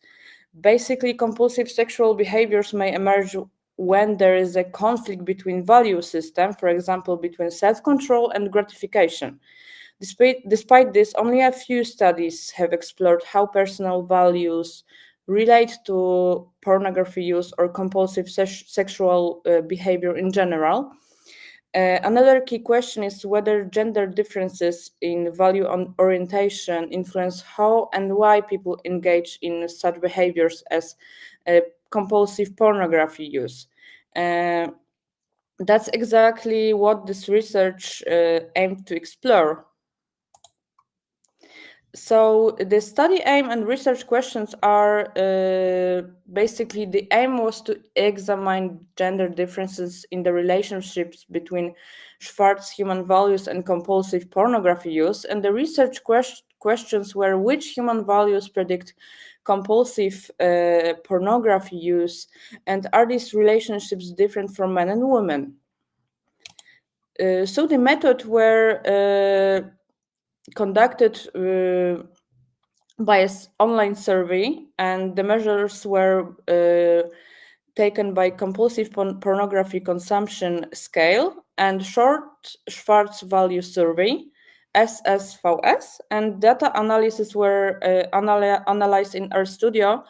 Basically, compulsive sexual behaviors may emerge when there is a conflict between value systems, for example, between self-control and gratification. Despite this, only a few studies have explored how personal values relate to pornography use or compulsive sexual behavior in general. Another key question is whether gender differences in value orientation influence how and why people engage in such behaviors as compulsive pornography use. That's exactly what this research aimed to explore. So the study aim and research questions are basically, the aim was to examine gender differences in the relationships between Schwartz human values and compulsive pornography use, and the research questions were: which human values predict compulsive pornography use, and are these relationships different from men and women? So the method were conducted by an online survey, and the measures were taken by compulsive pornography consumption scale and short Schwartz value survey, SSVS, and data analysis were analyzed in RStudio,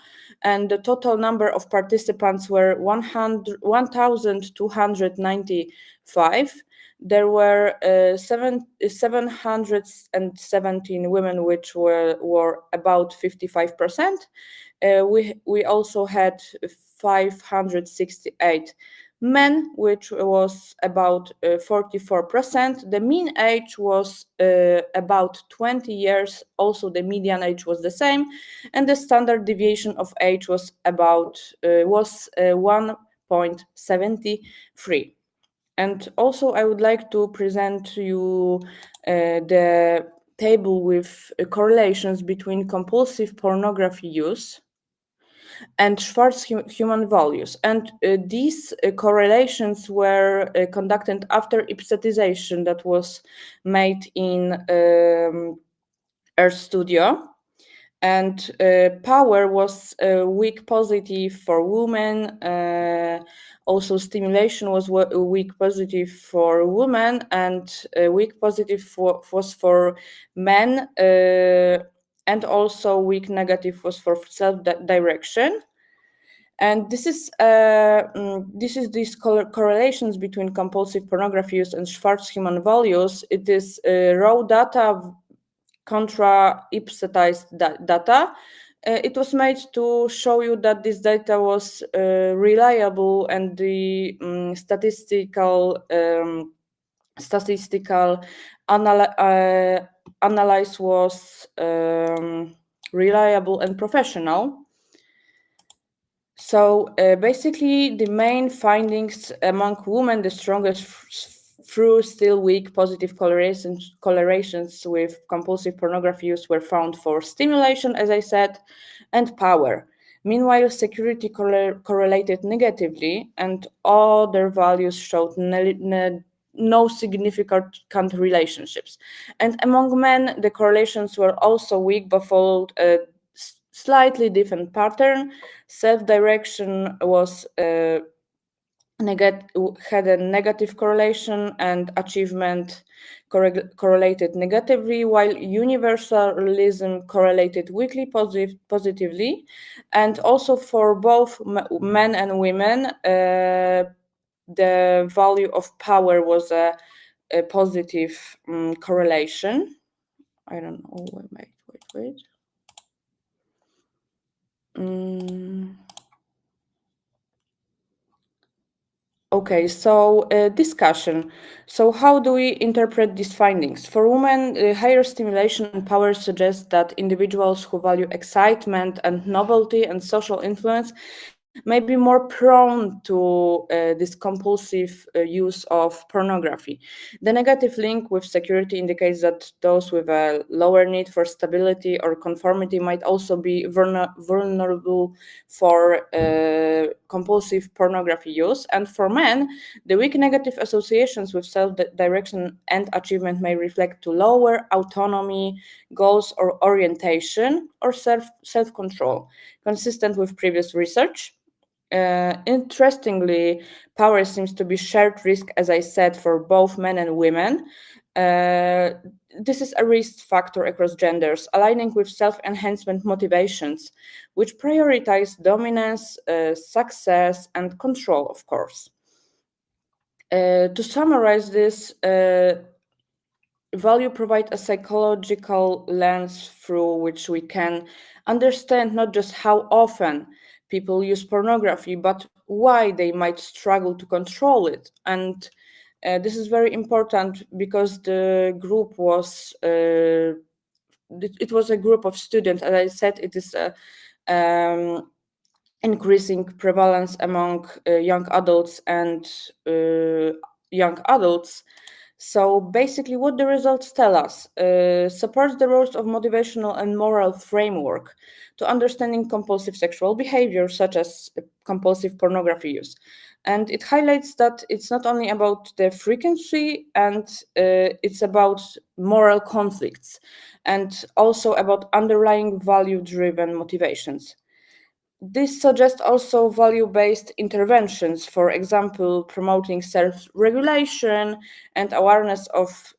and the total number of participants were 1,295. There were 717 women, which were about 55%. We also had 568 men, which was about 44%. The mean age was about 20 years. Also, the median age was the same, and the standard deviation of age was about 1.73. And also, I would like to present to you the table with correlations between compulsive pornography use and Schwartz human values. And these correlations were conducted after hypnotization that was made in RStudio. And power was weak positive for women. Also, stimulation was weak positive for women, and weak positive was for men, and also weak negative was for self-direction. And this is these correlations between compulsive pornography use and Schwartz human values. It is raw data contra hypnotized data. It was made to show you that this data was reliable, and the statistical analysis was reliable and professional. So basically, the main findings among women, the strongest through still weak positive correlations with compulsive pornography use were found for stimulation, as I said, and power. Meanwhile, security correlated negatively, and other values showed no significant relationships. And among men, the correlations were also weak, but followed a slightly different pattern. Self-direction was had a negative correlation, and achievement correlated negatively, while universalism correlated weakly positively. And also for both men and women, the value of power was a positive correlation. I don't know. Wait. Okay, so discussion. So how do we interpret these findings? For women, higher stimulation and power suggests that individuals who value excitement and novelty and social influence may be more prone to this compulsive use of pornography. The negative link with security indicates that those with a lower need for stability or conformity might also be vulnerable for compulsive pornography use. And for men, the weak negative associations with self-direction and achievement may reflect to lower autonomy, goals or orientation, or self-control, consistent with previous research. Interestingly, power seems to be shared risk, as I said, for both men and women. This is a risk factor across genders, aligning with self-enhancement motivations, which prioritize dominance, success, and control, of course. To summarize this, value provides a psychological lens through which we can understand not just how often people use pornography, but why they might struggle to control it. And this is very important because the group was it was a group of students. As I said, it is a increasing prevalence among young adults and young adults. So basically what the results tell us supports the roles of motivational and moral framework to understanding compulsive sexual behavior, such as compulsive pornography use. And it highlights that it's not only about the frequency, and it's about moral conflicts, and also about underlying value-driven motivations. This suggests also value-based interventions, for example, promoting self-regulation and awareness of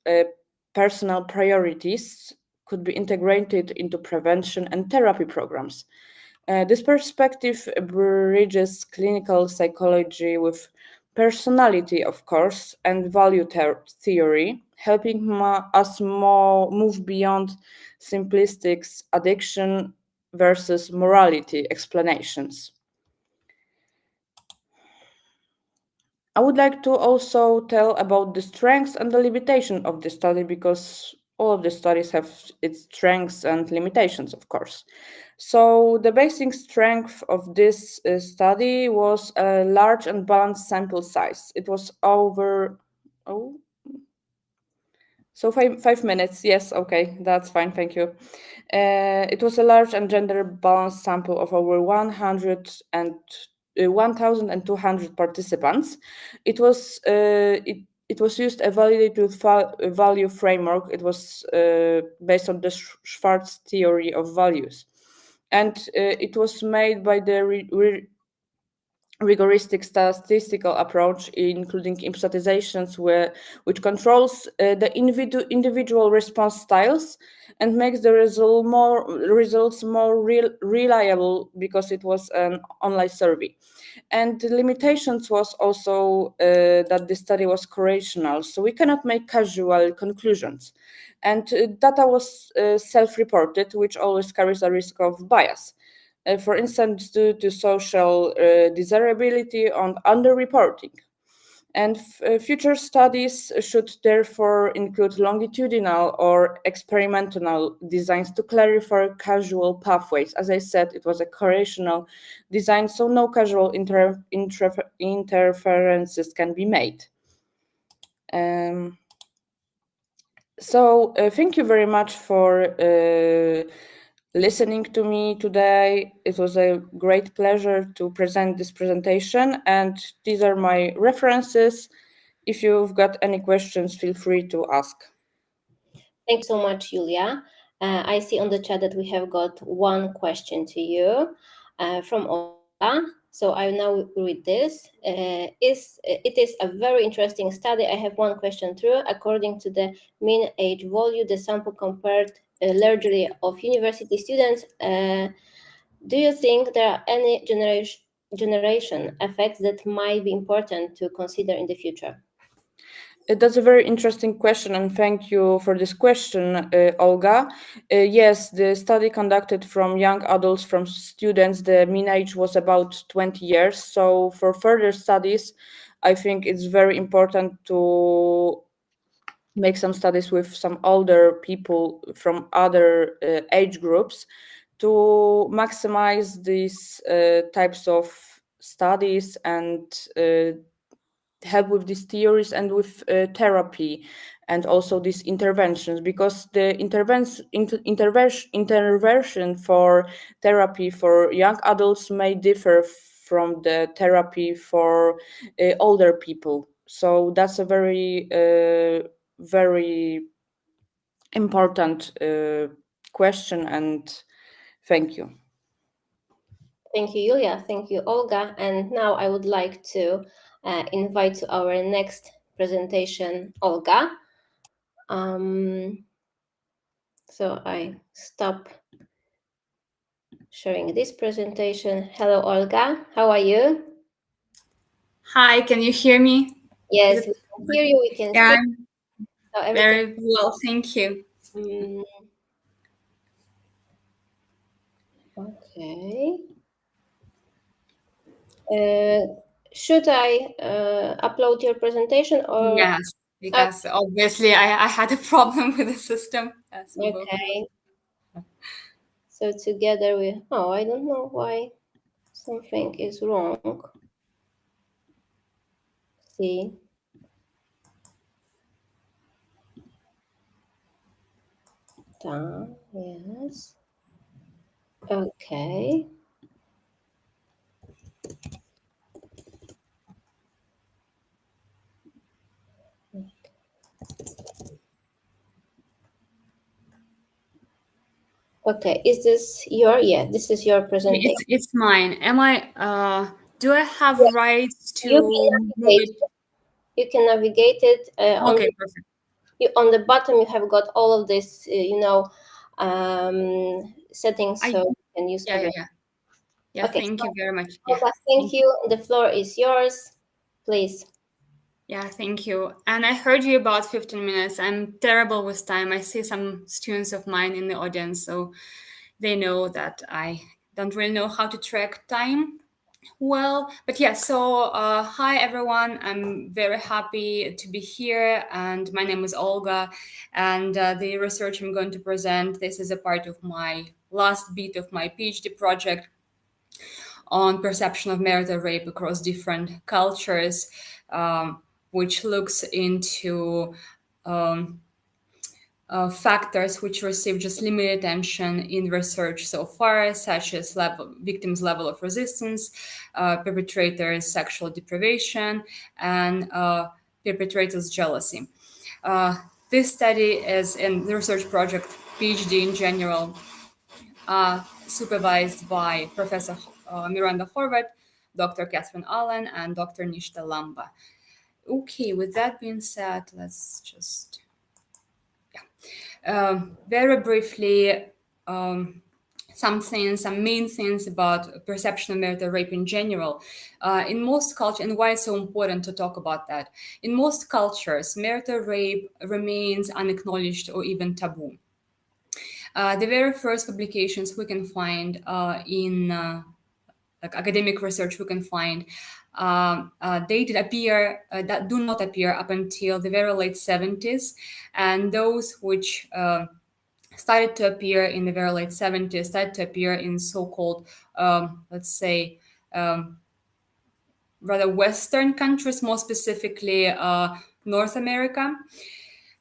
personal priorities could be integrated into prevention and therapy programs. This perspective bridges clinical psychology with personality, of course, and value theory, helping us move beyond simplistic addiction versus morality explanations. I would like to also tell about the strengths and the limitation of the study, because all of the studies have its strengths and limitations, of course. So the basic strength of this study was a large and balanced sample size. It was over, so 5 minutes. Yes, okay, that's fine, thank you. It was a large and gender balanced sample of over 1,200 participants. It was used a validated value framework. It was based on the Schwartz theory of values, and it was made by the rigoristic statistical approach, including impsatizations, which controls the individual response styles and makes the results more reliable, because it was an online survey. And the limitations was also that the study was correlational, so we cannot make casual conclusions. And data was self-reported, which always carries a risk of bias. For instance, due to social desirability and underreporting. And future studies should therefore include longitudinal or experimental designs to clarify causal pathways. As I said, it was a correlational design, so no causal interferences can be made. So thank you very much for listening to me today. It was a great pleasure to present this presentation, and these are my references. If you've got any questions, feel free to ask. Thanks so much, Julia. I see on the chat that we have got one question to you from Olga. So I now read this. It is a very interesting study. I have one question through. According to the mean age value, the sample compared largely of university students, do you think there are any generation effects that might be important to consider in the future? That's a very interesting question, and thank you for this question, Olga. Yes, the study conducted from young adults, from students, the mean age was about 20 years. So for further studies, I think it's very important to make some studies with some older people from other age groups to maximize these types of studies and help with these theories and with therapy and also these interventions, because the intervention for therapy for young adults may differ from the therapy for older people. So that's a very very important question, and thank you. Thank you, Julia. Thank you, Olga. And now I would like to invite to our next presentation, Olga. So I stop sharing this presentation. Hello, Olga. How are you? Hi, can you hear me? Yes, we can hear you. We can see you. So very well, thank you. Okay. Should I upload your presentation or? Yes, because obviously I had a problem with the system. Okay. So together we, I don't know why something is wrong. See. Yes. Okay. Okay, is this your, this is your presentation. It's mine. Am I, do I have rights to move it? You can navigate it. Okay, perfect. On the bottom, you have got all of this, settings, so you can use everything. Yeah, Okay, thank you very much. Olga, thank you. The floor is yours. Please. Yeah, thank you. And I heard you about 15 minutes. I'm terrible with time. I see some students of mine in the audience, so they know that I don't really know how to track time well. But yeah, so hi everyone. I'm very happy to be here. And my name is Olga. And the research I'm going to present, this is a part of my last bit of my PhD project on perception of marital rape across different cultures, which looks into factors which receive just limited attention in research so far, such as victims' level of resistance, perpetrators' sexual deprivation, and perpetrators' jealousy. This study is in the research project PhD in general, supervised by Professor Miranda Horvath, Dr. Catherine Allen, and Dr. Nishta Lamba. Okay, with that being said, let's just, very briefly, some main things about perception of marital rape in general. In most cultures, and why it's so important to talk about that. In most cultures, marital rape remains unacknowledged or even taboo. The very first publications we can find in like academic research we can find, they did appear that do not appear up until the very late 70s, and those which started to appear in the very late 70s started to appear in so-called, let's say, rather Western countries, more specifically North America.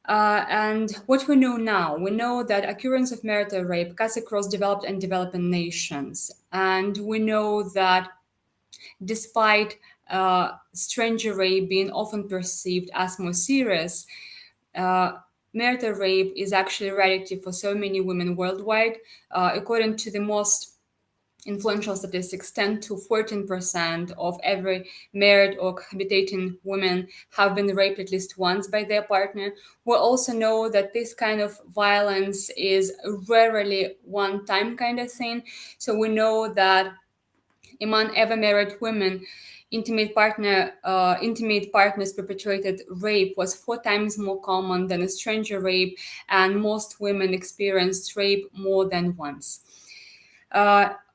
And what we know now, we know that occurrence of marital rape cuts across developed and developing nations. And we know that despite stranger rape being often perceived as more serious, marital rape is actually a reality for so many women worldwide. According to the most influential statistics, 10 to 14% of every married or cohabitating women have been raped at least once by their partner. We also know that this kind of violence is rarely one-time kind of thing. So we know that among ever married women, intimate partners perpetrated rape was 4 times more common than a stranger rape, and most women experienced rape more than once.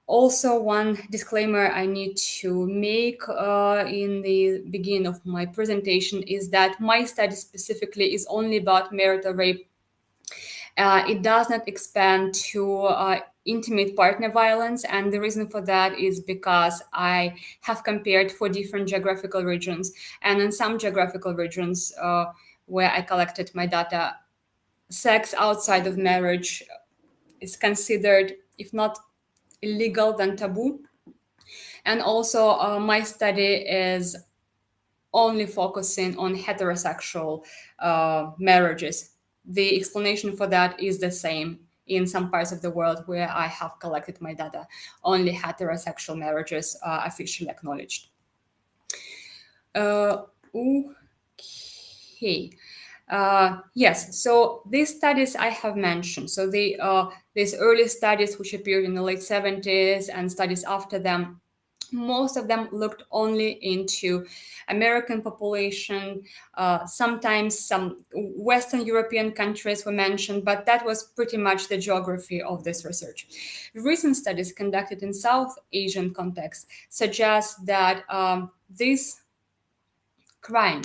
Also, one disclaimer I need to make in the beginning of my presentation is that my study specifically is only about marital rape. It does not expand to intimate partner violence, and the reason for that is because I have compared 4 different geographical regions, and in some geographical regions where I collected my data, sex outside of marriage is considered, if not illegal, then taboo. And also my study is only focusing on heterosexual marriages. The explanation for that is the same in some parts of the world where I have collected my data. Only heterosexual marriages are officially acknowledged. Okay. Yes, so these studies I have mentioned, so these early studies which appeared in the late 70s and studies after them, most of them looked only into American population. Sometimes some Western European countries were mentioned, but that was pretty much the geography of this research. Recent studies conducted in South Asian context suggest that this crime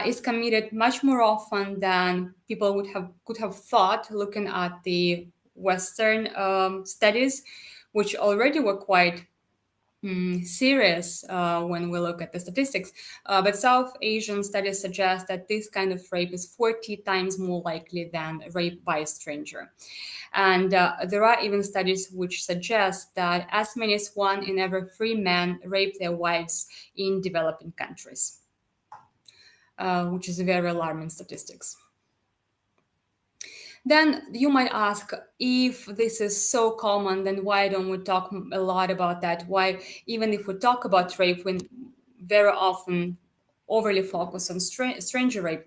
is committed much more often than people could have thought, looking at the Western studies, which already were quite serious when we look at the statistics. But South Asian studies suggest that this kind of rape is 40 times more likely than rape by a stranger. And there are even studies which suggest that as many as 1 in every 3 men rape their wives in developing countries, which is a very alarming statistics. Then you might ask, if this is so common, then why don't we talk a lot about that? Why, even if we talk about rape, we very often overly focus on stranger rape?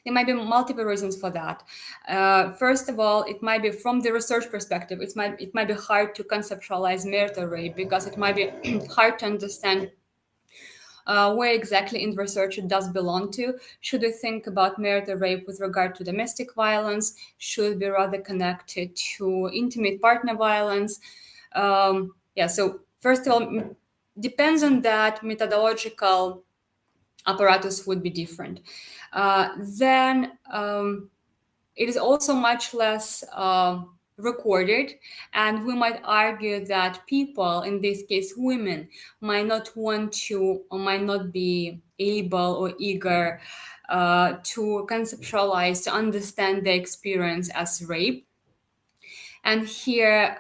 There might be multiple reasons for that. First of all, it might be from the research perspective. It might be hard to conceptualize marital rape because it might be hard to understand where exactly in research it does belong to. Should we think about marital rape with regard to domestic violence? Should it be rather connected to intimate partner violence? So first of all, depends on that, methodological apparatus would be different. Then it is also much less recorded, and we might argue that people, in this case women, might not want to or might not be able or eager to conceptualize, to understand the experience as rape. And here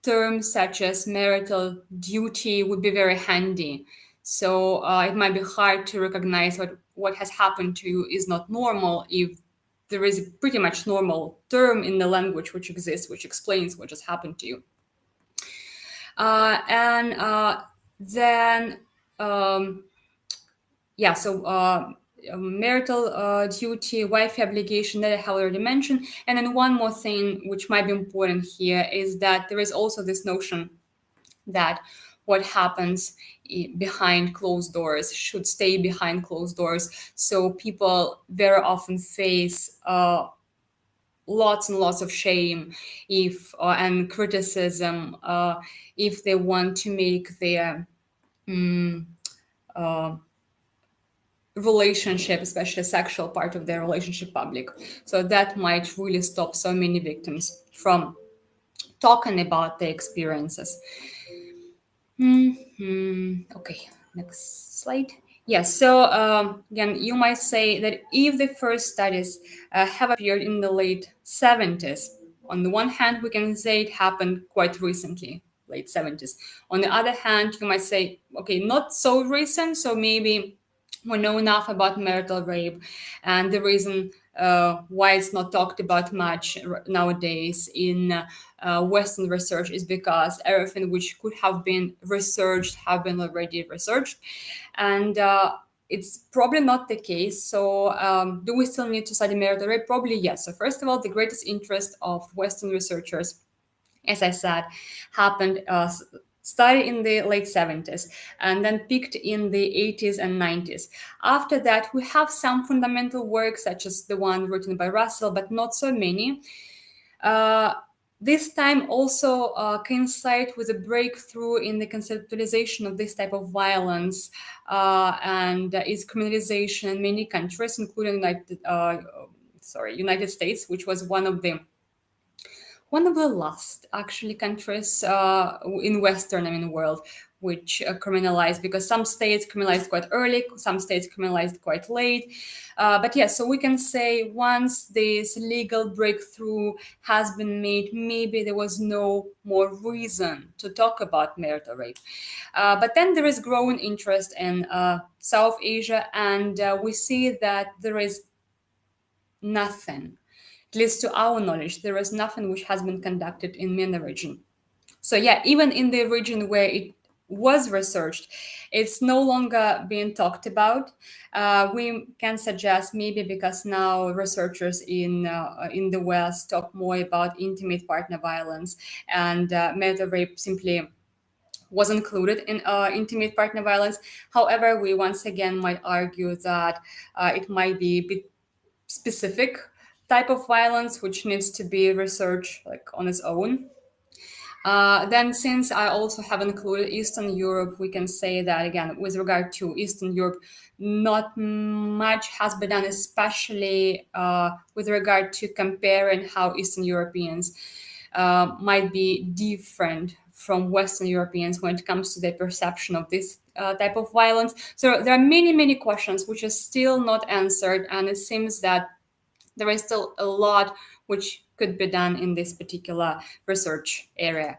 terms such as marital duty would be very handy. So it might be hard to recognize what has happened to you is not normal if there is a pretty much normal term in the language which exists, which explains what just happened to you. Marital duty, wifey obligation that I have already mentioned. And then one more thing which might be important here is that there is also this notion that what happens behind closed doors should stay behind closed doors. So people very often face lots and lots of shame and criticism if they want to make their relationship, especially sexual part of their relationship, public. So that might really stop so many victims from talking about their experiences. Okay, next slide. Yes, so again, you might say that if the first studies have appeared in the late 70s, on the one hand, we can say it happened quite recently, late 70s. On the other hand, you might say, okay, not so recent, so maybe we know enough about marital rape, and the reason why it's not talked about much nowadays in Western research is because everything which could have been researched have been already researched, and it's probably not the case. So do we still need to study marital rape? Probably yes. So first of all, the greatest interest of Western researchers, as I said, happened started in the late 70s and then peaked in the 80s and 90s. After that, we have some fundamental work, such as the one written by Russell, but not so many. This time also coincide with a breakthrough in the conceptualization of this type of violence and its criminalization in many countries, including United States, which was one of the last actually countries in Western world which criminalized, because some states criminalized quite early, some states criminalized quite late. But yes, so we can say once this legal breakthrough has been made, maybe there was no more reason to talk about marital rape. But then there is growing interest in South Asia, and we see that there is nothing, at least to our knowledge, there is nothing which has been conducted in MENA region. So yeah, even in the region where it was researched, it's no longer being talked about. We can suggest maybe because now researchers in the West talk more about intimate partner violence, and marital rape simply was included in intimate partner violence. However, we once again might argue that it might be a bit specific type of violence which needs to be researched like on its own. Then, since I also have included Eastern Europe, we can say that again, with regard to Eastern Europe, not much has been done, especially with regard to comparing how Eastern Europeans might be different from Western Europeans when it comes to their perception of this type of violence. So there are many, many questions which are still not answered, and it seems that there is still a lot which could be done in this particular research area.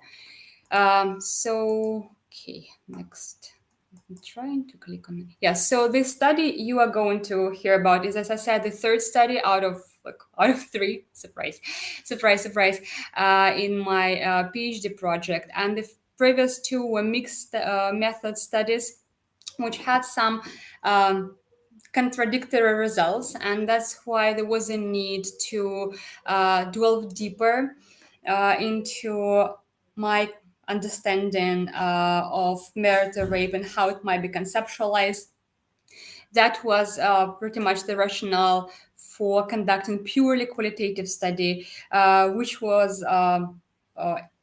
Okay, next. I'm trying to click on it. Yeah, so this study you are going to hear about is, as I said, the third study out of three. Surprise, in my PhD project, and the previous two were mixed method studies, which had some contradictory results, and that's why there was a need to delve deeper into my understanding of marital rape and how it might be conceptualized. That was pretty much the rationale for conducting purely qualitative study, which was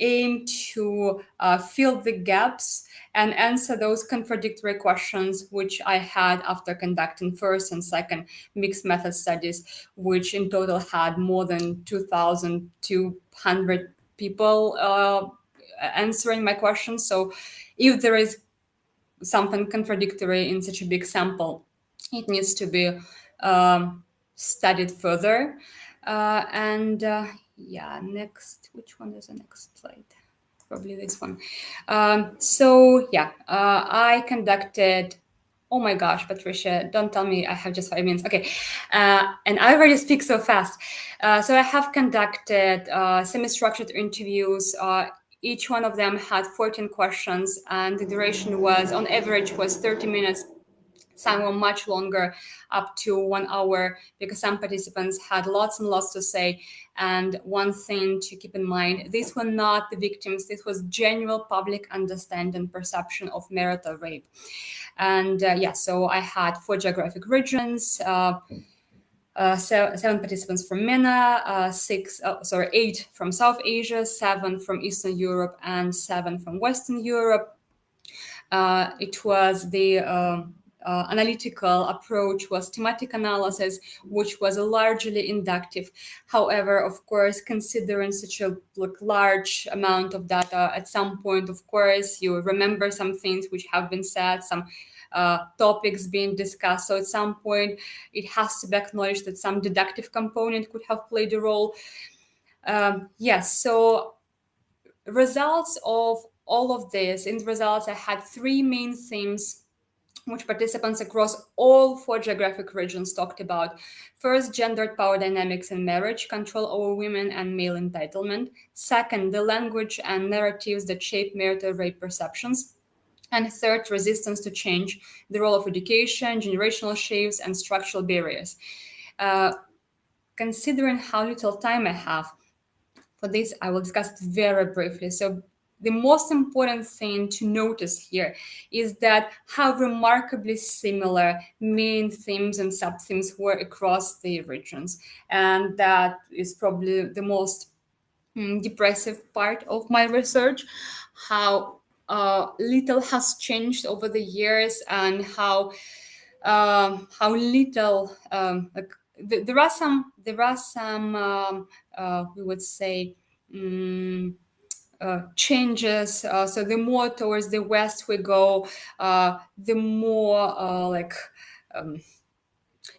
aimed to fill the gaps and answer those contradictory questions which I had after conducting first and second mixed method studies, which in total had more than 2,200 people answering my questions. So if there is something contradictory in such a big sample, it needs to be studied further. Yeah, next, which one is the next slide? Probably this one. I conducted, oh my gosh, Patricia, don't tell me I have just 5 minutes. Okay, and I already speak so fast. So I have conducted semi-structured interviews. Each one of them had 14 questions, and the duration was, on average, was 30 minutes. Some were much longer, up to 1 hour, because some participants had lots and lots to say. And one thing to keep in mind, these were not the victims. This was general public understanding, perception of marital rape. And so I had 4 geographic regions, 7 participants from MENA, 8 from South Asia, 7 from Eastern Europe, and 7 from Western Europe. It was the analytical approach was thematic analysis, which was largely inductive. However, of course, considering such a large amount of data, at some point, of course, you remember some things which have been said, some topics being discussed. So at some point, it has to be acknowledged that some deductive component could have played a role. So results of all of this, in the results, I had 3 main themes which participants across all 4 geographic regions talked about. First, gendered power dynamics in marriage, control over women and male entitlement. Second, the language and narratives that shape marital rape perceptions. And third, resistance to change, the role of education, generational shifts, and structural barriers. Considering how little time I have for this, I will discuss it very briefly. So the most important thing to notice here is that how remarkably similar main themes and sub-themes were across the regions. And that is probably the most depressive part of my research, how little has changed over the years, and how little there are some we would say changes. So the more towards the west we go, the more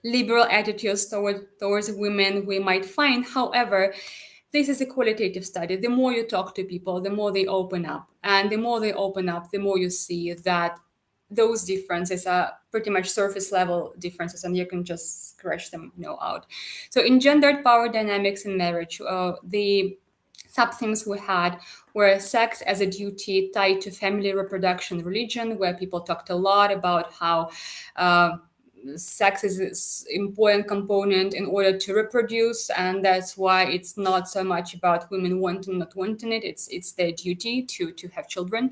liberal attitudes towards women we might find. However, this is a qualitative study. The more you talk to people, the more they open up. And the more they open up, the more you see that those differences are pretty much surface level differences, and you can just scratch them out. So in gendered power dynamics in marriage, the sub-themes we had were sex as a duty tied to family, reproduction, religion, where people talked a lot about how sex is an important component in order to reproduce, and that's why it's not so much about women wanting not wanting it. It's their duty to have children.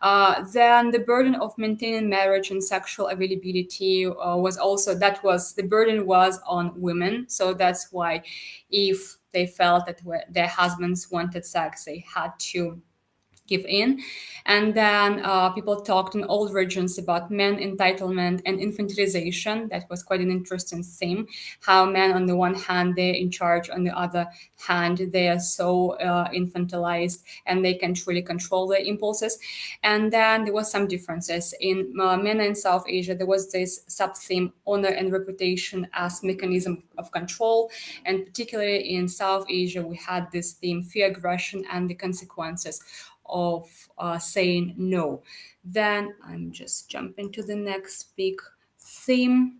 Then the burden of maintaining marriage and sexual availability the burden was on women. So that's why if they felt that their husbands wanted sex, they had to give in. And then people talked in all regions about men entitlement and infantilization. That was quite an interesting theme, how men on the one hand they're in charge, on the other hand they are so infantilized and they can truly control their impulses. And then there was some differences in men in South Asia. There was this sub-theme, honor and reputation as mechanism of control, and particularly in South Asia we had this theme, fear, aggression, and the consequences of saying no. Then I'm just jumping to the next big theme.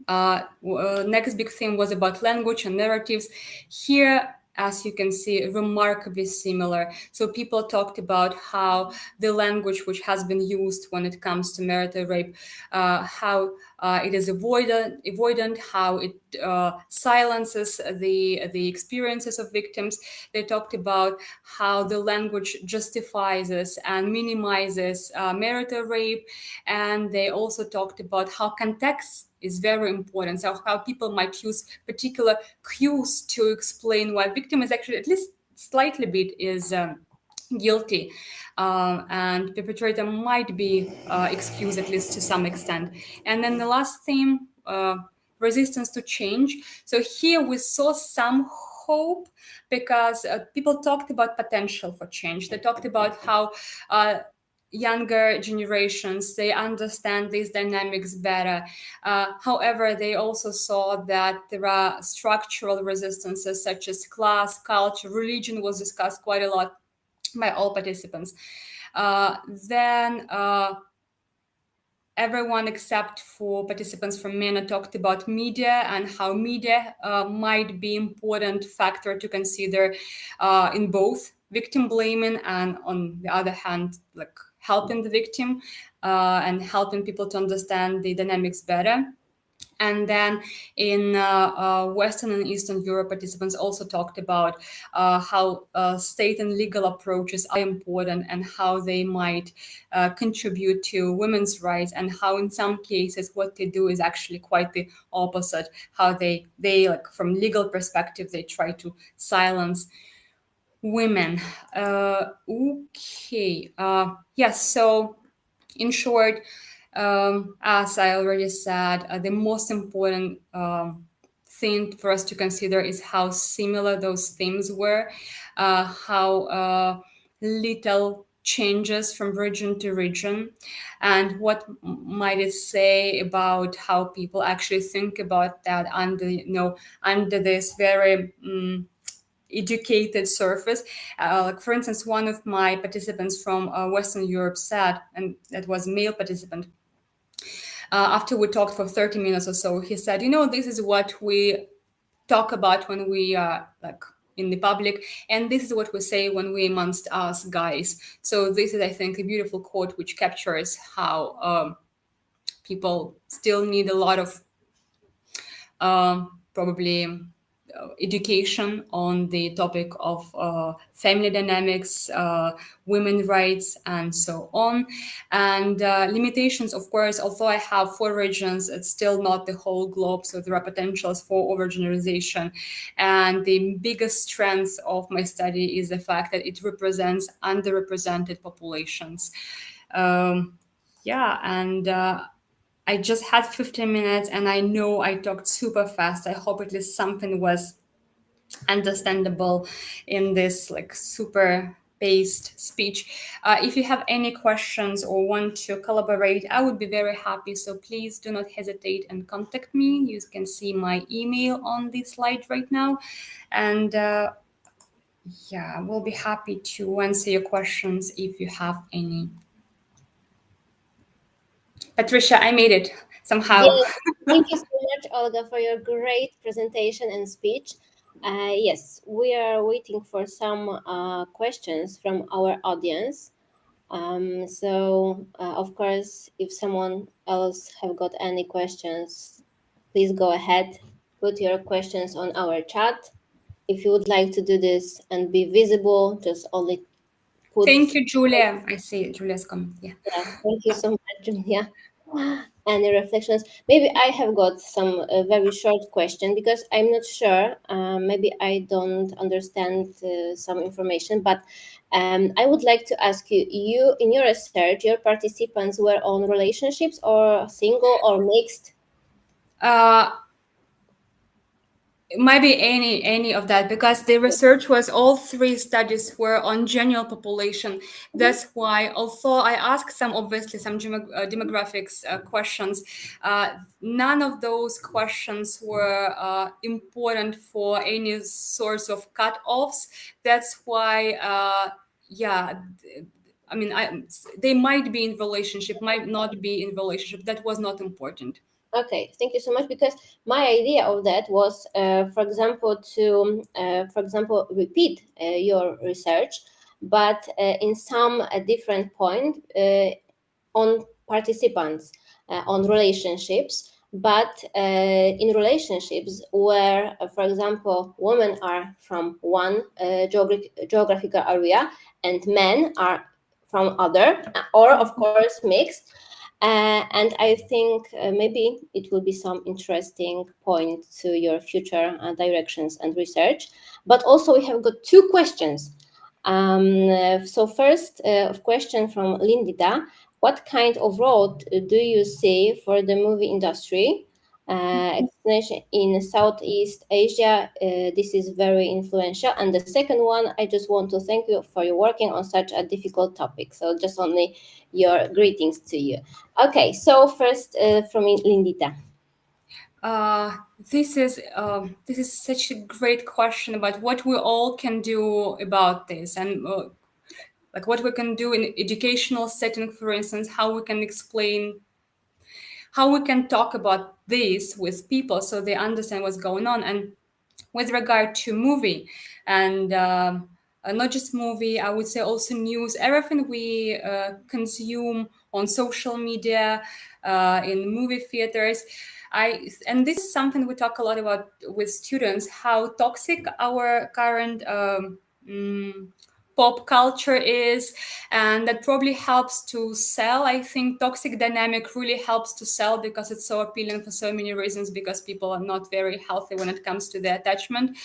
Next big theme was about language and narratives. Here, as you can see, remarkably similar. So people talked about how the language which has been used when it comes to marital rape, how it is avoidant, how it silences the experiences of victims. They talked about how the language justifies and minimizes marital rape, and they also talked about how context is very important. So how people might use particular cues to explain why victim is actually at least slightly bit is guilty, and perpetrator might be excused at least to some extent. And then the last theme, resistance to change. So here we saw some hope because people talked about potential for change. They talked about how younger generations, they understand these dynamics better. However, they also saw that there are structural resistances such as class, culture, religion was discussed quite a lot by all participants. Then everyone except for participants from MENA talked about media and how media might be important factor to consider in both victim blaming and on the other hand, like helping the victim and helping people to understand the dynamics better. And then in Western and Eastern Europe, participants also talked about how state and legal approaches are important and how they might contribute to women's rights, and how in some cases what they do is actually quite the opposite, how they like from legal perspective, they try to silence women. Yes, so in short, as I already said, the most important thing for us to consider is how similar those themes were, how little changes from region to region, and what might it say about how people actually think about that under this very educated surface. Like for instance, one of my participants from Western Europe said, and that was a male participant, after we talked for 30 minutes or so, he said, this is what we talk about when we are like in the public, and this is what we say when we amongst us guys. So this is, I think, a beautiful quote which captures how people still need a lot of probably education on the topic of family dynamics, women's rights, and so on. And limitations, of course, although I have 4 regions, it's still not the whole globe, so there are potentials for overgeneralization. And the biggest strength of my study is the fact that it represents underrepresented populations. I just had 15 minutes and I know I talked super fast. I hope at least something was understandable in this like super paced speech. If you have any questions or want to collaborate, I would be very happy. So please do not hesitate and contact me. You can see my email on the slide right now. And we'll be happy to answer your questions if you have any. Patricia, I made it somehow. Yes, thank you so much, Olga, for your great presentation and speech. Yes, we are waiting for some questions from our audience. Of course, if someone else have got any questions, please go ahead, put your questions on our chat. If you would like to do this and be visible, just only put... Thank you, Julia. I see Julia's comment. Yeah. Thank you so much, Julia. Any reflections? Maybe I have got some very short question because I'm not sure. Maybe I don't understand some information, but I would like to ask you, in your research, your participants were on relationships or single or mixed? It might be any of that, because the research was all 3 studies were on general population. That's why, although I asked some demographics questions, none of those questions were important for any source of cut-offs. That's why, I mean, they might be in relationship, might not be in relationship. That was not important. Okay, thank you so much. Because my idea of that was, for example, to repeat your research, but in some different point on participants, on relationships, but in relationships where, for example, women are from one geographical area and men are from other, or of course mixed. And I think maybe it will be some interesting point to your future directions and research. But also we have got 2 questions. So first question from Lindita: what kind of role do you see for the movie industry? Explanation: in Southeast Asia, this is very influential. And the second one, I just want to thank you for your working on such a difficult topic. So just only your greetings to you. Okay, so first from Lindita. This is such a great question about what we all can do about this, and like what we can do in educational setting, for instance, how we can explain, how we can talk about this with people so they understand what's going on. And with regard to movie, and not just movie, I would say also news, everything we consume on social media, in movie theaters. And this is something we talk a lot about with students, how toxic our current pop culture is, and that probably helps to sell. I think toxic dynamic really helps to sell because it's so appealing for so many reasons, because people are not very healthy when it comes to their attachment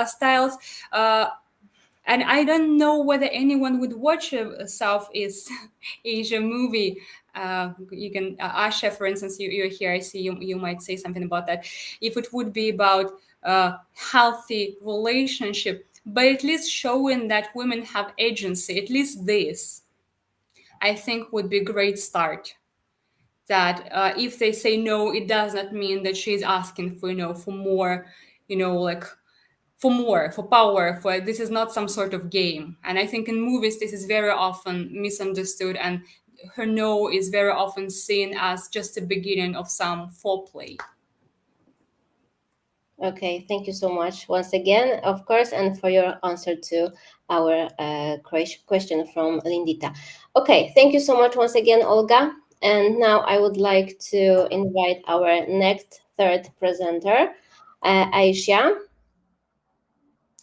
styles. And I don't know whether anyone would watch a Southeast Asia movie. You can, Asha, for instance, you're here. I see you might say something about that. If it would be about healthy relationship, but at least showing that women have agency, at least this, I think would be a great start. That if they say no, it does not mean that she's asking for, for more, like for more, for power, for this is not some sort of game. And I think in movies, this is very often misunderstood, and her no is very often seen as just the beginning of some foreplay. Okay, thank you so much once again, of course, and for your answer to our question from Lindita. Okay, thank you so much once again, Olga. And now I would like to invite our next third presenter, Aisha.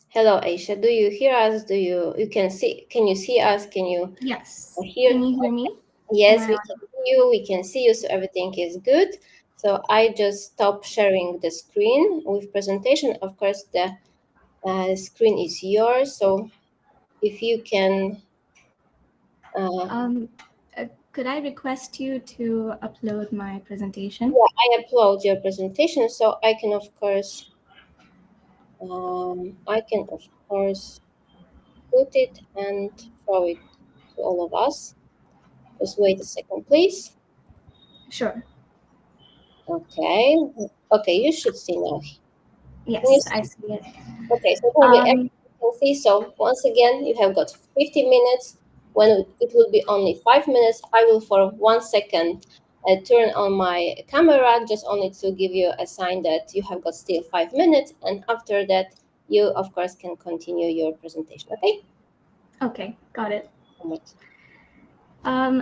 Hello, Aisha. Do you hear us? Can you see us? Can you hear? Can you hear me? Yes, we can hear you. We can see you, so everything is good. So I just stop sharing the screen with presentation. Of course, the screen is yours. So if you can. Could I request you to upload my presentation? Yeah, I upload your presentation, so I can, of course, put it and throw it to all of us. Just wait a second, please. Sure. Okay. Okay, you should see now. Yes, I see it. Okay, so everyone can see. So once again, you have got 50 minutes. When it will be only 5 minutes, I will for 1 second turn on my camera, just only to give you a sign that you have got still 5 minutes. And after that, you, of course, can continue your presentation. Okay? Okay, got it.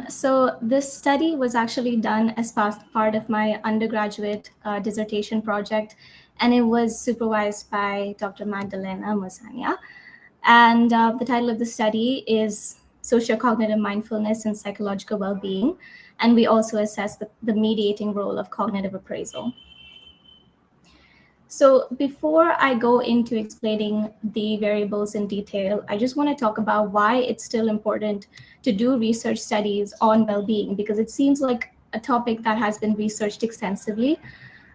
So this study was actually done as part of my undergraduate dissertation project, and it was supervised by Dr. Magdalena Mosania. And the title of the study is Sociocognitive Mindfulness and Psychological Well-Being. And we also assess the mediating role of cognitive appraisal. So before I go into explaining the variables in detail, I just want to talk about why it's still important to do research studies on well-being, because it seems like a topic that has been researched extensively.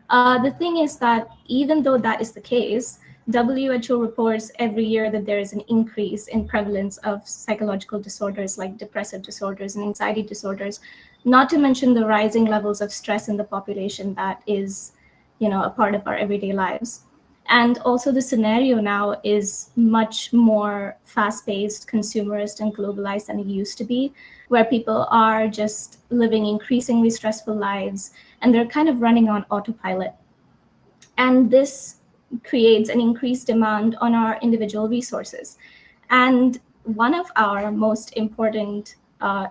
The thing is that even though that is the case, WHO reports every year that there is an increase in prevalence of psychological disorders like depressive disorders and anxiety disorders, not to mention the rising levels of stress in the population that is, a part of our everyday lives. And also the scenario now is much more fast-paced, consumerist, and globalized than it used to be, where people are just living increasingly stressful lives, and they're kind of running on autopilot. And this creates an increased demand on our individual resources. And one of our most important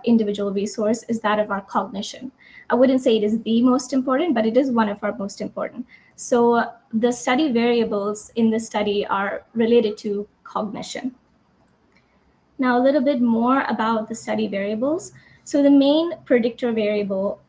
individual resource is that of our cognition. I wouldn't say it is the most important, but it is one of our most important. So the study variables in this study are related to cognition. Now, a little bit more about the study variables. So the main predictor variable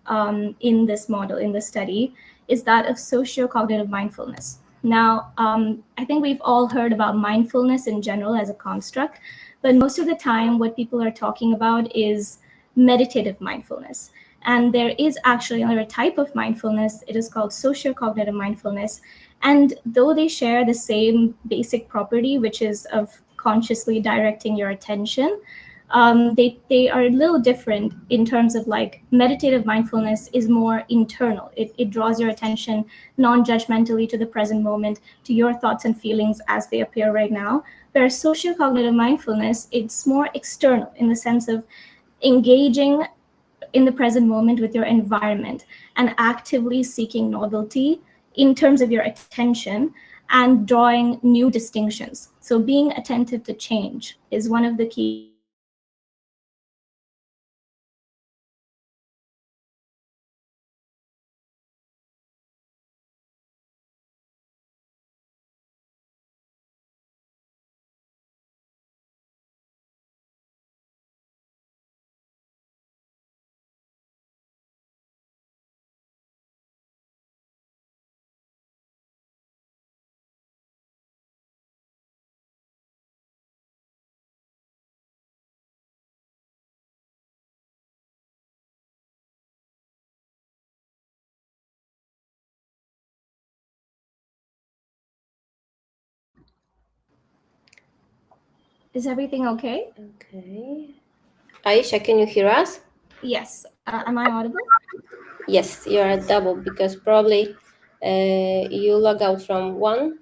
in this model, in the study, is that of socio-cognitive mindfulness. Now, I think we've all heard about mindfulness in general as a construct, but most of the time what people are talking about is meditative mindfulness. And there is actually another type of mindfulness. It is called socio-cognitive mindfulness. And though they share the same basic property, which is of consciously directing your attention, they are a little different in terms of, like, meditative mindfulness is more internal. It draws your attention non-judgmentally to the present moment, to your thoughts and feelings as they appear right now. Whereas socio-cognitive mindfulness, it's more external in the sense of engaging in the present moment with your environment and actively seeking novelty in terms of your attention and drawing new distinctions. So being attentive to change is one of the key. Is everything okay? Okay. Aisha, can you hear us? Yes. Am I audible? Yes, you are double because probably you log out from one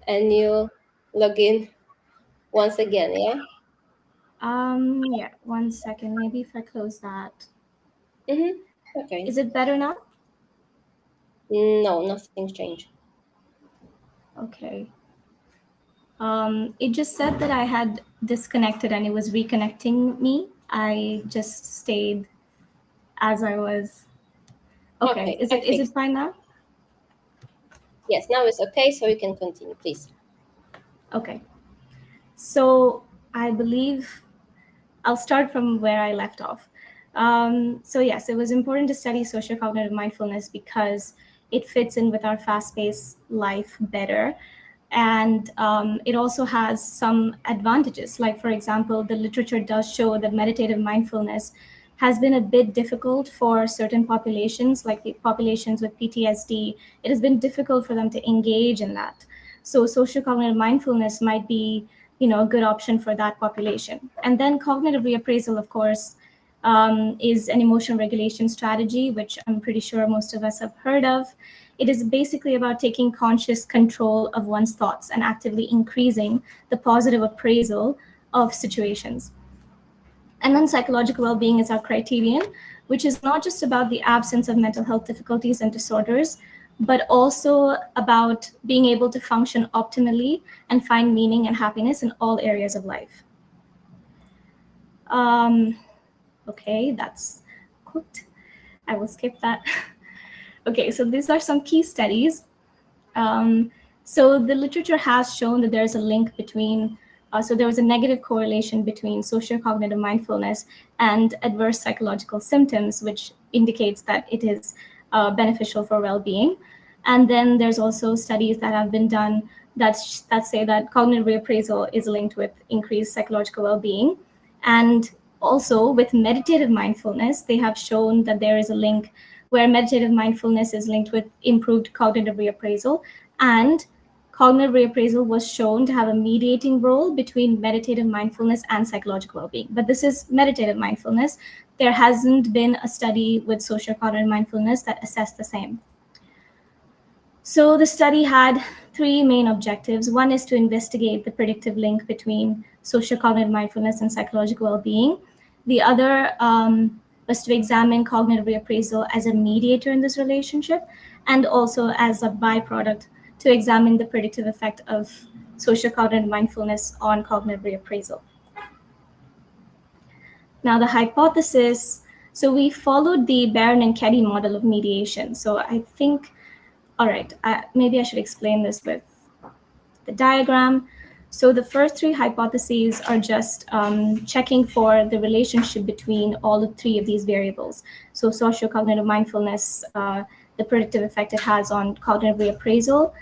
and you log in once again, yeah? Yeah, 1 second. Maybe if I close that. Okay. Is it better now? No, nothing's changed. Okay. It just said that I had disconnected and it was reconnecting me. I just stayed as I was. Okay. Is it fine now? Yes, now it's okay, so you can continue, please. Okay. So I believe I'll start from where I left off. So yes, it was important to study socio-cognitive mindfulness because it fits in with our fast-paced life better. And it also has some advantages. Like, for example, the literature does show that meditative mindfulness has been a bit difficult for certain populations, like the populations with PTSD. It has been difficult for them to engage in that. So socio-cognitive mindfulness might be, a good option for that population. And then cognitive reappraisal, of course, is an emotion regulation strategy, which I'm pretty sure most of us have heard of. It is basically about taking conscious control of one's thoughts and actively increasing the positive appraisal of situations. And then psychological well-being is our criterion, which is not just about the absence of mental health difficulties and disorders, but also about being able to function optimally and find meaning and happiness in all areas of life. Okay, that's good. I will skip that. Okay, so these are some key studies. So the literature has shown that there's a link between, so there was a negative correlation between socio-cognitive mindfulness and adverse psychological symptoms, which indicates that it is beneficial for well-being. And then there's also studies that have been done that say that cognitive reappraisal is linked with increased psychological well-being. And also with meditative mindfulness, they have shown that there is a link where meditative mindfulness is linked with improved cognitive reappraisal, and cognitive reappraisal was shown to have a mediating role between meditative mindfulness and psychological well-being. But this is meditative mindfulness. There hasn't been a study with socio-cognitive mindfulness that assessed the same. So the study had three main objectives. One is to investigate the predictive link between socio-cognitive mindfulness and psychological well-being. The other was to examine cognitive reappraisal as a mediator in this relationship, and also as a byproduct to examine the predictive effect of socio-cognitive mindfulness on cognitive reappraisal. Now the hypothesis, so we followed the Barron and Keddy model of mediation. So I think, all right, maybe I should explain this with the diagram. So the first three hypotheses are just checking for the relationship between all three of these variables. So socio-cognitive mindfulness, the predictive effect it has on cognitive reappraisal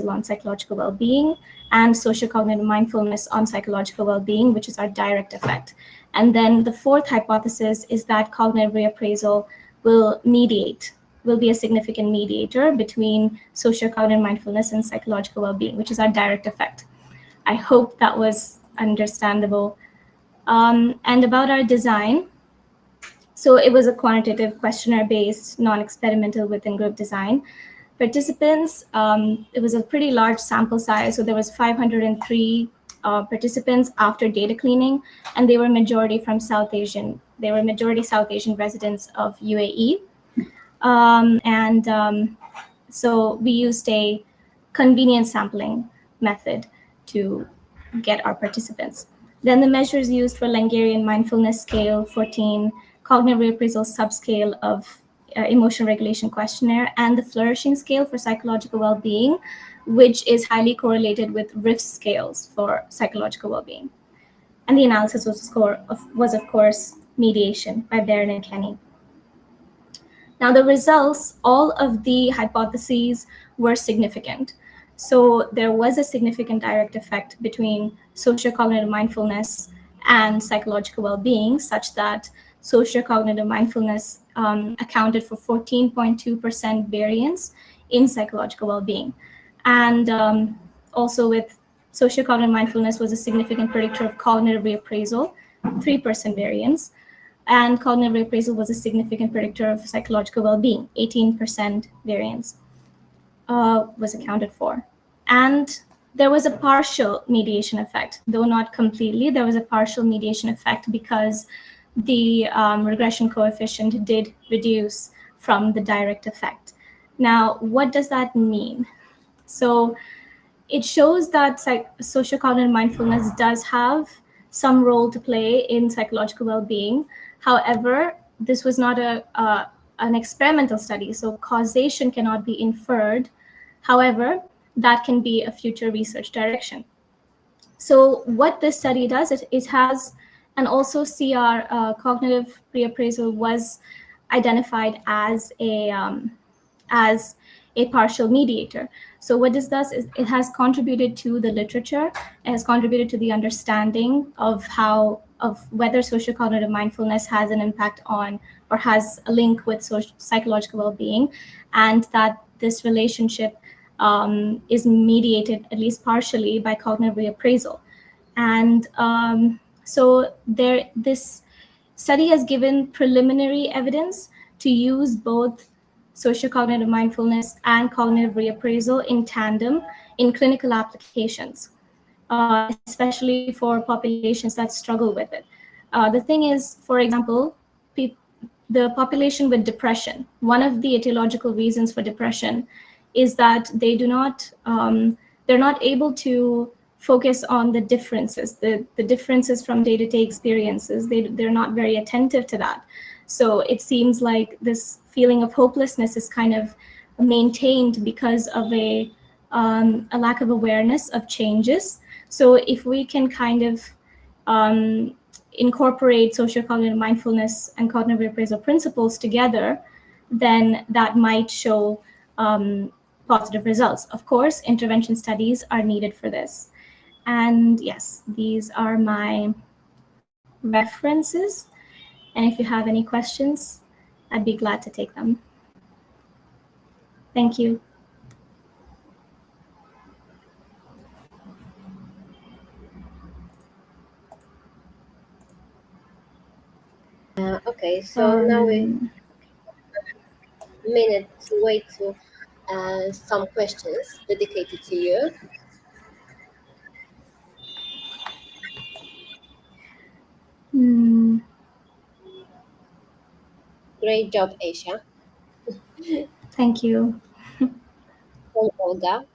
on psychological well-being, and socio-cognitive mindfulness on psychological well-being, which is our direct effect. And then the fourth hypothesis is that cognitive reappraisal will be a significant mediator between socio-cognitive mindfulness and psychological well-being, which is our direct effect. I hope that was understandable. And about our design, so it was a quantitative questionnaire-based, non-experimental within-group design. Participants, it was a pretty large sample size, so there was 503 participants after data cleaning, and they were majority from South Asian. They were majority South Asian residents of UAE. So we used a convenient sampling method to get our participants. Then the measures used for Langerian Mindfulness Scale 14, Cognitive Reappraisal Subscale of Emotional Regulation Questionnaire, and the Flourishing Scale for Psychological Well-Being, which is highly correlated with RIF scales for psychological well-being. And the analysis was of course, mediation by Barron and Kenny. Now the results, all of the hypotheses were significant. So there was a significant direct effect between socio-cognitive mindfulness and psychological well-being, such that socio-cognitive mindfulness accounted for 14.2% variance in psychological well-being. And also with socio-cognitive mindfulness was a significant predictor of cognitive reappraisal, 3% variance. And cognitive reappraisal was a significant predictor of psychological well-being, 18% variance was accounted for. And there was a partial mediation effect, though not completely. There was a partial mediation effect because the regression coefficient did reduce from the direct effect. Now, what does that mean? So it shows that socio-cognitive mindfulness does have some role to play in psychological well-being. However, this was not an experimental study, so causation cannot be inferred. However, that can be a future research direction. So what this study does, it has, and also CR, cognitive reappraisal, was identified as a partial mediator. So what this does is it has contributed to the literature, it has contributed to the understanding of whether socio-cognitive mindfulness has an impact on or has a link with psychological well-being, and that this relationship is mediated at least partially by cognitive reappraisal. And so this study has given preliminary evidence to use both socio-cognitive mindfulness and cognitive reappraisal in tandem in clinical applications, especially for populations that struggle with it. The thing is, for example, the population with depression, one of the etiological reasons for depression is that they're not able to focus on the differences, the differences from day-to-day experiences. They're not very attentive to that. So it seems like this feeling of hopelessness is kind of maintained because of a lack of awareness of changes. So if we can kind of incorporate socio-cognitive mindfulness and cognitive appraisal principles together, then that might show positive results. Of course, intervention studies are needed for this. And yes, these are my references. And if you have any questions, I'd be glad to take them. Thank you. Okay, so now we minute to wait to some questions dedicated to you. Great job, Aisha. Thank you. From Olga.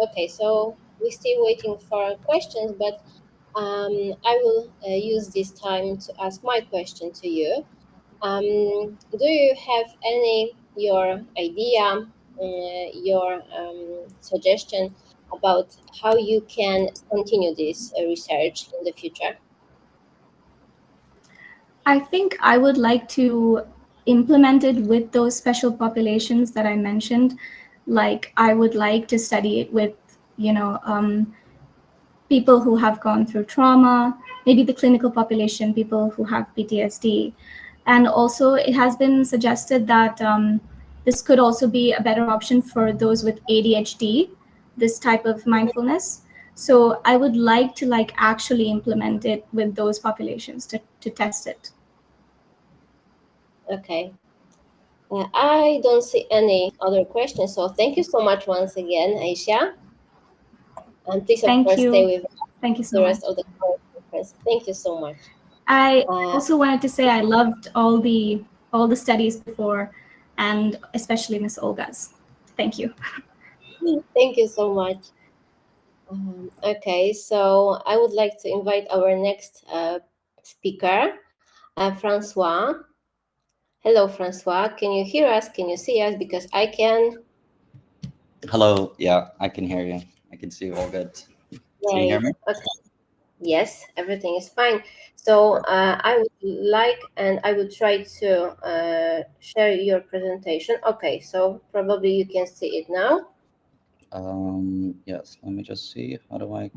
Okay, so we're still waiting for questions, but I will use this time to ask my question to you. Do you have your idea, your suggestion about how you can continue this research in the future? I think I would like to implement it with those special populations that I mentioned. Like I would like to study it with, people who have gone through trauma, maybe the clinical population, people who have PTSD. And also it has been suggested that this could also be a better option for those with ADHD, this type of mindfulness. So I would like to actually implement it with those populations to test it. Okay. I don't see any other questions, so thank you so much once again, Aisha. And please, of course, stay with us. Thank you so the much. rest of the conference. Thank you so much. I also wanted to say I loved all the studies before, and especially Miss Olga's. Thank you. Thank you so much. Okay, so I would like to invite our next speaker, Francois. Hello, Francois. Can you hear us? Can you see us? Because I can. Hello. Yeah, I can hear you. I can see you all good. Can you hear me? Okay. Yes, everything is fine. So I would like, and I will try to share your presentation. Okay, so probably you can see it now. Yes, let me just see. How do I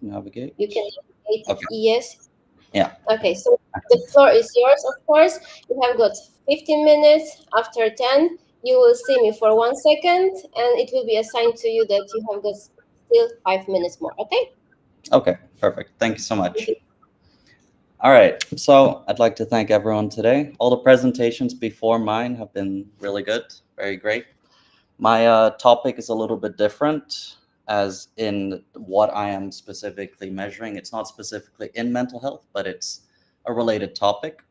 navigate? You can navigate. Okay. Yes. Yeah. Okay, so the floor is yours, of course. You have got 15 minutes. After 10, you will see me for 1 second, and it will be assigned to you that you have got still 5 minutes more, okay? Okay, perfect. Thank you so much. All right, so I'd like to thank everyone today. All the presentations before mine have been really good, very great. My topic is a little bit different, as in what I am specifically measuring. It's not specifically in mental health, but it's a related topic.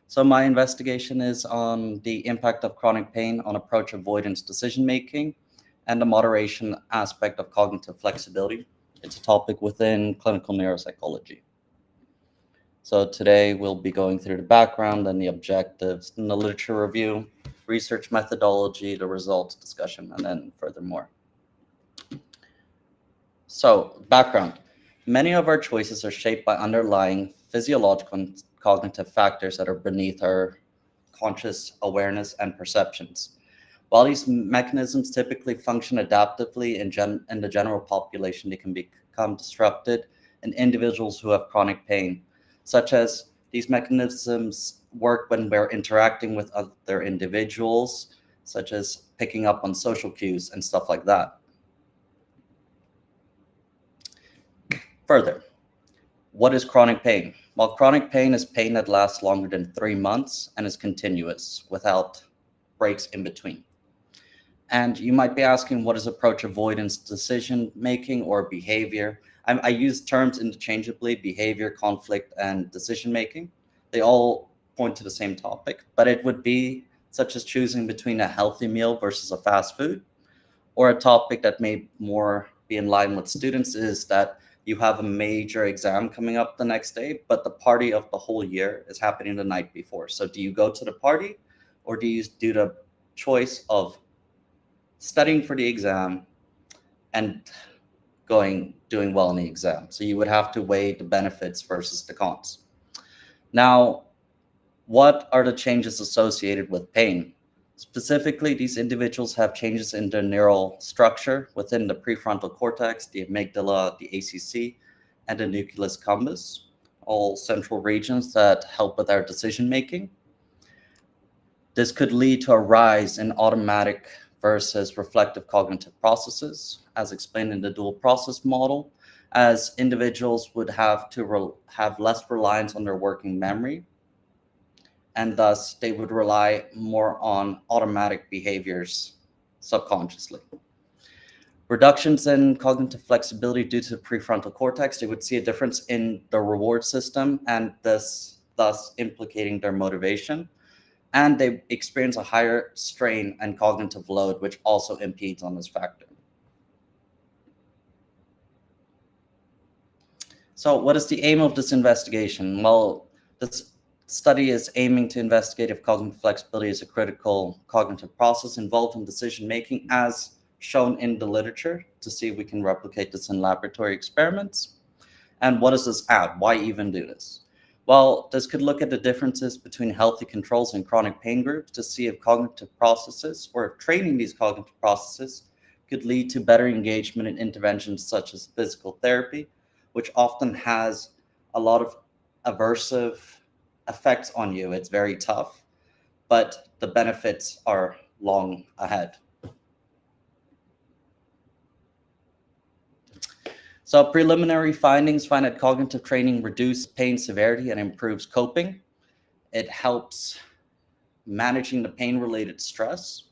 So my investigation is on the impact of chronic pain on approach avoidance decision-making and the moderation aspect of cognitive flexibility. It's a topic within clinical neuropsychology. So today we'll be going through the background and the objectives and the literature review, research methodology, the results discussion, and then furthermore. So background. Many of our choices are shaped by underlying physiological and cognitive factors that are beneath our conscious awareness and perceptions. While these mechanisms typically function adaptively in the general population, they can become disrupted in individuals who have chronic pain, such as these mechanisms work when we're interacting with other individuals, such as picking up on social cues and stuff like that. Further, what is chronic pain? Well, chronic pain is pain that lasts longer than 3 months and is continuous without breaks in between. And you might be asking, what is approach avoidance decision making or behavior? I use terms interchangeably: behavior, conflict, and decision-making. They all point to the same topic, but it would be such as choosing between a healthy meal versus a fast food, or a topic that may more be in line with students is that you have a major exam coming up the next day, but the party of the whole year is happening the night before. So do you go to the party, or do you do the choice of studying for the exam and doing well in the exam? So you would have to weigh the benefits versus the cons. Now, what are the changes associated with pain? Specifically, these individuals have changes in their neural structure within the prefrontal cortex, the amygdala, the ACC, and the nucleus accumbens, all central regions that help with our decision making. This could lead to a rise in automatic versus reflective cognitive processes, as explained in the dual process model, as individuals would have to have less reliance on their working memory, and thus they would rely more on automatic behaviors subconsciously. Reductions in cognitive flexibility due to the prefrontal cortex, they would see a difference in the reward system, and thus implicating their motivation. And they experience a higher strain and cognitive load, which also impedes on this factor. So what is the aim of this investigation? Well, this study is aiming to investigate if cognitive flexibility is a critical cognitive process involved in decision-making, as shown in the literature, to see if we can replicate this in laboratory experiments. And what does this add? Why even do this? Well, this could look at the differences between healthy controls and chronic pain groups to see if cognitive processes, or if training these cognitive processes, could lead to better engagement in interventions such as physical therapy, which often has a lot of aversive effects on you. It's very tough, but the benefits are long ahead. So preliminary findings find that cognitive training reduces pain severity and improves coping. It helps managing the pain-related stress.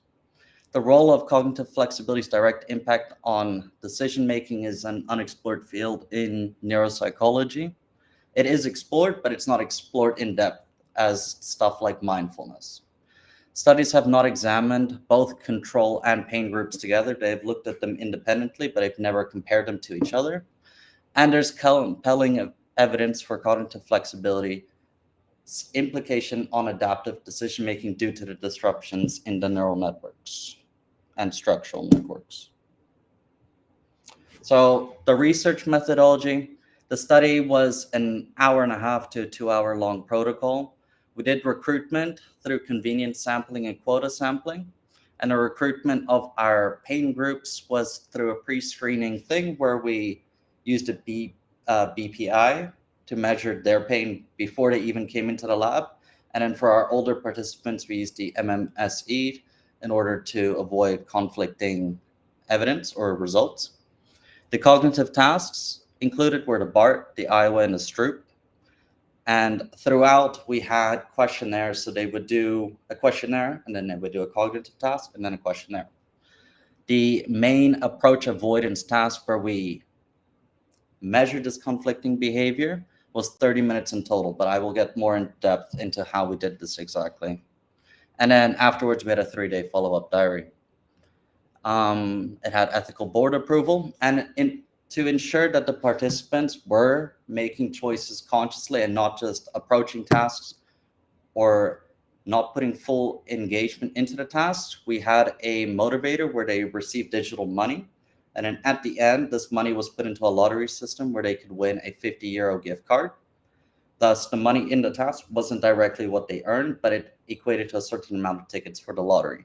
The role of cognitive flexibility's direct impact on decision-making is an unexplored field in neuropsychology. It is explored, but it's not explored in depth as stuff like mindfulness. Studies have not examined both control and pain groups together. They've looked at them independently, but they've never compared them to each other. And there's compelling evidence for cognitive flexibility's implication on adaptive decision-making due to the disruptions in the neural networks and structural networks. So the research methodology, the study was an 1.5 to 2 hour long protocol. We did recruitment through convenience sampling and quota sampling. And the recruitment of our pain groups was through a pre-screening thing where we used a BPI to measure their pain before they even came into the lab. And then for our older participants, we used the MMSE in order to avoid conflicting evidence or results. The cognitive tasks included were the BART, the Iowa, and the Stroop. And throughout, we had questionnaires. So they would do a questionnaire, and then they would do a cognitive task, and then a questionnaire. The main approach avoidance task, where we measured this conflicting behavior, was 30 minutes in total, but I will get more in depth into how we did this exactly. And then afterwards, we had a 3-day follow-up diary. It had ethical board approval, and to ensure that the participants were making choices consciously and not just approaching tasks or not putting full engagement into the tasks, we had a motivator where they received digital money. And then at the end, this money was put into a lottery system where they could win a 50 euro gift card. Thus, the money in the task wasn't directly what they earned, but it equated to a certain amount of tickets for the lottery.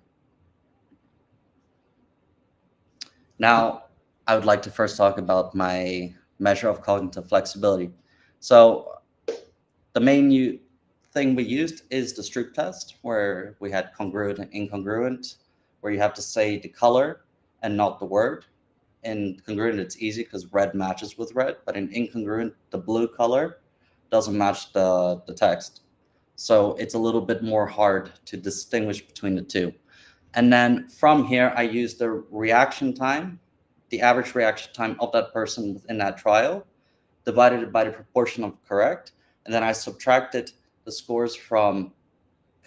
Now, I would like to first talk about my measure of cognitive flexibility. So the main thing we used is the Stroop test, where we had congruent and incongruent, where you have to say the color and not the word. In congruent, it's easy because red matches with red, but in incongruent, the blue color doesn't match the text. So it's a little bit more hard to distinguish between the two. And then from here, I use the reaction time, the average reaction time of that person within that trial, divided it by the proportion of correct, and then I subtracted the scores from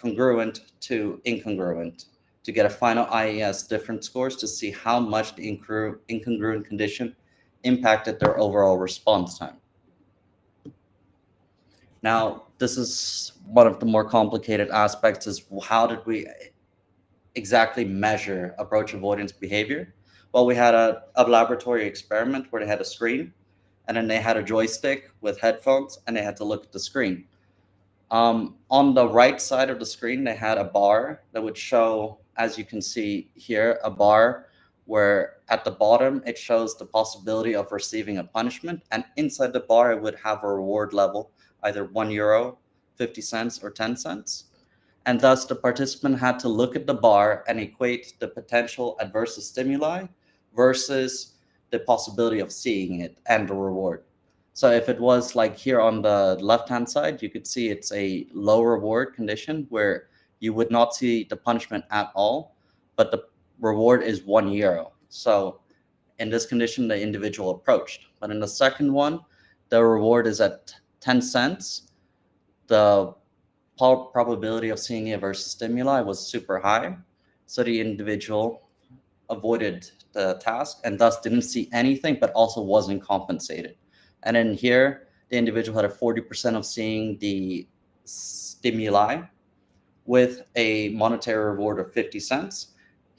congruent to incongruent to get a final IES difference scores to see how much the incongruent condition impacted their overall response time. Now, this is one of the more complicated aspects, is how did we exactly measure approach avoidance behavior? Well, we had a laboratory experiment where they had a screen, and then they had a joystick with headphones, and they had to look at the screen. On the right side of the screen, they had a bar that would show, as you can see here, a bar where at the bottom, it shows the possibility of receiving a punishment. And inside the bar, it would have a reward level, either €1, 50 cents, or 10 cents. And thus, the participant had to look at the bar and equate the potential adverse stimuli versus the possibility of seeing it and the reward. So if it was like here on the left-hand side, you could see it's a low reward condition where you would not see the punishment at all, but the reward is €1. So in this condition, the individual approached. But in the second one, the reward is at 10 cents. The probability of seeing the adverse stimuli was super high. So the individual avoided the task and thus didn't see anything, but also wasn't compensated. And then here, the individual had a 40% of seeing the stimuli with a monetary reward of 50 cents.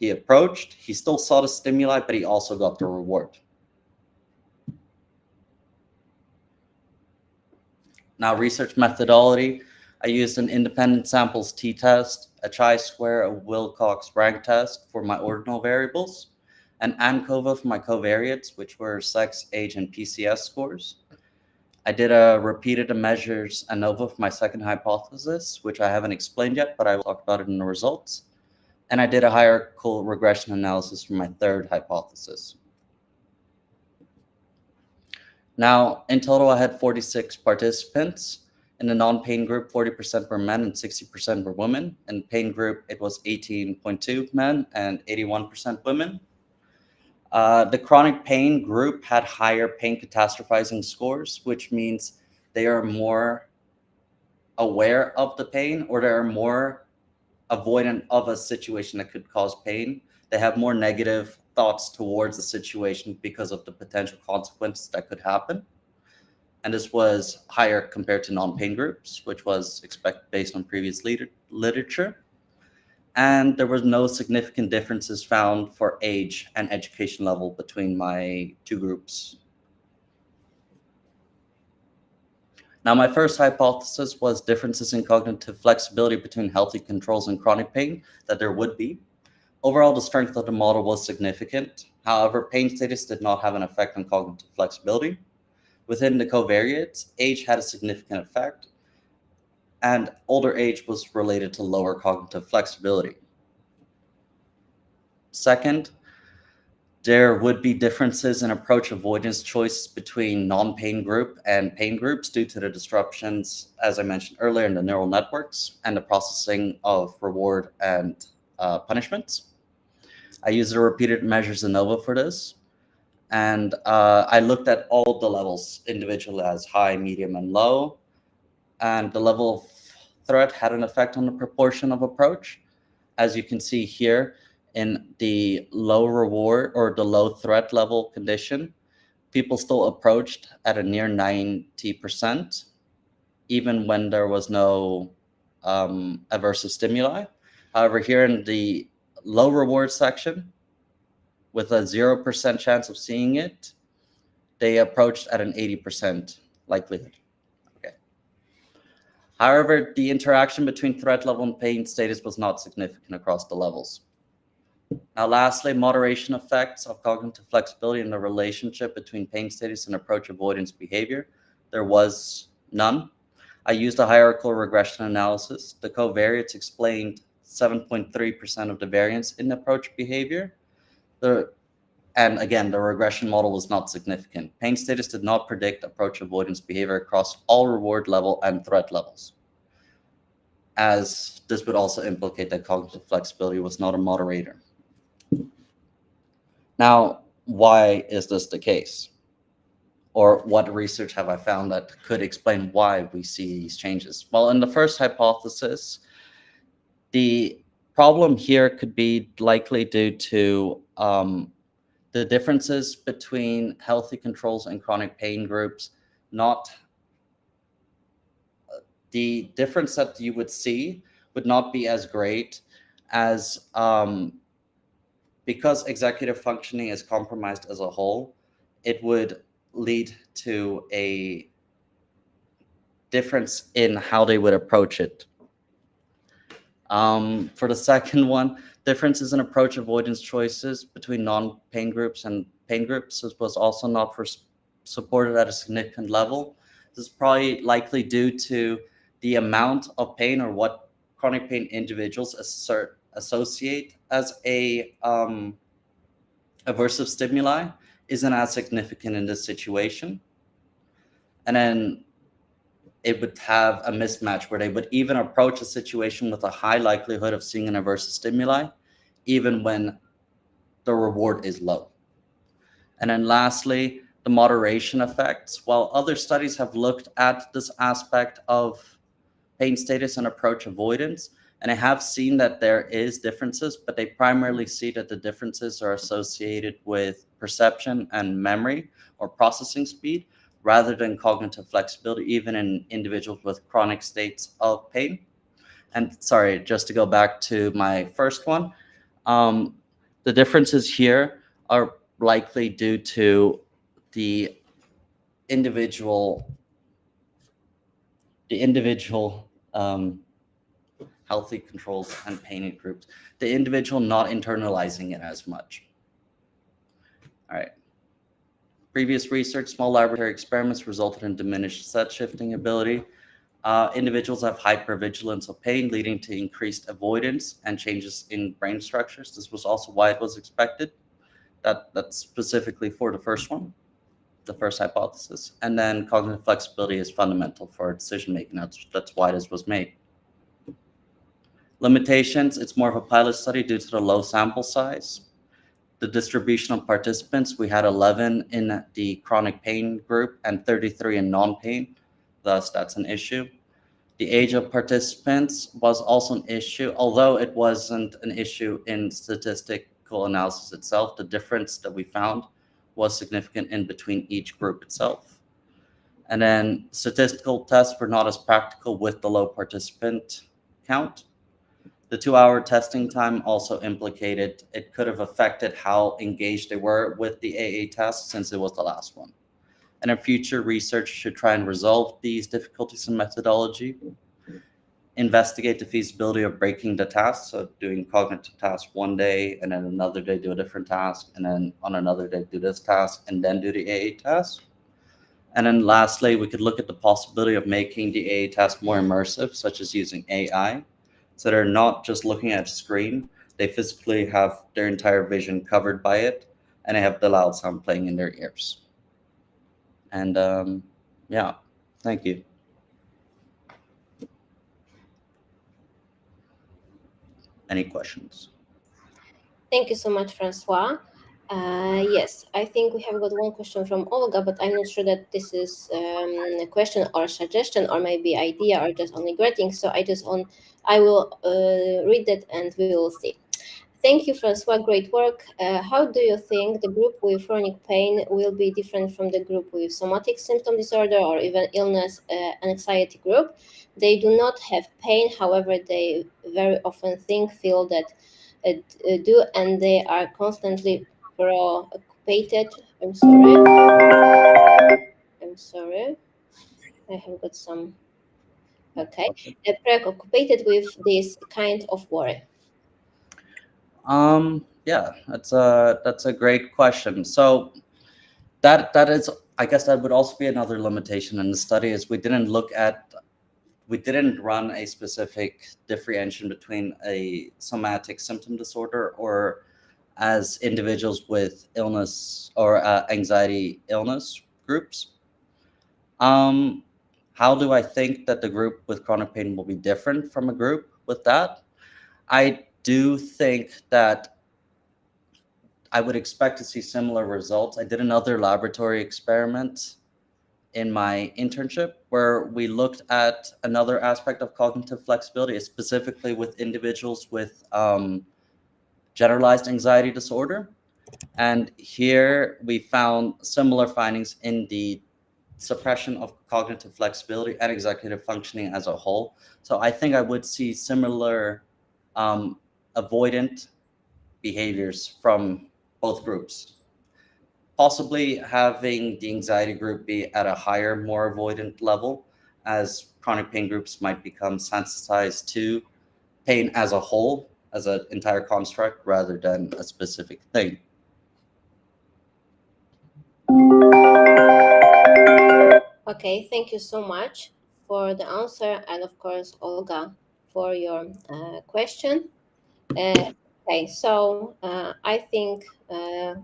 He approached, he still saw the stimuli, but he also got the reward. Now, research methodology. I used an independent samples t-test, a chi-square, a Wilcox rank test for my ordinal variables, and ANCOVA for my covariates, which were sex, age, and PCS scores. I did a repeated measures ANOVA for my second hypothesis, which I haven't explained yet, but I will talk about it in the results. And I did a hierarchical regression analysis for my third hypothesis. Now, in total, I had 46 participants. In the non-pain group, 40% were men and 60% were women. In pain group, it was 18.2 men and 81% women. The chronic pain group had higher pain catastrophizing scores, which means they are more aware of the pain, or they are more avoidant of a situation that could cause pain. They have more negative thoughts towards the situation because of the potential consequences that could happen. And this was higher compared to non-pain groups, which was expected based on previous literature. And there was no significant differences found for age and education level between my two groups. Now, my first hypothesis was differences in cognitive flexibility between healthy controls and chronic pain, that there would be. Overall, the strength of the model was significant. However, pain status did not have an effect on cognitive flexibility. Within the covariates, age had a significant effect, and older age was related to lower cognitive flexibility. Second, there would be differences in approach avoidance choice between non-pain group and pain groups due to the disruptions, as I mentioned earlier, in the neural networks and the processing of reward and punishments. I used the repeated measures ANOVA for this. And I looked at all the levels individually as high, medium, and low. And the level of threat had an effect on the proportion of approach. As you can see here, in the low reward or the low threat level condition, people still approached at a near 90%, even when there was no aversive stimuli. However, here in the low reward section, with a 0% chance of seeing it, they approached at an 80% likelihood. Okay. However, the interaction between threat level and pain status was not significant across the levels. Now, lastly, moderation effects of cognitive flexibility and the relationship between pain status and approach avoidance behavior. There was none. I used a hierarchical regression analysis. The covariates explained 7.3% of the variance in approach behavior. And again, the regression model was not significant. Pain status did not predict approach avoidance behavior across all reward level and threat levels, as this would also implicate that cognitive flexibility was not a moderator. Now, why is this the case? Or what research have I found that could explain why we see these changes? Well, in the first hypothesis, the problem here could be likely due to the differences between healthy controls and chronic pain groups. Not the difference that you would see would not be as great as because executive functioning is compromised as a whole, it would lead to a difference in how they would approach it. For the second one, differences in approach avoidance choices between non-pain groups and pain groups was also not supported at a significant level. This is probably likely due to the amount of pain or what chronic pain individuals associate as a aversive stimuli isn't as significant in this situation. And then it would have a mismatch where they would even approach a situation with a high likelihood of seeing an aversive stimuli, even when the reward is low. And then lastly, the moderation effects. While other studies have looked at this aspect of pain status and approach avoidance, and I have seen that there is differences, but they primarily see that the differences are associated with perception and memory or processing speed, rather than cognitive flexibility, even in individuals with chronic states of pain. And sorry, just to go back to my first one, the differences here are likely due to the individual healthy controls and pain groups, the individual not internalizing it as much. All right. Previous research, small laboratory experiments resulted in diminished set shifting ability. Individuals have hypervigilance of pain, leading to increased avoidance and changes in brain structures. This was also why it was expected. That's specifically for the first one, the first hypothesis. And then cognitive flexibility is fundamental for decision making. That's why this was made. Limitations, it's more of a pilot study due to the low sample size. The distribution of participants, we had 11 in the chronic pain group and 33 in non-pain. Thus, that's an issue. The age of participants was also an issue, although it wasn't an issue in statistical analysis itself. The difference that we found was significant in between each group itself. And then statistical tests were not as practical with the low participant count. The 2-hour testing time also implicated, it could have affected how engaged they were with the AA test since it was the last one. And in future research should try and resolve these difficulties in methodology, investigate the feasibility of breaking the tasks, so doing cognitive tasks one day and then another day do a different task, and then on another day do this task and then do the AA task. And then lastly, we could look at the possibility of making the AA task more immersive, such as using AI. So they're not just looking at a screen, they physically have their entire vision covered by it, and they have the loud sound playing in their ears. And yeah, thank you. Any questions? Thank you so much, Francois. Yes, I think we have got one question from Olga, but I'm not sure that this is a question or a suggestion or maybe idea or just only greeting. So I will read that and we will see. Thank you, Francois. Great work. How do you think the group with chronic pain will be different from the group with somatic symptom disorder or even illness and anxiety group? They do not have pain, however, they very often feel that do, and they are constantly preoccupied. I'm sorry. I have got some. Okay. Preoccupied with this kind of worry. Yeah, that's a great question. So that is, I guess that would also be another limitation in the study, is we didn't run a specific differentiation between a somatic symptom disorder or as individuals with illness or anxiety illness groups. How do I think that the group with chronic pain will be different from a group with that? I do think that I would expect to see similar results. I did another laboratory experiment in my internship where we looked at another aspect of cognitive flexibility, specifically with individuals with generalized anxiety disorder. And here we found similar findings in the suppression of cognitive flexibility and executive functioning as a whole. So I think I would see similar avoidant behaviors from both groups. Possibly having the anxiety group be at a higher, more avoidant level, as chronic pain groups might become sensitized to pain as a whole, as an entire construct, rather than a specific thing. Okay, thank you so much for the answer, and of course, Olga, for your question. Okay, so I think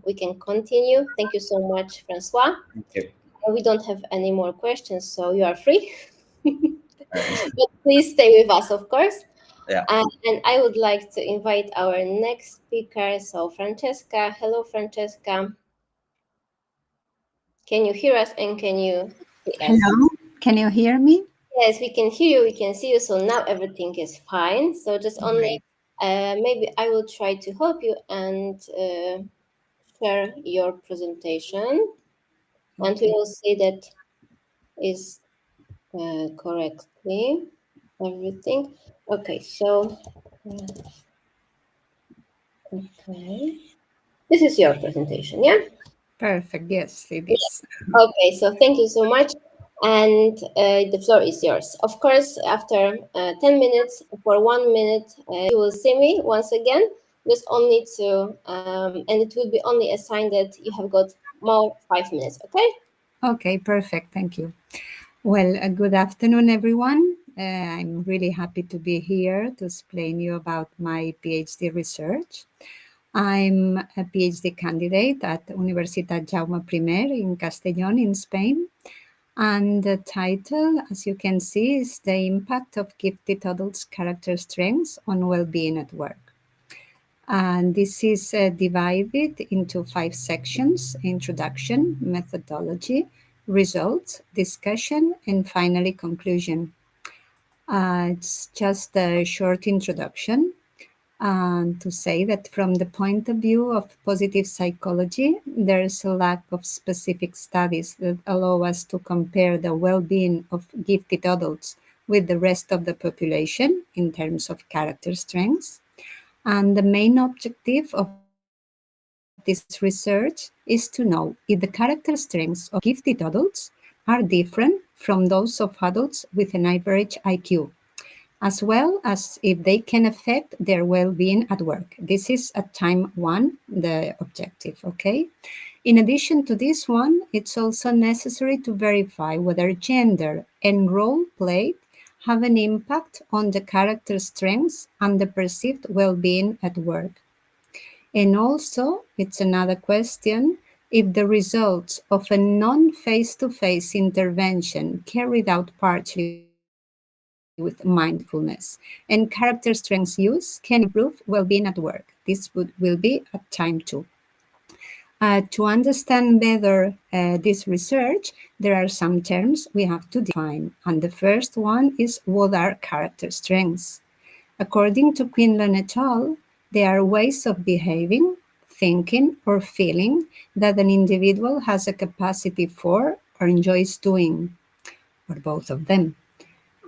we can continue. Thank you so much, Francois. Thank you. We don't have any more questions, so you are free. But please stay with us, of course. Yeah. And I would like to invite our next speaker, so Francesca. Hello, Francesca. Can you hear us and can you see us? Hello, can you hear me? Yes, we can hear you, we can see you, so now everything is fine. So just only, maybe I will try to help you and share your presentation, and we will see that is correctly everything. Okay, so, okay. This is your presentation, yeah? Perfect, yes, it is. Okay, so thank you so much. And the floor is yours. Of course, after 10 minutes, for 1 minute, you will see me once again. Just only to, and it will be only a sign that you have got more 5 minutes, okay? Okay, perfect, thank you. Well, good afternoon, everyone. I'm really happy to be here to explain you about my PhD research. I'm a PhD candidate at Universitat Jaume I in Castellón in Spain. And the title, as you can see, is The Impact of Gifted Adults' Character Strengths on Well-Being at Work. And this is divided into 5 sections: introduction, methodology, results, discussion, and finally conclusion. It's just a short introduction. To say that from the point of view of positive psychology, there is a lack of specific studies that allow us to compare the well-being of gifted adults with the rest of the population in terms of character strengths. And the main objective of this research is to know if the character strengths of gifted adults are different from those of adults with an average IQ, as well as if they can affect their well-being at work. This is at time 1, the objective, okay? In addition to this one, it's also necessary to verify whether gender and role played have an impact on the character strengths and the perceived well-being at work. And also, it's another question, if the results of a non-face-to-face intervention carried out partially with mindfulness and character strengths use can improve well-being at work. This will be at time 2. To understand better this research, there are some terms we have to define. And the first one is, what are character strengths? According to Quinlan et al., they are ways of behaving, thinking, or feeling that an individual has a capacity for or enjoys doing, or both of them.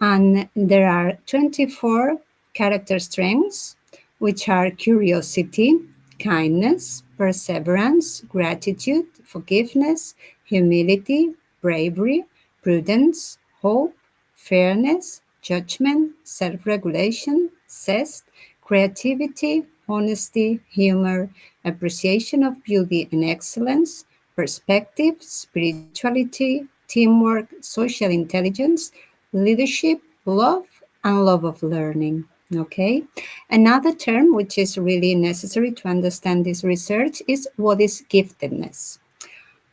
And there are 24 character strengths, which are curiosity, kindness, perseverance, gratitude, forgiveness, humility, bravery, prudence, hope, fairness, judgment, self-regulation, zest, creativity, honesty, humor, appreciation of beauty and excellence, perspective, spirituality, teamwork, social intelligence, leadership, love, and love of learning. Okay. Another term which is really necessary to understand this research is, what is giftedness?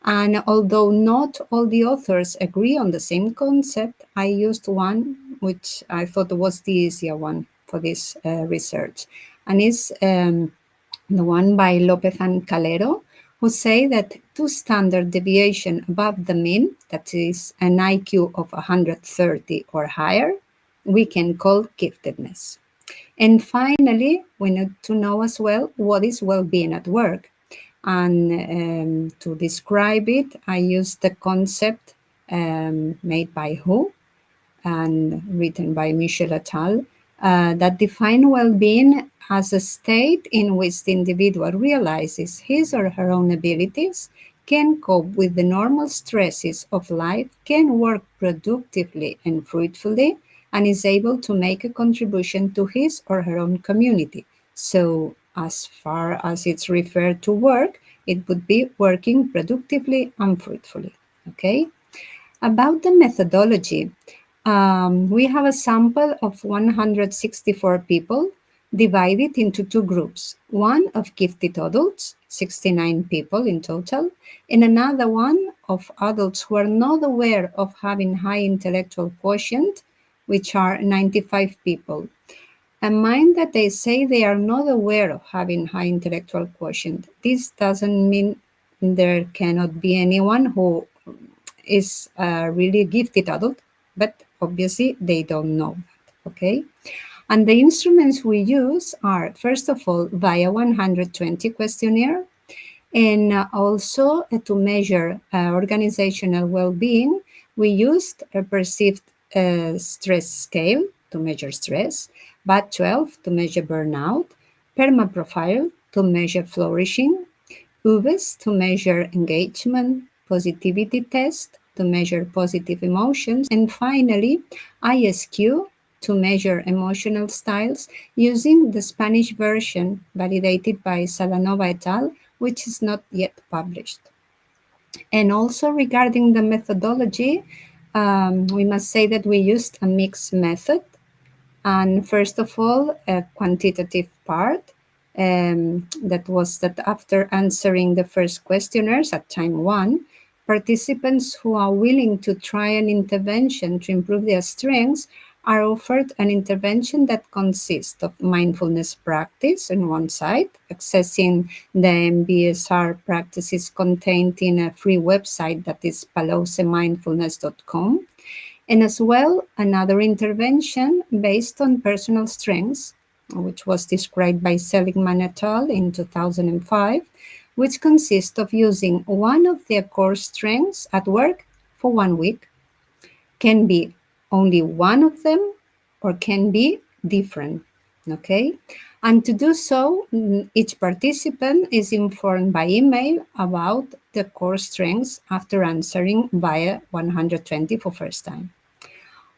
And although not all the authors agree on the same concept, I used one which I thought was the easier one for this research. And it's The one by Lopez and Calero, who say that 2 standard deviation above the mean, that is an IQ of 130 or higher, we can call giftedness. And finally, we need to know as well what is well-being at work. And to describe it, I use the concept made by Hu and written by Michel et al. That define well-being as a state in which the individual realizes his or her own abilities, can cope with the normal stresses of life, can work productively and fruitfully, and is able to make a contribution to his or her own community. So as far as it's referred to work, it would be working productively and fruitfully, okay? About the methodology, we have a sample of 164 people divided into 2 groups, one of gifted adults, 69 people in total, and another one of adults who are not aware of having high intellectual quotient, which are 95 people. And mind that they say they are not aware of having high intellectual quotient. This doesn't mean there cannot be anyone who is a really gifted adult, but obviously they don't know that, okay? And the instruments we use are, first of all, via 120 questionnaire, and also to measure organizational well-being, we used a perceived stress scale to measure stress, BAT12 to measure burnout, PERMA profile to measure flourishing, UBES to measure engagement, positivity test to measure positive emotions, and finally, ISQ to measure emotional styles using the Spanish version validated by Salanova et al., which is not yet published. And also regarding the methodology, we must say that we used a mixed method. And first of all, a quantitative part, that was that after answering the first questionnaires at time 1, participants who are willing to try an intervention to improve their strengths are offered an intervention that consists of mindfulness practice on one side, accessing the MBSR practices contained in a free website that is palosemindfulness.com, and as well another intervention based on personal strengths, which was described by Seligman et al. In 2005, which consists of using one of their core strengths at work for 1 week. Can be only one of them or can be different, okay? And to do so, each participant is informed by email about the core strengths after answering via 120 for first time.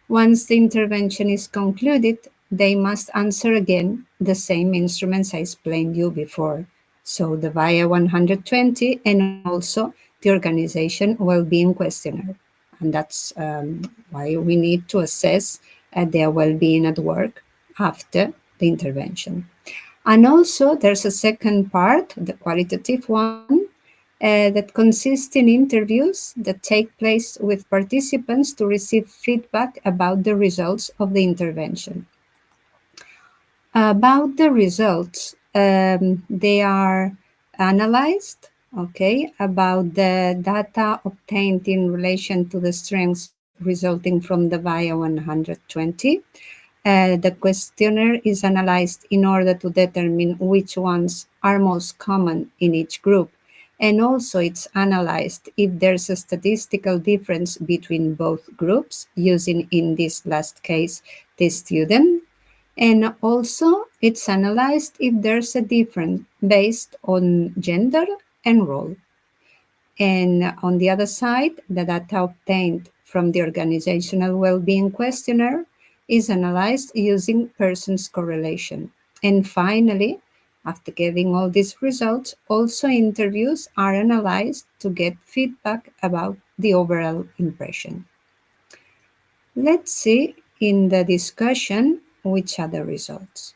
Once the intervention is concluded, they must answer again the same instruments I explained you before. So the via 120 and also the organization well-being questionnaire. And that's why we need to assess their well-being at work after the intervention. And also there's a second part, the qualitative one, that consists in interviews that take place with participants to receive feedback about the results of the intervention. About the results, they are analyzed, okay, about the data obtained in relation to the strengths resulting from the VIA 120. The questionnaire is analyzed in order to determine which ones are most common in each group. And also it's analyzed if there's a statistical difference between both groups, using in this last case, the student. And also it's analyzed if there's a difference based on gender and role. And on the other side, the data obtained from the organizational well-being questionnaire is analyzed using persons correlation. And finally, after getting all these results, also interviews are analyzed to get feedback about the overall impression. Let's see in the discussion which are the results.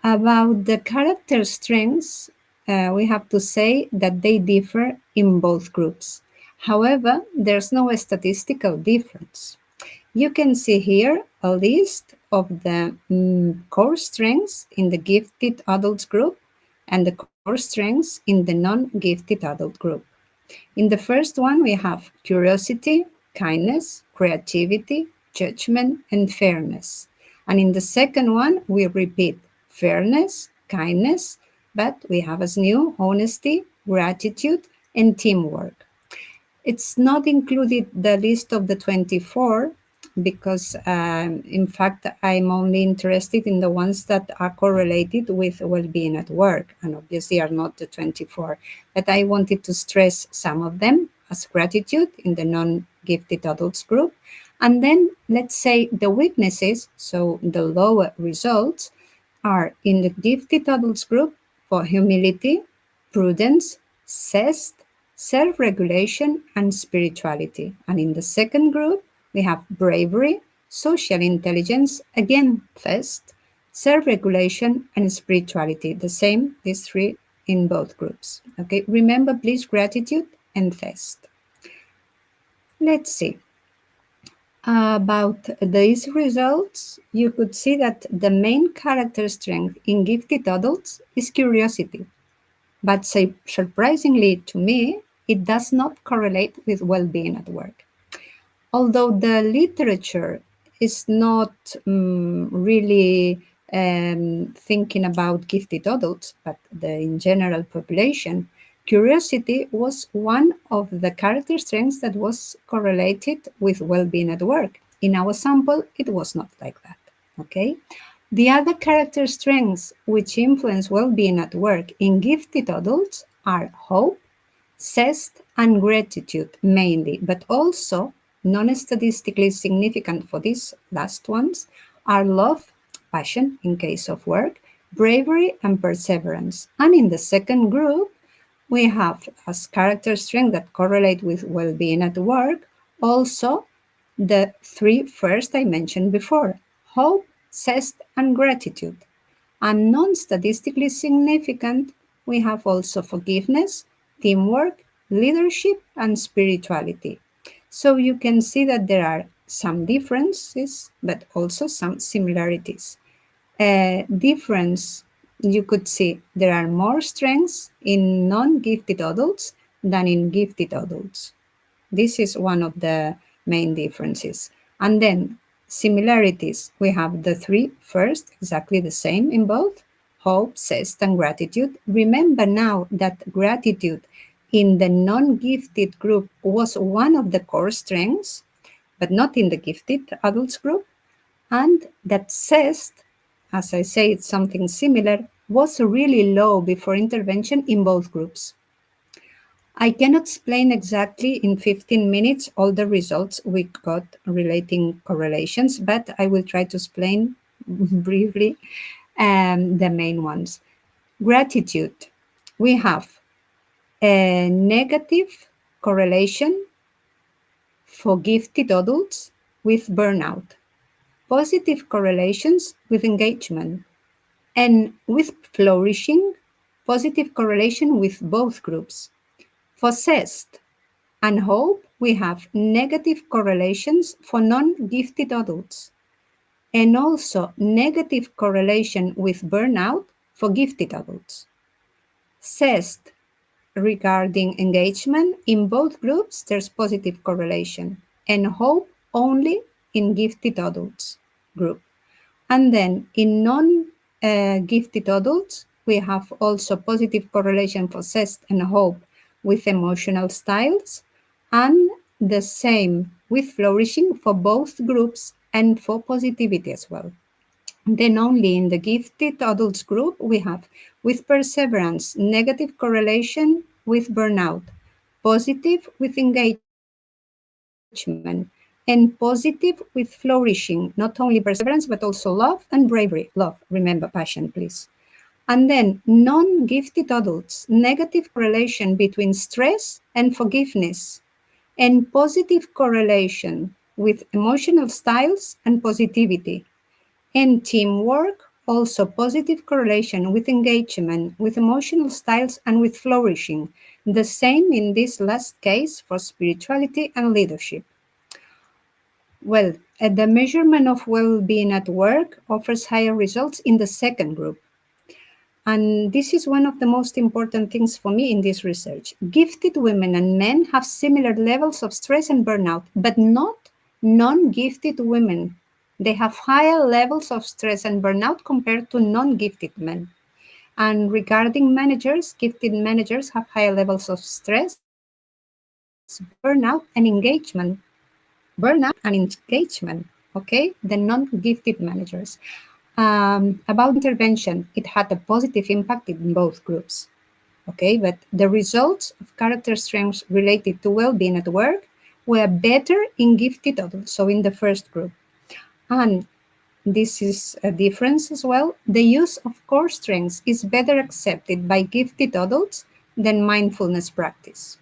About the character strengths, we have to say that they differ in both groups. However, there's no statistical difference. You can see here a list of the core strengths in the gifted adults group and the core strengths in the non-gifted adult group. In the first one, we have curiosity, kindness, creativity, judgment, and fairness. And in the second one, we repeat fairness, kindness, but we have as new honesty, gratitude, and teamwork. It's not included the list of the 24 because, in fact, I'm only interested in the ones that are correlated with well-being at work, and obviously are not the 24. But I wanted to stress some of them as gratitude in the non-gifted adults group. And then let's say the weaknesses, so the lower results, are in the gifted adults group for humility, prudence, zest, self-regulation, and spirituality. And in the second group, we have bravery, social intelligence, again, zest, self-regulation, and spirituality. The same, these three in both groups. Okay, remember, please, gratitude and zest. Let's see. About these results, you could see that the main character strength in gifted adults is curiosity. But surprisingly to me, it does not correlate with well-being at work. Although the literature is not really thinking about gifted adults, but in general population, curiosity was one of the character strengths that was correlated with well-being at work. In our sample, it was not like that, okay? The other character strengths which influence well-being at work in gifted adults are hope, zest, and gratitude mainly, but also non-statistically significant for these last ones are love, passion in case of work, bravery, and perseverance. And in the second group, we have as character strength that correlate with well-being at work also the three first I mentioned before, hope, zest, and gratitude. And non-statistically significant, we have also forgiveness, teamwork, leadership, and spirituality. So you can see that there are some differences, but also some similarities. Difference, you could see there are more strengths in non-gifted adults than in gifted adults. This is one of the main differences. And then similarities, we have the three first, exactly the same in both, hope, zest, and gratitude. Remember now that gratitude in the non-gifted group was one of the core strengths, but not in the gifted adults group. And that zest, as I say, it's something similar, was really low before intervention in both groups. I cannot explain exactly in 15 minutes all the results we got relating correlations, but I will try to explain briefly the main ones. Gratitude. We have a negative correlation for gifted adults with burnout, positive correlations with engagement, and with flourishing, positive correlation with both groups. For zest and hope, we have negative correlations for non-gifted adults, and also negative correlation with burnout for gifted adults. Zest, regarding engagement, in both groups, there's positive correlation, and hope only in gifted adults group. And then in non-gifted adults, we have also positive correlation for zest and hope with emotional styles, and the same with flourishing for both groups and for positivity as well. Then only in the gifted adults group, we have with perseverance, negative correlation with burnout, positive with engagement, and positive with flourishing, not only perseverance, but also love and bravery. Love, remember, passion, please. And then non-gifted adults, negative correlation between stress and forgiveness, and positive correlation with emotional styles and positivity. And teamwork, also positive correlation with engagement, with emotional styles, and with flourishing. The same in this last case for spirituality and leadership. Well, the measurement of well-being at work offers higher results in the second group. And this is one of the most important things for me in this research. Gifted women and men have similar levels of stress and burnout, but not non-gifted women. They have higher levels of stress and burnout compared to non-gifted men. And regarding managers, gifted managers have higher levels of stress, burnout, and engagement. Okay, the non-gifted managers. About intervention, it had a positive impact in both groups. Okay, but the results of character strengths related to well-being at work were better in gifted adults, so in the first group. And this is a difference as well. The use of core strengths is better accepted by gifted adults than mindfulness practice.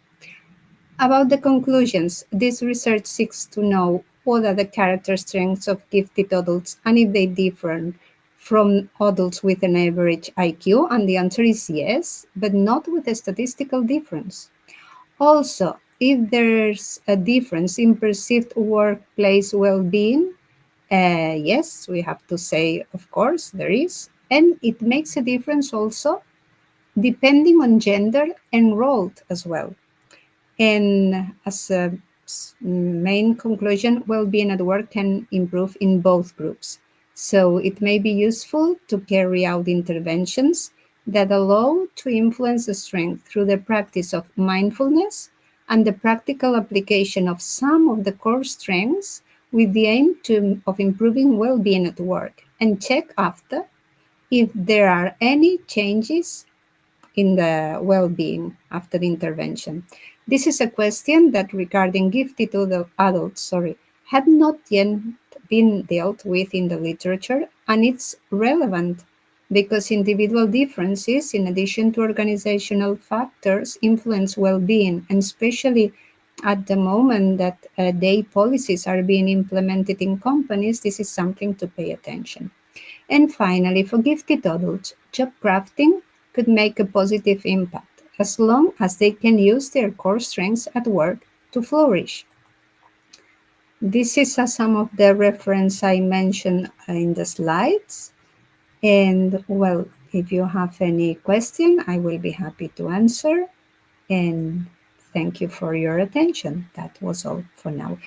About the conclusions, this research seeks to know what are the character strengths of gifted adults and if they differ from adults with an average IQ, and the answer is yes, but not with a statistical difference. Also, if there's a difference in perceived workplace well-being, yes, we have to say, of course, there is, and it makes a difference also depending on gender enrolled as well. And as a main conclusion, well-being at work can improve in both groups. So it may be useful to carry out interventions that allow to influence the strength through the practice of mindfulness and the practical application of some of the core strengths with the aim of improving well-being at work, and check after if there are any changes in the well-being after the intervention. This is a question that regarding gifted adults, had not yet been dealt with in the literature, and it's relevant because individual differences, in addition to organizational factors, influence well-being, and especially at the moment that day policies are being implemented in companies, this is something to pay attention. And finally, for gifted adults, job crafting could make a positive impact as long as they can use their core strengths at work to flourish. This is some of the reference I mentioned in the slides. And well, if you have any question, I will be happy to answer. And thank you for your attention. That was all for now.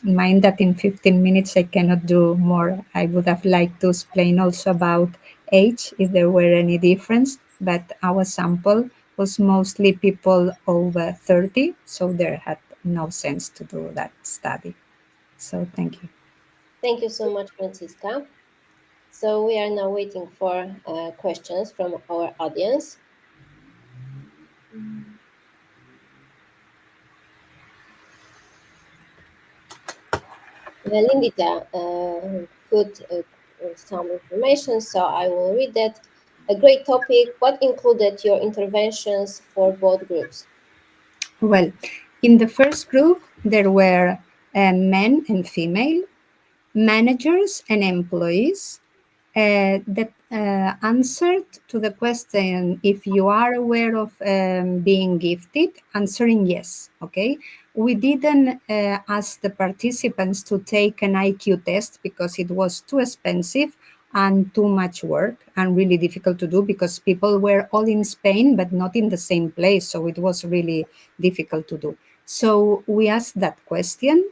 Mind that in 15 minutes I cannot do more. I would have liked to explain also about age, if there were any difference, but our sample was mostly people over 30, so there had no sense to do that study. So thank you. Thank you so much, Francisca. So we are now waiting for questions from our audience. Lindita put some information, so I will read that. A great topic. What included your interventions for both groups? Well, in the first group, there were men and female, managers and employees, that answered to the question, if you are aware of being gifted, answering yes, okay? We didn't ask the participants to take an IQ test because it was too expensive and too much work and really difficult to do because people were all in Spain but not in the same place, so it was really difficult to do. So we asked that question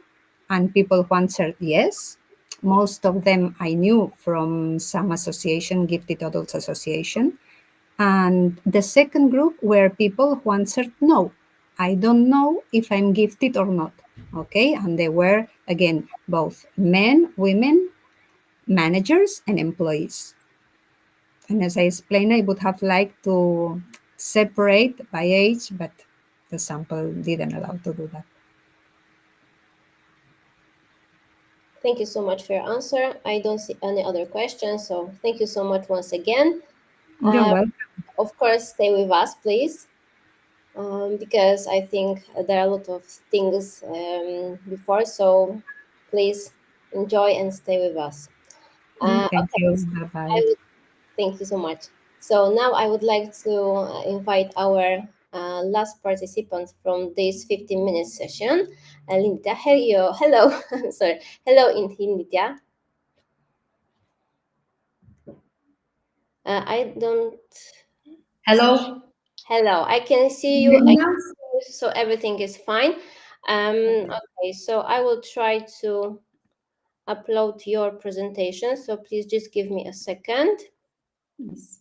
and people who answered yes, most of them I knew from some association, Gifted Adults Association. And the second group were people who answered no. I don't know if I'm gifted or not. Okay, and they were, again, both men, women, managers, and employees. And as I explained, I would have liked to separate by age, but the sample didn't allow to do that. Thank you so much for your answer. I don't see any other questions, so thank you so much once again. You're welcome. Of course, stay with us, please, because I think there are a lot of things before, so please enjoy and stay with us. Thank you. Bye-bye. Thank you so much. So now I would like to invite our last participant from this 15-minute session, Lindita. Hello, sorry. Hello, Lindita. I don't. Hello. Hello. I can see you. I can see you, so everything is fine. Okay. So I will try to upload your presentation. So please just give me a second. Yes.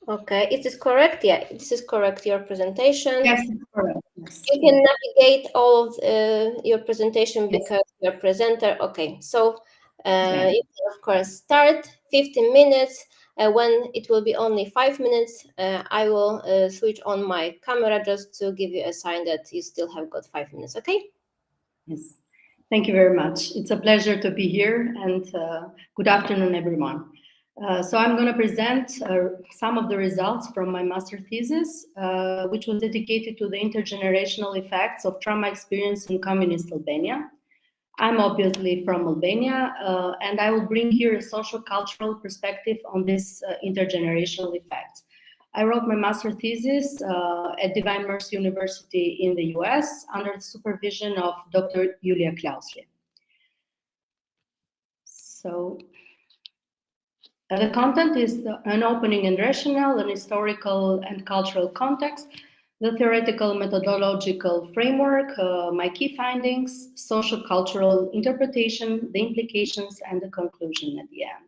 Okay, is this correct? Yeah, this is correct, your presentation. Yes, it's correct. Yes. You can navigate all of your presentation because you're a presenter. Okay, so you can, of course, start 15 minutes. When it will be only 5 minutes, I will switch on my camera just to give you a sign that you still have got 5 minutes, okay? Yes. Thank you very much. It's a pleasure to be here, and good afternoon, everyone. So I'm going to present some of the results from my master thesis, which was dedicated to the intergenerational effects of trauma experience in communist Albania. I'm obviously from Albania, and I will bring here a social cultural perspective on this intergenerational effects. I wrote my master thesis at Divine Mercy University in the US under the supervision of Dr. Julia Klausli. So the content is an opening and rationale, an historical and cultural context, the theoretical methodological framework, my key findings, social cultural interpretation, the implications, and the conclusion at the end.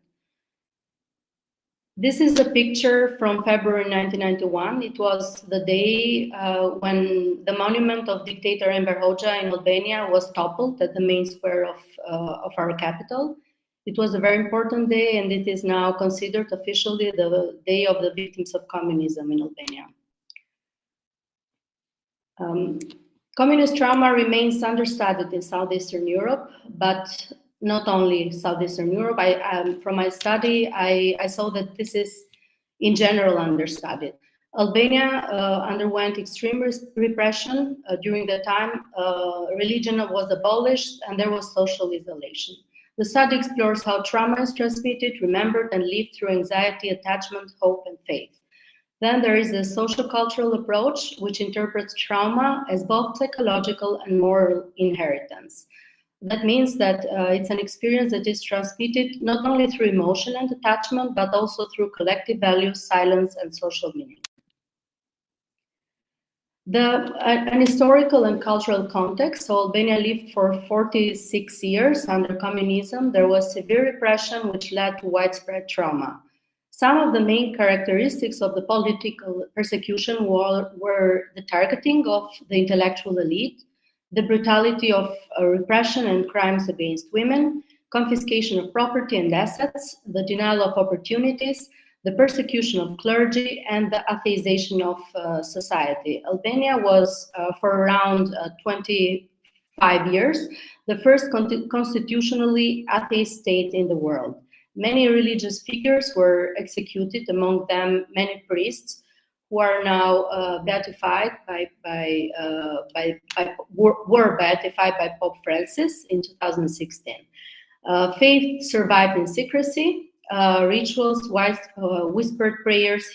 This is a picture from February 1991. It was the day when the monument of dictator Enver Hoxha in Albania was toppled at the main square of our capital. It was a very important day, and it is now considered officially the Day of the Victims of Communism in Albania. Communist trauma remains understudied in Southeastern Europe, but not only Southeastern Europe. From my study, I saw that this is in general understudied. Albania underwent extreme repression during the time religion was abolished and there was social isolation. The study explores how trauma is transmitted, remembered, and lived through anxiety, attachment, hope, and faith. Then there is a social cultural approach, which interprets trauma as both psychological and moral inheritance. That means that it's an experience that is transmitted not only through emotion and attachment, but also through collective values, silence, and social meaning. An historical and cultural context. So Albania lived for 46 years under communism. There was severe repression, which led to widespread trauma. Some of the main characteristics of the political persecution were the targeting of the intellectual elite, the brutality of repression and crimes against women, confiscation of property and assets, the denial of opportunities, the persecution of clergy, and the atheization of society. Albania was, for around 25 years, the first constitutionally atheist state in the world. Many religious figures were executed, among them many priests, who are now beatified were beatified by Pope Francis in 2016. Faith survived in secrecy. Rituals, whispered prayers,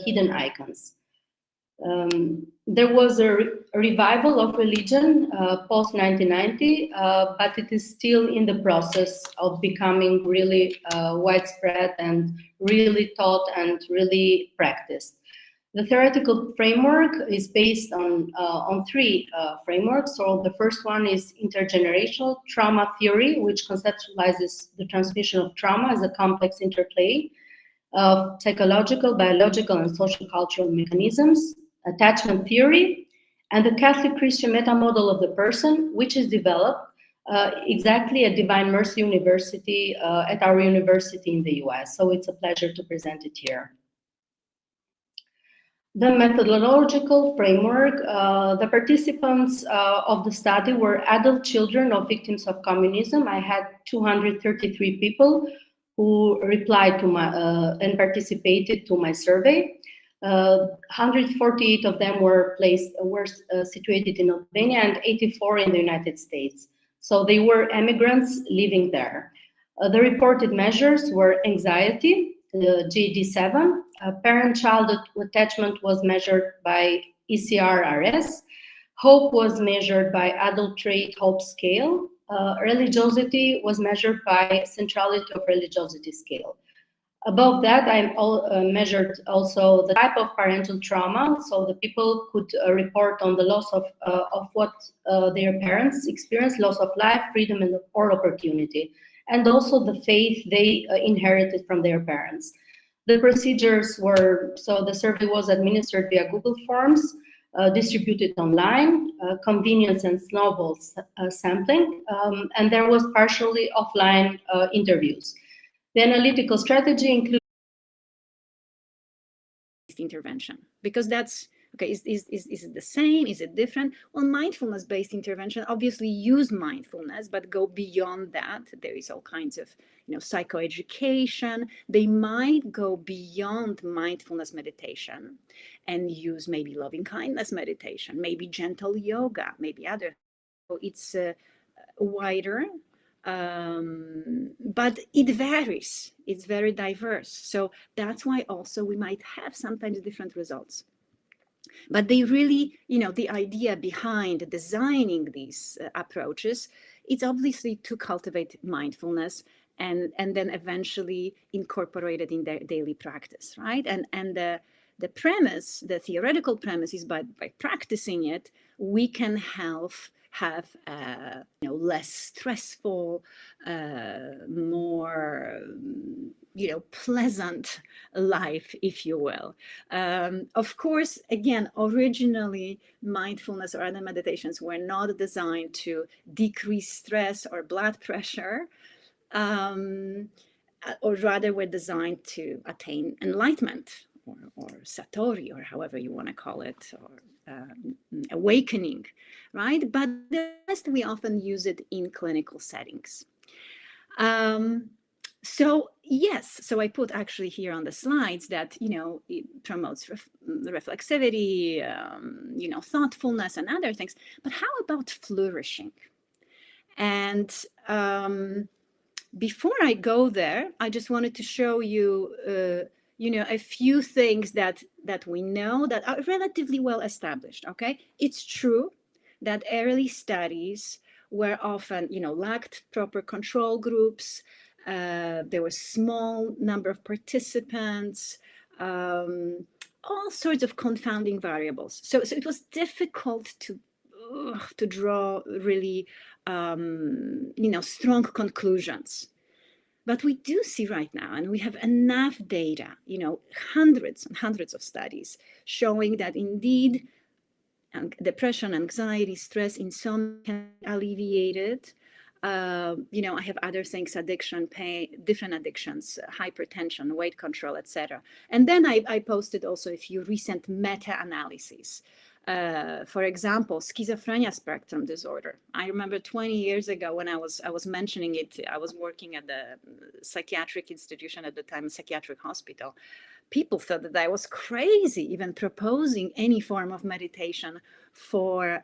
hidden icons. There was a revival of religion post-1990, but it is still in the process of becoming really widespread and really taught and really practiced. The theoretical framework is based on three frameworks. So the first one is intergenerational trauma theory, which conceptualizes the transmission of trauma as a complex interplay of psychological, biological, and social cultural mechanisms. Attachment theory, and the Catholic Christian meta model of the person, which is developed exactly at Divine Mercy University, at our university in the US. So it's a pleasure to present it here. The methodological framework, the participants of the study were adult children of victims of communism. I had 233 people who replied to my and participated to my survey. 148 of them were situated in Albania and 84 in the United States. So they were immigrants living there. The reported measures were anxiety, GD7, parent-child attachment was measured by ECR-RS, hope was measured by adult trait hope scale, religiosity was measured by centrality of religiosity scale. Above that, I measured also the type of parental trauma, so the people could report on the loss of what their parents experienced, loss of life, freedom, or opportunity, and also the faith they inherited from their parents. The procedures were, so the survey was administered via Google Forms, distributed online, convenience and snowball sampling, and there was partially offline interviews. The analytical strategy includes intervention, because that's okay. Is it the same? Is it different? Well, mindfulness-based intervention obviously use mindfulness, but go beyond that. There is all kinds of psychoeducation. They might go beyond mindfulness meditation and use maybe loving kindness meditation, maybe gentle yoga, maybe other. So it's wider. But it varies. It's very diverse. So that's why also we might have sometimes different results. But they really, the idea behind designing these approaches, it's obviously to cultivate mindfulness and then eventually incorporate it in their daily practice, right? And the premise, the theoretical premise is by practicing it, we can have less stressful, more pleasant life, if you will. Of course, again, originally mindfulness or other meditations were not designed to decrease stress or blood pressure, or rather were designed to attain enlightenment or satori, or however you want to call it, or awakening, right? But the rest, we often use it in clinical settings. So yes, so I put actually here on the slides that, it promotes reflexivity, thoughtfulness and other things. But how about flourishing? And before I go there, I just wanted to show you, a few things that we know that are relatively well established, okay? It's true that early studies were often, lacked proper control groups. There was small number of participants, all sorts of confounding variables. So it was difficult to draw really, strong conclusions. But we do see right now, and we have enough data, hundreds and hundreds of studies showing that indeed depression, anxiety, stress, insomnia can be alleviated. I have other things, addiction, pain, different addictions, hypertension, weight control, etc. And then I posted also a few recent meta-analyses. For example, schizophrenia spectrum disorder. I remember 20 years ago when I was mentioning it, I was working at the psychiatric institution at the time, a psychiatric hospital. People thought that I was crazy, even proposing any form of meditation for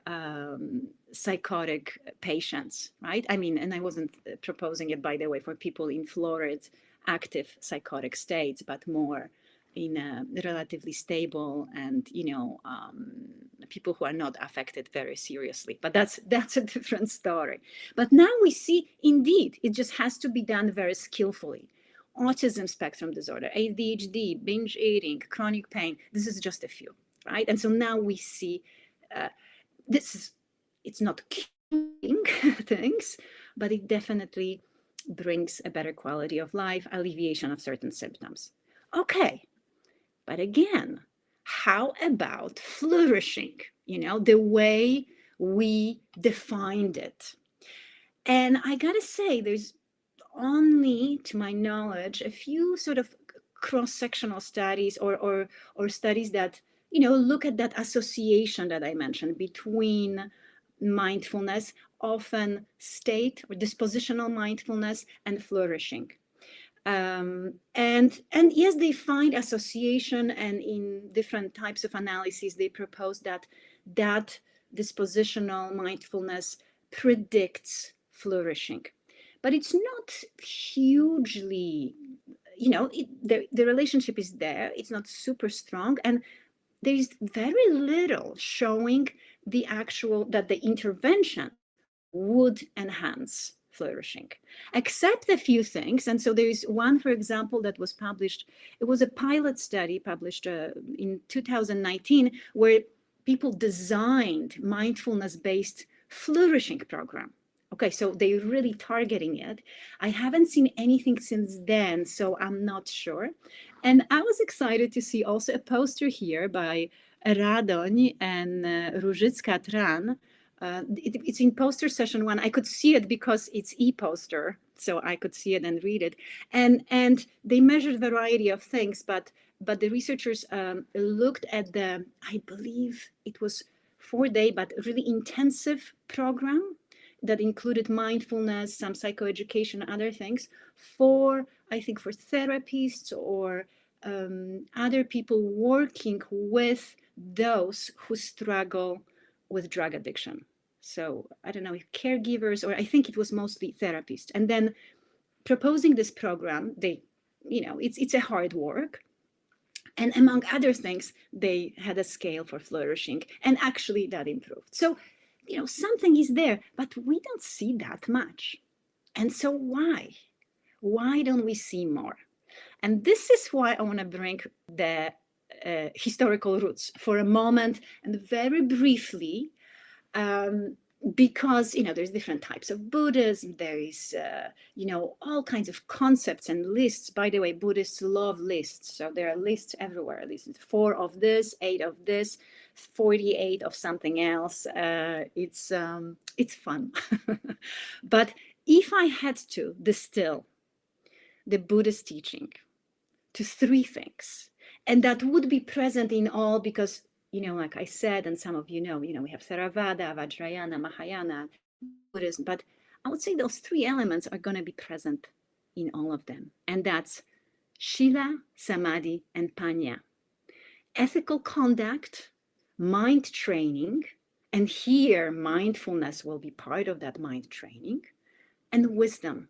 psychotic patients, right? I mean, and I wasn't proposing it, by the way, for people in florid, active psychotic states, but more in a relatively stable and, people who are not affected very seriously. But that's a different story. But now we see, indeed, it just has to be done very skillfully. Autism spectrum disorder, ADHD, binge eating, chronic pain. This is just a few, right? And so now we see it's not curing things, but it definitely brings a better quality of life, alleviation of certain symptoms. Okay, but again, how about flourishing? The way we defined it. And I gotta say, there's only, to my knowledge, a few sort of cross-sectional studies or studies that, look at that association that I mentioned between mindfulness, often state or dispositional mindfulness, and flourishing. And yes, they find association, and in different types of analyses, they propose that dispositional mindfulness predicts flourishing. But it's not hugely, the relationship is there. It's not super strong. And there is very little showing that the intervention would enhance flourishing, except a few things. And so there is one, for example, that was published. It was a pilot study published in 2019, where people designed mindfulness-based flourishing program. Okay, so they're really targeting it. I haven't seen anything since then, so I'm not sure. And I was excited to see also a poster here by Radoń and Różycka-Tran. It's in poster session 1. I could see it because it's e-poster, so I could see it and read it. And they measured a variety of things, but the researchers looked at I believe it was 4-day, but really intensive program that included mindfulness, some psychoeducation, other things I think for therapists or other people working with those who struggle with drug addiction. So I don't know if caregivers, or I think it was mostly therapists. And then proposing this program, it's a hard work. And among other things, they had a scale for flourishing, and actually that improved. So, something is there, but we don't see that much. And so why? Why don't we see more? And this is why I want to bring the historical roots for a moment, and very briefly, because there's different types of Buddhism. There is all kinds of concepts and lists. By the way, Buddhists love lists, so there are lists everywhere. Lists 4 of this, 8 of this, 48 of something else. It's fun. But if I had to distill the Buddhist teaching to 3 things, and that would be present in all, because like I said, and some of we have Theravada, Vajrayana, Mahayana, Buddhism, but I would say those 3 elements are going to be present in all of them. And that's Shila, Samadhi, and Panya. Ethical conduct, mind training, and here mindfulness will be part of that mind training, and wisdom.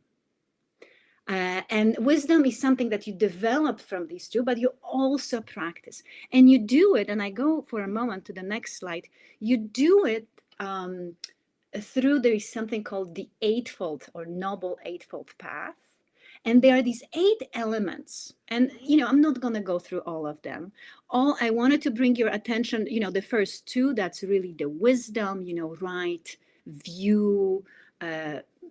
And wisdom is something that you develop from these 2, but you also practice. And you do it, and I go for a moment to the next slide, you do it through, there is something called the Eightfold or Noble Eightfold Path. And there are these 8 elements. And, I'm not going to go through all of them. I wanted to bring your attention, the first 2, that's really the wisdom, right view,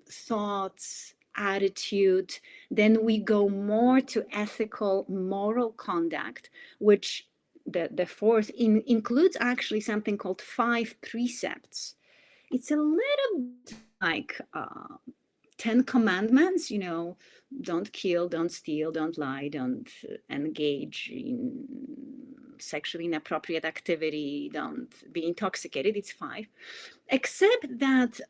thoughts, attitude. Then we go more to ethical, moral conduct, which the 4th includes actually something called 5 precepts. It's a little bit like 10 commandments, don't kill, don't steal, don't lie, don't engage in sexually inappropriate activity, don't be intoxicated. It's 5, except that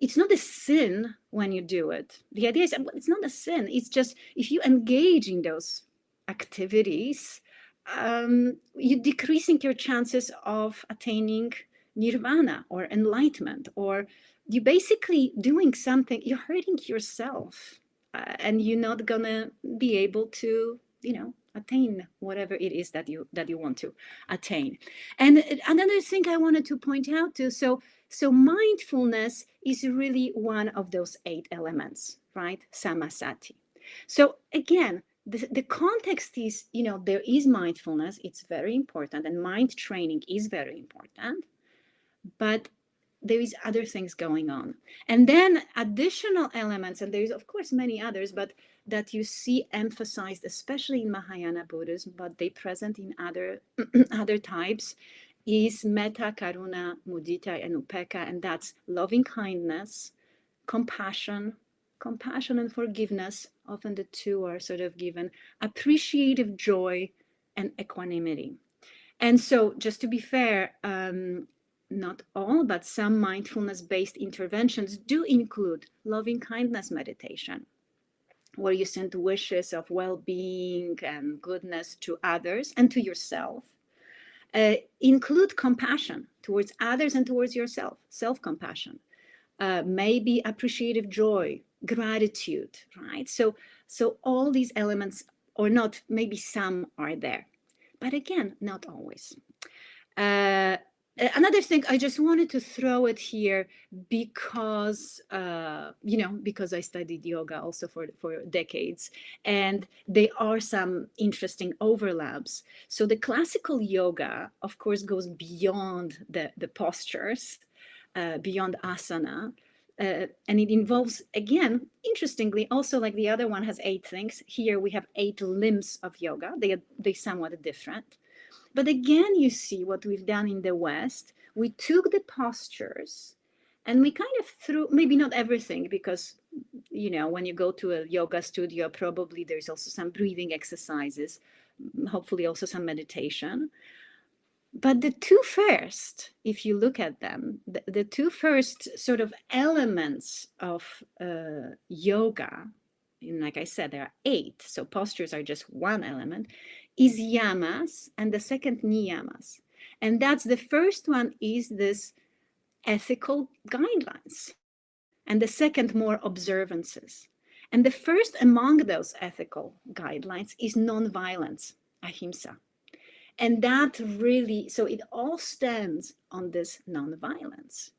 it's not a sin when you do it. The idea is it's not a sin. It's just if you engage in those activities, you're decreasing your chances of attaining nirvana or enlightenment, or you're basically doing something, you're hurting yourself, and you're not gonna be able to, attain whatever it is that you want to attain. And another thing I wanted to point out too, so mindfulness is really one of those 8 elements, right? Samasati. So again, the context is, there is mindfulness, it's very important, and mind training is very important, but there is other things going on. And then additional elements, and there is of course many others, but that you see emphasized, especially in Mahayana Buddhism, but they present in other types, is metta, karuna, mudita, and upekkha, and that's loving kindness, compassion and forgiveness. Often the 2 are sort of given, appreciative joy, and equanimity. And so, just to be fair, not all, but some mindfulness-based interventions do include loving kindness meditation. where you send wishes of well-being and goodness to others and to yourself. Include compassion towards others and towards yourself, self-compassion. Maybe appreciative joy, gratitude, right? So all these elements, or not, maybe some are there, but again, not always. Another thing, I just wanted to throw it here because, because I studied yoga also for decades, and there are some interesting overlaps. So the classical yoga, of course, goes beyond the postures, beyond asana, and it involves, again, interestingly, also like the other one has 8 things. Here we have 8 limbs of yoga. They're somewhat different. But again, you see what we've done in the West. We took the postures and we kind of threw, maybe not everything, because, when you go to a yoga studio, probably there's also some breathing exercises, hopefully also some meditation. But the 2 first, if you look at them, the 2 first sort of elements of yoga, and like I said, there are 8, so postures are just one element, is yamas, and the second niyamas. And that's the first one is this ethical guidelines, and the second more observances. And the first among those ethical guidelines is non-violence, ahimsa. And that really, so it all stands on this non-violence.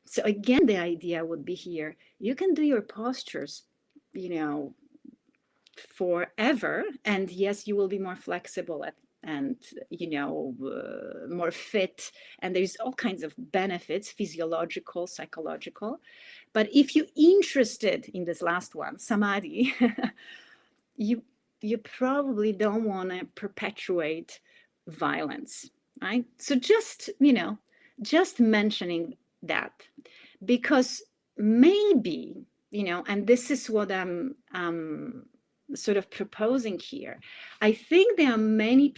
So again, the idea would be here, you can do your postures, forever, and yes, you will be more flexible and more fit, and there's all kinds of benefits, physiological, psychological. But if you're interested in this last one, samadhi, you probably don't want to perpetuate violence, right? So just mentioning that, because maybe, and this is what I'm sort of proposing here. I think there are many,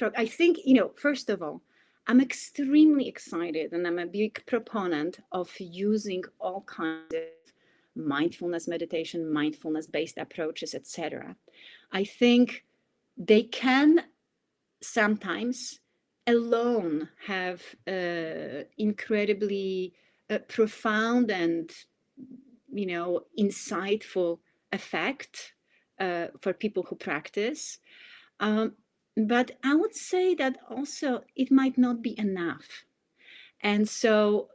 first of all, I'm extremely excited, and I'm a big proponent of using all kinds of mindfulness meditation, mindfulness-based approaches, etc. I think they can sometimes alone have incredibly profound and insightful effect for people who practice. But I would say that also it might not be enough. And so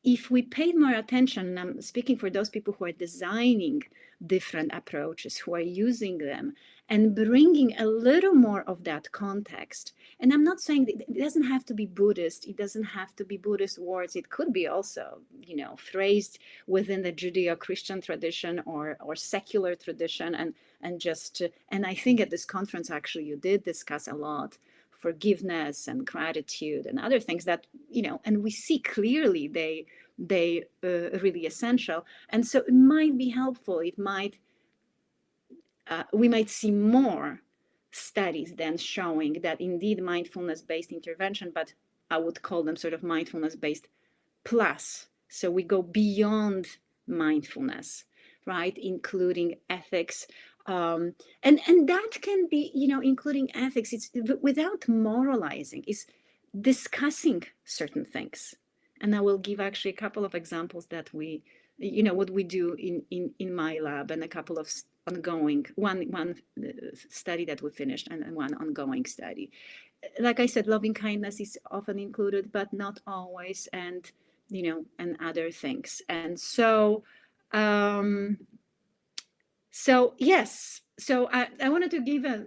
if we paid more attention, and I'm speaking for those people who are designing different approaches, who are using them and bringing a little more of that context. And I'm not saying that it doesn't have to be Buddhist. It doesn't have to be Buddhist words. It could be also, phrased within the Judeo-Christian tradition or secular tradition. And I think at this conference, actually, you did discuss a lot forgiveness and gratitude and other things that, and we see clearly they really essential. And so it might be helpful. It might, we might see more studies then showing that indeed mindfulness-based intervention, but I would call them sort of mindfulness-based plus. So we go beyond mindfulness, right? Including ethics. And that can be, including ethics, it's without moralizing, it's discussing certain things. And I will give actually a couple of examples that we, what we do in my lab, and a couple of ongoing, one study that we finished and one ongoing study. Like I said, loving kindness is often included, but not always, and, and other things. And so, so yes, so I wanted to give a,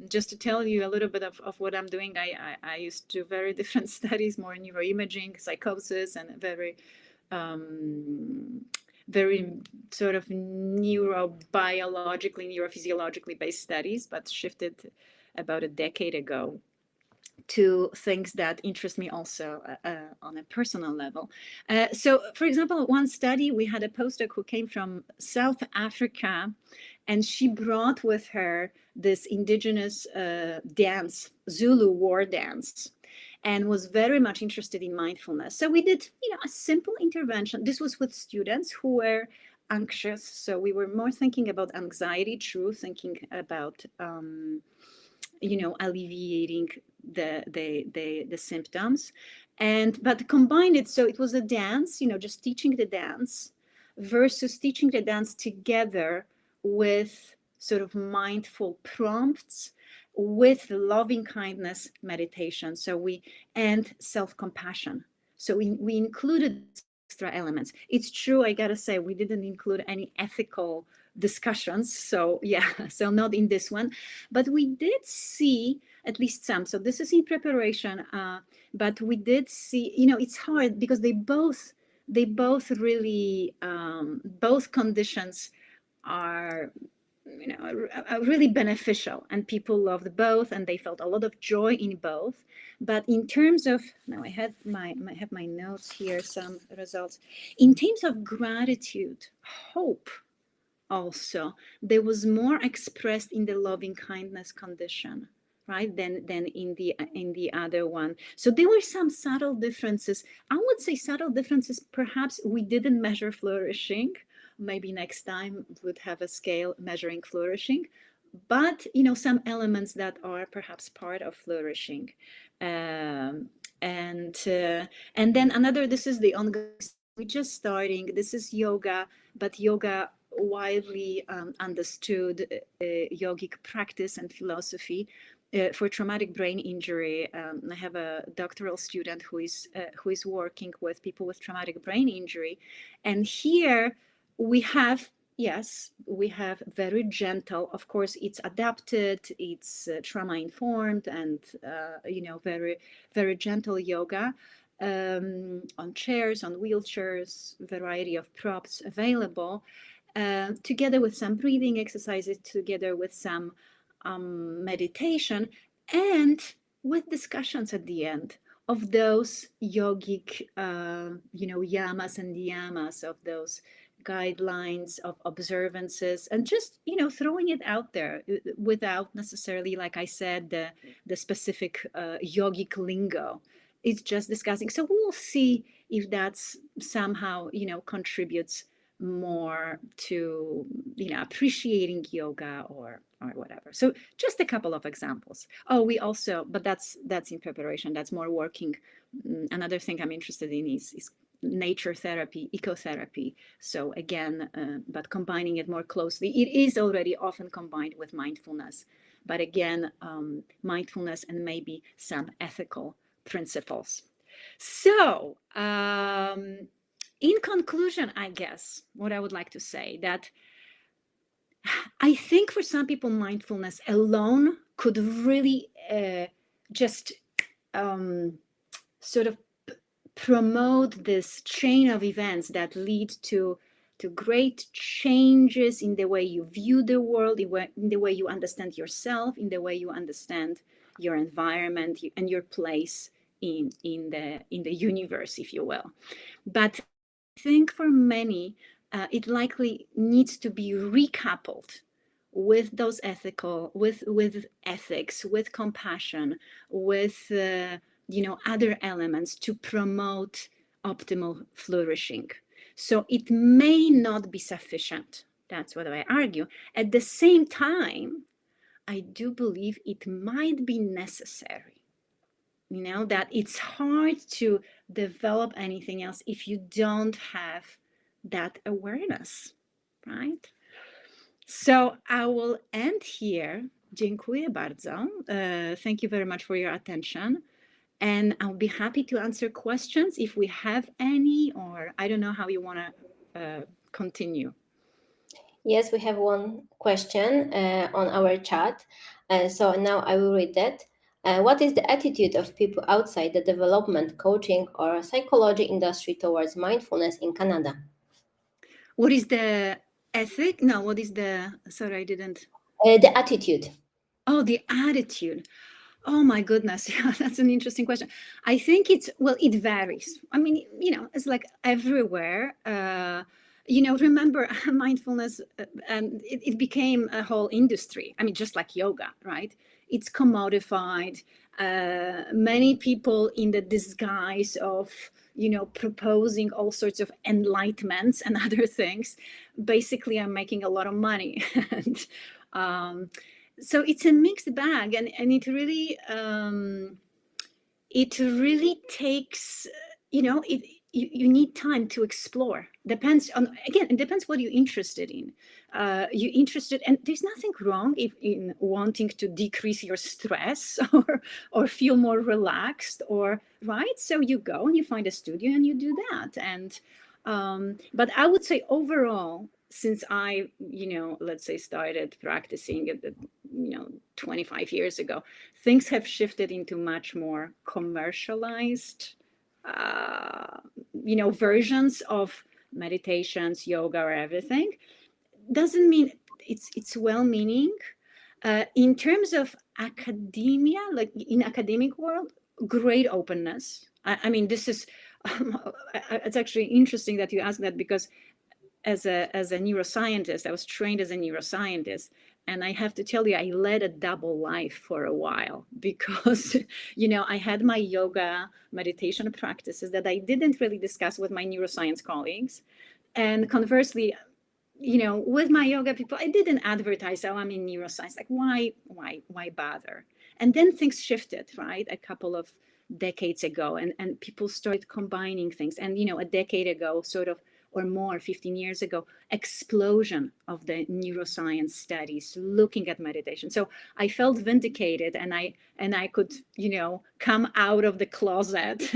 just to tell you a little bit of what I'm doing. I used to do very different studies, more neuroimaging, psychosis, and very sort of neurophysiologically based studies, but shifted about a decade ago to things that interest me also on a personal level. So, for example, one study, we had a postdoc who came from South Africa, and she brought with her this indigenous dance, Zulu war dance, and was very much interested in mindfulness. So we did, a simple intervention. This was with students who were anxious. So we were more thinking about anxiety, thinking about, alleviating the symptoms, but combined it. So it was a dance, just teaching the dance versus teaching the dance together with sort of mindful prompts, with loving kindness meditation. And self-compassion. So we included extra elements. It's true, I gotta say, we didn't include any ethical discussions. So so not in this one, but we did see at least some. So this is in preparation, but we did see, it's hard because they both really, both conditions are really beneficial, and people loved both, and they felt a lot of joy in both. But in terms of, now I have my notes here, some results. In terms of gratitude, hope, also, there was more expressed in the loving kindness condition, right, than in the other one. So there were some subtle differences. I would say subtle differences. Perhaps we didn't measure flourishing. Maybe next time would have a scale measuring flourishing, but some elements that are perhaps part of flourishing. And then another, this is the ongoing, we're just starting, this is yoga, but yoga widely understood yogic practice and philosophy for traumatic brain injury. I have a doctoral student who is working with people with traumatic brain injury, and here we have, yes, we have very gentle, of course it's adapted, it's trauma informed, and very, very gentle yoga on chairs, on wheelchairs, variety of props available, together with some breathing exercises, together with some meditation, and with discussions at the end of those yogic, yamas and niyamas, of those guidelines of observances, and just throwing it out there without necessarily, like I said, the specific yogic lingo. It's just discussing. So we'll see if that's somehow contributes more to appreciating yoga or whatever. So just a couple of examples. Oh, we also, but that's in preparation, that's more working. Another thing I'm interested in is nature therapy, ecotherapy. So again, but combining it more closely. It is already often combined with mindfulness, but again, mindfulness and maybe some ethical principles. So in conclusion, I guess what I would like to say, that I think for some people, mindfulness alone could really just sort of promote this chain of events that lead to great changes in the way you view the world, in the way you understand yourself, in the way you understand your environment and your place in the universe, if you will. But I think for many, it likely needs to be recoupled with those with ethics, with compassion, with other elements to promote optimal flourishing. So it may not be sufficient. That's what I argue. At the same time, I do believe it might be necessary. That it's hard to develop anything else if you don't have that awareness, right? So I will end here. Dziękuję bardzo. Thank you very much for your attention. And I'll be happy to answer questions if we have any, or I don't know how you want to continue. Yes, we have one question on our chat. So now I will read that. What is the attitude of people outside the development, coaching, or psychology industry towards mindfulness in Canada? What is the ethic? No, what is the, sorry, I didn't. The attitude. Oh, the attitude. Oh my goodness, yeah, that's an interesting question. I think it varies. I mean, it's like everywhere. Remember mindfulness, and it became a whole industry. I mean, just like yoga, right? It's commodified. Many people, in the disguise of, you know, proposing all sorts of enlightenments and other things, basically are making a lot of money. And so it's a mixed bag, and it really takes, you know, you need time to explore. Depends on, again, it depends what you're interested in. You're interested, and there's nothing wrong in wanting to decrease your stress or feel more relaxed, or right. So you go and you find a studio and you do that. And but I would say overall, since I, you know, let's say started practicing at 25 years ago, things have shifted into much more commercialized, you know, versions of meditations, yoga, or everything. Doesn't mean it's well-meaning. In terms of academia, like in academic world, great openness. I mean, this is, it's actually interesting that you ask that, because as a neuroscientist, I was trained as a neuroscientist, and I have to tell you, I led a double life for a while, because, you know, I had my yoga meditation practices that I didn't really discuss with my neuroscience colleagues. And conversely, you know, with my yoga people, I didn't advertise, oh, I'm in neuroscience. Like, why bother? And then things shifted, right? A couple of decades ago, and people started combining things. And, you know, a decade ago, sort of, or more, 15 years ago, explosion of the neuroscience studies looking at meditation. So I felt vindicated, and I could, you know, come out of the closet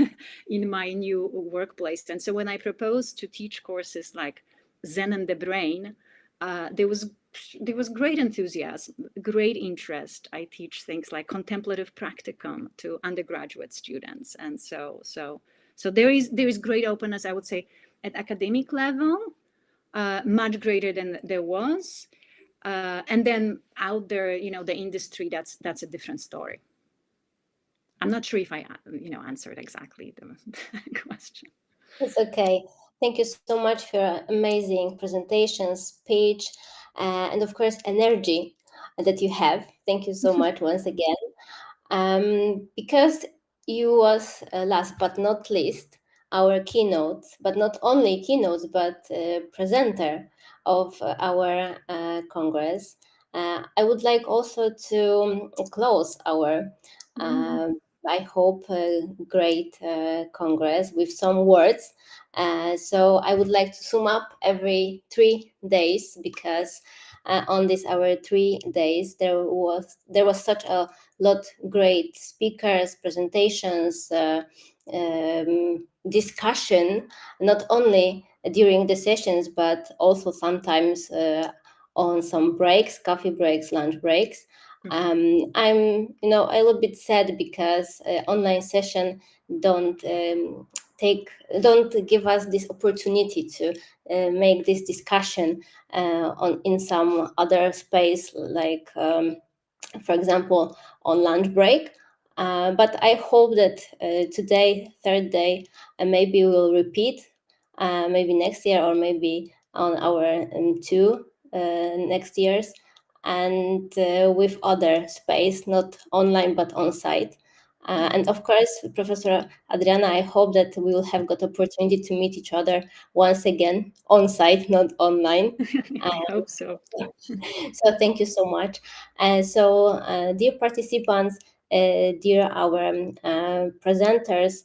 in my new workplace. And so when I proposed to teach courses like Zen and the Brain, there was great enthusiasm, great interest. I teach things like contemplative practicum to undergraduate students, and so there is great openness, I would say, at academic level, much greater than there was, and then out there, you know, the industry, that's a different story. I'm not sure if I, you know, answered exactly the question. It's okay. Thank you so much for your amazing presentation, speech, and of course, energy that you have. Thank you so much once again. Because you was, last but not least, our keynote, but not only keynotes, but presenter of our Congress. I would like also to close our I hope, great Congress with some words. So I would like to sum up every 3 days, because on this our 3 days there was such a lot great speakers, presentations, discussion, not only during the sessions but also sometimes on some breaks, coffee breaks, lunch breaks. I'm, you know, a little bit sad because online session don't give us this opportunity to make this discussion in some other space, like for example on lunch break. But I hope that today, 3rd day, maybe we'll repeat, maybe next year, or maybe on our 2 next years, and with other space, not online but on site. And of course, Professor Adriana, I hope that we will have got opportunity to meet each other once again on site, not online. I hope so. So thank you so much. So dear participants, dear our presenters,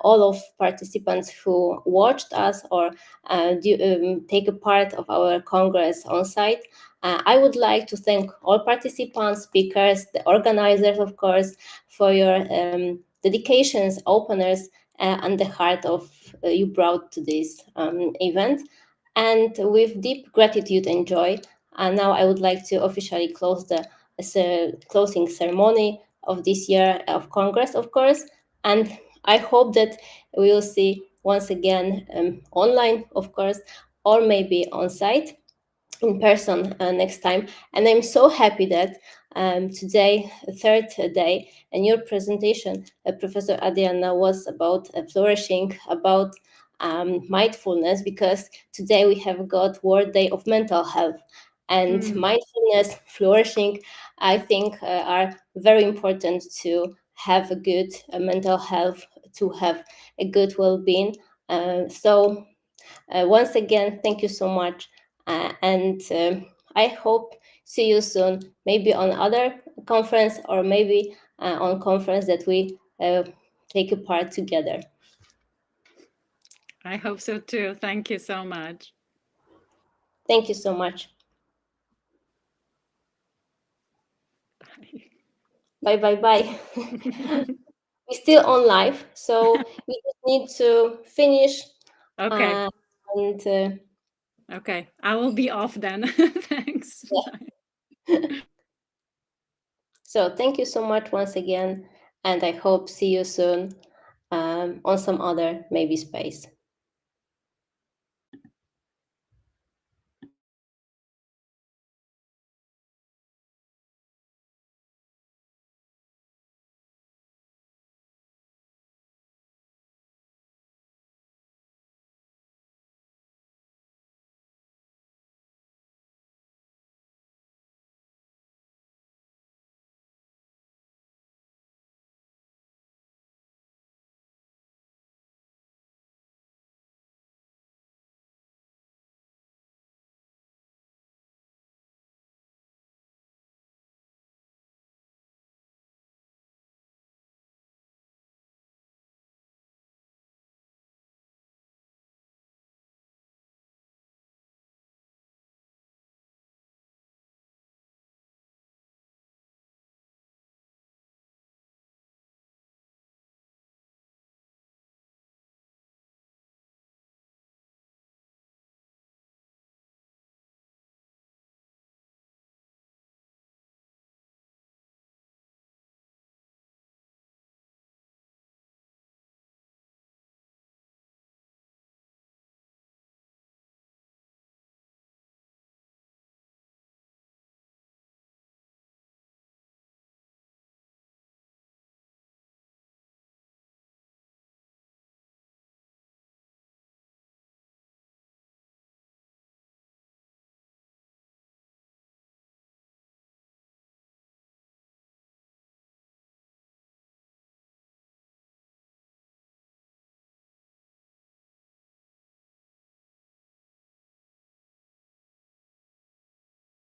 all of participants who watched us or take a part of our Congress on site, I would like to thank all participants, speakers, the organizers, of course, for your dedications, openers, and the heart of you brought to this event. And with deep gratitude and joy, now I would like to officially close the closing ceremony of this year of Congress, of course. And I hope that we will see once again online, of course, or maybe on site, in person next time. And I'm so happy that today, 3rd day, and your presentation, Professor Adriana, was about flourishing, about mindfulness, because today we have got World Day of Mental Health. And mindfulness, flourishing, I think are very important to have a good mental health, to have a good well-being. So once again, thank you so much, and I hope see you soon, maybe on other conference, or maybe on conference that we take a part together. I hope so too. Thank you so much. Thank you so much. Bye, bye, bye. We're still on live, so we just need to finish. Okay. And okay, I will be off then. Thanks. Yeah. So thank you so much once again, and I hope see you soon on some other maybe space.